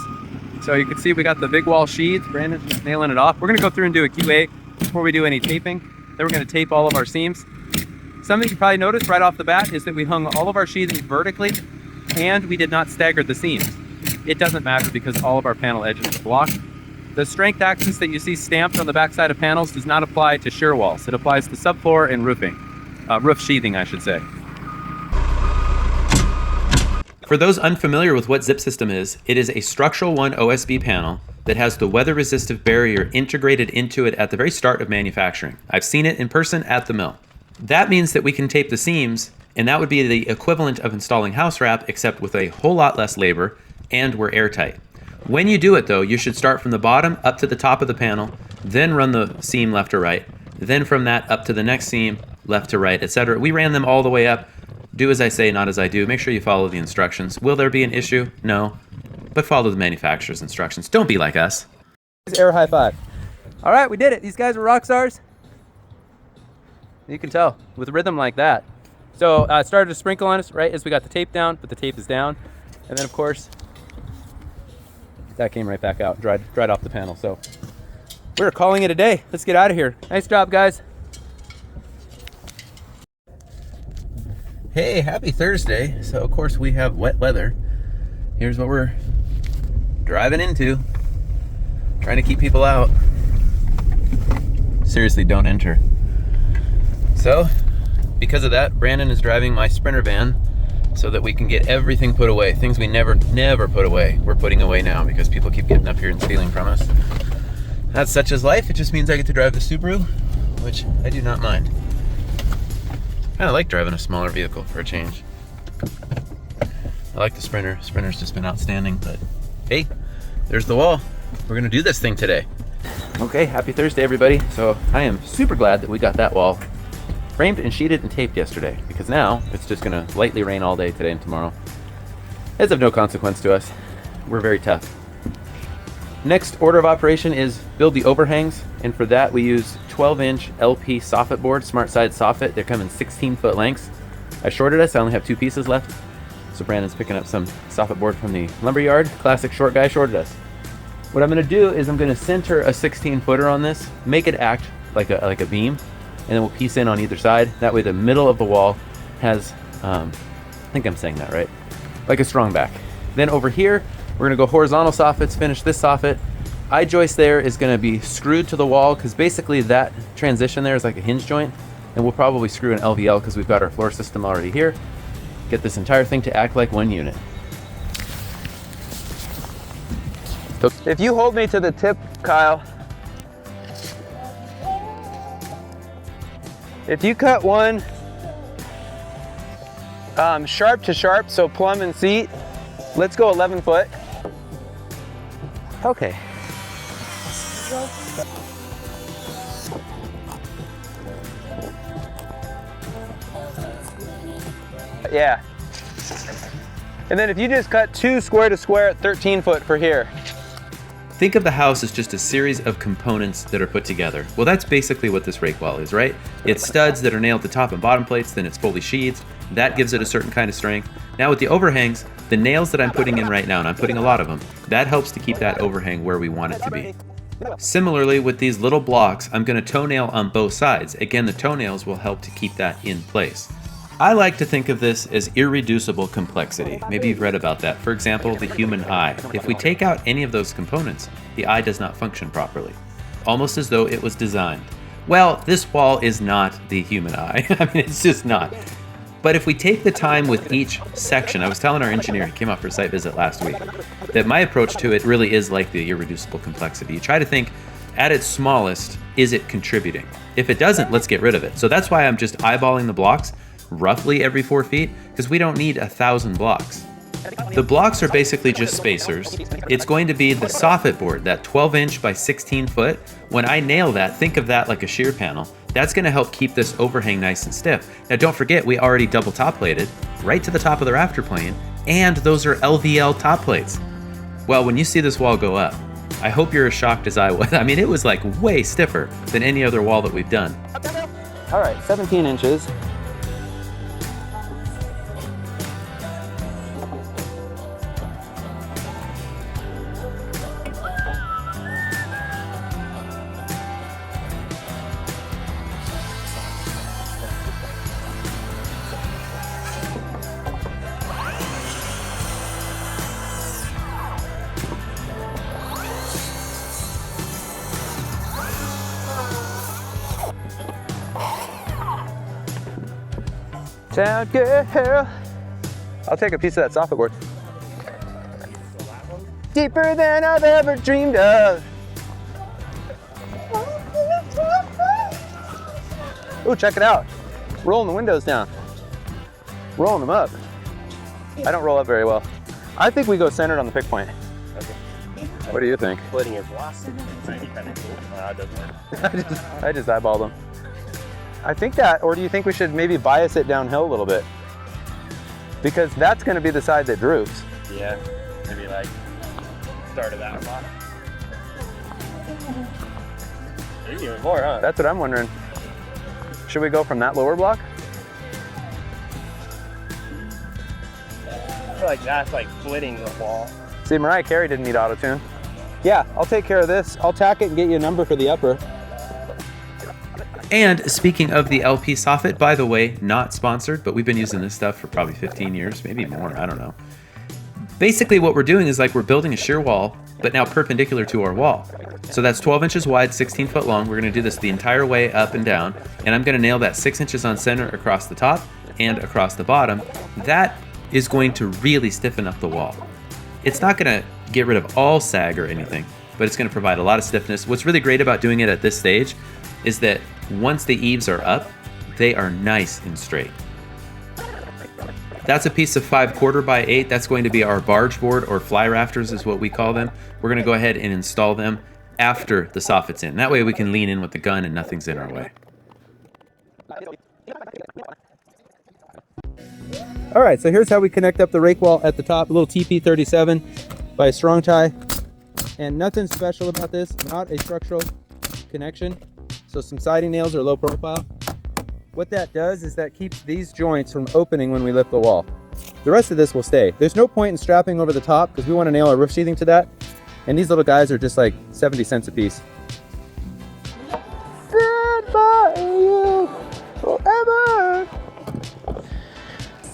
So you can see we got the big wall sheathed. Brandon's just nailing it off. We're gonna go through and do a QA before we do any taping. Then we're gonna tape all of our seams. Something you probably noticed right off the bat is that we hung all of our sheathing vertically and we did not stagger the seams. It doesn't matter because all of our panel edges are blocked. The strength axis that you see stamped on the backside of panels does not apply to shear walls. It applies to subfloor and roofing. Roof sheathing, I should say. For those unfamiliar with what Zip System is, it is a Structural One OSB panel that has the weather-resistive barrier integrated into it at the very start of manufacturing. I've seen it in person at the mill. That means that we can tape the seams, and that would be the equivalent of installing house wrap, except with a whole lot less labor, and we're airtight. When you do it though, you should start from the bottom up to the top of the panel, then run the seam left to right, then from that up to the next seam, left to right, etc. We ran them all the way up. Do as I say, not as I do. Make sure you follow the instructions. Will there be an issue? No. But follow the manufacturer's instructions. Don't be like us. Air high five. All right, we did it. These guys are rock stars. You can tell with rhythm like that. So it started to sprinkle on us right as we got the tape down, but the tape is down. And then of course, that came right back out, dried off the panel. So we're calling it a day. Let's get out of here. Nice job, guys. Hey, happy Thursday. So of course we have wet weather. Here's what we're driving into. Trying to keep people out. seriously don't enter. So, because of that, Brandon is driving my Sprinter van so that we can get everything put away. Things we never put away, we're putting away now because people keep getting up here and stealing from us. That's such as life. It just means I get to drive the Subaru, which I do not mind. I like driving a smaller vehicle for a change. I like the Sprinter. Sprinter's just been outstanding, but hey, there's the wall. We're gonna do this thing today. Okay, happy Thursday, everybody. So I am super glad that we got that wall framed and sheeted and taped yesterday, because now it's just gonna lightly rain all day today and tomorrow. It's of no consequence to us. We're very tough. Next order of operation is build the overhangs, and for that we use 12-inch LP soffit board, smart side soffit. They come in 16-foot lengths. I shorted us, I only have 2 pieces left. So Brandon's picking up some soffit board from the lumber yard. Classic short guy shorted us. What I'm gonna do is I'm gonna center a 16-footer on this, make it act like a beam, and then we'll piece in on either side. That way the middle of the wall has, I think I'm saying that right, like a strong back. Then over here, we're gonna go horizontal soffits, finish this soffit. I-joist there is gonna be screwed to the wall, because basically that transition there is like a hinge joint, and we'll probably screw an LVL because we've got our floor system already here. Get this entire thing to act like one unit. If you hold me to the tip, Kyle, if you cut one sharp to sharp, so plumb and seat, let's go 11 foot. Okay. Yeah. And then if you just cut 2 square to square at 13 foot for here. Think of the house as just a series of components that are put together. Well, that's basically what this rake wall is, right? It's studs that are nailed to top and bottom plates, then it's fully sheathed. That gives it a certain kind of strength. Now with the overhangs, the nails that I'm putting in right now, and I'm putting a lot of them, that helps to keep that overhang where we want it to be. Similarly, with these little blocks, I'm going to toenail on both sides. Again, the toenails will help to keep that in place. I like to think of this as irreducible complexity. Maybe you've read about that. For example, the human eye. If we take out any of those components, the eye does not function properly, almost as though it was designed. Well, this wall is not the human eye. I mean, it's just not. But if we take the time with each section, I was telling our engineer, he came out for a site visit last week, that my approach to it really is like the irreducible complexity. You try to think, at its smallest, is it contributing? If it doesn't, let's get rid of it. So that's why I'm just eyeballing the blocks roughly every 4 feet, because we don't need 1,000 blocks. The blocks are basically just spacers. It's going to be the soffit board, that 12-inch by 16 foot. When I nail that, think of that like a shear panel. That's going to help keep this overhang nice and stiff. Now don't forget, we already double top plated right to the top of the rafter plane, and those are LVL top plates. Well, when you see this wall go up, I hope you're as shocked as I was. I mean, it was like way stiffer than any other wall that we've done. All right, 17 inches. Town girl. I'll take a piece of that soffit board. Deeper than I've ever dreamed of. Oh, check it out. Rolling the windows down. Rolling them up. I don't roll up very well. I think we go centered on the pick point. Okay. What do you think? Splitting your velocity. Kind of cool. It doesn't work. I just eyeballed them. I think that, or do you think we should maybe bias it downhill a little bit? Because that's going to be the side that droops. Yeah. Maybe like start of that block. There's even more, huh? That's what I'm wondering. Should we go from that lower block? I feel like that's like splitting the wall. See, Mariah Carey didn't need auto-tune. Yeah, I'll take care of this. I'll tack it and get you a number for the upper. And speaking of the LP soffit, by the way, not sponsored, but we've been using this stuff for probably 15 years, maybe more, I don't know. Basically what we're doing is like we're building a shear wall, but now perpendicular to our wall. So that's 12 inches wide, 16 foot long. We're gonna do this the entire way up and down, and I'm gonna nail that 6 inches on center across the top and across the bottom. That is going to really stiffen up the wall. It's not gonna get rid of all sag or anything, but it's gonna provide a lot of stiffness. What's really great about doing it at this stage is that once the eaves are up, they are nice and straight. That's a piece of 5/4 by 8. That's going to be our barge board, or fly rafters is what we call them. We're gonna go ahead and install them after the soffit's in. That way we can lean in with the gun and nothing's in our way. All right, so here's how we connect up the rake wall at the top. A little TP37 by Strong Tie. And nothing special about this, not a structural connection. So some siding nails are low profile. What that does is that keeps these joints from opening when we lift the wall. The rest of this will stay. There's no point in strapping over the top because we want to nail our roof sheathing to that. And these little guys are just like 70 cents a piece. Stand by you forever.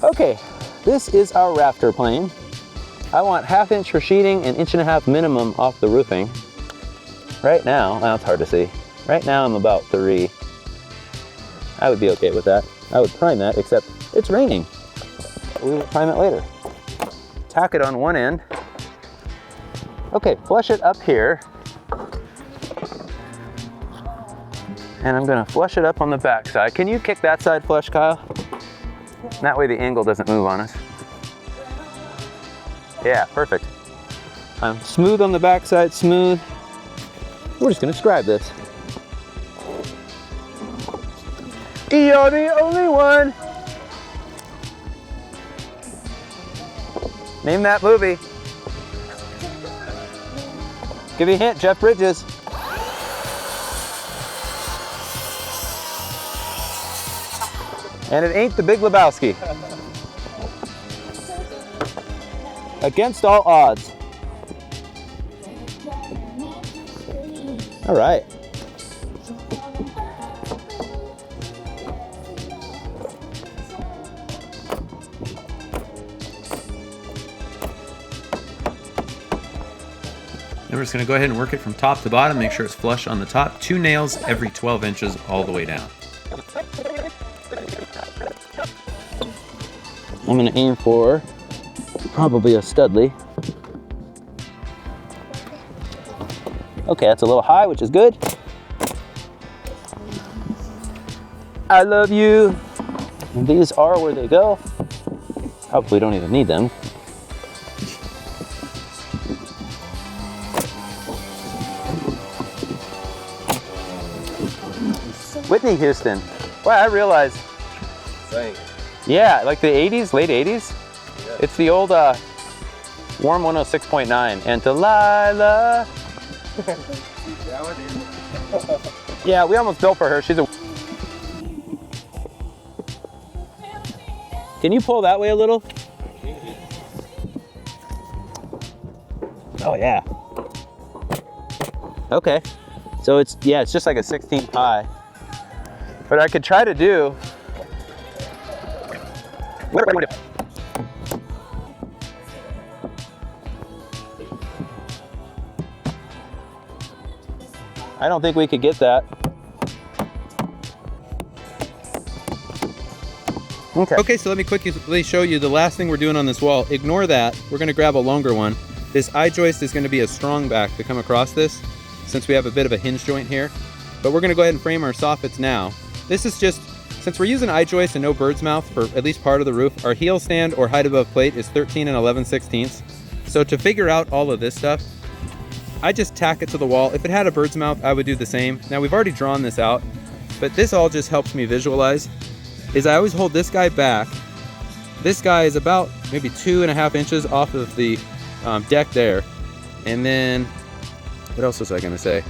Okay, this is our rafter plane. I want 1/2 inch for sheeting and 1.5 inch minimum off the roofing. Right now, well, it's hard to see. Right now I'm about 3. I would be okay with that. I would prime that, except it's raining. We will prime it later. Tack it on one end. Okay, flush it up here. And I'm gonna flush it up on the back side. Can you kick that side flush, Kyle? That way the angle doesn't move on us. Yeah, perfect. I'm smooth on the back side, smooth. We're just gonna scribe this. You're the only one. Name that movie. Give you a hint, Jeff Bridges. And it ain't the Big Lebowski. Against all odds. All right. Then we're just gonna go ahead and work it from top to bottom, make sure it's flush on the top. 2 nails every 12 inches all the way down. I'm gonna aim for probably a studly. Okay, that's a little high, which is good. I love you. And these are where they go. Hopefully don't even need them. Whitney Houston. Wow, I realized. Yeah, like the 80s, late 80s. Yeah. It's the old Warm 106.9 and Delilah. Yeah, we almost built for her. She's a. Can you pull that way a little? Oh yeah. Okay. So it's, yeah, it's just like a 16 high. But I could try to do. I don't think we could get that. Okay, so let me quickly show you the last thing we're doing on this wall. Ignore that. We're going to grab a longer one. This I-joist is going to be a strong back to come across this, since we have a bit of a hinge joint here. But we're going to go ahead and frame our soffits now. This is just, since we're using I-joist and no bird's mouth for at least part of the roof, our heel stand or height above plate is 13 and 11/16. So to figure out all of this stuff, I just tack it to the wall. If it had a bird's mouth, I would do the same. Now we've already drawn this out, but this all just helps me visualize, is I always hold this guy back. This guy is about maybe 2.5 inches off of the deck there. And then, what else was I gonna say?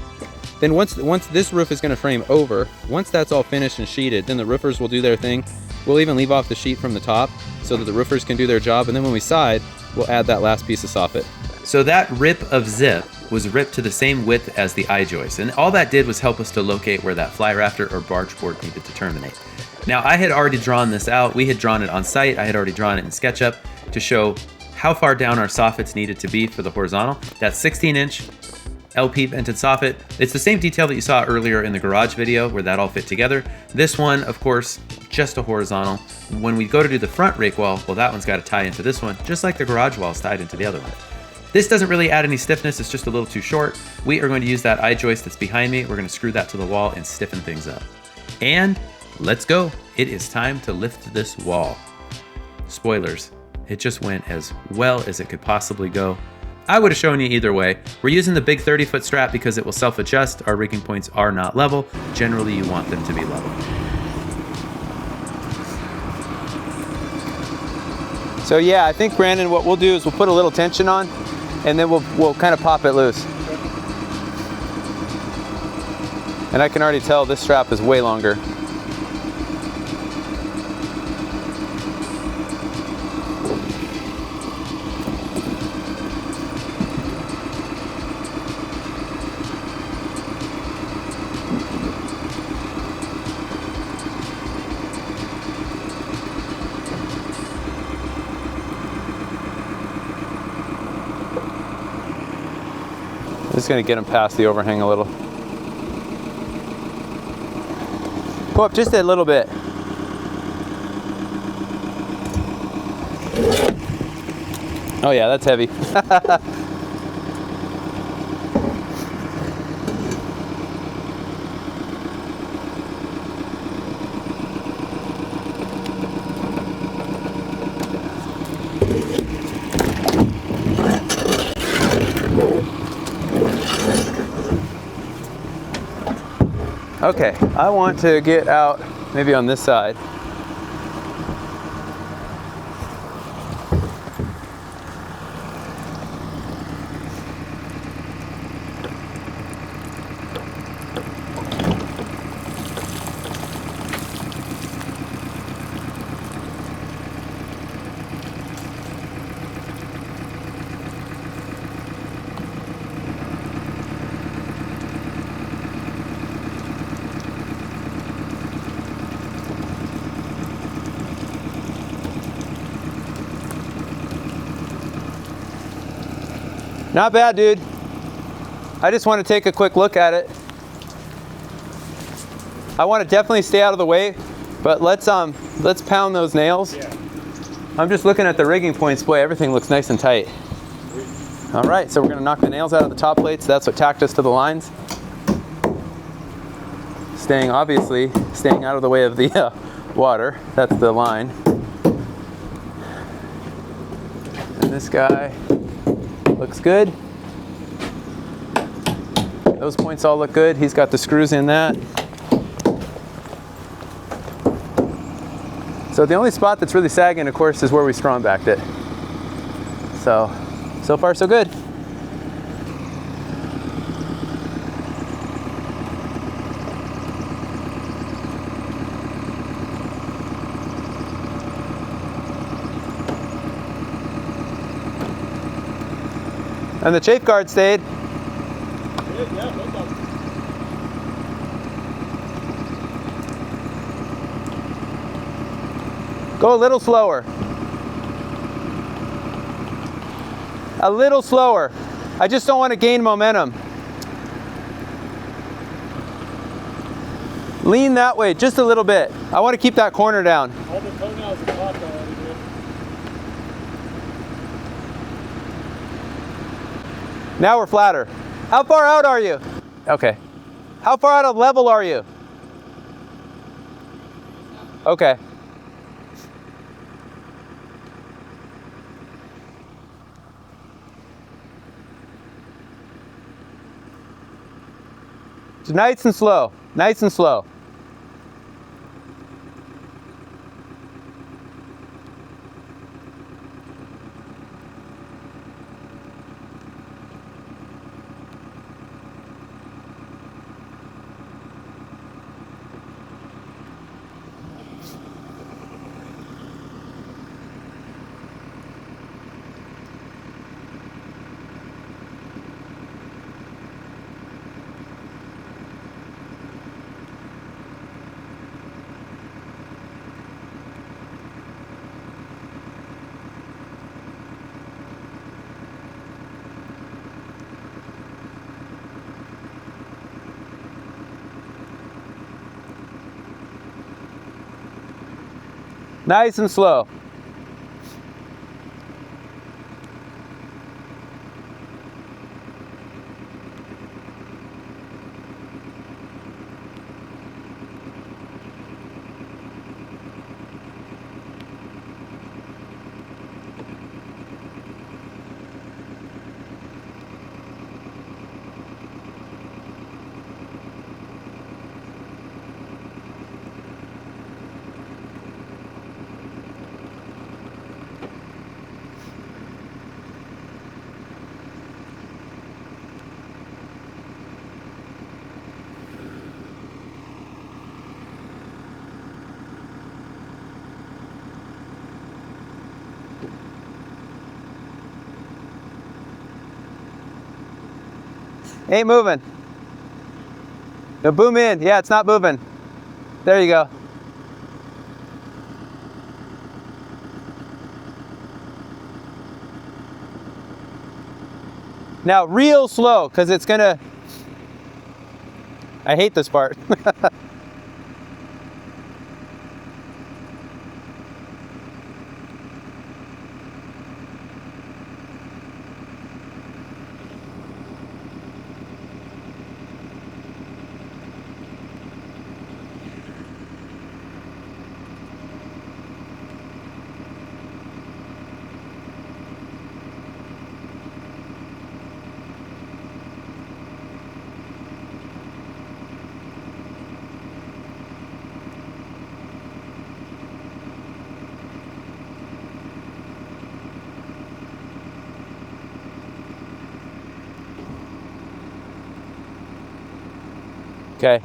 Then once this roof is gonna frame over, once that's all finished and sheeted, then the roofers will do their thing. We'll even leave off the sheet from the top so that the roofers can do their job. And then when we side, we'll add that last piece of soffit. So that rip of zip was ripped to the same width as the I-joist. And all that did was help us to locate where that fly rafter or barge board needed to terminate. Now I had already drawn this out. We had drawn it on site. I had already drawn it in SketchUp to show how far down our soffits needed to be for the horizontal. That 16-inch LP vented soffit, it's the same detail that you saw earlier in the garage video where that all fit together. This one, of course, just a horizontal. When we go to do the front rake wall, well, that one's got to tie into this one, just like the garage wall is tied into the other one. This doesn't really add any stiffness, it's just a little too short. We are going to use that I-joist that's behind me. We're going to screw that to the wall and stiffen things up. And let's go. It is time to lift this wall. Spoilers, it just went as well as it could possibly go. I would have shown you either way. We're using the big 30-foot strap because it will self-adjust. Our rigging points are not level. Generally, you want them to be level. So yeah, I think, Brandon, what we'll do is we'll put a little tension on, and then we'll kind of pop it loose. And I can already tell this strap is way longer. Just gonna get them past the overhang a little. Pull up just a little bit. Oh yeah, that's heavy. Okay, I want to get out maybe on this side. Not bad, dude. I just want to take a quick look at it. I want to definitely stay out of the way, but let's pound those nails. Yeah. I'm just looking at the rigging points. Boy, everything looks nice and tight. All right, so we're going to knock the nails out of the top plates. That's what tacked us to the lines. Obviously, staying out of the way of the water. That's the line. And this guy looks good. Those points all look good. He's got the screws in that. So the only spot that's really sagging, of course, is where we strong backed it. So far so good. And the chafe guard stayed. Yeah, no problem. Go a little slower. A little slower. I just don't want to gain momentum. Lean that way just a little bit. I want to keep that corner down. All the toenails are popped already, dude. Now we're flatter. How far out are you? Okay. How far out of level are you? Okay. Just nice and slow. Nice and slow. Nice and slow. Ain't moving. No, boom in. Yeah, it's not moving. There you go. Now real slow, because it's gonna, I hate this part. Okay.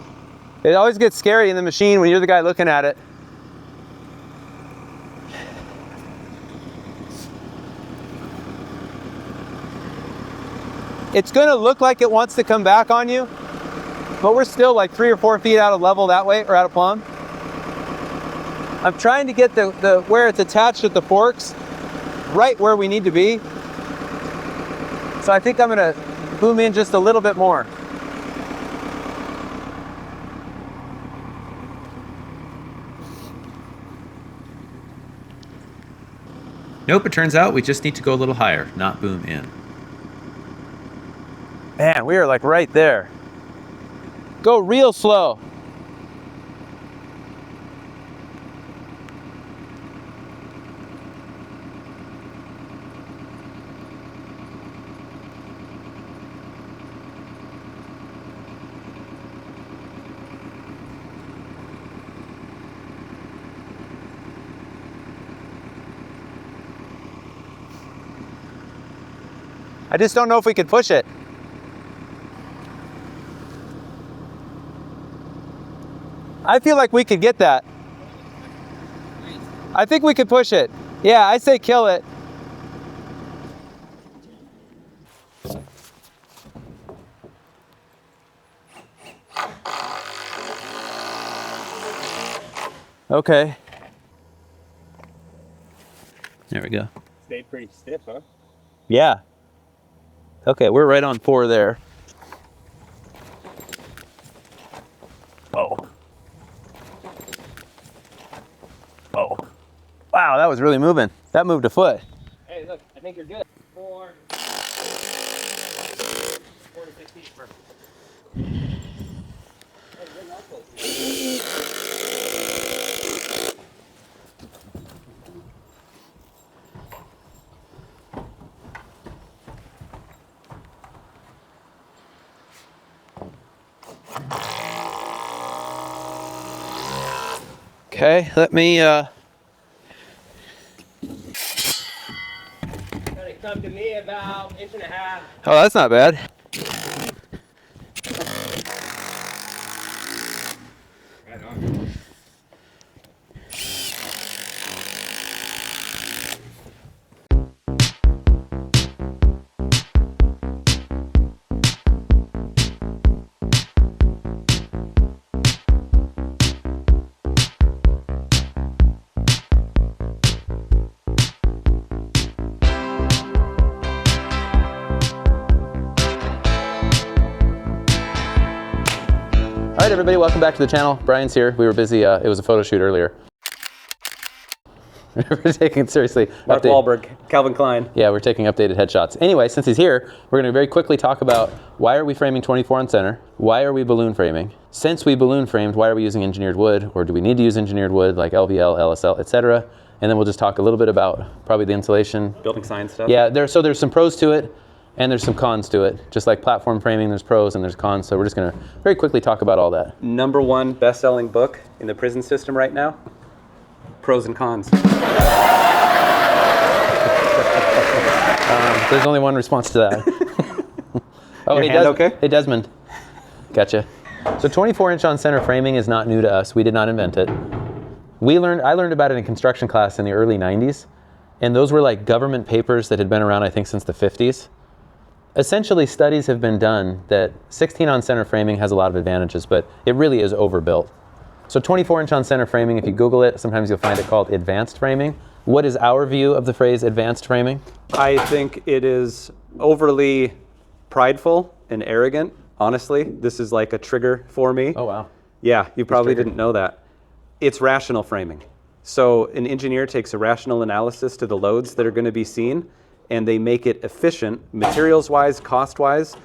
It always gets scary in the machine when you're the guy looking at it. It's gonna look like it wants to come back on you, but we're still like 3 or 4 feet out of level that way, or out of plumb. I'm trying to get the where it's attached at the forks right where we need to be. So I think I'm gonna boom in just a little bit more. Nope, it turns out we just need to go a little higher, not boom in. Man, we are like right there. Go real slow. I just don't know if we could push it. I feel like we could get that. I think we could push it. Yeah, I say kill it. Okay. There we go. Stayed pretty stiff, huh? Yeah. Okay, we're right on 4 there. Oh. Oh. Wow, that was really moving. That moved a foot. Hey, look, I think you're good. 4 to 6 feet. Perfect. Okay, let me Gonna come to me about 1.5 inches. oh, that's not bad. Right on. All right, everybody, welcome back to the channel. Brian's here. We were busy. It was a photo shoot earlier. We're taking seriously. Mark Wahlberg, Calvin Klein. Yeah, we're taking updated headshots. Anyway, since he's here, we're going to very quickly talk about why are we framing 24 on center? Why are we balloon framing? Since we balloon framed, why are we using engineered wood? Or do we need to use engineered wood like LVL, LSL, etc.? And then we'll just talk a little bit about probably the insulation. Building science stuff. Yeah, there's some pros to it and there's some cons to it. Just like platform framing, there's pros and there's cons. So we're just going to very quickly talk about all that. #1 best-selling book in the prison system right now. Pros and cons. There's only one response to that. Oh, Your hand okay? Hey, Desmond. Gotcha. So 24-inch on center framing is not new to us. We did not invent it. I learned about it in construction class in the early 90s, and those were like government papers that had been around, I think, since the 50s. Essentially, studies have been done that 16 on center framing has a lot of advantages, but it really is overbuilt. So 24-inch on center framing, if you Google it, sometimes you'll find it called advanced framing. What is our view of the phrase advanced framing? I think it is overly prideful and arrogant, honestly. This is like a trigger for me. Oh, wow. Yeah, you probably didn't know that. It's rational framing. So an engineer takes a rational analysis to the loads that are going to be seen, and they make it efficient, materials-wise, cost-wise.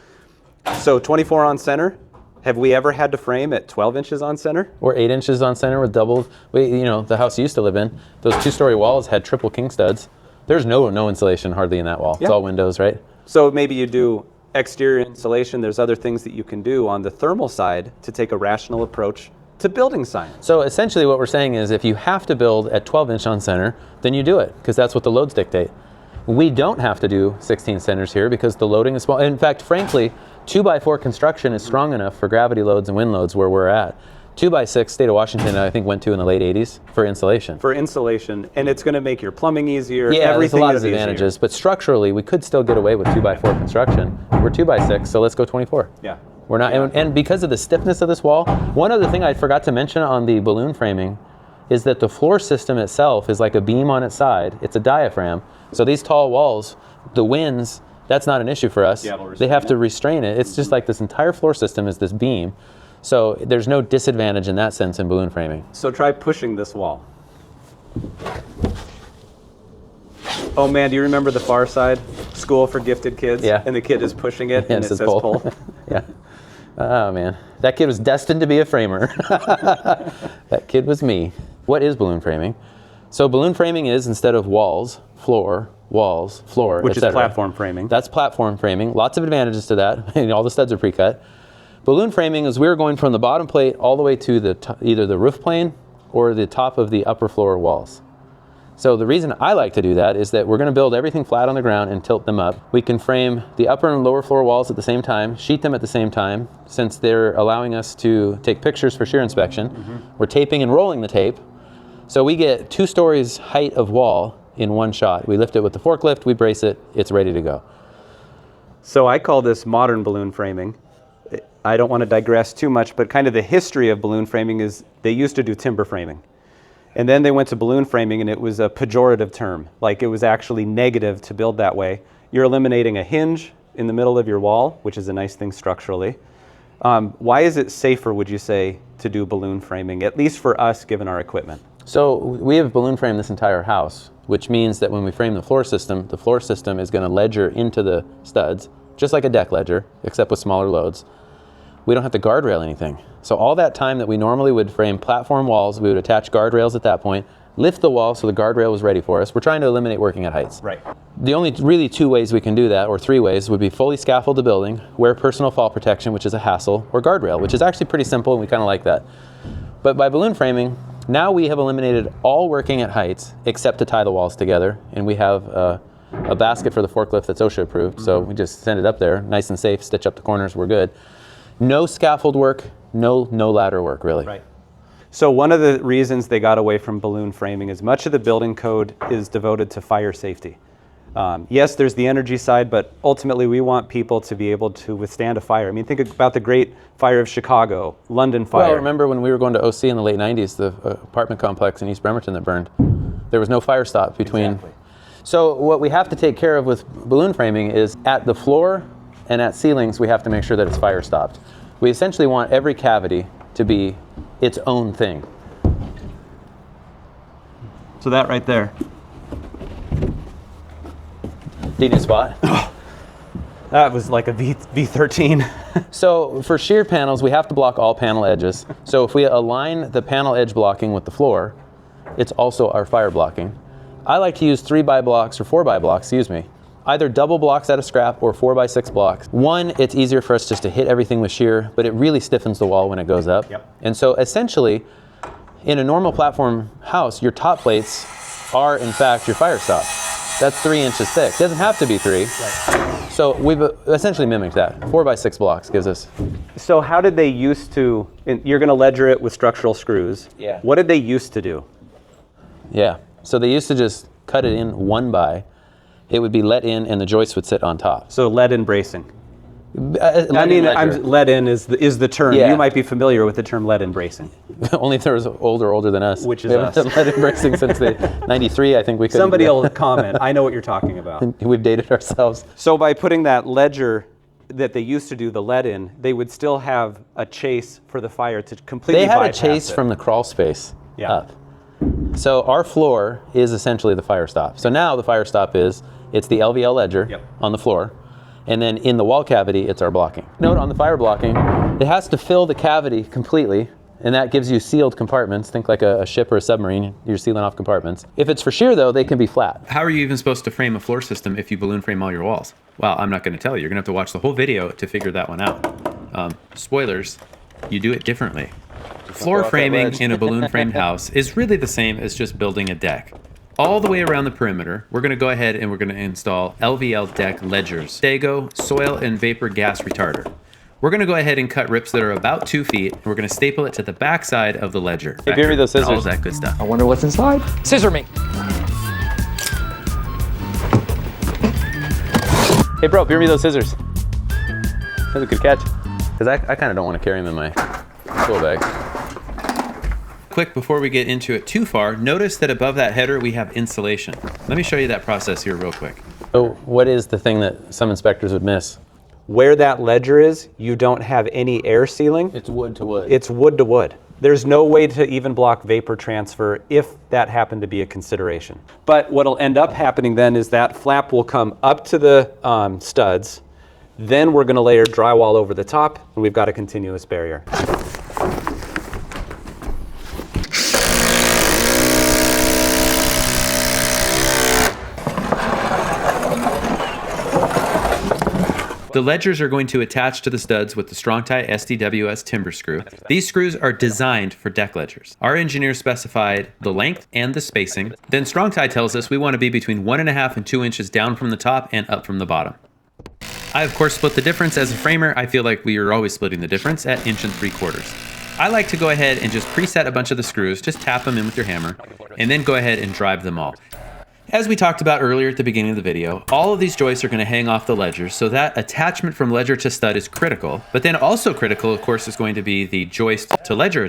So 24 on center, have we ever had to frame at 12 inches on center? Or 8 inches on center with double, the house you used to live in, those 2-story walls had triple king studs. There's no insulation hardly in that wall. Yeah. It's all windows, right? So maybe you do exterior insulation. There's other things that you can do on the thermal side to take a rational approach to building science. So essentially what we're saying is if you have to build at 12-inch on center, then you do it, because that's what the loads dictate. We don't have to do 16 centers here because the loading is small. In fact, frankly, 2x4 construction is strong enough for gravity loads and wind loads where we're at. 2x6, state of Washington, I think went to in the late 80s for insulation. For insulation, and it's going to make your plumbing easier. Yeah, Everything there's a lot is of advantages, easier. but structurally, we could still get away with 2x4 construction. We're 2x6, so let's go 24. Yeah. We're not, and because of the stiffness of this wall, one other thing I forgot to mention on the balloon framing is that the floor system itself is like a beam on its side. It's a diaphragm. So these tall walls, the winds, that's not an issue for us. Yeah, they have to restrain it. It's just like this entire floor system is this beam. So there's no disadvantage in that sense in balloon framing. So try pushing this wall. Oh man, do you remember the Far Side? School for Gifted Kids? Yeah. And the kid is pushing it and it says pull. Yeah. Oh man, that kid was destined to be a framer. That kid was me. What is balloon framing? So balloon framing is, instead of walls, floor, walls, floor, Which is etc. platform framing. That's platform framing. Lots of advantages to that. All the studs are pre-cut. Balloon framing is we're going from the bottom plate all the way to either the roof plane or the top of the upper floor walls. So the reason I like to do that is that we're going to build everything flat on the ground and tilt them up. We can frame the upper and lower floor walls at the same time, sheet them at the same time, since they're allowing us to take pictures for shear inspection. Mm-hmm. We're taping and rolling the tape. So we get 2 stories height of wall in one shot. We lift it with the forklift, we brace it, it's ready to go. So I call this modern balloon framing. I don't want to digress too much, but kind of the history of balloon framing is they used to do timber framing. And then they went to balloon framing and it was a pejorative term. Like it was actually negative to build that way. You're eliminating a hinge in the middle of your wall, which is a nice thing structurally. Why is it safer, would you say, to do balloon framing, at least for us, given our equipment? So we have balloon framed this entire house, which means that when we frame the floor system is going to ledger into the studs, just like a deck ledger, except with smaller loads. We don't have to guardrail anything. So all that time that we normally would frame platform walls, we would attach guardrails at that point, lift the wall so the guardrail was ready for us. We're trying to eliminate working at heights. Right. The only really 2 ways we can do that, or 3 ways, would be fully scaffold the building, wear personal fall protection, which is a hassle, or guardrail, which is actually pretty simple and we kind of like that. But by balloon framing, now we have eliminated all working at heights except to tie the walls together, and we have a basket for the forklift that's OSHA approved, so we just send it up there, nice and safe, stitch up the corners, we're good. No scaffold work, no ladder work, really. Right. So one of the reasons they got away from balloon framing is much of the building code is devoted to fire safety. Yes, there's the energy side, but ultimately we want people to be able to withstand a fire. I mean, think about the Great Fire of Chicago, London Fire. Well, remember when we were going to OC in the late 90s, the apartment complex in East Bremerton that burned. There was no fire stop between. Exactly. So what we have to take care of with balloon framing is at the floor and at ceilings, we have to make sure that it's fire stopped. We essentially want every cavity to be its own thing. So that right there. Decent spot. That was like a V13. So for shear panels, we have to block all panel edges. So if we align the panel edge blocking with the floor, it's also our fire blocking. I like to use 3x blocks or 4x blocks, excuse me. Either double blocks out of scrap or 4x6 blocks. One, it's easier for us just to hit everything with shear, but it really stiffens the wall when it goes up. Yep. And so essentially, in a normal platform house, your top plates are in fact your fire stop. That's 3 inches thick. It doesn't have to be 3. Right. So we've essentially mimicked that. 4x6 blocks gives us. So how did they used to, you're gonna ledger it with structural screws. Yeah. What did they used to do? Yeah, so they used to just cut it in 1x. It would be let in and the joist would sit on top. So lead-in bracing. Ledger. Lead-in is the term. Yeah. You might be familiar with the term lead-in bracing. Only if there was older than us. Which is we haven't us. done lead-in bracing since the 93, I think we could. Somebody will comment. I know what you're talking about. We've dated ourselves. So by putting that ledger that they used to do the lead in, they would still have a chase for the fire to completely They had a bypass chase it. from the crawl space Yeah. up. So our floor is essentially the fire stop. So now the fire stop it's the LVL ledger Yep. on the floor. And then in the wall cavity, it's our blocking. Note on the fire blocking, it has to fill the cavity completely, and that gives you sealed compartments. Think like a ship or a submarine, you're sealing off compartments. If it's for shear though, they can be flat. How are you even supposed to frame a floor system if you balloon frame all your walls? Well, I'm not going to tell you. You're going to have to watch the whole video to figure that one out. Spoilers, you do it differently. Floor framing in a balloon framed house is really the same as just building a deck. All the way around the perimeter, we're going to go ahead and we're going to install LVL deck ledgers, Stego soil and vapor gas retarder. We're going to go ahead and cut rips that are about 2 feet, and we're going to staple it to the back side of the ledger. Hey, give me those scissors. All that good stuff. I wonder what's inside. Scissor me. Hey bro, give me those scissors. That's a good catch. Because I kind of don't want to carry them in my tool bag. Quick, before we get into it too far, notice that above that header we have insulation. Let me show you that process here real quick. So what is the thing that some inspectors would miss? Where that ledger is, you don't have any air sealing. It's wood to wood. It's wood to wood. There's no way to even block vapor transfer if that happened to be a consideration. But what'll end up happening then is that flap will come up to the studs. Then we're gonna layer drywall over the top, and we've got a continuous barrier. The ledgers are going to attach to the studs with the Strong-Tie SDWS timber screw. These screws are designed for deck ledgers. Our engineer specified the length and the spacing. Then Strong-Tie tells us we want to be between 1.5 and 2 inches down from the top and up from the bottom. I of course split the difference. As a framer, I feel like we are always splitting the difference at 1 3/4 inches. I like to go ahead and just preset a bunch of the screws, just tap them in with your hammer, and then go ahead and drive them all. As we talked about earlier at the beginning of the video, all of these joists are going to hang off the ledgers, so that attachment from ledger to stud is critical. But then also critical, of course, is going to be the joist to ledger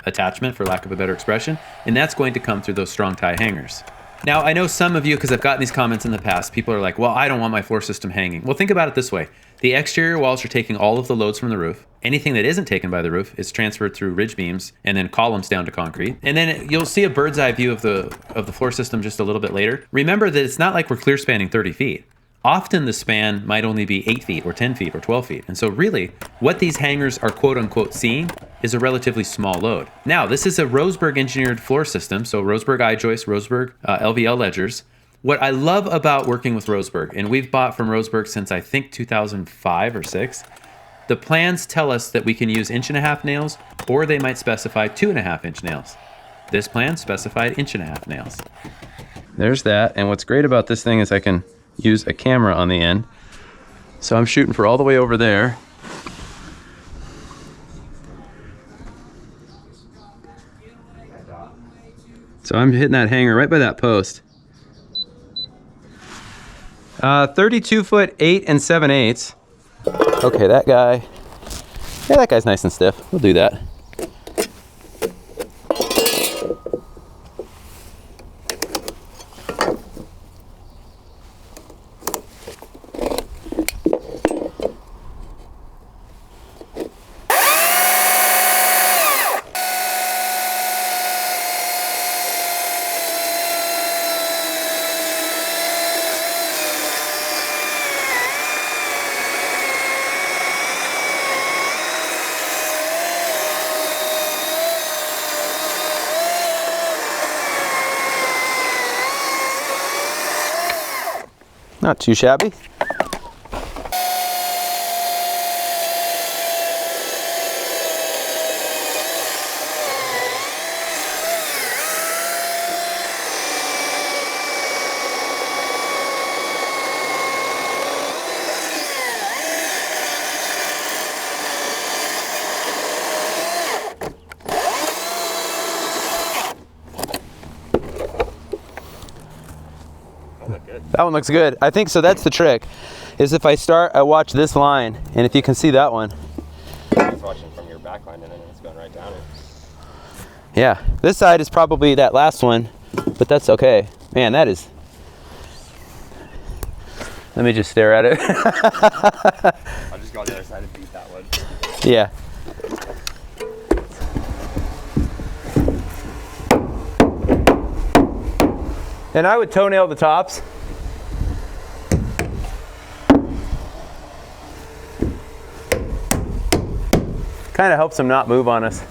attachment, for lack of a better expression, and that's going to come through those Strong-Tie hangers. Now, I know some of you, because I've gotten these comments in the past, people are like, well, I don't want my floor system hanging. Well, think about it this way. The exterior walls are taking all of the loads from the roof. Anything that isn't taken by the roof is transferred through ridge beams and then columns down to concrete. And then you'll see a bird's eye view of the floor system just a little bit later. Remember that it's not like we're clear spanning 30 feet. Often the span might only be 8 feet or 10 feet or 12 feet. And so really, what these hangers are quote unquote seeing is a relatively small load. Now, this is a Roseburg engineered floor system. So Roseburg I-joist, Roseburg LVL ledgers. What I love about working with Roseburg, and we've bought from Roseburg since I think 2005 or 6, the plans tell us that we can use 1.5-inch nails, or they might specify 2.5-inch nails. This plan specified 1.5-inch nails. There's that. And what's great about this thing is I can use a camera on the end. So I'm shooting for all the way over there. So I'm hitting that hanger right by that post. 32 foot 8 7/8. Okay, that guy. Yeah, that guy's nice and stiff. We'll do that. Not too shabby. That one looks good. I think so. That's the trick. Is if I start, I watch this line, and if you can see that one. I was watching from your back line, and then it's going right down it. Yeah, this side is probably that last one, but that's okay. Man, that is. Let me just stare at it. I'll just go on the other side and beat that one. Yeah. And I would toenail the tops. Kind of helps them not move on us.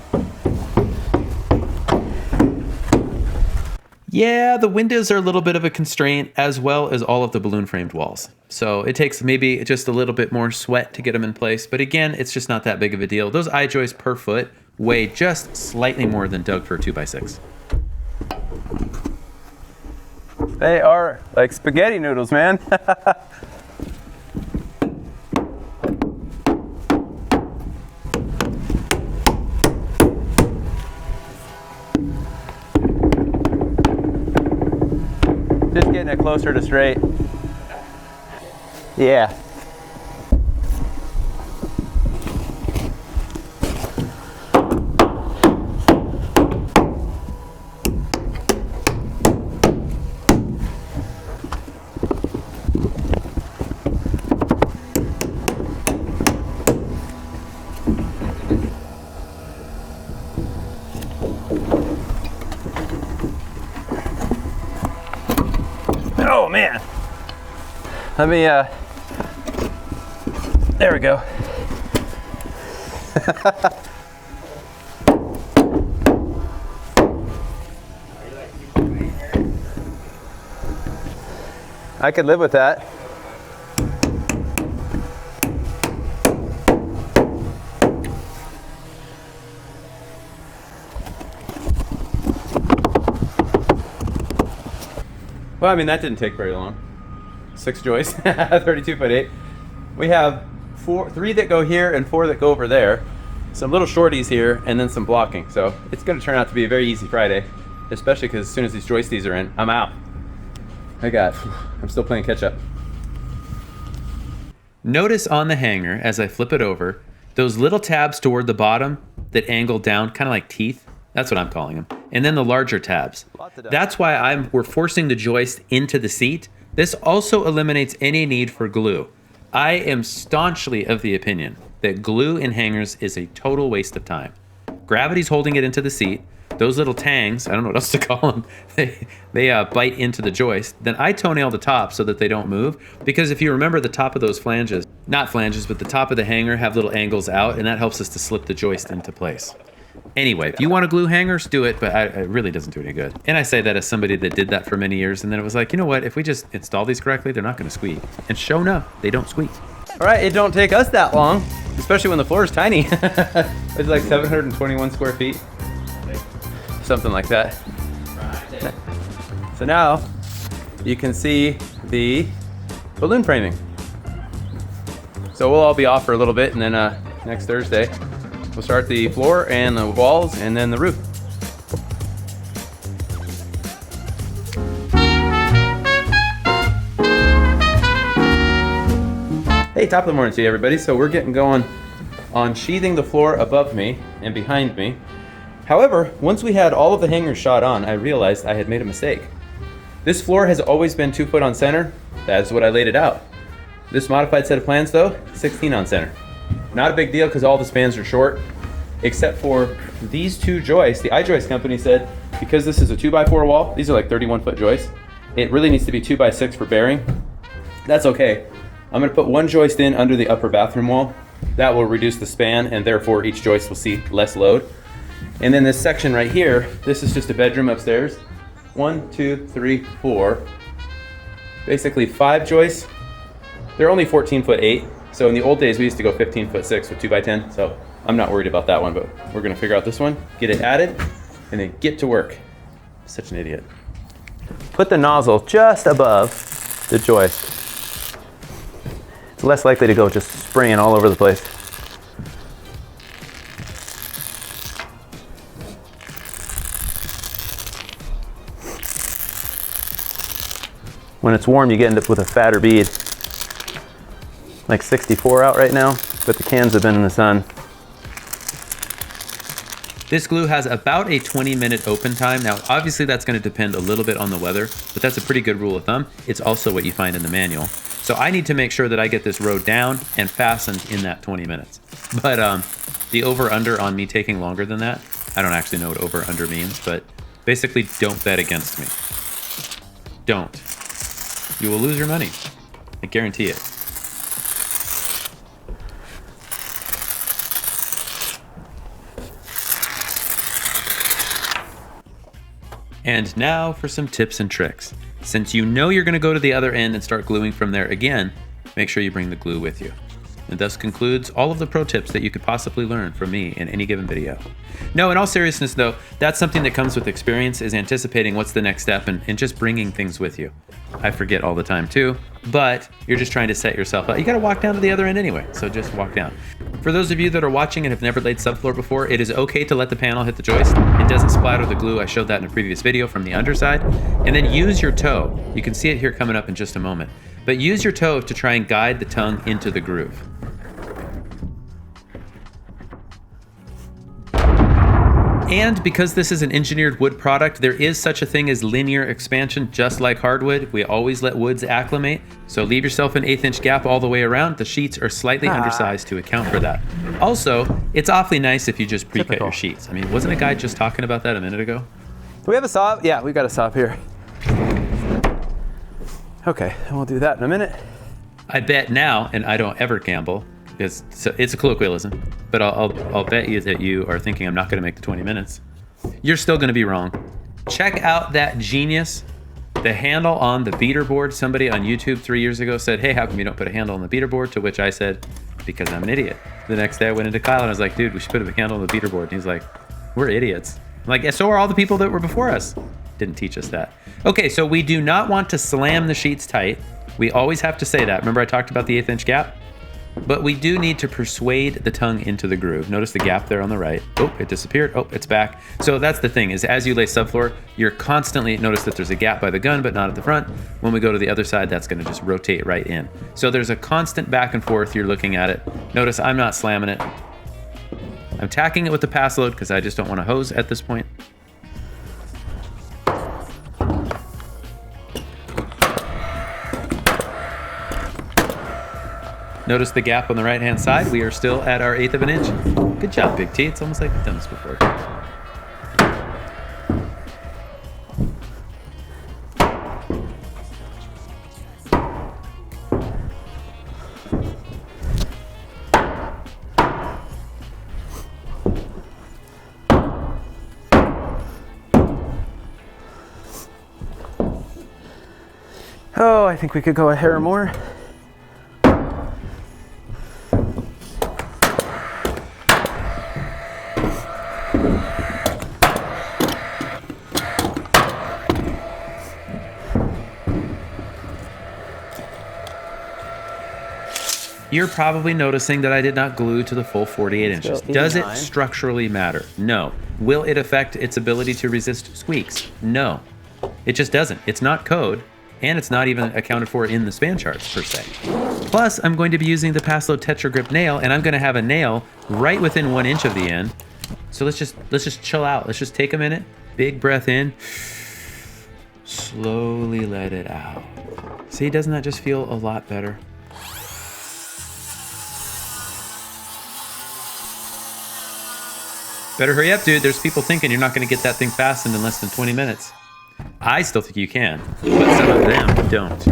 Yeah, the windows are a little bit of a constraint, as well as all of the balloon framed walls. So it takes maybe just a little bit more sweat to get them in place. But again, it's just not that big of a deal. Those I-joists per foot weigh just slightly more than Doug for a 2x6. They are like spaghetti noodles, man. Just getting it closer to straight. Yeah. Oh man. Let me there we go. I could live with that. Well, I mean, that didn't take very long. 6 joists, 32'8". We have 3 that go here and 4 that go over there. Some little shorties here and then some blocking. So it's gonna turn out to be a very easy Friday, especially because as soon as these joisties are in, I'm out. I'm still playing catch up. Notice on the hanger, as I flip it over, those little tabs toward the bottom that angle down, kind of like teeth. That's what I'm calling them. And then the larger tabs. That's why we're forcing the joist into the seat. This also eliminates any need for glue. I am staunchly of the opinion that glue in hangers is a total waste of time. Gravity's holding it into the seat. Those little tangs, I don't know what else to call them, they bite into the joist. Then I toenail the top so that they don't move. Because if you remember the top of those flanges, not flanges, but the top of the hanger have little angles out, and that helps us to slip the joist into place. Anyway, if you want to glue hangers, do it, but it really doesn't do any good. And I say that as somebody that did that for many years, and then it was like, you know what, if we just install these correctly, they're not going to squeak. And sure enough, they don't squeak. All right, it don't take us that long, especially when the floor is tiny. It's like 721 square feet. Something like that. So now you can see the balloon framing. So we'll all be off for a little bit, and then next Thursday, we'll start the floor and the walls and then the roof. Hey, top of the morning to you, everybody. So we're getting going on sheathing the floor above me and behind me. However, once we had all of the hangers shot on, I realized I had made a mistake. This floor has always been 2 foot on center. That's what I laid it out. This modified set of plans though, 16 on center. Not a big deal because all the spans are short, except for these 2 joists. The I-joist company said, because this is a 2x4 wall, these are like 31-foot joists, it really needs to be 2x6 for bearing. That's okay. I'm gonna put 1 joist in under the upper bathroom wall. That will reduce the span, and therefore each joist will see less load. And then this section right here, this is just a bedroom upstairs. 1, 2, 3, 4. basically 5 joists. They're only 14'8", so in the old days we used to go 15'6" with 2x10, so I'm not worried about that one, but we're gonna figure out this one, get it added, and then get to work. Such an idiot. Put the nozzle just above the joist. It's less likely to go just spraying all over the place. When it's warm, you end up with a fatter bead. Like 64 out right now, but the cans have been in the sun. This glue has about a 20-minute open time. Now, obviously that's gonna depend a little bit on the weather, but that's a pretty good rule of thumb. It's also what you find in the manual. So I need to make sure that I get this row down and fastened in that 20 minutes. But the over-under on me taking longer than that, I don't actually know what over-under means, but basically don't bet against me. Don't. You will lose your money. I guarantee it. And now for some tips and tricks. Since you know you're gonna go to the other end and start gluing from there again, make sure you bring the glue with you. And thus concludes all of the pro tips that you could possibly learn from me in any given video. No, in all seriousness though, that's something that comes with experience, is anticipating what's the next step and just bringing things with you. I forget all the time too, but you're just trying to set yourself up. You gotta walk down to the other end anyway, so just walk down. For those of you that are watching and have never laid subfloor before, it is okay to let the panel hit the joist. It doesn't splatter the glue. I showed that in a previous video from the underside. And then use your toe. You can see it here coming up in just a moment. But use your toe to try and guide the tongue into the groove. And because this is an engineered wood product, there is such a thing as linear expansion, just like hardwood. We always let woods acclimate. So leave yourself an 1/8 inch gap all the way around. The sheets are slightly undersized to account for that. Also, it's awfully nice if you just pre-cut your sheets. I mean, wasn't a guy just talking about that a minute ago? Do we have a saw? Yeah, we've got a saw here. Okay, and we'll do that in a minute. I bet now, and I don't ever gamble, because it's a colloquialism, but I'll bet you that you are thinking I'm not gonna make the 20 minutes. You're still gonna be wrong. Check out that genius, the handle on the beater board. Somebody on YouTube 3 years ago said, hey, how come you don't put a handle on the beater board? To which I said, because I'm an idiot. The next day I went into Kyle and I was like, dude, we should put a handle on the beater board. And he's like, we're idiots. I'm like, so are all the people that were before us. Didn't teach us that. Okay, so we do not want to slam the sheets tight. We always have to say that. Remember I talked about the 1/8 inch gap? But we do need to persuade the tongue into the groove. Notice the gap there on the right. Oh, it disappeared. Oh, it's back. So that's the thing, is as you lay subfloor, you're constantly, notice that there's a gap by the gun, but not at the front. When we go to the other side, that's gonna just rotate right in. So there's a constant back and forth, you're looking at it. Notice I'm not slamming it. I'm tacking it with the pass load because I just don't want to hose at this point. Notice the gap on the right-hand side. We are still at our 1/8 of an inch. Good job, Big T. It's almost like we've done this before. Oh, I think we could go a hair more. You're probably noticing that I did not glue to the full 48 inches. Does it structurally matter? No. Will it affect its ability to resist squeaks? No. It just doesn't. It's not code, and it's not even accounted for in the span charts per se. Plus, I'm going to be using the Passlow Tetra Grip nail, and I'm going to have a nail right within 1 inch of the end. So let's just chill out. Let's just take a minute. Big breath in. Slowly let it out. See, doesn't that just feel a lot better? Better hurry up, dude. There's people thinking you're not going to get that thing fastened in less than 20 minutes. I still think you can, but some of them don't.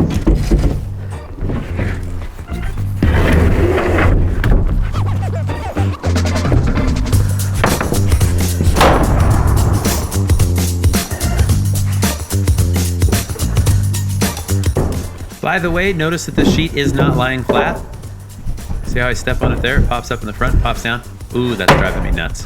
By the way, notice that the sheet is not lying flat. See how I step on it there? It pops up in the front, pops down. Ooh, that's driving me nuts.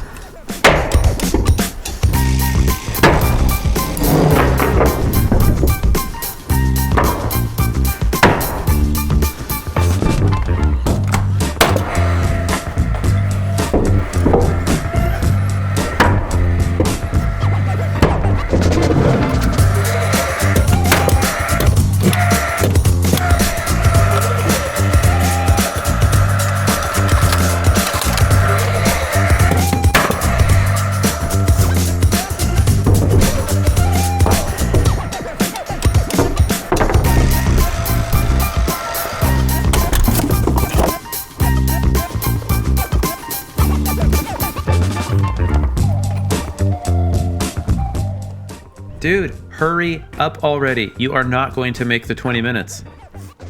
Dude, hurry up already. You are not going to make the 20 minutes.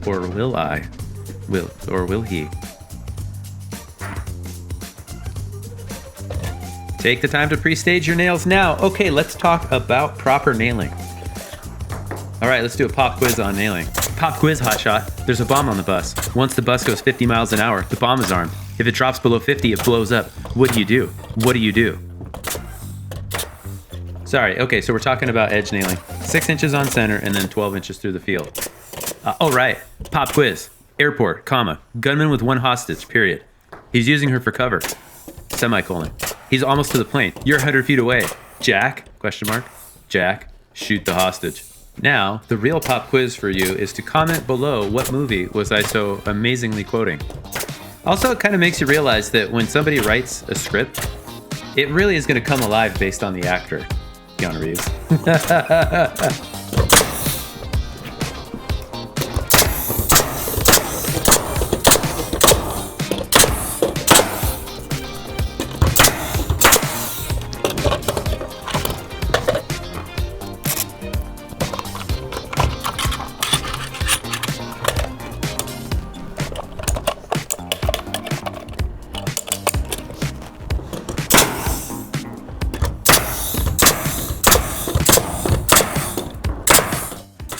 Or will I? Will he? Take the time to pre-stage your nails now. Okay, let's talk about proper nailing. All right, let's do a pop quiz on nailing. Pop quiz, hotshot. There's a bomb on the bus. Once the bus goes 50 miles an hour, the bomb is armed. If it drops below 50, it blows up. What do you do? What do you do? Sorry, okay, so we're talking about edge nailing. 6 inches on center and then 12 inches through the field. Oh, right, pop quiz. Airport, comma, gunman with 1 hostage, period. He's using her for cover, semicolon. He's almost to the plane. You're 100 feet away. Jack, question mark, Jack, shoot the hostage. Now, the real pop quiz for you is to comment below what movie was I so amazingly quoting. Also, it kind of makes you realize that when somebody writes a script, it really is going to come alive based on the actor. Keanu Reeves.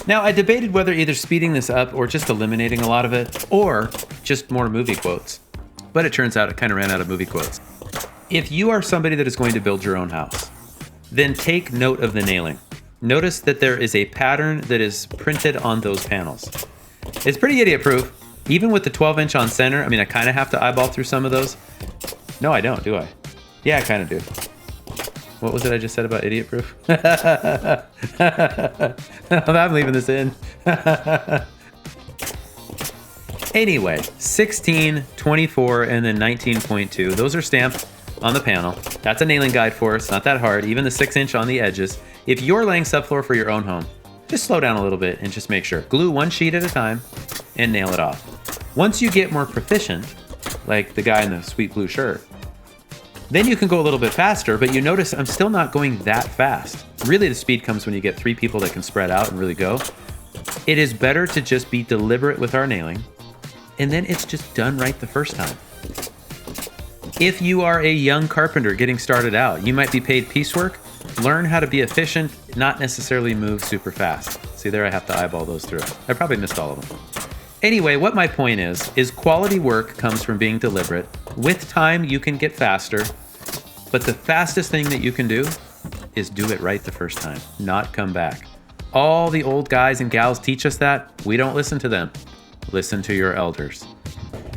Now, I debated whether either speeding this up or just eliminating a lot of it, or just more movie quotes. But it turns out it kind of ran out of movie quotes. If you are somebody that is going to build your own house, then take note of the nailing. Notice that there is a pattern that is printed on those panels. It's pretty idiot-proof. Even with the 12-inch on center, I mean, I kind of have to eyeball through some of those. No, I don't, do I? Yeah, I kind of do. What was it I just said about idiot proof? I'm leaving this in. Anyway, 16, 24, and then 19.2. Those are stamped on the panel. That's a nailing guide for us. Not that hard. Even the 6-inch on the edges. If you're laying subfloor for your own home, just slow down a little bit and just make sure. Glue 1 sheet at a time and nail it off. Once you get more proficient, like the guy in the sweet blue shirt, then you can go a little bit faster, but you notice I'm still not going that fast. Really, the speed comes when you get 3 people that can spread out and really go. It is better to just be deliberate with our nailing, and then it's just done right the first time. If you are a young carpenter getting started out, you might be paid piecework. Learn how to be efficient, not necessarily move super fast. See there, I have to eyeball those through. I probably missed all of them. Anyway, what my point is quality work comes from being deliberate. With time, you can get faster, but the fastest thing that you can do is do it right the first time, not come back. All the old guys and gals teach us that. We don't listen to them. Listen to your elders.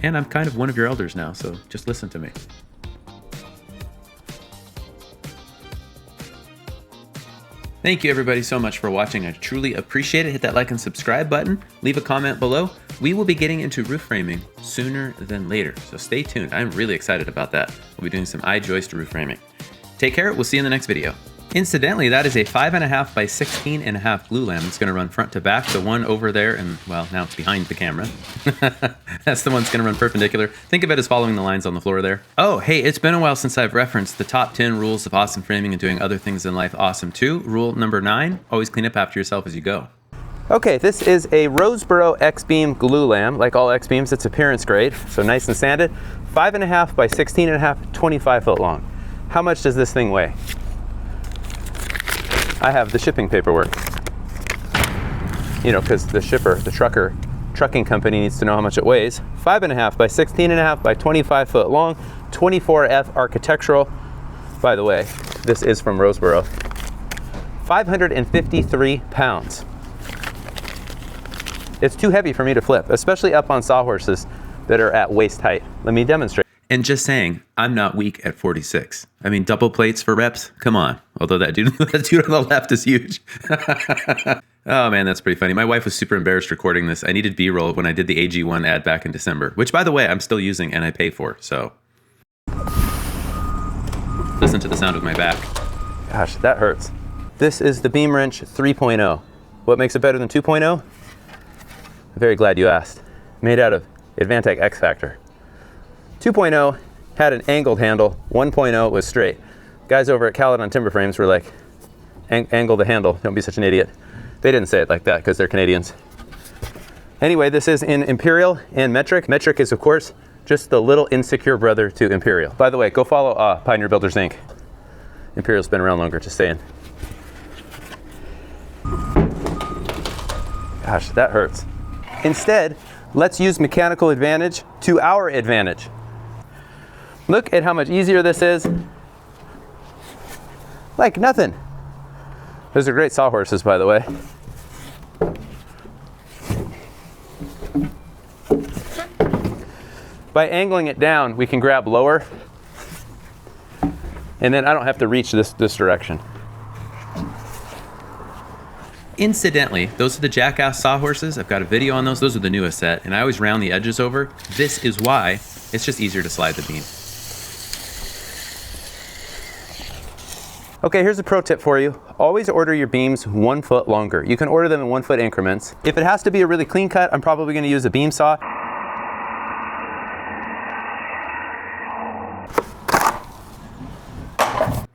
And I'm kind of one of your elders now, so just listen to me. Thank you everybody so much for watching. I truly appreciate it. Hit that like and subscribe button. Leave a comment below. We will be getting into roof framing sooner than later, so stay tuned. I'm really excited about that. We'll be doing some Joist roof framing. Take care. We'll see you in the next video. Incidentally, that is a 5.5 by 16.5 glue lamp. It's going to run front to back. The one over there, and well, now it's behind the camera. That's the one that's going to run perpendicular. Think of it as following the lines on the floor there. Oh, hey, it's been a while since I've referenced the top 10 rules of awesome framing and doing other things in life awesome too. Rule number 9, always clean up after yourself as you go. Okay, this is a Roseboro X-Beam glue lamp. Like all X-Beams, it's appearance grade, so nice and sanded. 5.5 by 16.5, 25 foot long. How much does this thing weigh? I have the shipping paperwork. you know, because the shipper, the trucking company needs to know how much it weighs. 5.5 by 16.5 by 25 foot long, 24F architectural. By the way, this is from Roseboro. 553 pounds. It's too heavy for me to flip, especially up on sawhorses that are at waist height. Let me demonstrate. And just saying, I'm not weak at 46. I mean, double plates for reps? Come on. Although that dude on the left is huge. Oh man, that's pretty funny. My wife was super embarrassed recording this. I needed B-roll when I did the AG1 ad back in December, which by the way, I'm still using and I pay for, so. Listen to the sound of my back. Gosh, that hurts. This is the beam wrench 3.0. What makes it better than 2.0? I'm very glad you asked. Made out of Advantech X Factor. 2.0 had an angled handle, 1.0 was straight. Guys over at Caledon Timber Frames were like, angle the handle, don't be such an idiot. They didn't say it like that because they're Canadians. Anyway, this is in Imperial and Metric. Metric is, of course, just the little insecure brother to Imperial. By the way, go follow Pioneer Builders Inc. Imperial's been around longer, just saying. Gosh, that hurts. Instead, let's use mechanical advantage to our advantage. Look at how much easier this is. Like nothing. Those are great sawhorses, by the way. By angling it down, we can grab lower, and then I don't have to reach this direction. Incidentally, those are the Jackass sawhorses. I've got a video on those. Those are the newest set, and I always round the edges over. This is why it's just easier to slide the beam. Okay, here's a pro tip for you. Always order your beams 1 foot longer. You can order them in 1 foot increments. If it has to be a really clean cut, I'm probably going to use a beam saw.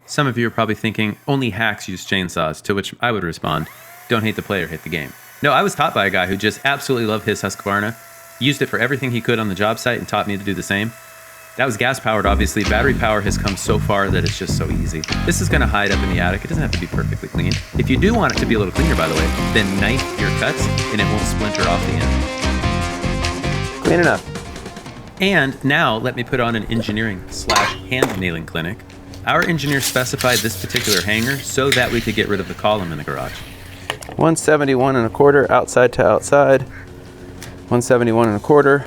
Some of you are probably thinking, only hacks use chainsaws, to which I would respond, don't hate the player, hate the game. No, I was taught by a guy who just absolutely loved his Husqvarna, used it for everything he could on the job site, and taught me to do the same. That was gas powered, obviously. Battery power has come so far that it's just so easy. This is going to hide up in the attic. It doesn't have to be perfectly clean. If you do want it to be a little cleaner, by the way, then knife your cuts and it won't splinter off the end. Clean enough. And now let me put on an engineering/hand nailing clinic. Our engineer specified this particular hanger so that we could get rid of the column in the garage. 171 1/4 outside to outside. 171 1/4.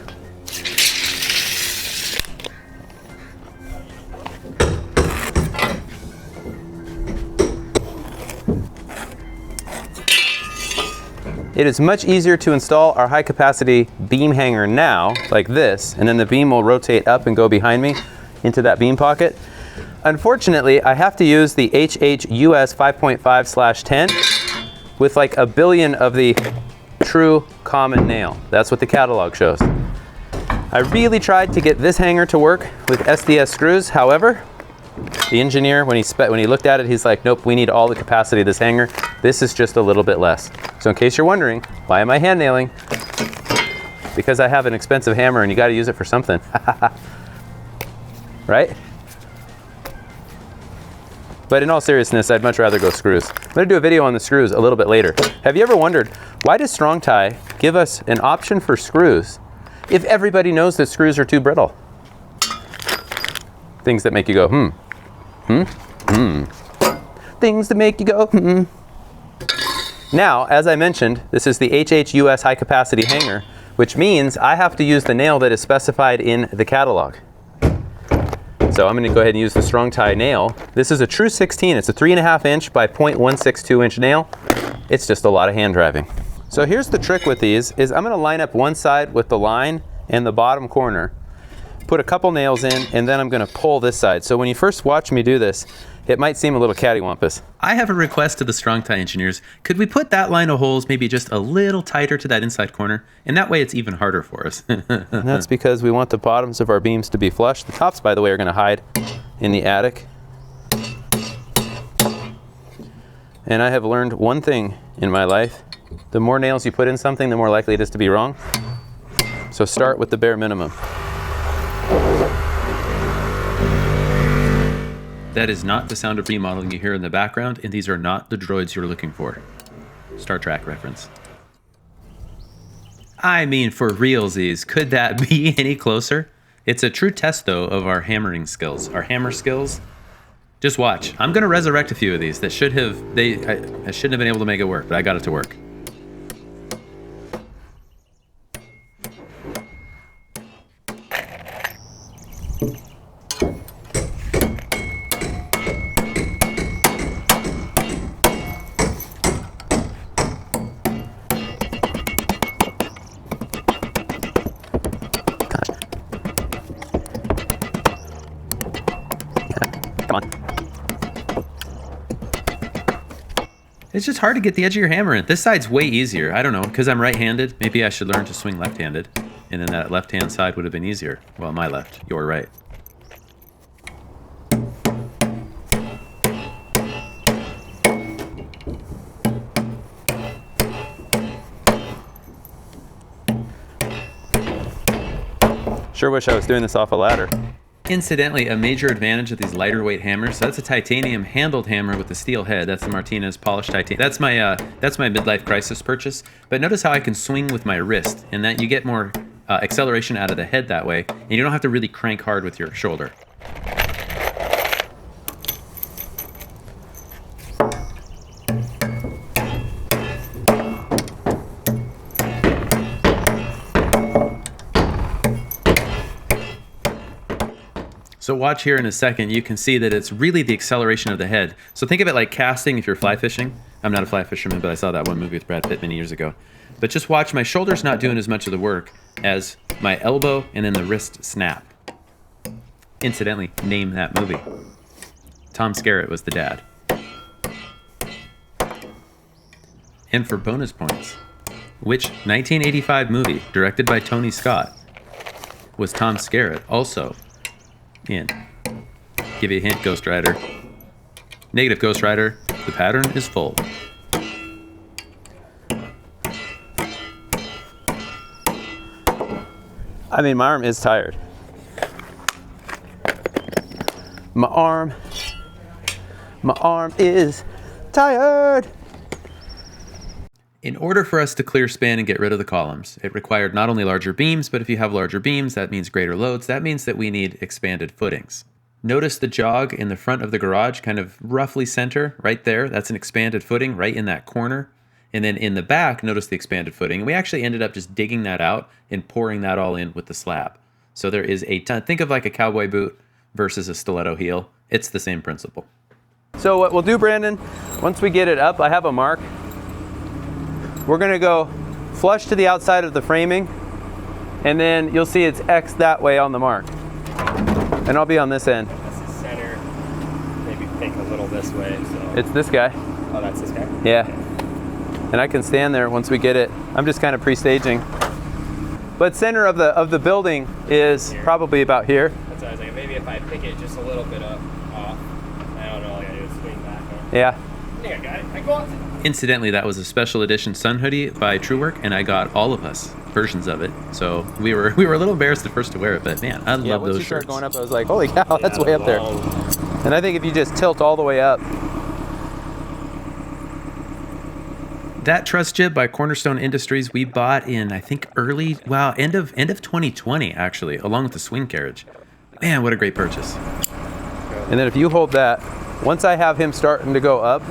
It is much easier to install our high capacity beam hanger now, like this, and then the beam will rotate up and go behind me into that beam pocket. Unfortunately, I have to use the HHUS 5.5/10 with like a billion of the true common nail. That's what the catalog shows. I really tried to get this hanger to work with SDS screws. However, the engineer, when he looked at it, he's like, nope, we need all the capacity of this hanger. This is just a little bit less. So in case you're wondering, why am I hand nailing? Because I have an expensive hammer and you got to use it for something. Right? But in all seriousness, I'd much rather go screws. I'm going to do a video on the screws a little bit later. Have you ever wondered, why does Strong Tie give us an option for screws if everybody knows that screws are too brittle? Things that make you go, Things that make you go, Now, as I mentioned, this is the HHUS high capacity hanger, which means I have to use the nail that is specified in the catalog. So I'm going to go ahead and use the Strong Tie nail. This is a true 16. It's a 3.5 inch by 0.162 inch nail. It's just a lot of hand driving. So here's the trick with these is I'm going to line up one side with the line and the bottom corner, put a couple nails in, and then I'm going to pull this side. So when you first watch me do this, it might seem a little cattywampus. I have a request to the Strong Tie engineers. Could we put that line of holes maybe just a little tighter to that inside corner? And that way it's even harder for us. And that's because we want the bottoms of our beams to be flush. The tops, by the way, are going to hide in the attic. And I have learned one thing in my life. The more nails you put in something, the more likely it is to be wrong. So start with the bare minimum. That is not the sound of remodeling you hear in the background, and these are not the droids you're looking for. Star Trek reference. I mean, for realsies, could that be any closer? It's a true test, though, of our hammering skills. Our hammer skills. Just watch. I'm going to resurrect a few of these that should have... I shouldn't have been able to make it work, but I got it to work. It's just hard to get the edge of your hammer in. This side's way easier. I don't know, because I'm right-handed. Maybe I should learn to swing left-handed. And then that left-hand side would have been easier. Well, my left, your right. Sure wish I was doing this off a ladder. Incidentally, a major advantage of these lighter weight hammers, so that's a titanium handled hammer with a steel head. That's the Martinez polished titanium. That's my midlife crisis purchase. But notice how I can swing with my wrist, and that you get more acceleration out of the head that way, and you don't have to really crank hard with your shoulder. So watch here in a second, you can see that it's really the acceleration of the head. So think of it like casting if you're fly fishing. I'm not a fly fisherman, but I saw that one movie with Brad Pitt many years ago. But just watch, my shoulder's not doing as much of the work as my elbow and then the wrist snap. Incidentally, name that movie. Tom Skerritt was the dad. And for bonus points, which 1985 movie, directed by Tony Scott, was Tom Skerritt also in? Give you a hint, Ghost Rider. Negative, Ghost Rider. The pattern is full. I mean, my arm is tired. My arm is tired. In order for us to clear span and get rid of the columns, it required not only larger beams, but if you have larger beams, that means greater loads. That means that we need expanded footings. Notice the jog in the front of the garage, kind of roughly center, right there. That's an expanded footing right in that corner. And then in the back, notice the expanded footing. And we actually ended up just digging that out and pouring that all in with the slab. So there is a ton. Think of like a cowboy boot versus a stiletto heel. It's the same principle. So what we'll do, Brandon, once we get it up, I have a mark. We're gonna go flush to the outside of the framing, and then you'll see it's X that way on the mark. And I'll be on this end. That's the center. Maybe think a little this way. So. It's this guy. Oh, that's this guy? Yeah. And I can stand there once we get it. I'm just kind of pre-staging. But center of the building is here. Probably about here. That's what I was like, maybe if I pick it just a little bit up, off, I don't know, all I gotta do is swing back. Yeah. I think I got it. I got it. Incidentally, that was a special edition sun hoodie by TrueWork, and I got all of us versions of it. So we were a little embarrassed at first to wear it, but man, I love once those you start shirts. going up, I was like, holy cow, that's way up there. And I think if you just tilt all the way up. That truss jib by Cornerstone Industries we bought in, I think, end of 2020 actually, along with the swing carriage. Man, what a great purchase. And then if you hold that, once I have him starting to go up.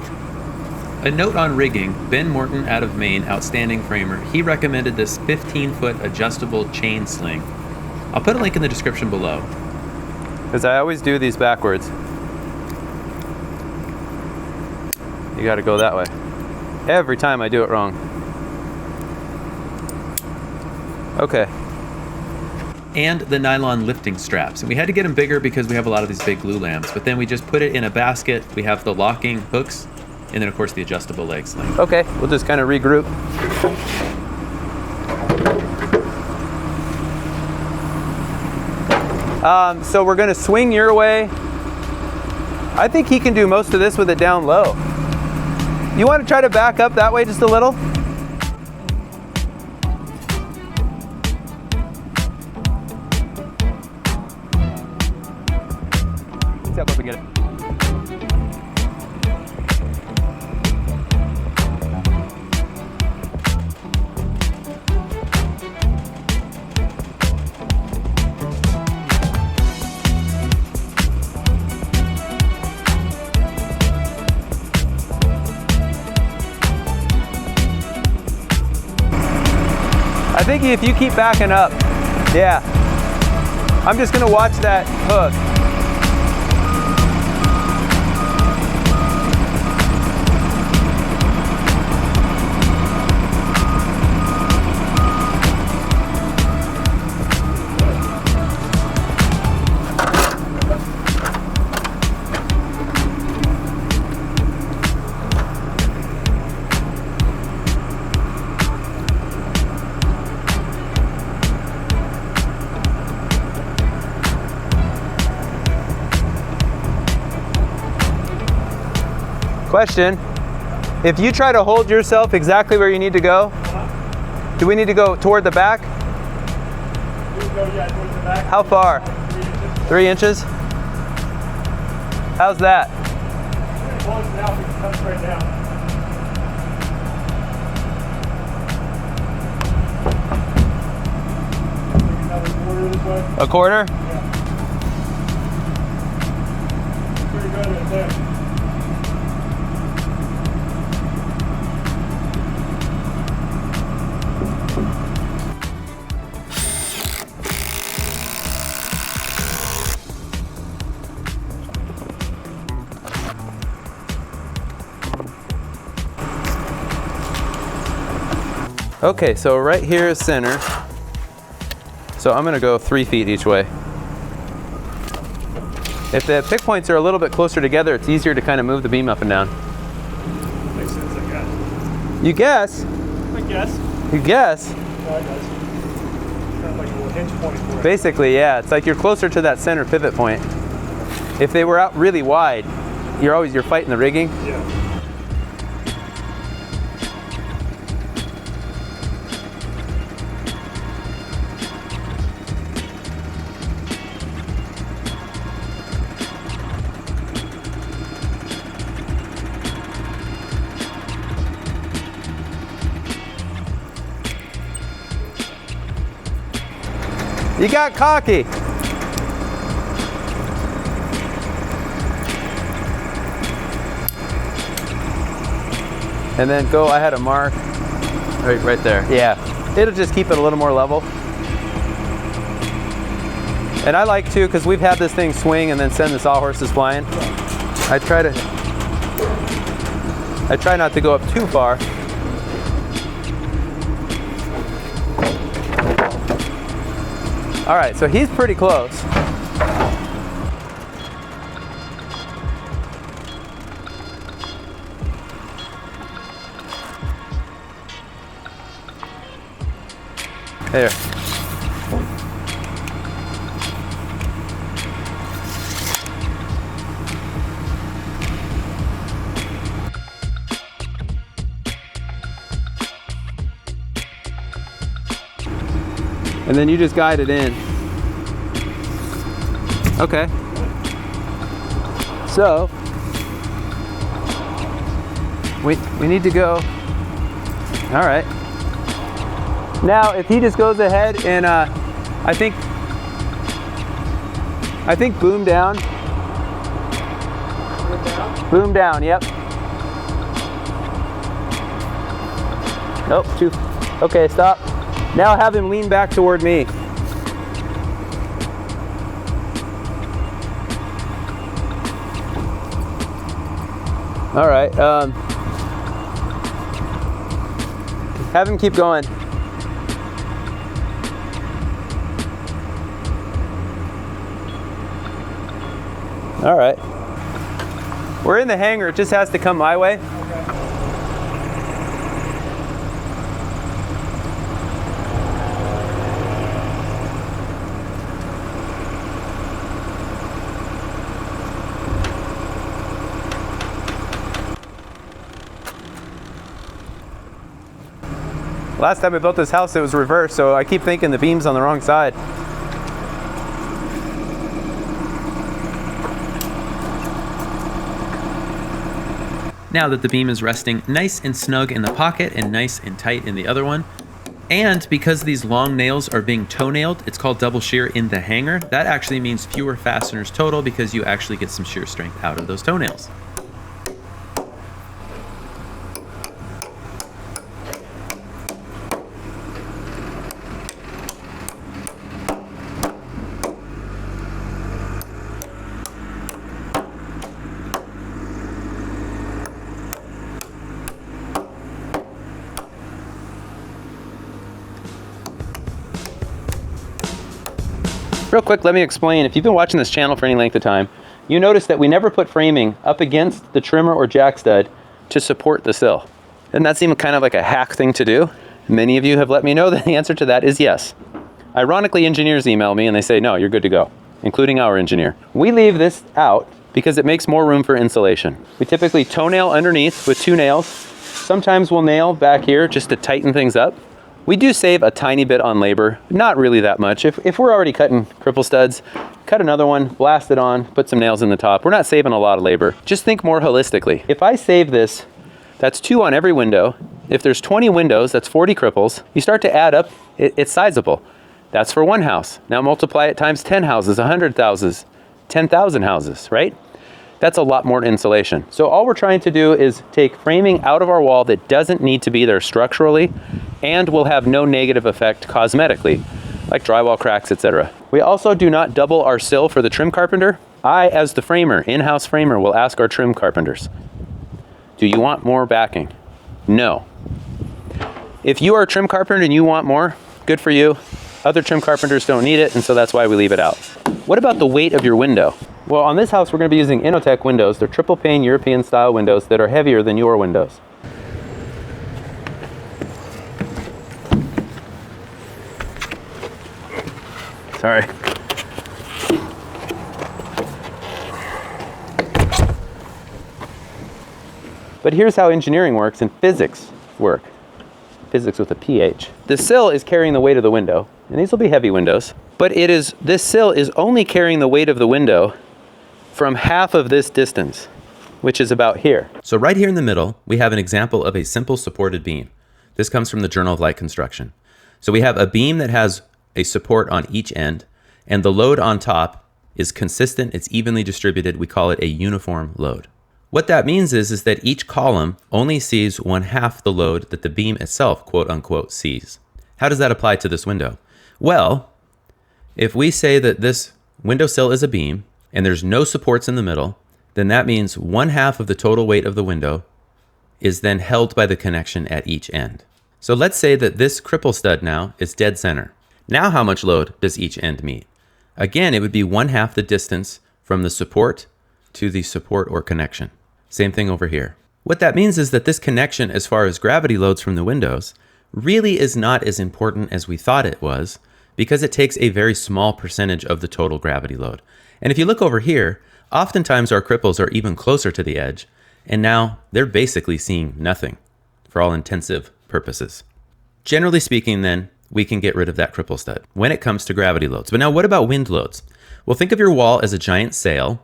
A note on rigging, Ben Morton out of Maine, outstanding framer, he recommended this 15-foot adjustable chain sling. I'll put a link in the description below. Because I always do these backwards. You gotta go that way. Every time I do it wrong. Okay. And the nylon lifting straps. And we had to get them bigger because we have a lot of these big glue lamps, but then we just put it in a basket. We have the locking hooks, and then of course the adjustable leg sling. Okay, we'll just kind of regroup. So we're gonna swing your way. I think he can do most of this with it down low. You want to try to back up that way just a little? Step up and get it. I think if you keep backing up, yeah. I'm just gonna watch that hook. Question, if you try to hold yourself exactly where you need to go, do we need to go toward the back? How far? 3 inches? How's that? A quarter? Pretty good right there. Okay, so right here is center. So I'm gonna go 3 feet each way. If the pick points are a little bit closer together, it's easier to kind of move the beam up and down. Makes sense, I guess. You guess? I guess. You guess? Yeah, it does. Kind of like a little hinge point for it. Basically, yeah, it's like you're closer to that center pivot point. If they were out really wide, you're fighting the rigging. Yeah. You got cocky. And then go, I had a mark right there. Yeah, it'll just keep it a little more level. And I like to, because we've had this thing swing and then send the sawhorses flying. I try not to go up too far. All right, so he's pretty close. There. And then you just guide it in. Okay. So we need to go. All right. Now, if he just goes ahead and I think boom down. Boom down? Boom down, yep. Nope, okay, stop. Now have him lean back toward me. All right, have him keep going. All right. We're in the hangar, it just has to come my way. Last time I built this house, it was reversed, so I keep thinking the beam's on the wrong side. Now that the beam is resting nice and snug in the pocket and nice and tight in the other one, and because these long nails are being toe-nailed, it's called double shear in the hanger. That actually means fewer fasteners total because you actually get some shear strength out of those toenails. Real quick, let me explain. If you've been watching this channel for any length of time, you notice that we never put framing up against the trimmer or jack stud to support the sill. Doesn't that seem kind of like a hack thing to do? Many of you have let me know that the answer to that is yes. Ironically, engineers email me and they say, no, you're good to go, including our engineer. We leave this out because it makes more room for insulation. We typically toenail underneath with 2 nails. Sometimes we'll nail back here just to tighten things up. We do save a tiny bit on labor, not really that much. If we're already cutting cripple studs, cut another one, blast it on, put some nails in the top. We're not saving a lot of labor. Just think more holistically. If I save this, that's 2 on every window. If there's 20 windows, that's 40 cripples. You start to add up, it's sizable. That's for 1 house. Now multiply it times 10 houses, 100 houses, 10,000 houses, right? That's a lot more insulation. So all we're trying to do is take framing out of our wall that doesn't need to be there structurally and will have no negative effect cosmetically, like drywall cracks, etc. We also do not double our sill for the trim carpenter. I, as the framer, in-house framer, will ask our trim carpenters, do you want more backing? No. If you are a trim carpenter and you want more, good for you. Other trim carpenters don't need it, and so that's why we leave it out. What about the weight of your window? Well, on this house, we're going to be using Innotek windows. They're triple pane European style windows that are heavier than your windows. Sorry. But here's how engineering works and physics work. Physics with a PH. The sill is carrying the weight of the window, and these will be heavy windows, but this sill is only carrying the weight of the window from half of this distance, which is about here. So right here in the middle, we have an example of a simple supported beam. This comes from the Journal of Light Construction. So we have a beam that has a support on each end, and the load on top is consistent, it's evenly distributed. We call it a uniform load. What that means is that each column only sees 1/2 the load that the beam itself, quote unquote, sees. How does that apply to this window? Well, if we say that this windowsill is a beam and there's no supports in the middle, then that means 1/2 of the total weight of the window is then held by the connection at each end. So let's say that this cripple stud now is dead center. Now how much load does each end meet? Again, it would be 1/2 the distance from the support to the support or connection. Same thing over here. What that means is that this connection, as far as gravity loads from the windows, really is not as important as we thought it was, because it takes a very small percentage of the total gravity load. And if you look over here, oftentimes our cripples are even closer to the edge, and now they're basically seeing nothing for all intensive purposes. Generally speaking then, we can get rid of that cripple stud when it comes to gravity loads. But now what about wind loads? Well, think of your wall as a giant sail.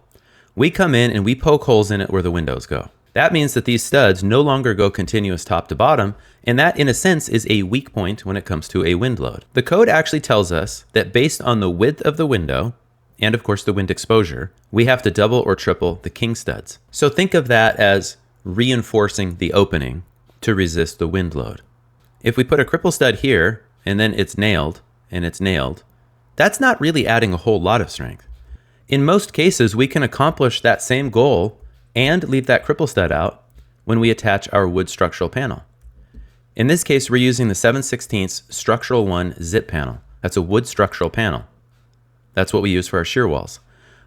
We come in and we poke holes in it where the windows go. That means that these studs no longer go continuous top to bottom, and that in a sense is a weak point when it comes to a wind load. The code actually tells us that based on the width of the window, and of course the wind exposure, we have to double or triple the king studs. So think of that as reinforcing the opening to resist the wind load. If we put a cripple stud here, and then it's nailed, and it's nailed, that's not really adding a whole lot of strength. In most cases, we can accomplish that same goal and leave that cripple stud out when we attach our wood structural panel. In this case, we're using the 7/16 Structural 1 zip panel. That's a wood structural panel. That's what we use for our shear walls.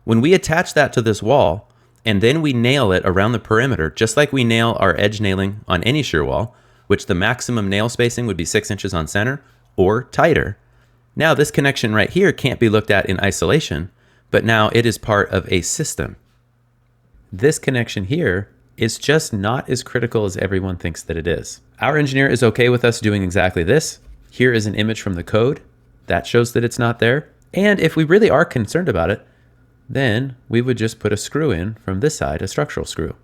When we attach that to this wall, and then we nail it around the perimeter, just like we nail our edge nailing on any shear wall, which the maximum nail spacing would be 6 inches on center or tighter. Now this connection right here can't be looked at in isolation, but now it is part of a system. This connection here is just not as critical as everyone thinks that it is. Our engineer is okay with us doing exactly this. Here is an image from the code that shows that it's not there. And if we really are concerned about it, then we would just put a screw in from this side, a structural screw.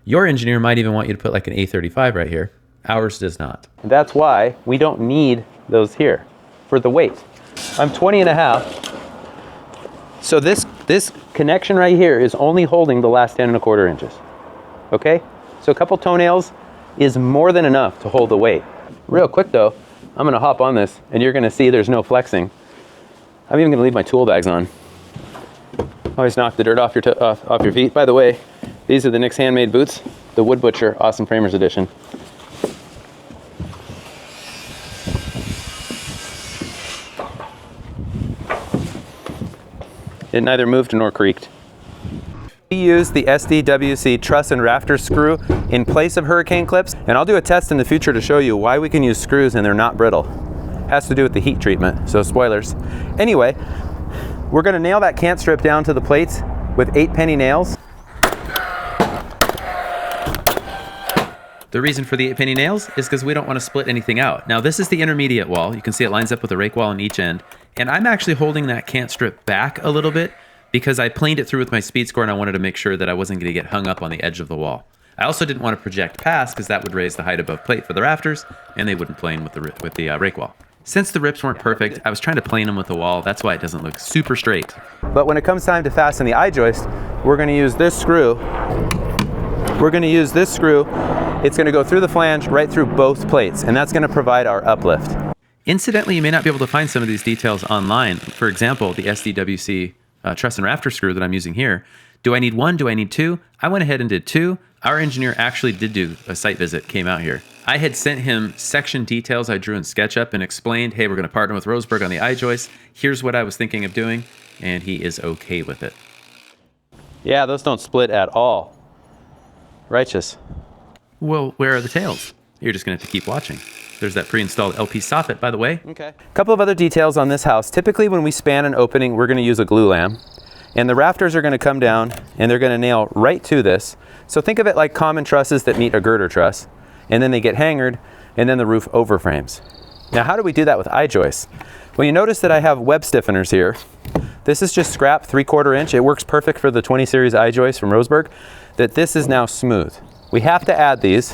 Your engineer might even want you to put like an A35 right here. Ours does not. That's why we don't need those here for the weight. I'm 20.5. So this connection right here is only holding the last 10.25 inches. Okay? So a couple toenails is more than enough to hold the weight. Real quick though, I'm gonna hop on this and you're gonna see there's no flexing. I'm even gonna leave my tool bags on. Always knock the dirt off your feet. By the way, these are the Nick's handmade boots, the Wood Butcher Awesome Framers Edition. It neither moved nor creaked. We use the SDWC truss and rafter screw in place of hurricane clips, and I'll do a test in the future to show you why we can use screws and they're not brittle. Has to do with the heat treatment, so spoilers. Anyway, we're gonna nail that cant strip down to the plates with 8-penny nails. The reason for the 8-penny nails is because we don't want to split anything out. Now this is the intermediate wall. You can see it lines up with a rake wall on each end. And I'm actually holding that cant strip back a little bit because I planed it through with my speed score and I wanted to make sure that I wasn't going to get hung up on the edge of the wall. I also didn't want to project past because that would raise the height above plate for the rafters and they wouldn't plane with the rake wall. Since the rips weren't perfect, I was trying to plane them with the wall. That's why it doesn't look super straight. But when it comes time to fasten the I-joist, we're going to use this screw. It's going to go through the flange right through both plates, and that's going to provide our uplift. Incidentally, you may not be able to find some of these details online. For example, the SDWC truss and rafter screw that I'm using here. Do I need one? Do I need two? I went ahead and did two. Our engineer actually did do a site visit, came out here. I had sent him section details I drew in SketchUp and explained, hey, we're going to partner with Roseburg on the I-joist. Here's what I was thinking of doing, and he is okay with it. Yeah, those don't split at all. Righteous. Well, where are the tails? You're just going to have to keep watching. There's that pre-installed LP soffit, by the way. Okay. A couple of other details on this house. Typically when we span an opening, we're going to use a glue lam. And the rafters are going to come down and they're going to nail right to this. So think of it like common trusses that meet a girder truss. And then they get hangered and then the roof overframes. Now how do we do that with I-joists? Well, you notice that I have web stiffeners here. This is just scrap 3/4 inch. It works perfect for the 20 series I-joist from Roseburg. That this is now smooth. We have to add these.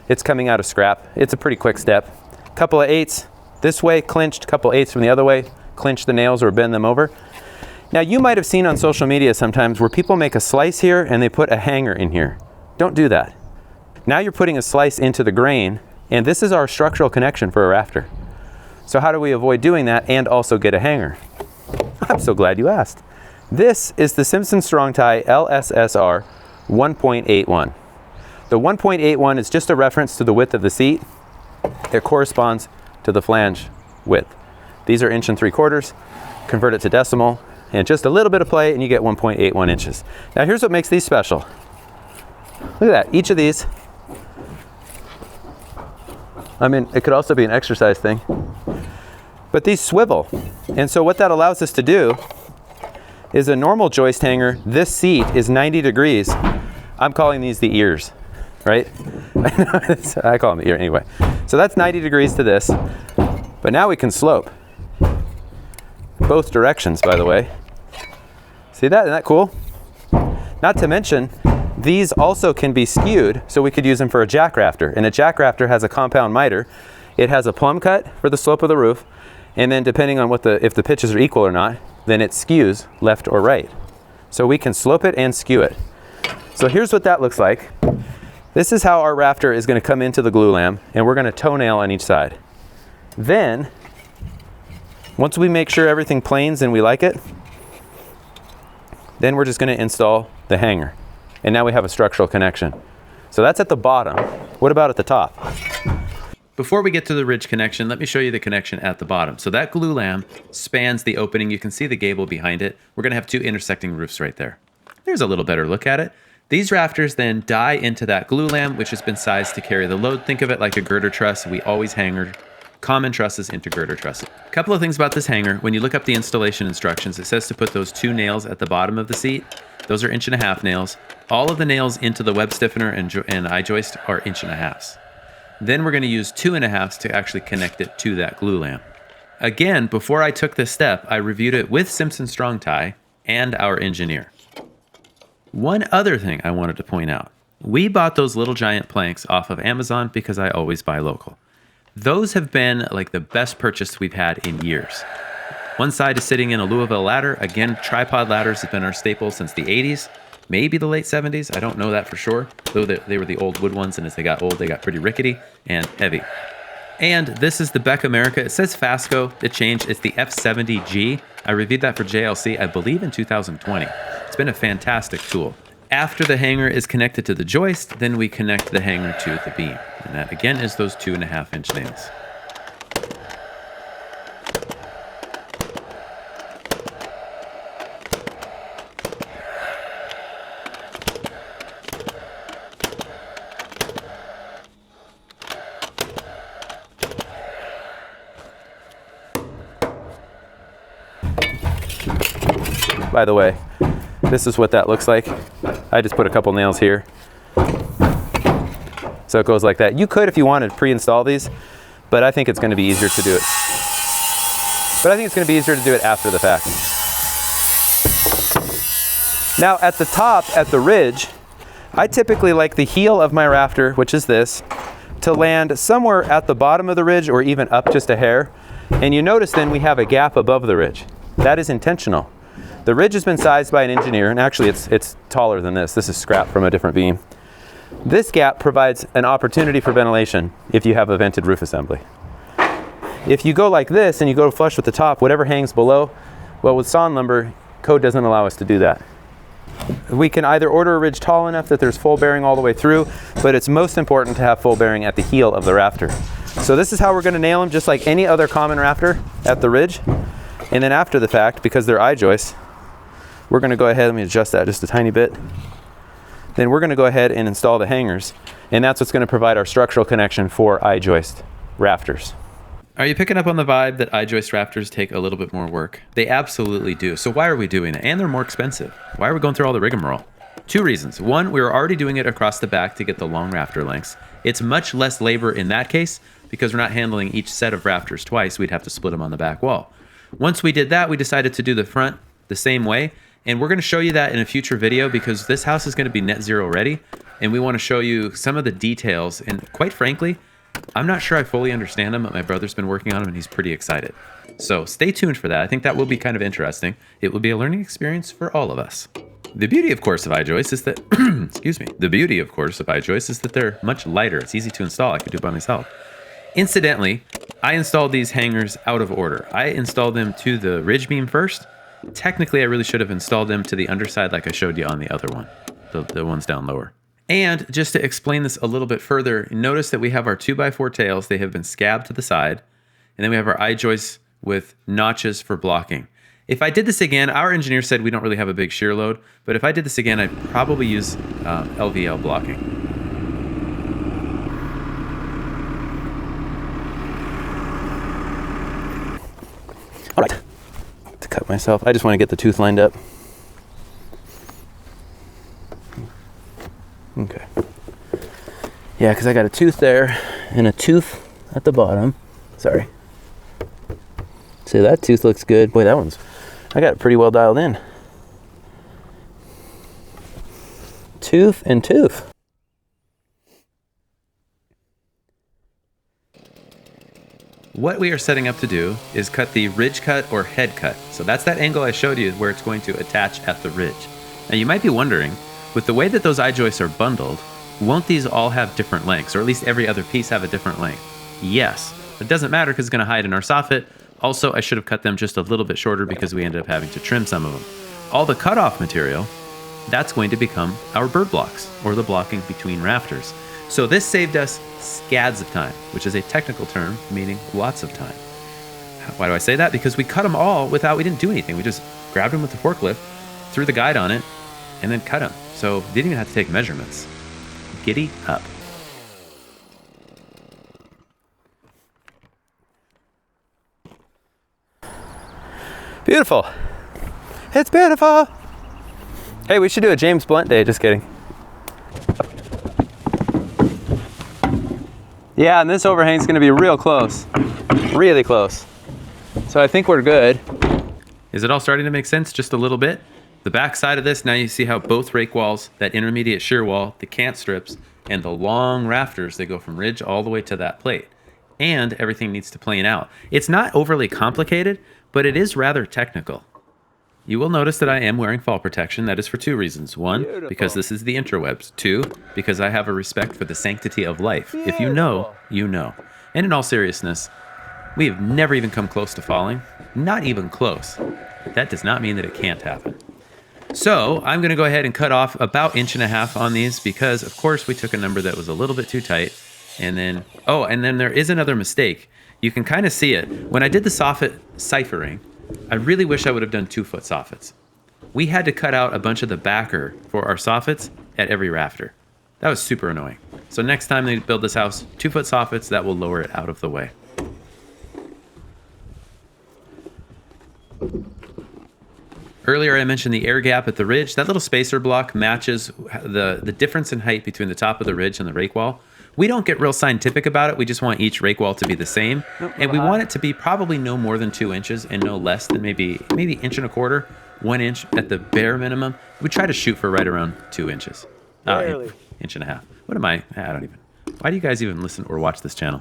It's coming out of scrap. It's a pretty quick step. Couple of 8s this way, clinched, couple 8s from the other way, clinch the nails or bend them over. Now you might have seen on social media sometimes where people make a slice here and they put a hanger in here. Don't do that. Now you're putting a slice into the grain, and this is our structural connection for a rafter. So how do we avoid doing that and also get a hanger? I'm so glad you asked. This is the Simpson Strong Tie LSSR 1.81. The 1.81 is just a reference to the width of the seat. It corresponds to the flange width. These are 1 3/4 inches. Convert it to decimal, and just a little bit of play, and you get 1.81 inches. Now here's what makes these special. Look at that, each of these. I mean, it could also be an exercise thing. But these swivel. And so what that allows us to do is a normal joist hanger, this seat is 90 degrees. I'm calling these the ears, right? I call them the ear anyway. So that's 90 degrees to this. But now we can slope. Both directions, by the way. See that? Isn't that cool? Not to mention, these also can be skewed, so we could use them for a jack rafter. And a jack rafter has a compound miter. It has a plumb cut for the slope of the roof, and then depending on if the pitches are equal or not, then it skews left or right. So we can slope it and skew it. So here's what that looks like. This is how our rafter is going to come into the glue lam, and we're going to toenail on each side. Then, once we make sure everything planes and we like it, then we're just going to install the hanger. And now we have a structural connection. So that's at the bottom. What about at the top? Before we get to the ridge connection, let me show you the connection at the bottom. So that glue lam spans the opening. You can see the gable behind it. We're going to have two intersecting roofs right there. There's a little better look at it. These rafters then die into that glue lam, which has been sized to carry the load. Think of it like a girder truss. We always hanger common trusses into girder trusses. A couple of things about this hanger. When you look up the installation instructions, it says to put those two nails at the bottom of the seat. Those are 1.5 inch nails. All of the nails into the web stiffener and I-joist are 1.5 inches. Then we're going to use 2.5 inches to actually connect it to that glue lam. Again, before I took this step, I reviewed it with Simpson Strong Tie and our engineer. One other thing I wanted to point out. We bought those little giant planks off of Amazon because I always buy local. Those have been like the best purchase we've had in years. One side is sitting in a Louisville ladder. Again, tripod ladders have been our staple since the 80s, maybe the late 70s. I don't know that for sure, though they were the old wood ones, and as they got old, they got pretty rickety and heavy. And this is the Beck America. It says Fasco. It changed. It's the F70G. I reviewed that for JLC, I believe in 2020. It's been a fantastic tool. After the hanger is connected to the joist, then we connect the hanger to the beam. And that again is those 2.5 inch nails. by the way. This is what that looks like. I just put a couple nails here. So it goes like that. You could, if you wanted, pre-install these, but I think it's going to be easier to do it. After the fact. Now at the top, at the ridge, I typically like the heel of my rafter, which is this, to land somewhere at the bottom of the ridge or even up just a hair. And you notice then we have a gap above the ridge. That is intentional. The ridge has been sized by an engineer, and actually it's taller than this. This is scrap from a different beam. This gap provides an opportunity for ventilation if you have a vented roof assembly. If you go like this and you go flush with the top, whatever hangs below, well, with sawn lumber, code doesn't allow us to do that. We can either order a ridge tall enough that there's full bearing all the way through, but it's most important to have full bearing at the heel of the rafter. So this is how we're going to nail them, just like any other common rafter at the ridge. And then after the fact, because they're I-joists, we're going to go ahead, let me adjust that just a tiny bit. Then we're going to go ahead and install the hangers, and that's what's going to provide our structural connection for I-joist rafters. Are you picking up on the vibe that I-joist rafters take a little bit more work? They absolutely do. So why are we doing it? And they're more expensive. Why are we going through all the rigmarole? Two reasons. One, we were already doing it across the back to get the long rafter lengths. It's much less labor in that case because we're not handling each set of rafters twice. We'd have to split them on the back wall. Once we did that, we decided to do the front the same way. And we're going to show you that in a future video because this house is going to be net zero ready. And we want to show you some of the details. And quite frankly, I'm not sure I fully understand them, but my brother's been working on them and he's pretty excited. So stay tuned for that. I think that will be kind of interesting. It will be a learning experience for all of us. The beauty, of course, of I-joists is that, excuse me, the beauty, of course, of I-joists is that they're much lighter. It's easy to install. I could do it by myself. Incidentally, I installed these hangers out of order. I installed them to the ridge beam first. Technically, I really should have installed them to the underside like I showed you on the other one, the ones down lower. And just to explain this a little bit further, notice that we have our 2x4 tails. They have been scabbed to the side. And then we have our I-joists with notches for blocking. If I did this again, our engineer said we don't really have a big shear load, but if I did this again, I'd probably use LVL blocking. All right, to cut myself, I just want to get the tooth lined up. Okay. Yeah, because I got a tooth there and a tooth at the bottom. Sorry. See, that tooth looks good. Boy, that one's, I got it pretty well dialed in. Tooth and tooth. What we are setting up to do is cut the ridge cut or head cut. So that's that angle I showed you where it's going to attach at the ridge. Now you might be wondering, with the way that those I-joists are bundled, won't these all have different lengths, or at least every other piece have a different length? Yes, it doesn't matter because it's going to hide in our soffit. Also, I should have cut them just a little bit shorter because we ended up having to trim some of them. All the cutoff material, that's going to become our bird blocks, or the blocking between rafters. So this saved us scads of time, which is a technical term meaning lots of time. Why do I say that? Because we cut them all we didn't do anything. We just grabbed them with the forklift, threw the guide on it, and then cut them. So didn't even have to take measurements. Giddy up. Beautiful. It's beautiful. Hey, we should do a James Blunt day. Just kidding. Yeah, and this overhang's going to be real close. Really close. So I think we're good. Is it all starting to make sense just a little bit? The back side of this, now you see how both rake walls, that intermediate shear wall, the cant strips, and the long rafters, they go from ridge all the way to that plate. And everything needs to plane out. It's not overly complicated, but it is rather technical. You will notice that I am wearing fall protection. That is for two reasons. One, because this is the interwebs. Two, because I have a respect for the sanctity of life. If you know, you know. And in all seriousness, we have never even come close to falling. Not even close. That does not mean that it can't happen. So I'm going to go ahead and cut off about 1.5 inches on these because, of course, we took a number that was a little bit too tight. And then, and then there is another mistake. You can kind of see it. When I did the soffit ciphering, I really wish I would have done 2-foot soffits. We had to cut out a bunch of the backer for our soffits at every rafter. That was super annoying. So next time they build this house, 2-foot soffits, that will lower it out of the way. Earlier, I mentioned the air gap at the ridge. That little spacer block matches the difference in height between the top of the ridge and the rake wall. We don't get real scientific about it. We just want each rake wall to be the same. And we want it to be probably no more than 2 inches and no less than maybe 1.25 inches, 1 inch at the bare minimum. We try to shoot for right around 2 inches. Barely. Inch and a half. What am I don't even. Why do you guys even listen or watch this channel?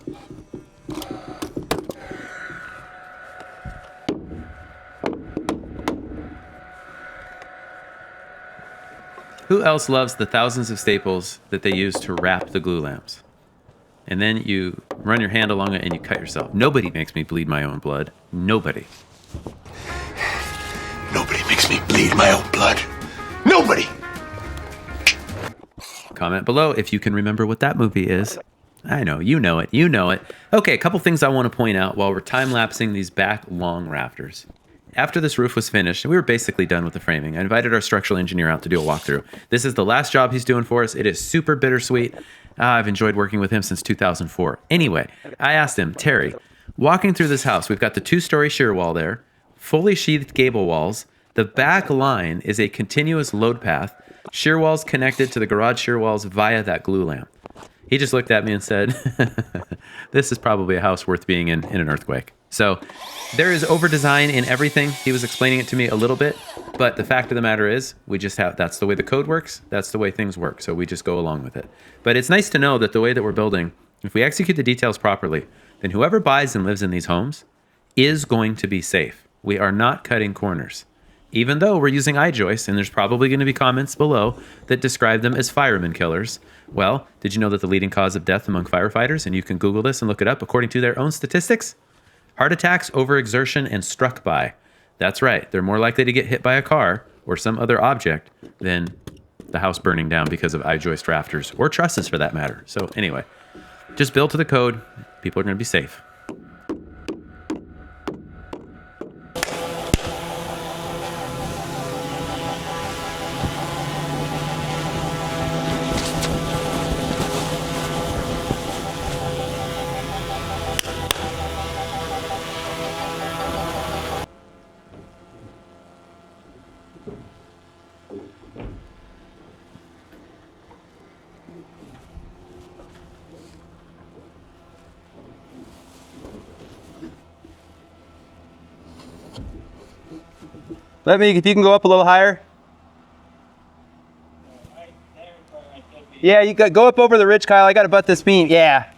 Who else loves the thousands of staples that they use to wrap the glue lamps? And then you run your hand along it and you cut yourself. Nobody makes me bleed my own blood. Nobody. Nobody makes me bleed my own blood. Nobody! Comment below if you can remember what that movie is. I know, you know it, you know it. Okay, a couple things I want to point out while we're time-lapsing these back long rafters. After this roof was finished, and we were basically done with the framing, I invited our structural engineer out to do a walkthrough. This is the last job he's doing for us. It is super bittersweet. I've enjoyed working with him since 2004. Anyway, I asked him, Terry, walking through this house, we've got the 2-story shear wall there, fully sheathed gable walls. The back line is a continuous load path, shear walls connected to the garage shear walls via that glue lamp. He just looked at me and said, this is probably a house worth being in an earthquake. So there is over-design in everything. He was explaining it to me a little bit, but the fact of the matter is we just have, that's the way the code works. That's the way things work. So we just go along with it. But it's nice to know that the way that we're building, if we execute the details properly, then whoever buys and lives in these homes is going to be safe. We are not cutting corners. Even though we're using joists, and there's probably going to be comments below that describe them as fireman killers. Well, did you know that the leading cause of death among firefighters, and you can Google this and look it up, according to their own statistics? Heart attacks, overexertion, and struck by. That's right. They're more likely to get hit by a car or some other object than the house burning down because of joist rafters or trusses for that matter. So anyway, just build to the code. People are going to be safe. If you can go up a little higher. Yeah, you go up over the ridge, Kyle. I got to butt this beam. Yeah.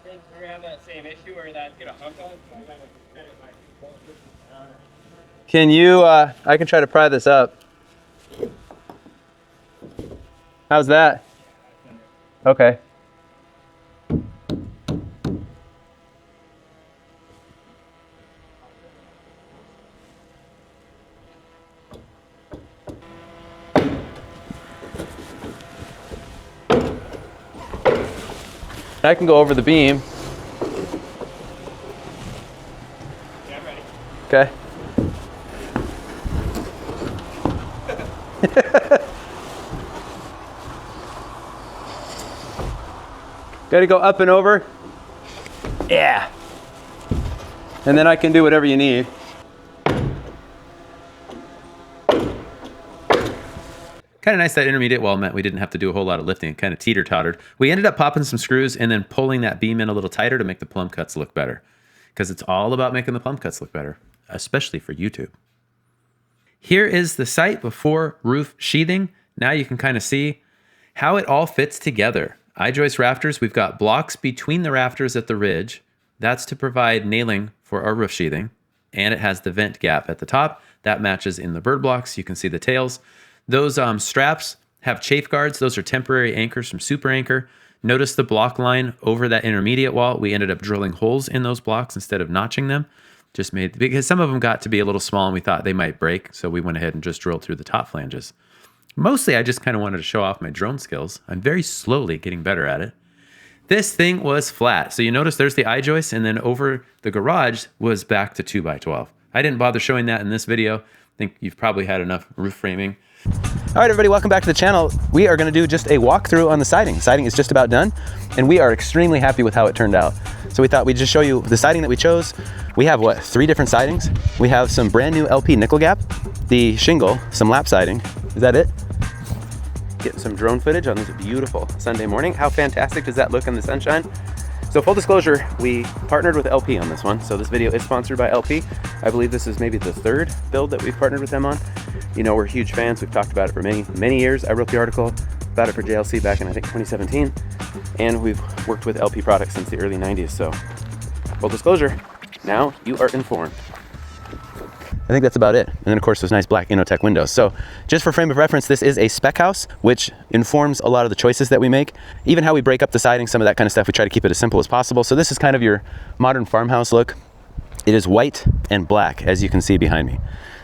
We're having that same issue where that's gonna hook on. Can you, I can try to pry this up. How's that? Okay. I can go over the beam. Yeah, I'm ready. Okay. Got to go up and over. Yeah. And then I can do whatever you need. Kind of nice that intermediate wall meant we didn't have to do a whole lot of lifting. It kind of teeter-tottered. We ended up popping some screws and then pulling that beam in a little tighter to make the plumb cuts look better. Because it's all about making the plumb cuts look better, especially for YouTube. Here is the site before roof sheathing. Now you can kind of see how it all fits together. I-joist rafters, we've got blocks between the rafters at the ridge. That's to provide nailing for our roof sheathing. And it has the vent gap at the top. That matches in the bird blocks. You can see the tails. Those straps have chafe guards. Those are temporary anchors from Super Anchor. Notice the block line over that intermediate wall. We ended up drilling holes in those blocks instead of notching them. Just made, because some of them got to be a little small and we thought they might break. So we went ahead and just drilled through the top flanges. Mostly, I just kind of wanted to show off my drone skills. I'm very slowly getting better at it. This thing was flat. So you notice there's the I-joist, and then over the garage was back to 2x12. I didn't bother showing that in this video. I think you've probably had enough roof framing. All right, everybody, welcome back to the channel. We are going to do just a walkthrough on the siding. The siding is just about done, and we are extremely happy with how it turned out. So we thought we'd just show you the siding that we chose. We have what, 3 different sidings? We have some brand new LP nickel gap, the shingle, some lap siding. Is that it? Get some drone footage on this beautiful Sunday morning. How fantastic does that look in the sunshine? So full disclosure, we partnered with LP on this one. So this video is sponsored by LP. I believe this is maybe the 3rd build that we've partnered with them on. You know, we're huge fans. We've talked about it for many years. I wrote the article about it for JLC back in, I think, 2017. And we've worked with LP products since the early 90s. So full disclosure, now you are informed. I think that's about it. And then of course those nice black Innotech windows. So just for frame of reference, this is a spec house, which informs a lot of the choices that we make. Even how we break up the siding, some of that kind of stuff, we try to keep it as simple as possible. So this is kind of your modern farmhouse look. It is white and black, as you can see behind me.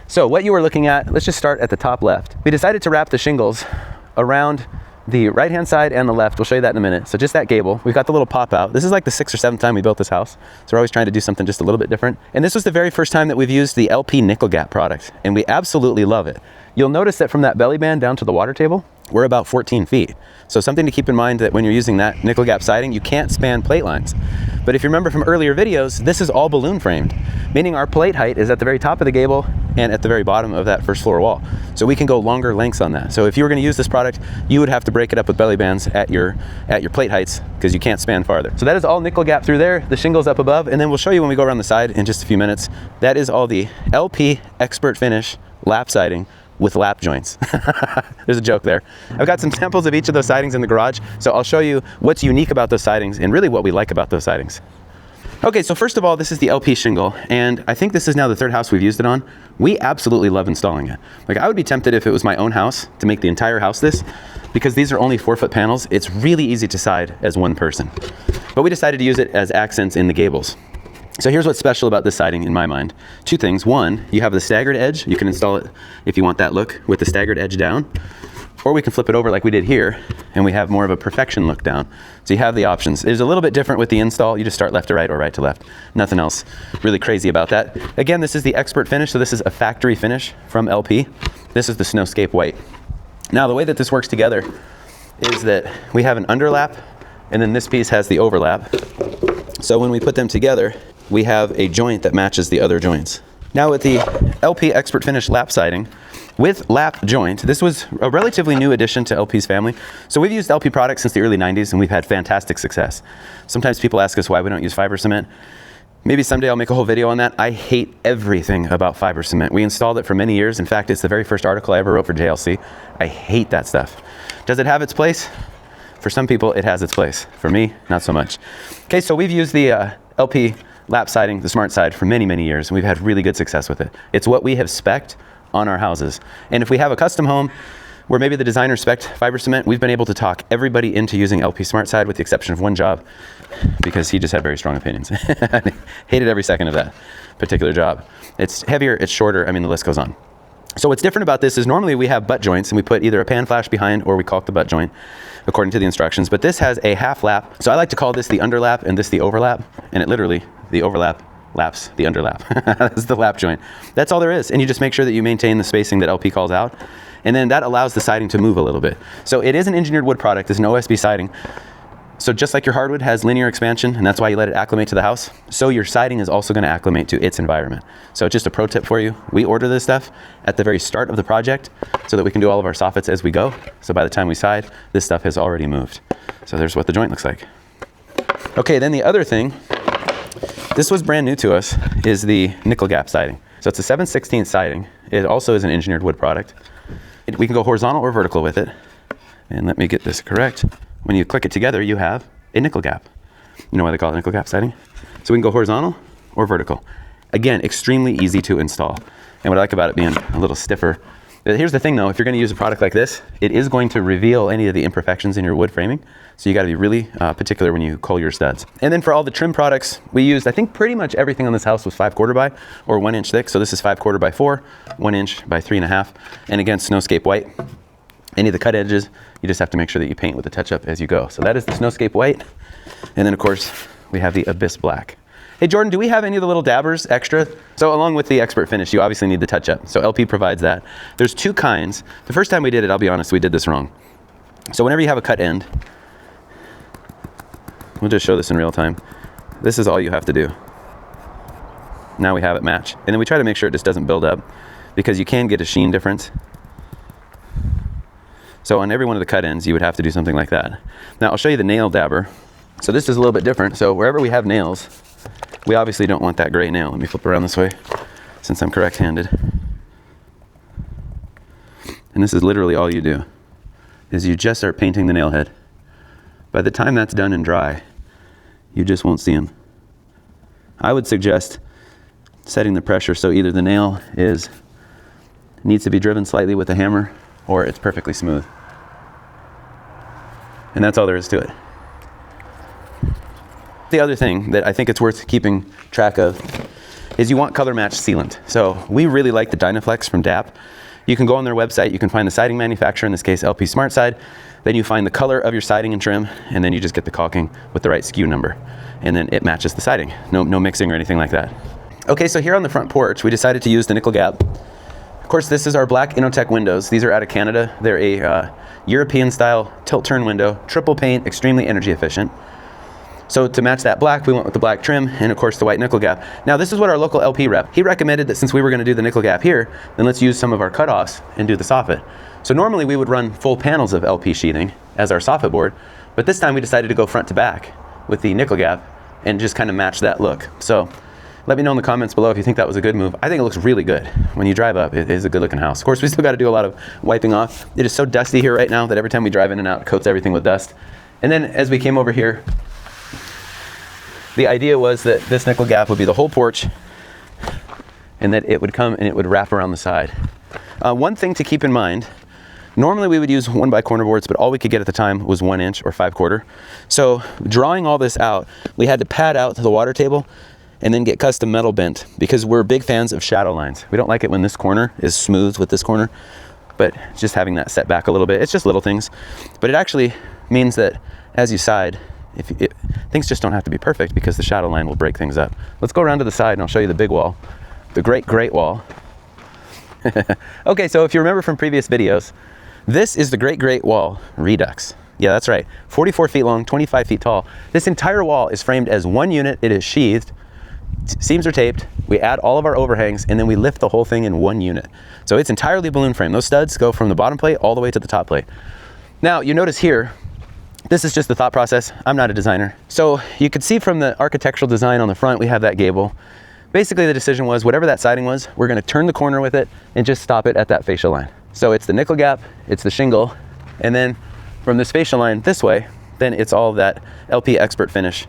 So what you were looking at, let's just start at the top left. We decided to wrap the shingles around the right-hand side and the left. We'll show you that in a minute. So just that gable. We've got the little pop out. This is like the 6th or 7th time we built this house. So we're always trying to do something just a little bit different. And this was the very first time that we've used the LP nickel gap product, and we absolutely love it. You'll notice that from that belly band down to the water table, we're about 14 feet. So something to keep in mind that when you're using that nickel gap siding, you can't span plate lines. But if you remember from earlier videos, this is all balloon framed, meaning our plate height is at the very top of the gable and at the very bottom of that first floor wall. So we can go longer lengths on that. So if you were gonna use this product, you would have to break it up with belly bands at your plate heights because you can't span farther. So that is all nickel gap through there, the shingles up above, and then we'll show you when we go around the side in just a few minutes. That is all the LP Expert Finish lap siding with lap joints. There's a joke there. I've got some samples of each of those sidings in the garage, so I'll show you what's unique about those sidings and really what we like about those sidings. Okay, so first of all, this is the LP shingle, and I think this is now the 3rd house we've used it on. We absolutely love installing it. Like, I would be tempted if it was my own house to make the entire house this, because these are only 4-foot panels. It's really easy to side as one person. But we decided to use it as accents in the gables. So here's what's special about this siding in my mind. 2 things. One, you have the staggered edge. You can install it if you want that look with the staggered edge down, or we can flip it over like we did here and we have more of a perfection look down. So you have the options. It's a little bit different with the install. You just start left to right or right to left. Nothing else really crazy about that. Again, this is the Expert Finish. So this is a factory finish from LP. This is the Snowscape White. Now the way that this works together is that we have an underlap and then this piece has the overlap. So when we put them together, we have a joint that matches the other joints. Now with the LP Expert Finish lap siding, with lap joint, this was a relatively new addition to LP's family. So we've used LP products since the early 90s and we've had fantastic success. Sometimes people ask us why we don't use fiber cement. Maybe someday I'll make a whole video on that. I hate everything about fiber cement. We installed it for many years. In fact, it's the very first article I ever wrote for JLC. I hate that stuff. Does it have its place? For some people, it has its place. For me, not so much. Okay, so we've used the LP lap siding, the smart side, for many years, and we've had really good success with it. It's what we have spec'd on our houses. And if we have a custom home where maybe the designer spec'd fiber cement, we've been able to talk everybody into using LP smart side with the exception of one job because he just had very strong opinions. Hated every second of that particular job. It's heavier, it's shorter, I mean, the list goes on. So what's different about this is normally we have butt joints and we put either a pan flash behind or we caulk the butt joint according to the instructions, but this has a half lap. So I like to call this the underlap and this the overlap, and it literally, the overlap laps the underlap. That's the lap joint. That's all there is. And you just make sure that you maintain the spacing that LP calls out. And then that allows the siding to move a little bit. So it is an engineered wood product. It's an OSB siding. So just like your hardwood has linear expansion, and that's why you let it acclimate to the house, so your siding is also going to acclimate to its environment. So just a pro tip for you. We order this stuff at the very start of the project so that we can do all of our soffits as we go. So by the time we side, this stuff has already moved. So there's what the joint looks like. Okay, then the other thing, this was brand new to us, is the nickel gap siding. So it's a 7/16 siding. It also is an engineered wood product. We can go horizontal or vertical with it. And let me get this correct. When you click it together, you have a nickel gap. You know why they call it nickel gap siding? So we can go horizontal or vertical. Again, extremely easy to install. And what I like about it being a little stiffer, here's the thing though, if you're gonna use a product like this, it is going to reveal any of the imperfections in your wood framing. So you gotta be really particular when you cull your studs. And then for all the trim products, we used, I think pretty much everything on this house was 5/4 by or 1 inch thick. So this is 5/4 by 4, 1 inch by 3.5. And again, Snowscape White. Any of the cut edges, you just have to make sure that you paint with the touch-up as you go. So that is the Snowscape White. And then of course, we have the Abyss Black. Hey Jordan, do we have any of the little dabbers extra? So along with the Expert Finish, you obviously need the touch-up. So LP provides that. There's 2 kinds. The first time we did it, I'll be honest, we did this wrong. So whenever you have a cut end, we'll just show this in real time. This is all you have to do. Now we have it match. And then we try to make sure it just doesn't build up, because you can get a sheen difference. So on every one of the cut ends, you would have to do something like that. Now I'll show you the nail dabber. So this is a little bit different. So wherever we have nails, we obviously don't want that gray nail. Let me flip around this way, since I'm correct-handed. And this is literally all you do, is you just start painting the nail head. By the time that's done and dry, you just won't see them. I would suggest setting the pressure so either the nail needs to be driven slightly with a hammer, or it's perfectly smooth. And that's all there is to it. The other thing that I think it's worth keeping track of is you want color match sealant. So we really like the Dynaflex from DAP. You can go on their website, you can find the siding manufacturer, in this case LP Smart Side, then you find the color of your siding and trim, and then you just get the caulking with the right SKU number, and then it matches the siding. No mixing or anything like that. Okay, so here on the front porch, we decided to use the nickel gap. Of course, this is our black Innotek windows. These are out of Canada. They're a European style tilt turn window, triple paint, extremely energy efficient. So to match that black, we went with the black trim and of course the white nickel gap. Now this is what our local LP rep, he recommended that since we were gonna do the nickel gap here, then let's use some of our cutoffs and do the soffit. So normally we would run full panels of LP sheathing as our soffit board, but this time we decided to go front to back with the nickel gap and just kind of match that look. So let me know in the comments below if you think that was a good move. I think it looks really good. When you drive up, it is a good looking house. Of course, we still got to do a lot of wiping off. It is so dusty here right now that every time we drive in and out, it coats everything with dust. And then as we came over here, the idea was that this nickel gap would be the whole porch, and that it would come and it would wrap around the side. One thing to keep in mind, normally we would use 1x corner boards, but all we could get at the time was 1 inch or 5/4. So drawing all this out, we had to pad out to the water table and then get custom metal bent, because we're big fans of shadow lines. We don't like it when this corner is smooth with this corner, but just having that set back a little bit, it's just little things. But it actually means that as you side, things just don't have to be perfect, because the shadow line will break things up. Let's go around to the side and I'll show you the big wall, the great wall. Okay, so if you remember from previous videos, this is the great wall redux. Yeah, that's right. 44 feet long, 25 feet tall. This entire wall is framed as one unit. It is sheathed, seams are taped, we add all of our overhangs, and then we lift the whole thing in one unit. So it's entirely balloon frame. Those studs go from the bottom plate all the way to the top plate. Now you notice here, this is just the thought process. I'm not a designer. So you could see from the architectural design on the front, we have that gable. Basically the decision was, whatever that siding was, we're gonna turn the corner with it and just stop it at that fascia line. So it's the nickel gap, it's the shingle, and then from this fascia line this way, then it's all that LP Expert finish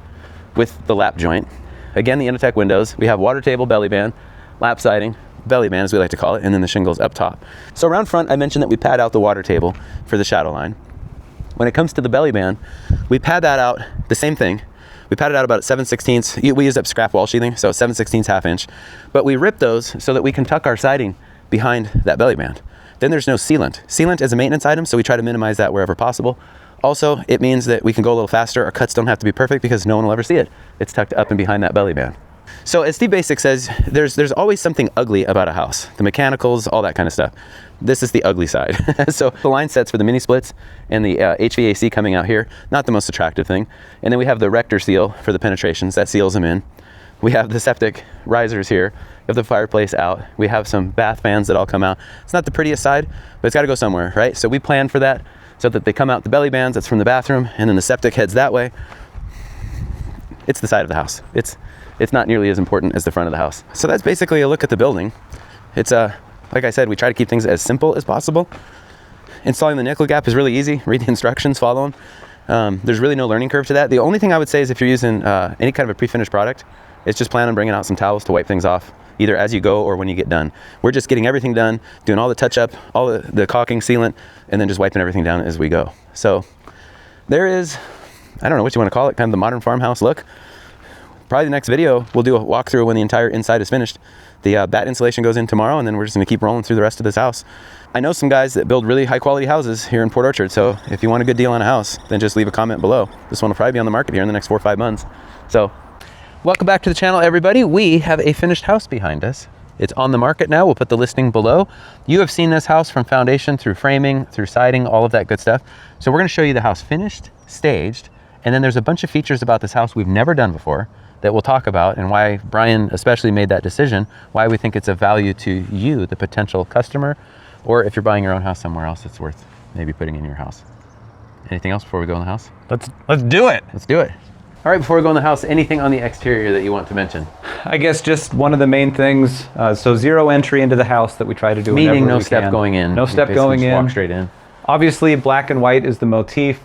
with the lap joint. Again, the Innotek windows, we have water table, belly band, lap siding, belly band as we like to call it, and then the shingles up top. So around front, I mentioned that we pad out the water table for the shadow line. When it comes to the belly band, we pad that out, the same thing. We pad it out about 7/16. We use up scrap wall sheathing, so 7/16 ½ inch. But we rip those so that we can tuck our siding behind that belly band. Then there's no sealant. Sealant is a maintenance item, so we try to minimize that wherever possible. Also, it means that we can go a little faster. Our cuts don't have to be perfect because no one will ever see it. It's tucked up and behind that belly band. So as Steve Basic says, there's always something ugly about a house. The mechanicals, all that kind of stuff. This is the ugly side. So the line sets for the mini splits and the HVAC coming out here, not the most attractive thing. And then we have the Rector seal for the penetrations, that seals them in. We have the septic risers here. We have the fireplace out. We have some bath fans that all come out. It's not the prettiest side, but it's gotta go somewhere, right? So we plan for that so that they come out the belly bands, that's from the bathroom, and then the septic heads that way. It's the side of the house. It's not nearly as important as the front of the house. So that's basically a look at the building. It's like I said, we try to keep things as simple as possible. Installing the nickel gap is really easy. Read the instructions, follow them. There's really no learning curve to that. The only thing I would say is if you're using any kind of a pre-finished product, it's just plan on bringing out some towels to wipe things off, either as you go or when you get done. We're just getting everything done, doing all the touch-up, all the caulking, sealant, and then just wiping everything down as we go. So there is, I don't know what you want to call it, kind of the modern farmhouse look. Probably the next video, we'll do a walkthrough when the entire inside is finished. The bat insulation goes in tomorrow, and then we're just gonna keep rolling through the rest of this house. I know some guys that build really high quality houses here in Port Orchard, so if you want a good deal on a house, then just leave a comment below. This one will probably be on the market here in the next 4 or 5 months. So, welcome back to the channel, everybody. We have a finished house behind us. It's on the market now. We'll put the listing below. You have seen this house from foundation through framing, through siding, all of that good stuff. So we're gonna show you the house finished, staged, And then there's a bunch of features about this house we've never done before that we'll talk about, and why Brian especially made that decision, why we think it's of value to you, the potential customer, or if you're buying your own house somewhere else, it's worth maybe putting in your house. Anything else before we go in the house? Let's do it. Let's do it. All right, before we go in the house, anything on the exterior that you want to mention? I guess just one of the main things, so zero entry into the house that we try to do. Meaning whenever no we step can. going in. No You step basically going just in. Walk straight in. Obviously, black and white is the motif.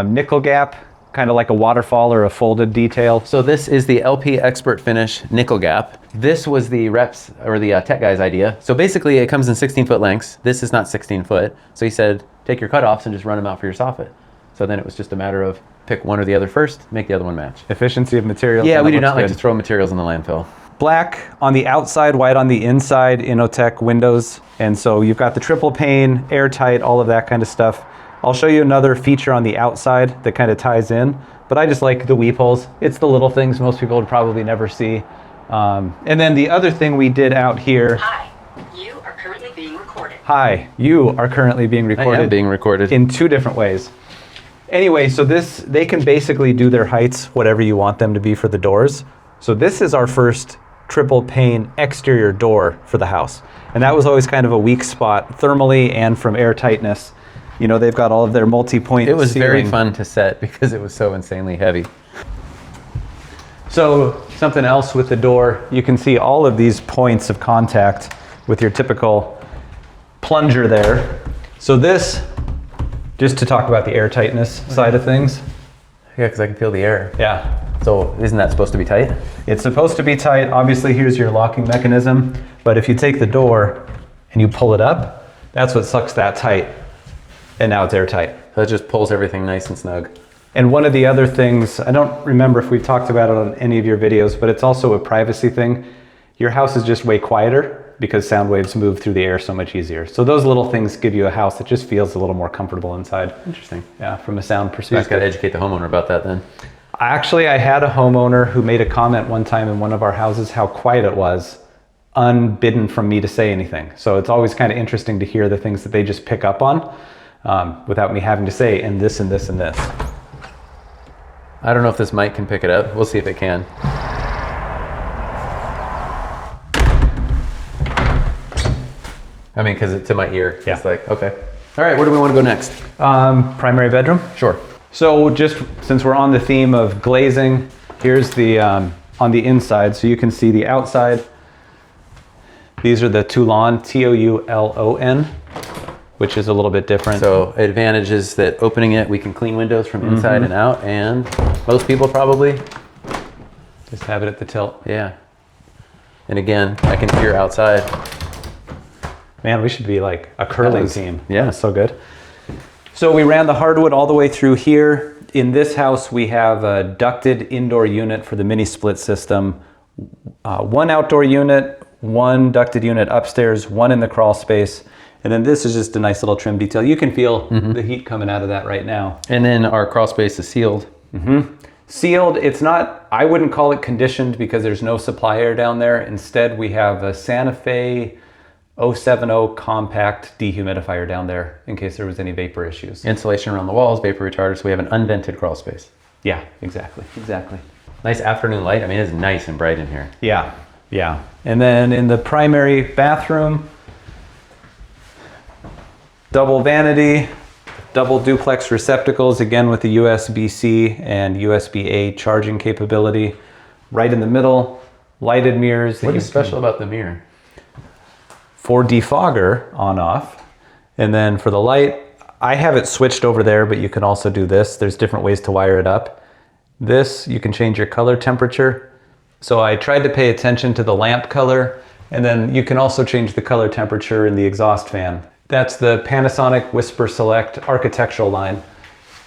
Nickel gap, kind of like a waterfall or a folded detail. So this is the LP Expert Finish nickel gap. This was the reps or the tech guy's idea. So basically it comes in 16-foot lengths. This is not 16 foot. So he said, take your cutoffs and just run them out for your soffit. So then it was just a matter of pick one or the other first, make the other one match. Efficiency of materials. Yeah, and we it do not looks like good. to throw materials in the landfill. Black on the outside, white on the inside, Innotech windows. And so you've got the triple pane, airtight, all of that kind of stuff. I'll show you another feature on the outside that kind of ties in, but I just like the weep holes. It's the little things most people would probably never see. And then the other thing we did out here. Hi, you are currently being recorded. Hi, you are currently being recorded. I am being recorded. In 2 different ways. Anyway, so this, they can basically do their heights, whatever you want them to be for the doors. So this is our first triple pane exterior door for the house. And that was always kind of a weak spot thermally and from air tightness. You know, they've got all of their multi-point It was very ceiling. fun to set because it was so insanely heavy. So something else with the door, you can see all of these points of contact with your typical plunger there. So this, just to talk about the air tightness side of things. Yeah, because I can feel the air. Yeah. So isn't that supposed to be tight? It's supposed to be tight. Obviously, here's your locking mechanism. But if you take the door and you pull it up, that's what sucks that tight. And now it's airtight. So that just pulls everything nice and snug. And one of the other things, I don't remember if we've talked about it on any of your videos, but it's also a privacy thing. Your house is just way quieter because sound waves move through the air so much easier. So those little things give you a house that just feels a little more comfortable inside. Interesting. Yeah, from a sound You just perspective. got to educate the homeowner about that then. Actually, I had a homeowner who made a comment one time in one of our houses how quiet it was, unbidden from me to say anything. So it's always kind of interesting to hear the things that they just pick up on without me having to say, and this and this and this. I don't know if this mic can pick it up. We'll see if it can. I mean, because to my ear, Yeah. it's like, okay. All right, where do we want to go next? Primary bedroom. Sure. So just since we're on the theme of glazing, here's the on the inside, so you can see the outside. These are the Toulon, Toulon, which is a little bit different. So advantage is that opening it, we can clean windows from inside and out, and most people probably, Just have it at the tilt. yeah. And again, I can hear outside. Man, we should be like a curling team. yeah. That's so good. So we ran the hardwood all the way through here. In this house, we have a ducted indoor unit for the mini split system. One outdoor unit, one ducted unit upstairs, one in the crawl space. And then this is just a nice little trim detail. You can feel the heat coming out of that right now. And then our crawl space is sealed. Sealed, it's not, I wouldn't call it conditioned because there's no supply air down there. Instead, we have a Santa Fe 070 compact dehumidifier down there in case there was any vapor issues. Insulation around the walls, vapor retarder, so we have an unvented crawl space. Yeah, exactly. Nice afternoon light. I mean, it's nice and bright in here. Yeah, yeah. And then in the primary bathroom, double vanity, double duplex receptacles, again with the USB-C and USB-A charging capability. Right in the middle, lighted mirrors. What is special about the mirror? For defogger, on off. And then for the light, I have it switched over there, but you can also do this. There's different ways to wire it up. This, you can change your color temperature. So I tried to pay attention to the lamp color, and then you can also change the color temperature in the exhaust fan. That's the Panasonic Whisper Select architectural line.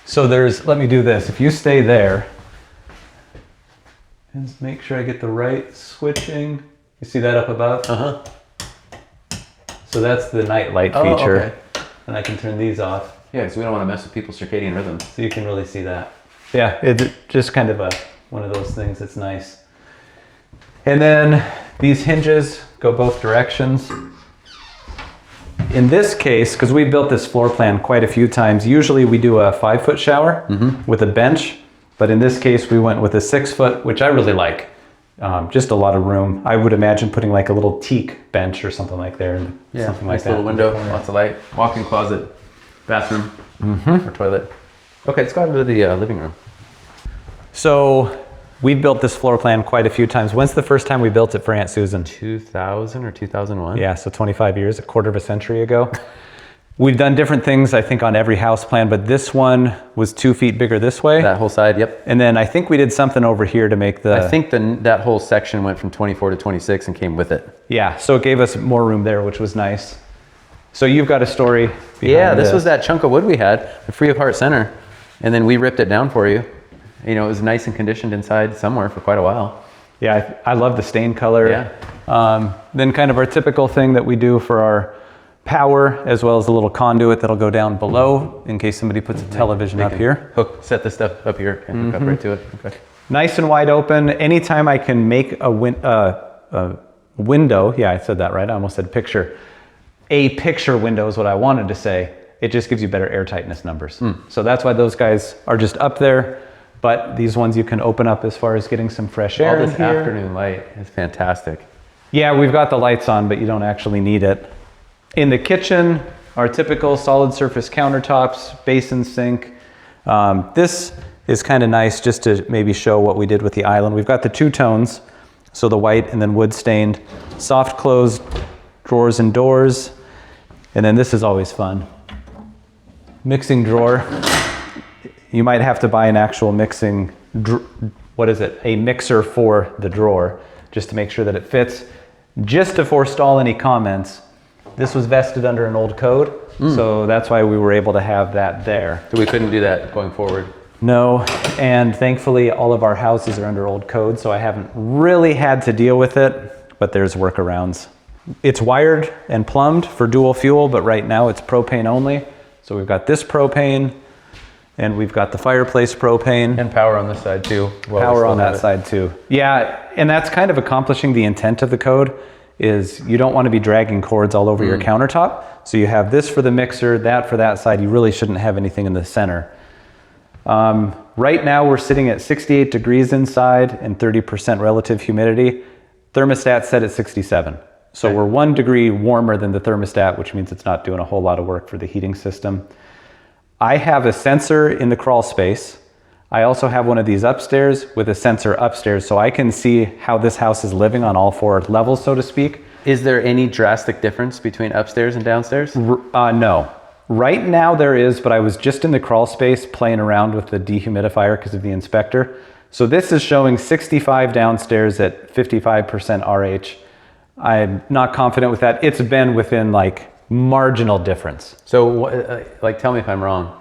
So there's, let me do this. If you stay there, and just make sure I get the right switching. You see that up above? Uh-huh. So that's the night light Oh, feature. okay. And I can turn these off. Yeah, because we don't want to mess with people's circadian rhythms. So you can really see that. Yeah, it's just kind of one of those things that's nice. And then these hinges go both directions. In this case, because we built this floor plan quite a few times, usually we do a 5-foot shower with a bench. But in this case, we went with a 6 foot, which I really like. Just a lot of room. I would imagine putting like a little teak bench or something like there. Yeah, something nice like that. little window, lots of light, walk-in closet, bathroom, or toilet. Okay, let's go into the living room. So we've built this floor plan quite a few times. When's the first time we built it for Aunt Susan? 2000 or 2001? Yeah, so 25 years, a quarter of a century ago. We've done different things, I think, on every house plan, but this one was 2 feet bigger this way. That whole side, yep. And then I think we did something over here to make the... I think that whole section went from 24 to 26 and came with it. Yeah, so it gave us more room there, which was nice. So you've got a story behind Yeah, this was that chunk of wood we had, the Free of Heart Center, and then we ripped it down for you. You know, it was nice and conditioned inside somewhere for quite a while. Yeah, I love the stain color. Yeah. Then kind of our typical thing that we do for our power, as well as a little conduit that'll go down below in case somebody puts a television up here. Set this stuff up here and hook up right to it. Okay. Nice and wide open. Anytime I can make a window, yeah, I said that right. I almost said picture. A picture window is what I wanted to say. It just gives you better airtightness numbers. So that's why those guys are just up there. But these ones you can open up as far as getting some fresh air. All this afternoon light is fantastic. Yeah, we've got the lights on, but you don't actually need it. In the kitchen, our typical solid surface countertops, basin sink. This is kind of nice just to maybe show what we did with the island. We've got the 2 tones, so the white and then wood stained, soft closed drawers and doors. And then this is always fun. Mixing drawer. You might have to buy an actual mixing, a mixer for the drawer, just to make sure that it fits. Just to forestall any comments, this was vested under an old code, so that's why we were able to have that there. So we couldn't do that going forward? No, and thankfully all of our houses are under old code, so I haven't really had to deal with it, but there's workarounds. It's wired and plumbed for dual fuel, but right now it's propane only. So we've got this propane, and we've got the fireplace propane. And power on this side too. Power on that side too. Yeah, and that's kind of accomplishing the intent of the code, is you don't want to be dragging cords all over your countertop. So you have this for the mixer, that for that side. You really shouldn't have anything in the center. Right now we're sitting at 68 degrees inside and 30% relative humidity. Thermostat set at 67. So we're 1 degree warmer than the thermostat, which means it's not doing a whole lot of work for the heating system. I have a sensor in the crawl space. I also have one of these upstairs with a sensor upstairs, so I can see how this house is living on all 4 levels, so to speak. Is there any drastic difference between upstairs and downstairs? No. Right now there is, but I was just in the crawl space playing around with the dehumidifier because of the inspector. So this is showing 65 downstairs at 55% RH. I'm not confident with that. It's been within like marginal difference. So like, tell me if I'm wrong.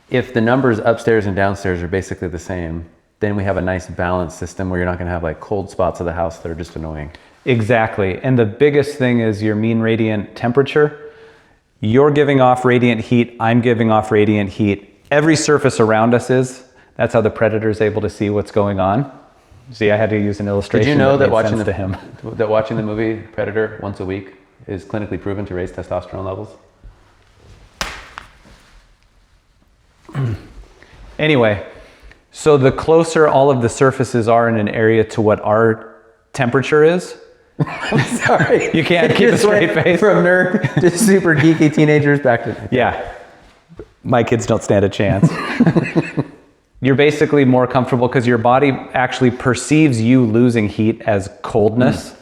If the numbers upstairs and downstairs are basically the same, then we have a nice balanced system where you're not going to have like cold spots of the house that are just annoying. Exactly. And the biggest thing is your mean radiant temperature. You're giving off radiant heat. I'm giving off radiant heat. Every surface around us is. That's how the predator is able to see what's going on. See, I had to use an illustration. Did you know that watching watching the movie Predator once a week is clinically proven to raise testosterone levels? Anyway, so the closer all of the surfaces are in an area to what our temperature is. I'm sorry. You can't keep a straight face. From nerd to super geeky teenagers back to... Yeah. My kids don't stand a chance. You're basically more comfortable because your body actually perceives you losing heat as coldness.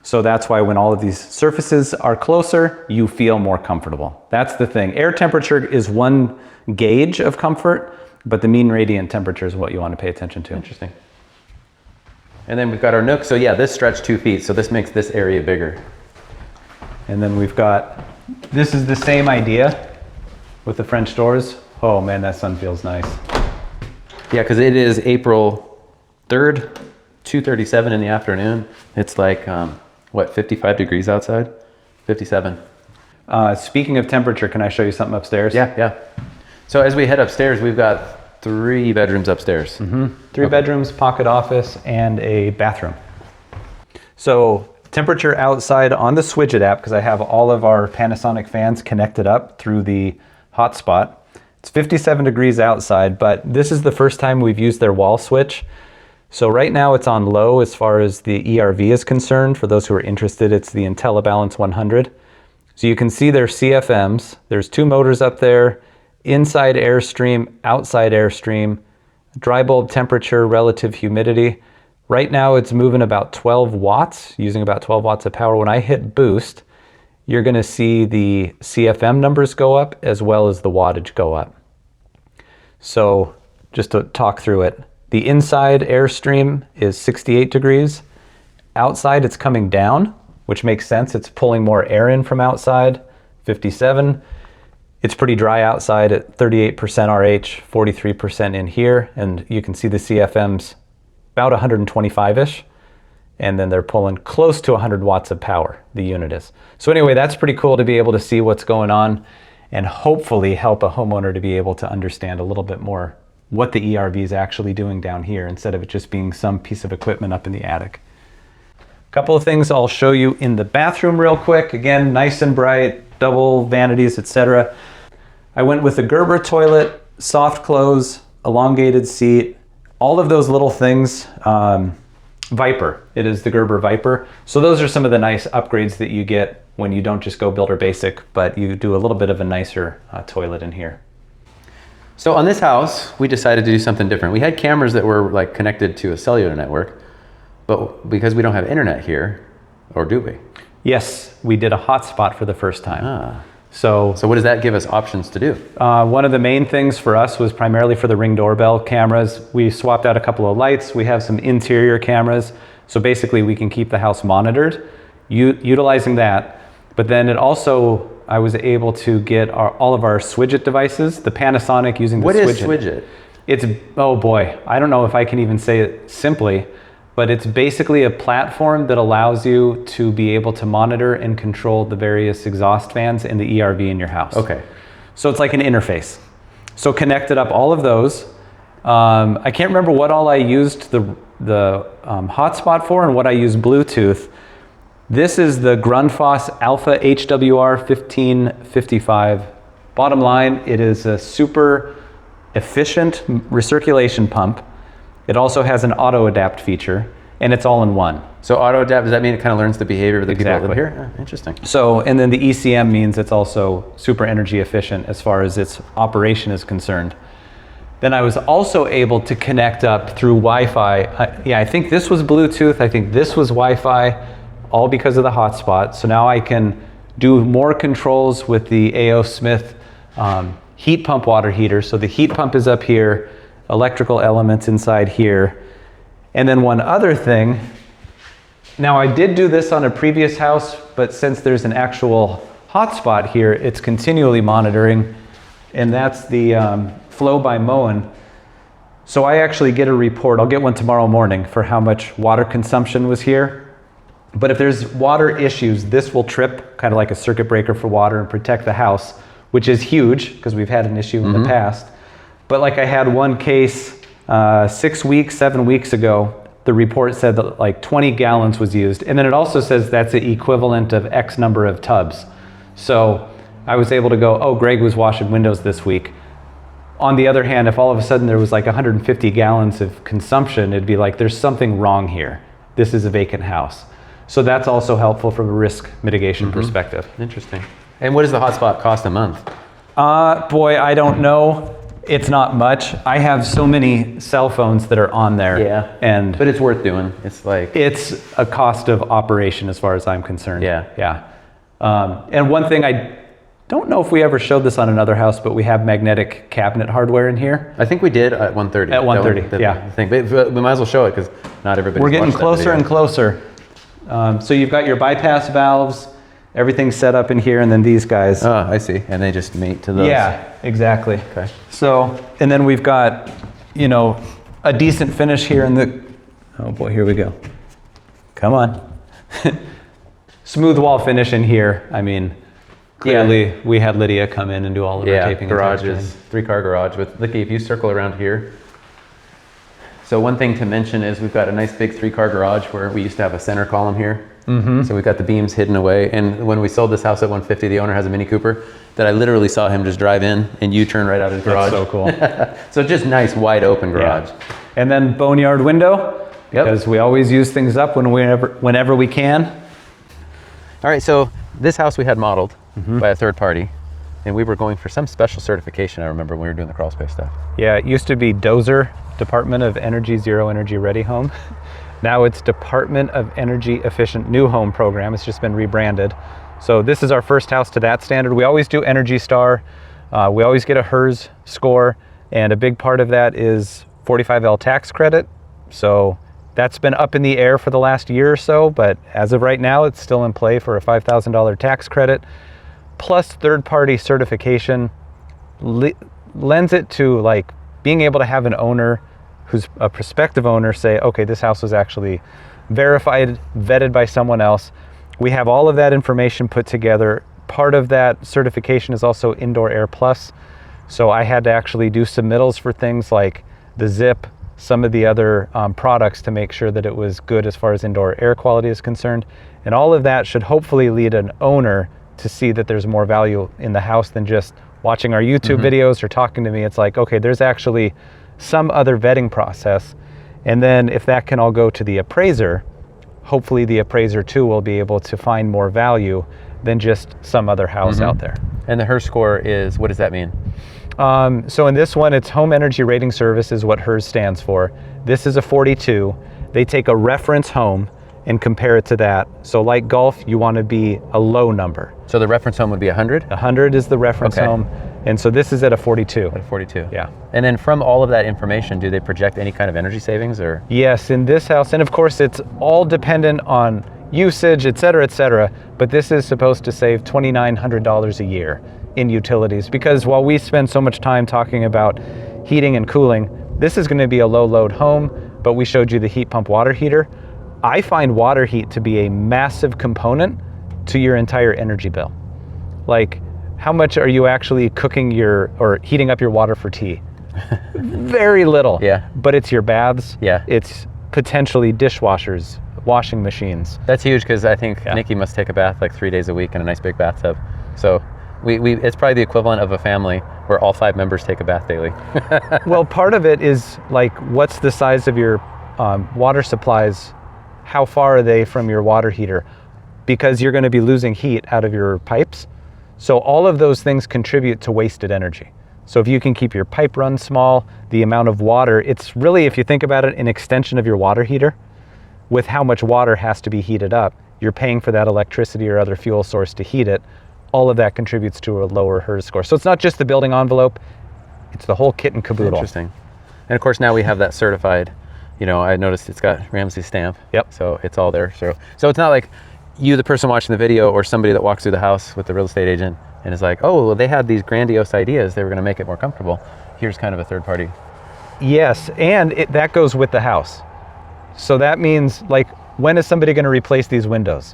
So that's why when all of these surfaces are closer, you feel more comfortable. That's the thing. Air temperature is one gauge of comfort, but the mean radiant temperature is what you want to pay attention to. Interesting. And then we've got our nook. So yeah, this stretched 2 feet. So this makes this area bigger. And then we've got, this is the same idea with the French doors. Oh man, that sun feels nice. Yeah, because it is April 3rd, 2:37 in the afternoon. It's like, 55 degrees outside? 57. Speaking of temperature, can I show you something upstairs? Yeah. So as we head upstairs, we've got 3 bedrooms upstairs. 3 bedrooms, pocket office, and a bathroom. So temperature outside on the Swidget app, because I have all of our Panasonic fans connected up through the hotspot. It's 57 degrees outside, but this is the first time we've used their wall switch. So right now it's on low as far as the ERV is concerned. For those who are interested, it's the IntelliBalance 100. So you can see their CFMs. There's 2 motors up there, inside airstream, outside airstream, dry bulb temperature, relative humidity. Right now it's moving about 12 watts, using about 12 watts of power. When I hit boost, you're gonna see the CFM numbers go up as well as the wattage go up. So just to talk through it, the inside airstream is 68 degrees. Outside it's coming down, which makes sense. It's pulling more air in from outside, 57. It's pretty dry outside at 38% RH, 43% in here. And you can see the CFMs about 125-ish. And then they're pulling close to 100 watts of power, the unit is. So anyway, that's pretty cool to be able to see what's going on and hopefully help a homeowner to be able to understand a little bit more what the ERV is actually doing down here instead of it just being some piece of equipment up in the attic. A couple of things I'll show you in the bathroom real quick. Again, nice and bright, double vanities, etc. I went with a Gerber toilet, soft close, elongated seat, all of those little things. Viper, it is the Gerber Viper. So those are some of the nice upgrades that you get when you don't just go builder basic, but you do a little bit of a nicer toilet in here. So on this house, we decided to do something different. We had cameras that were like connected to a cellular network, but because we don't have internet here, or do we? Yes, we did a hotspot for the first time. So what does that give us options to do? One of the main things for us was primarily for the Ring doorbell cameras. We swapped out a couple of lights. We have some interior cameras. So basically we can keep the house monitored, utilizing that. But then it also, I was able to get all of our Swidget devices, the Panasonic using the Swidget. What is Swidget? It's, oh boy, I don't know if I can even say it simply, but it's basically a platform that allows you to be able to monitor and control the various exhaust fans and the ERV in your house. Okay. So it's like an interface. So connected up all of those. I can't remember what all I used the hotspot for and what I used Bluetooth. This is the Grundfos Alpha HWR 1555. Bottom line, it is a super efficient recirculation pump. It also has an auto adapt feature, and it's all in one. So auto adapt, does that mean it kind of learns the behavior of the people that live Exactly. here? Oh, interesting. So, and then the ECM means it's also super energy efficient as far as its operation is concerned. Then I was also able to connect up through Wi-Fi. I think this was Bluetooth, I think this was Wi-Fi, all because of the hotspot. So now I can do more controls with the A.O. Smith heat pump water heater. So the heat pump is up here, electrical elements inside here. And then one other thing, now I did do this on a previous house, but since there's an actual hotspot here, it's continually monitoring, and that's the flow by Moen. So I actually get a report, I'll get one tomorrow morning, for how much water consumption was here. But if there's water issues, this will trip, kind of like a circuit breaker for water, and protect the house, which is huge, because we've had an issue in the past. But like I had one case 7 weeks ago, the report said that like 20 gallons was used. And then it also says that's the equivalent of X number of tubs. So I was able to go, oh, Greg was washing windows this week. On the other hand, if all of a sudden there was like 150 gallons of consumption, it'd be like, there's something wrong here. This is a vacant house. So that's also helpful from a risk mitigation perspective. Interesting. And what does the hotspot cost a month? Boy, I don't know. It's not much. I have so many cell phones that are on there. Yeah. But it's worth doing. It's like... It's a cost of operation as far as I'm concerned. Yeah. Yeah. And one thing, I don't know if we ever showed this on another house, but we have magnetic cabinet hardware in here. I think we did at 130. At 130, yeah. But we might as well show it because not everybody's We're getting watched that closer video. and closer. So you've got your bypass valves, everything's set up in here, and then these guys. Oh, I see. And they just mate to those. Yeah, exactly. Okay. So, and then we've got, you know, a decent finish here in the, oh boy, here we go. Come on. Smooth wall finish in here. I mean, clearly we had Lydia come in and do all of our taping. Garages, 3-car garage with, look, if you circle around here, So one thing to mention is we've got a nice big 3-car garage where we used to have a center column here. So we've got the beams hidden away. And when we sold this house at 150, the owner has a Mini Cooper that I literally saw him just drive in and U-turn right out of his garage. That's so cool. So just nice, wide open garage. Yeah. And then boneyard window, because we always use things up whenever we can. All right, so this house we had modeled by a third party, and we were going for some special certification, I remember, when we were doing the Crawlspace stuff. Yeah, it used to be DOZER, Department of Energy Zero Energy Ready Home. Now it's Department of Energy Efficient New Home Program. It's just been rebranded. So this is our first house to that standard. We always do Energy Star. We always get a HERS score, and a big part of that is 45L tax credit. So that's been up in the air for the last year or so, but as of right now, it's still in play for a $5,000 tax credit. Plus third-party certification lends it to like being able to have an owner who's a prospective owner say, okay, this house was actually verified, vetted by someone else. We have all of that information put together. Part of that certification is also Indoor Air Plus. So I had to actually do submittals for things like the zip, some of the other products to make sure that it was good as far as indoor air quality is concerned. And all of that should hopefully lead an owner to see that there's more value in the house than just watching our YouTube videos or talking to me. It's like, okay, there's actually some other vetting process. And then if that can all go to the appraiser, hopefully the appraiser too will be able to find more value than just some other house out there. And the HERS score is, what does that mean? So in this one, it's Home Energy Rating Service is what HERS stands for. This is a 42. They take a reference home and compare it to that. So like golf, you want to be a low number. So the reference home would be 100? 100 is the reference home. And so this is at a 42. At a 42. Yeah. And then from all of that information, do they project any kind of energy savings or? Yes, in this house, and of course it's all dependent on usage, et cetera, but this is supposed to save $2,900 a year in utilities, because while we spend so much time talking about heating and cooling, this is going to be a low load home, but we showed you the heat pump water heater. I find water heat to be a massive component to your entire energy bill. Like, how much are you actually cooking or heating up your water for tea? Very little. Yeah. But it's your baths. Yeah. It's potentially dishwashers, washing machines. That's huge, because I think Nikki must take a bath like 3 days a week in a nice big bathtub. So it's probably the equivalent of a family where all 5 members take a bath daily. Well, part of it is like, what's the size of your water supplies? How far are they from your water heater? Because you're going to be losing heat out of your pipes. So all of those things contribute to wasted energy. So if you can keep your pipe run small, the amount of water, it's really, if you think about it, an extension of your water heater. With how much water has to be heated up, you're paying for that electricity or other fuel source to heat it. All of that contributes to a lower HERS score. So it's not just the building envelope, it's the whole kit and caboodle. Interesting. And of course now we have that certified, you know, I noticed it's got Ramsey's stamp. Yep. So it's all there. So it's not like you, the person watching the video, or somebody that walks through the house with the real estate agent and is like, oh, well, they had these grandiose ideas, they were going to make it more comfortable. Here's kind of a third party. Yes, and that goes with the house. So that means, like, when is somebody going to replace these windows?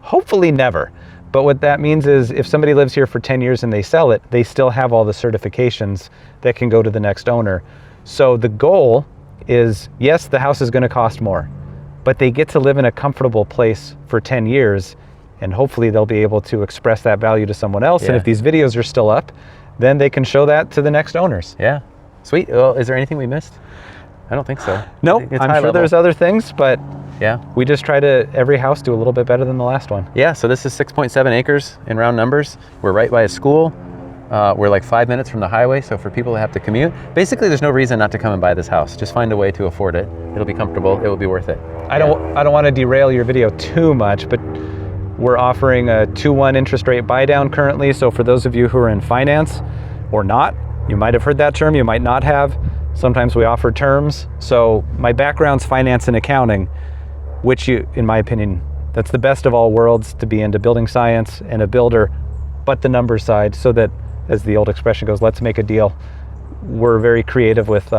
Hopefully never. But what that means is if somebody lives here for 10 years and they sell it, they still have all the certifications that can go to the next owner. So the goal is, yes, the house is going to cost more, but they get to live in a comfortable place for 10 years, and hopefully they'll be able to express that value to someone else. Yeah. And if these videos are still up, then they can show that to the next owners. Yeah. Sweet. Well, is there anything we missed? I don't think so. No, I'm sure there's other things, but yeah, we just try to, every house, do a little bit better than the last one. Yeah, so this is 6.7 acres in round numbers. We're right by a school. We're like 5 minutes from the highway, so for people that have to commute, basically there's no reason not to come and buy this house. Just find a way to afford it. It'll be comfortable. It will be worth it. I don't want to derail your video too much, but we're offering a 2-1 interest rate buy down currently. So for those of you who are in finance or not, you might have heard that term, you might not have. Sometimes we offer terms. So my background's finance and accounting, which in my opinion, that's the best of all worlds, to be into building science and a builder, but the numbers side, so that, as the old expression goes, let's make a deal. We're very creative with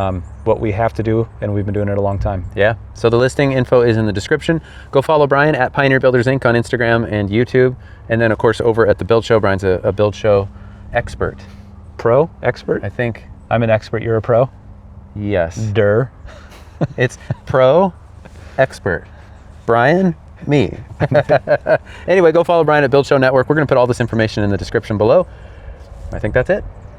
what we have to do, and we've been doing it a long time. Yeah, so the listing info is in the description. Go follow Brian at Pioneer Builders Inc. on Instagram and YouTube. And then of course over at the Build Show, Brian's a Build Show expert. Pro? Expert? I think. I'm an expert, you're a pro? Yes. Durr. It's pro, expert, Brian, me. Anyway, go follow Brian at Build Show Network. We're going to put all this information in the description below. I think that's it.